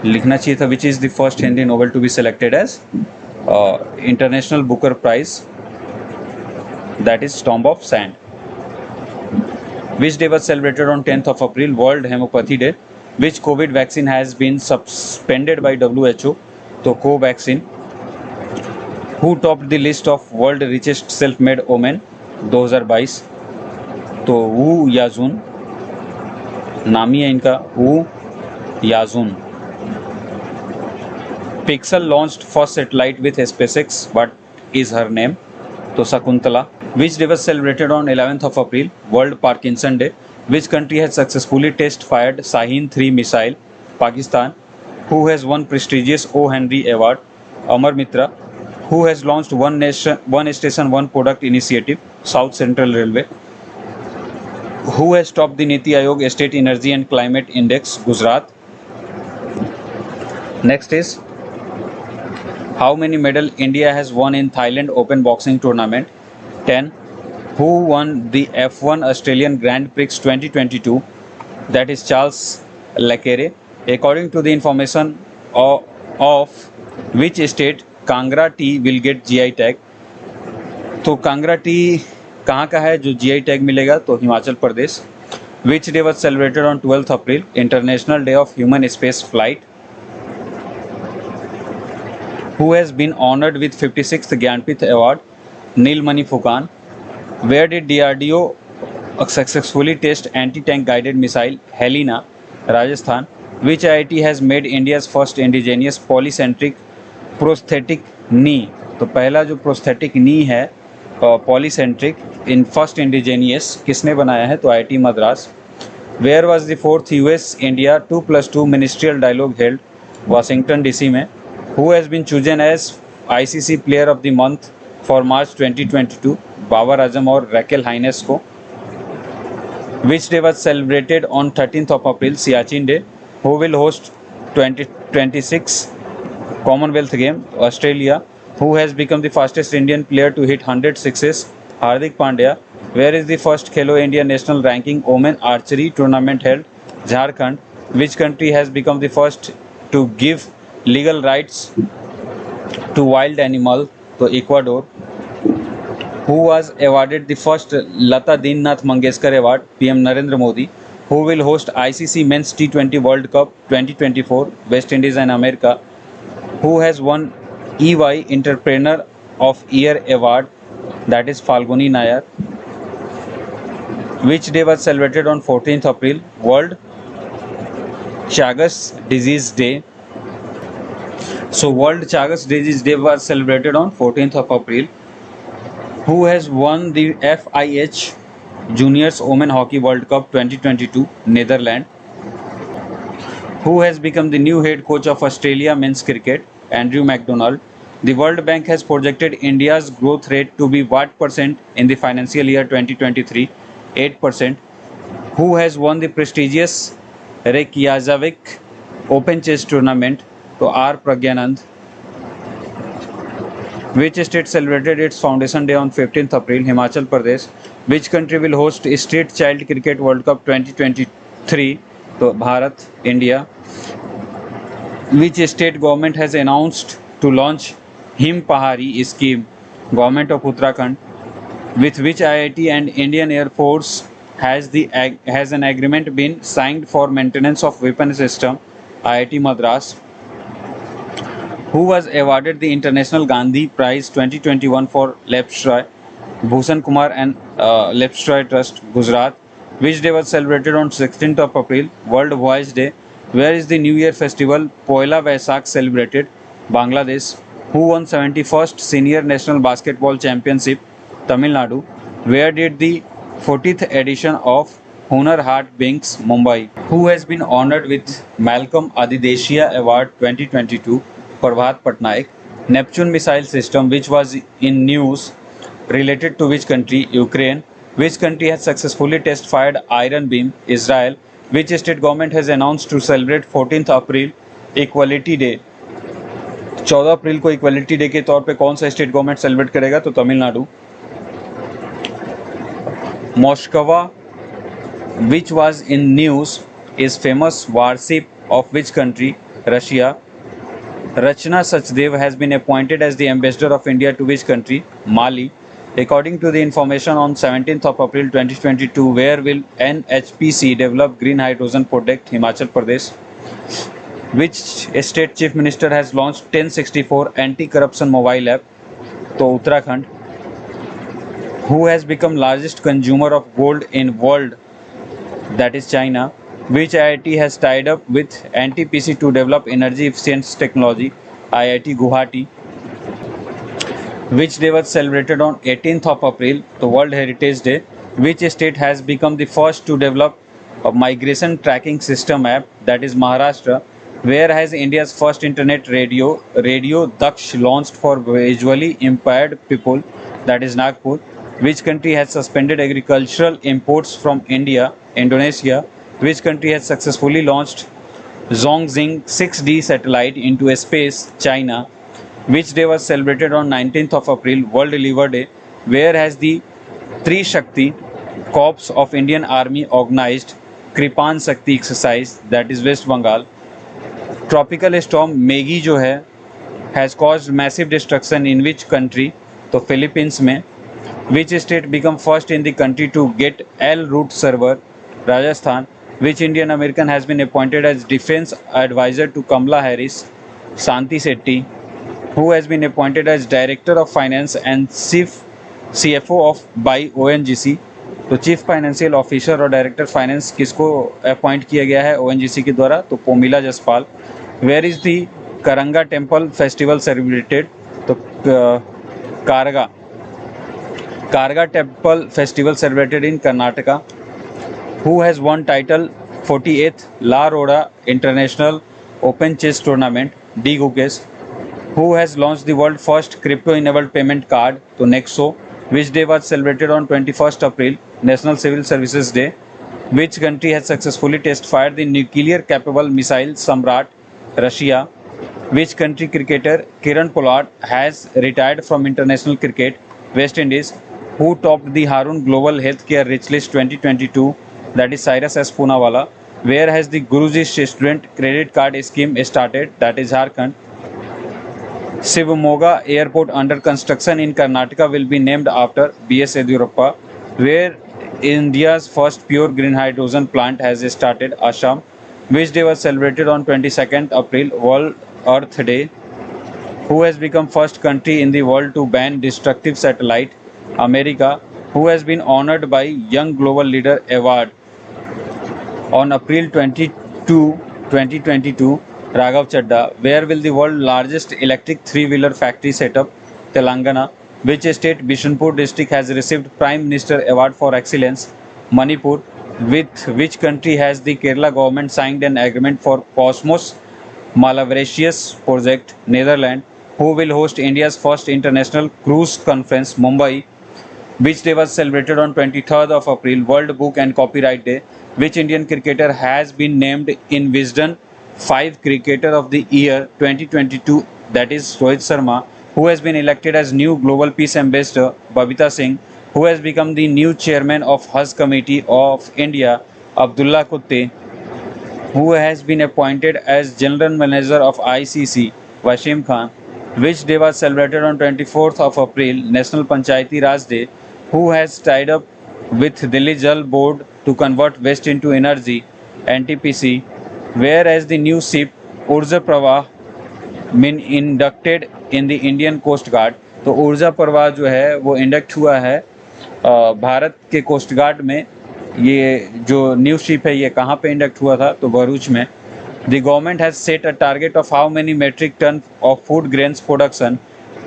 S2: लिखना चाहिए था which is the first Hindi novel to be selected as International Booker Prize, that is Tomb of Sand. Which day was celebrated on 10th of April, World Homeopathy Day. Which COVID vaccine has been suspended by WHO, तो Covaxin. Who topped the list of world richest self-made women 2022, तो वू याजून, नाम ही है इनका वू याजून. Pixel launched first satellite with SpaceX. What is her name? तो Shakuntala. Which day was celebrated on 11th of April, World Parkinson Day. Which country has successfully test fired Shaheen 3 missile, Pakistan. Who has won prestigious O. Henry Award, Amar Mitra. Who has launched One Nation, One Station, One Product initiative, South Central Railway. Who has topped the Niti Aayog State Energy and Climate Index, Gujarat. Next is, how many medal India has won in Thailand Open Boxing Tournament? 10. Who won the F1 Australian Grand Prix 2022? That is Charles Leclerc. According to the information of which state Kangra tea will get GI tag? तो Kangra T कहाँ का है जो GI tag मिलेगा, तो Himachal Pradesh. Which day was celebrated on 12th April, International Day of Human Space Flight. Who has been honored with 56th Gyanpith Award, Neelmani Fukan. Where did DRDO successfully test anti-tank guided missile, Helena, Rajasthan. Which IIT has made India's first indigenous polycentric prosthetic knee? तो पहला जो prosthetic knee है polycentric in first indigenous किसने बनाया है, तो IIT Madras. Where was the 4th US India 2+2 ministerial dialogue held, Washington DC में. Who has been chosen as ICC Player of the Month for March 2022, Babar Azam और रैकेल हाइनेस को. Which day was celebrated on 13th of April, Siachen Day. Who will host 2026 Commonwealth Game, Australia. Who has become the fastest Indian player to hit 100 sixes, Hardik Pandya. Where is the first Khelo India National Ranking Women Archery Tournament held, Jharkhand. Which country has become the first to give legal rights to wild animal, तो Ecuador. Who was awarded the first Lata Deennath Mangeshkar Award, PM Narendra Modi. Who will host ICC Men's T20 World Cup 2024, West Indies and America. Who has won EY Entrepreneur of Year Award, that is Falguni Nayar. Which day was celebrated on 14th April, World Chagas Disease Day. So World Chagas Disease Day was celebrated on 14th of April. Who has won the FIH Juniors Women Hockey World Cup 2022, Netherlands. Who has become the new head coach of Australia men's cricket, Andrew McDonald. The World Bank has projected India's growth rate to be what percent in the financial year 2023? 8%. Who has won the prestigious Reykjavik Open Chess Tournament? तो R. Pragyanand. Which state celebrated its foundation day on 15th April? Himachal Pradesh. Which country will host State Child Cricket World Cup 2023? तो Bharat, India. Which state government has announced to launch Him Pahari scheme? Government of Uttarakhand. With which IIT and Indian Air Force has an agreement been signed for maintenance of weapon system? IIT Madras. Who was awarded the International Gandhi Prize 2021 for Lepstroy? Bhushan Kumar and Lepstroy Trust, Gujarat. Which day was celebrated on 16th of April? World Voice Day. Where is the New Year festival Poila Vaisakh celebrated? Bangladesh. Who won 71st Senior National Basketball Championship? Tamil Nadu. Where did the 40th edition of Hunar Haat Binks, Mumbai? Who has been honored with Malcolm Adideshia Award 2022? Prabhat Patnaik. Neptune missile system, which was in news, related to which country? Ukraine. Which country has successfully test fired iron beam? Israel. Which state government has announced to celebrate 14th April Equality Day? 14 अप्रैल को equality day के तौर पे कौन सा state government celebrate करेगा? तो Tamil Nadu. Moskva, which was in news, is famous warship of which country? Russia. Rachna Sachdev has been appointed as the ambassador of India to which country? Mali. According to the information on 17th of April 2022, where will NHPC develop green hydrogen project? Himachal Pradesh. Which state chief minister has launched 1064 anti-corruption mobile app? तो Uttarakhand. Who has become largest consumer of gold in world? That is China. Which IIT has tied up with NTPC to develop energy efficient technology? IIT Guwahati. Which day was celebrated on 18th of April? The World Heritage Day. Which state has become the first to develop a migration tracking system app? That is Maharashtra. Where has India's first internet radio Daksh launched for visually impaired people? That is Nagpur. Which country has suspended agricultural imports from India? Indonesia. Which country has successfully launched Zhongxing 6D satellite into space? China. Which day was celebrated on 19th of April? World Liver Day. Where has the Trishakti Corps of Indian Army organized Kripan Shakti exercise? That is West Bengal. Tropical storm Maggie जो है has caused massive destruction in which country? तो Philippines में. Which state become first in the country to get L root server? Rajasthan. Which Indian American has been appointed as defense advisor to Kamala Harris? Santi Shetty. Who has been appointed as director of finance and CFO of by ONGC? तो chief financial officer और director finance किसको appoint किया गया है ONGC के द्वारा? तो Pomila Jaspal. Where is the Karaga temple festival celebrated? तो Karaga temple festival celebrated in Karnataka. Who has won title 48th La Roda International Open Chess Tournament? D. Gukesh. Who has launched the world first crypto-enabled payment card? To Nexo. Which day was celebrated on 21st April? National Civil Services Day. Which country has successfully test-fired the nuclear-capable missile Samrat? Russia. Which country cricketer Kiran Pollard has retired from international cricket? West Indies. Who topped the Harun Global Healthcare Rich List 2022? That is Cyrus S. Poonawalla. Where has the Guruji Student Credit Card Scheme started? That is Jharkhand.
S3: Shivamoga Airport under construction in Karnataka will be named after B.S. Yediyurappa, where India's first pure green hydrogen plant has started, Assam, which day was celebrated on 22nd April, World Earth Day, who has become first country in the world to ban destructive satellite, America, who has been honored by Young Global Leader Award on April 22, 2022, Raghav Chadda, where will the world's largest electric three-wheeler factory set up, Telangana, which state Bishnupur district has received Prime Minister Award for Excellence, Manipur, with which country has the Kerala government signed an agreement for Cosmos Malaveracious project, Netherlands, who will host India's first international cruise conference, Mumbai, which day was celebrated on 23rd of April, World Book and Copyright Day, which Indian cricketer has been named in Wisden 5 Cricketer of the Year 2022, that is Rohit Sharma, who has been elected as new Global Peace Ambassador, Babita Singh, who has become the new chairman of Hajj Committee of India, Abdullah Kutte, who has been appointed as General Manager of ICC, Wasim Khan, which day was celebrated on 24th of April, National Panchayati Raj Day, who has tied up with Delhi Jal Board to convert waste into energy, NTPC, whereas the new ship Urja Pravah been inducted in the Indian Coast Guard. तो ऊर्जा प्रवाह जो है वो induct हुआ है भारत के coast guard में. ये जो न्यू शिप है ये कहाँ पे इंडक्ट हुआ था, तो भरूच में. The government has set a target of how many metric ton of food grains production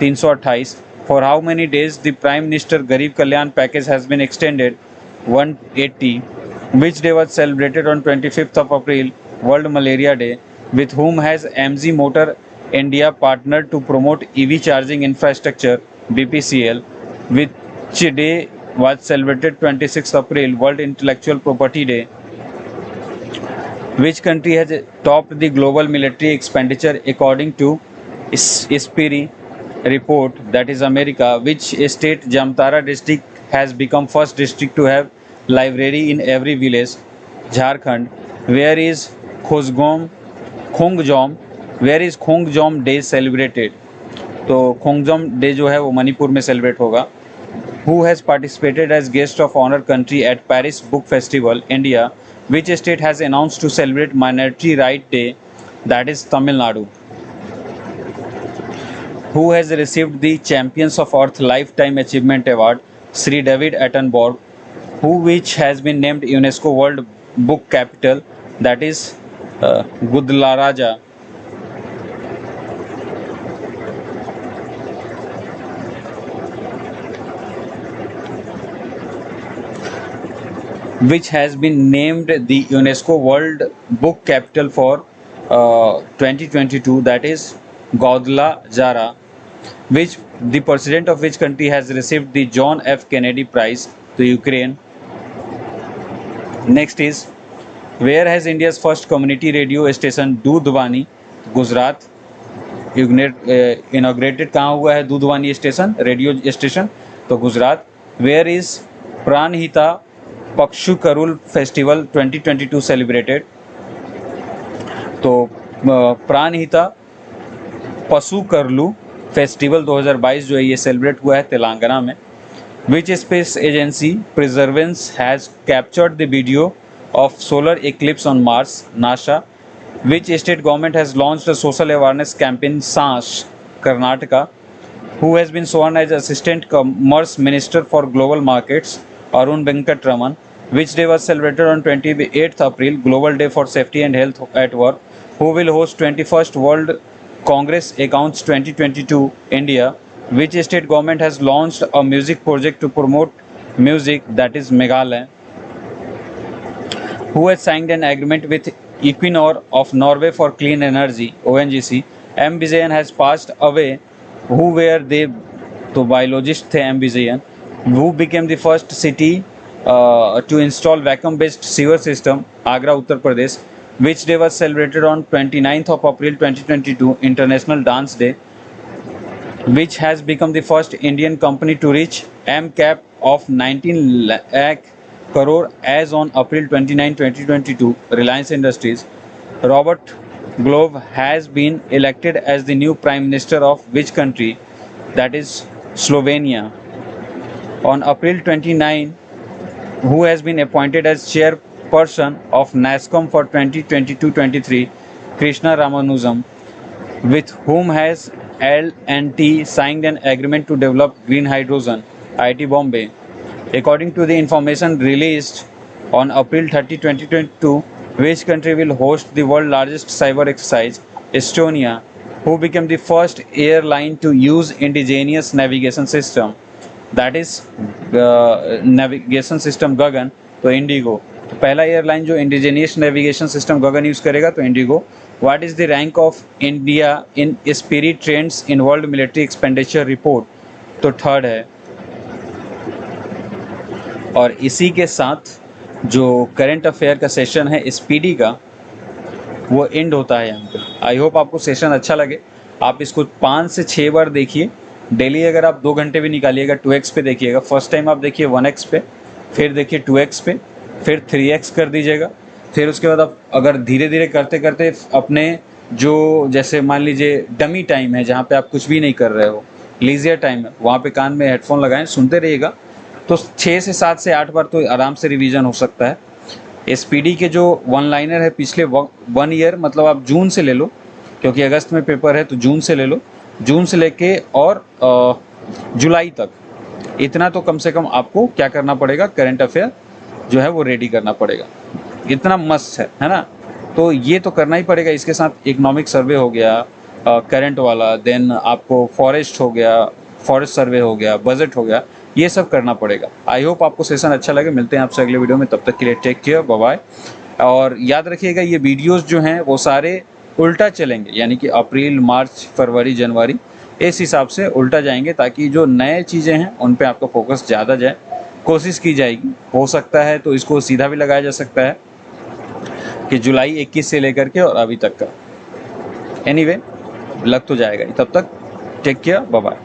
S3: 328 for how many days the prime minister Garib Kalyan package has been extended 180 which day was celebrated on 25th of April, World Malaria Day, with whom has MG Motor India partnered to promote EV charging infrastructure, BPCL, which day was celebrated 26th April, World Intellectual Property Day. Which country has topped the global military expenditure according to Speedy report, that is America. Which state Jamtara district has become first district to have library in every village, Jharkhand. Where is Khongjom where is Khongjom day celebrated, तो Khongjom day जो है वो मणिपुर में celebrate होगा. Who has participated as guest of honour country at Paris book festival India, which state has announced to celebrate minority right day, that is Tamil Nadu. Who has received the Champions of Earth Lifetime Achievement Award, Sri David Attenborough, who which has been named UNESCO World Book Capital, that is Gudlaraja. Which has been named the UNESCO World Book Capital for 2022, that is Gudlajara, which the president of which country has received the John F. Kennedy Prize, to Ukraine. Next is, where has India's first community radio station Dudhvani, Gujarat, inaugurated कहाँ हुआ है Dudhvani station, radio station, तो Gujarat. Where is Pranahita Pushkaralu festival 2022 celebrated, तो प्राणहिता पशु करलू festival 2022 जो है ये सेलिब्रेट हुआ है तेलंगाना में. Which space agency Perseverance has captured the video of solar eclipse on Mars, NASA. Which state government has launched a social awareness campaign, SANS, Karnataka. Who has been sworn as Assistant Commerce Minister for Global Markets, Arun Venkatraman. Which day was celebrated on 28th April, Global Day for Safety and Health at Work. Who will host 21st World Congress Accounts 2022, India. Which state government has launched a music project to promote music, that is Meghalaya. Who has signed an agreement with Equinor of Norway for clean energy, ONGC. M. Vijayan has passed away. Who were they? तो biologist थे M. Vijayan. Who became the first city to install vacuum based sewer system, Agra, Uttar Pradesh. Which day was celebrated on 29th of April 2022, International Dance Day. Which has become the first Indian company to reach MCAP of 19 lakh crore as on April 29, 2022, Reliance Industries. Robert globe has been elected as the new Prime Minister of which country? That is Slovenia. On April 29, who has been appointed as chairperson of NASSCOM for 2022-23? Krishna Ramanujam. With whom has L&T signed an agreement to develop green hydrogen? IIT Bombay. According to the information released on April 30, 2022, which country will host the world's largest cyber exercise? Estonia. Who became the first airline to use indigenous navigation system? That is navigation system गगन, तो Indigo. तो पहला airline जो indigenous navigation system गगन use करेगा तो Indigo. What is the rank of India in spirit trends in world military expenditure report? तो third है. और इसी के साथ जो करंट अफेयर का सेशन है स्पीडी का वो एंड होता है यहाँ पे. आई होप आपको सेशन अच्छा लगे. आप इसको 5 से 6 बार देखिए डेली. अगर आप 2 घंटे भी निकालिएगा 2x पे देखिएगा. फर्स्ट टाइम आप देखिए 1x पे, फिर देखिए 2x पे, फिर 3x कर दीजिएगा. फिर उसके बाद आप अगर धीरे धीरे करते करते अपने जो जैसे मान लीजिए डमी टाइम है जहाँ पे आप कुछ भी नहीं कर रहे हो, लीजियर टाइम है, वहाँ पे कान में हेडफोन लगाएं, सुनते रहिएगा. तो 6 से 7 से 8 बार तो आराम से रिवीजन हो सकता है. स्पीडी के जो 1 लाइनर है पिछले 1 ईयर, मतलब आप जून से ले लो क्योंकि अगस्त में पेपर है तो जून से ले लो. जून से लेके और जुलाई तक इतना तो कम से कम आपको क्या करना पड़ेगा, करंट अफेयर जो है वो रेडी करना पड़ेगा. इतना मस्त है ना. तो ये तो करना ही पड़ेगा. इसके साथ इकोनॉमिक सर्वे हो गया करंट वाला, देन आपको फॉरेस्ट हो गया, फॉरेस्ट सर्वे हो गया, बजट हो गया, ये सब करना पड़ेगा. आई होप आपको सेशन अच्छा लगे. मिलते हैं आपसे अगले वीडियो में. तब तक के लिए टेक केयर, बाय बाय. और याद रखिएगा ये वीडियोस जो हैं वो सारे उल्टा चलेंगे, यानी कि अप्रैल, मार्च, फरवरी, जनवरी इस हिसाब से उल्टा जाएंगे ताकि जो नए चीज़ें हैं उन पे आपका फोकस ज़्यादा जाए. कोशिश की जाएगी, हो सकता है तो इसको सीधा भी लगाया जा सकता है कि जुलाई 21 से लेकर के और अभी तक का. एनीवे लग तो जाएगा. तब तक टेक केयर, बाय बाय.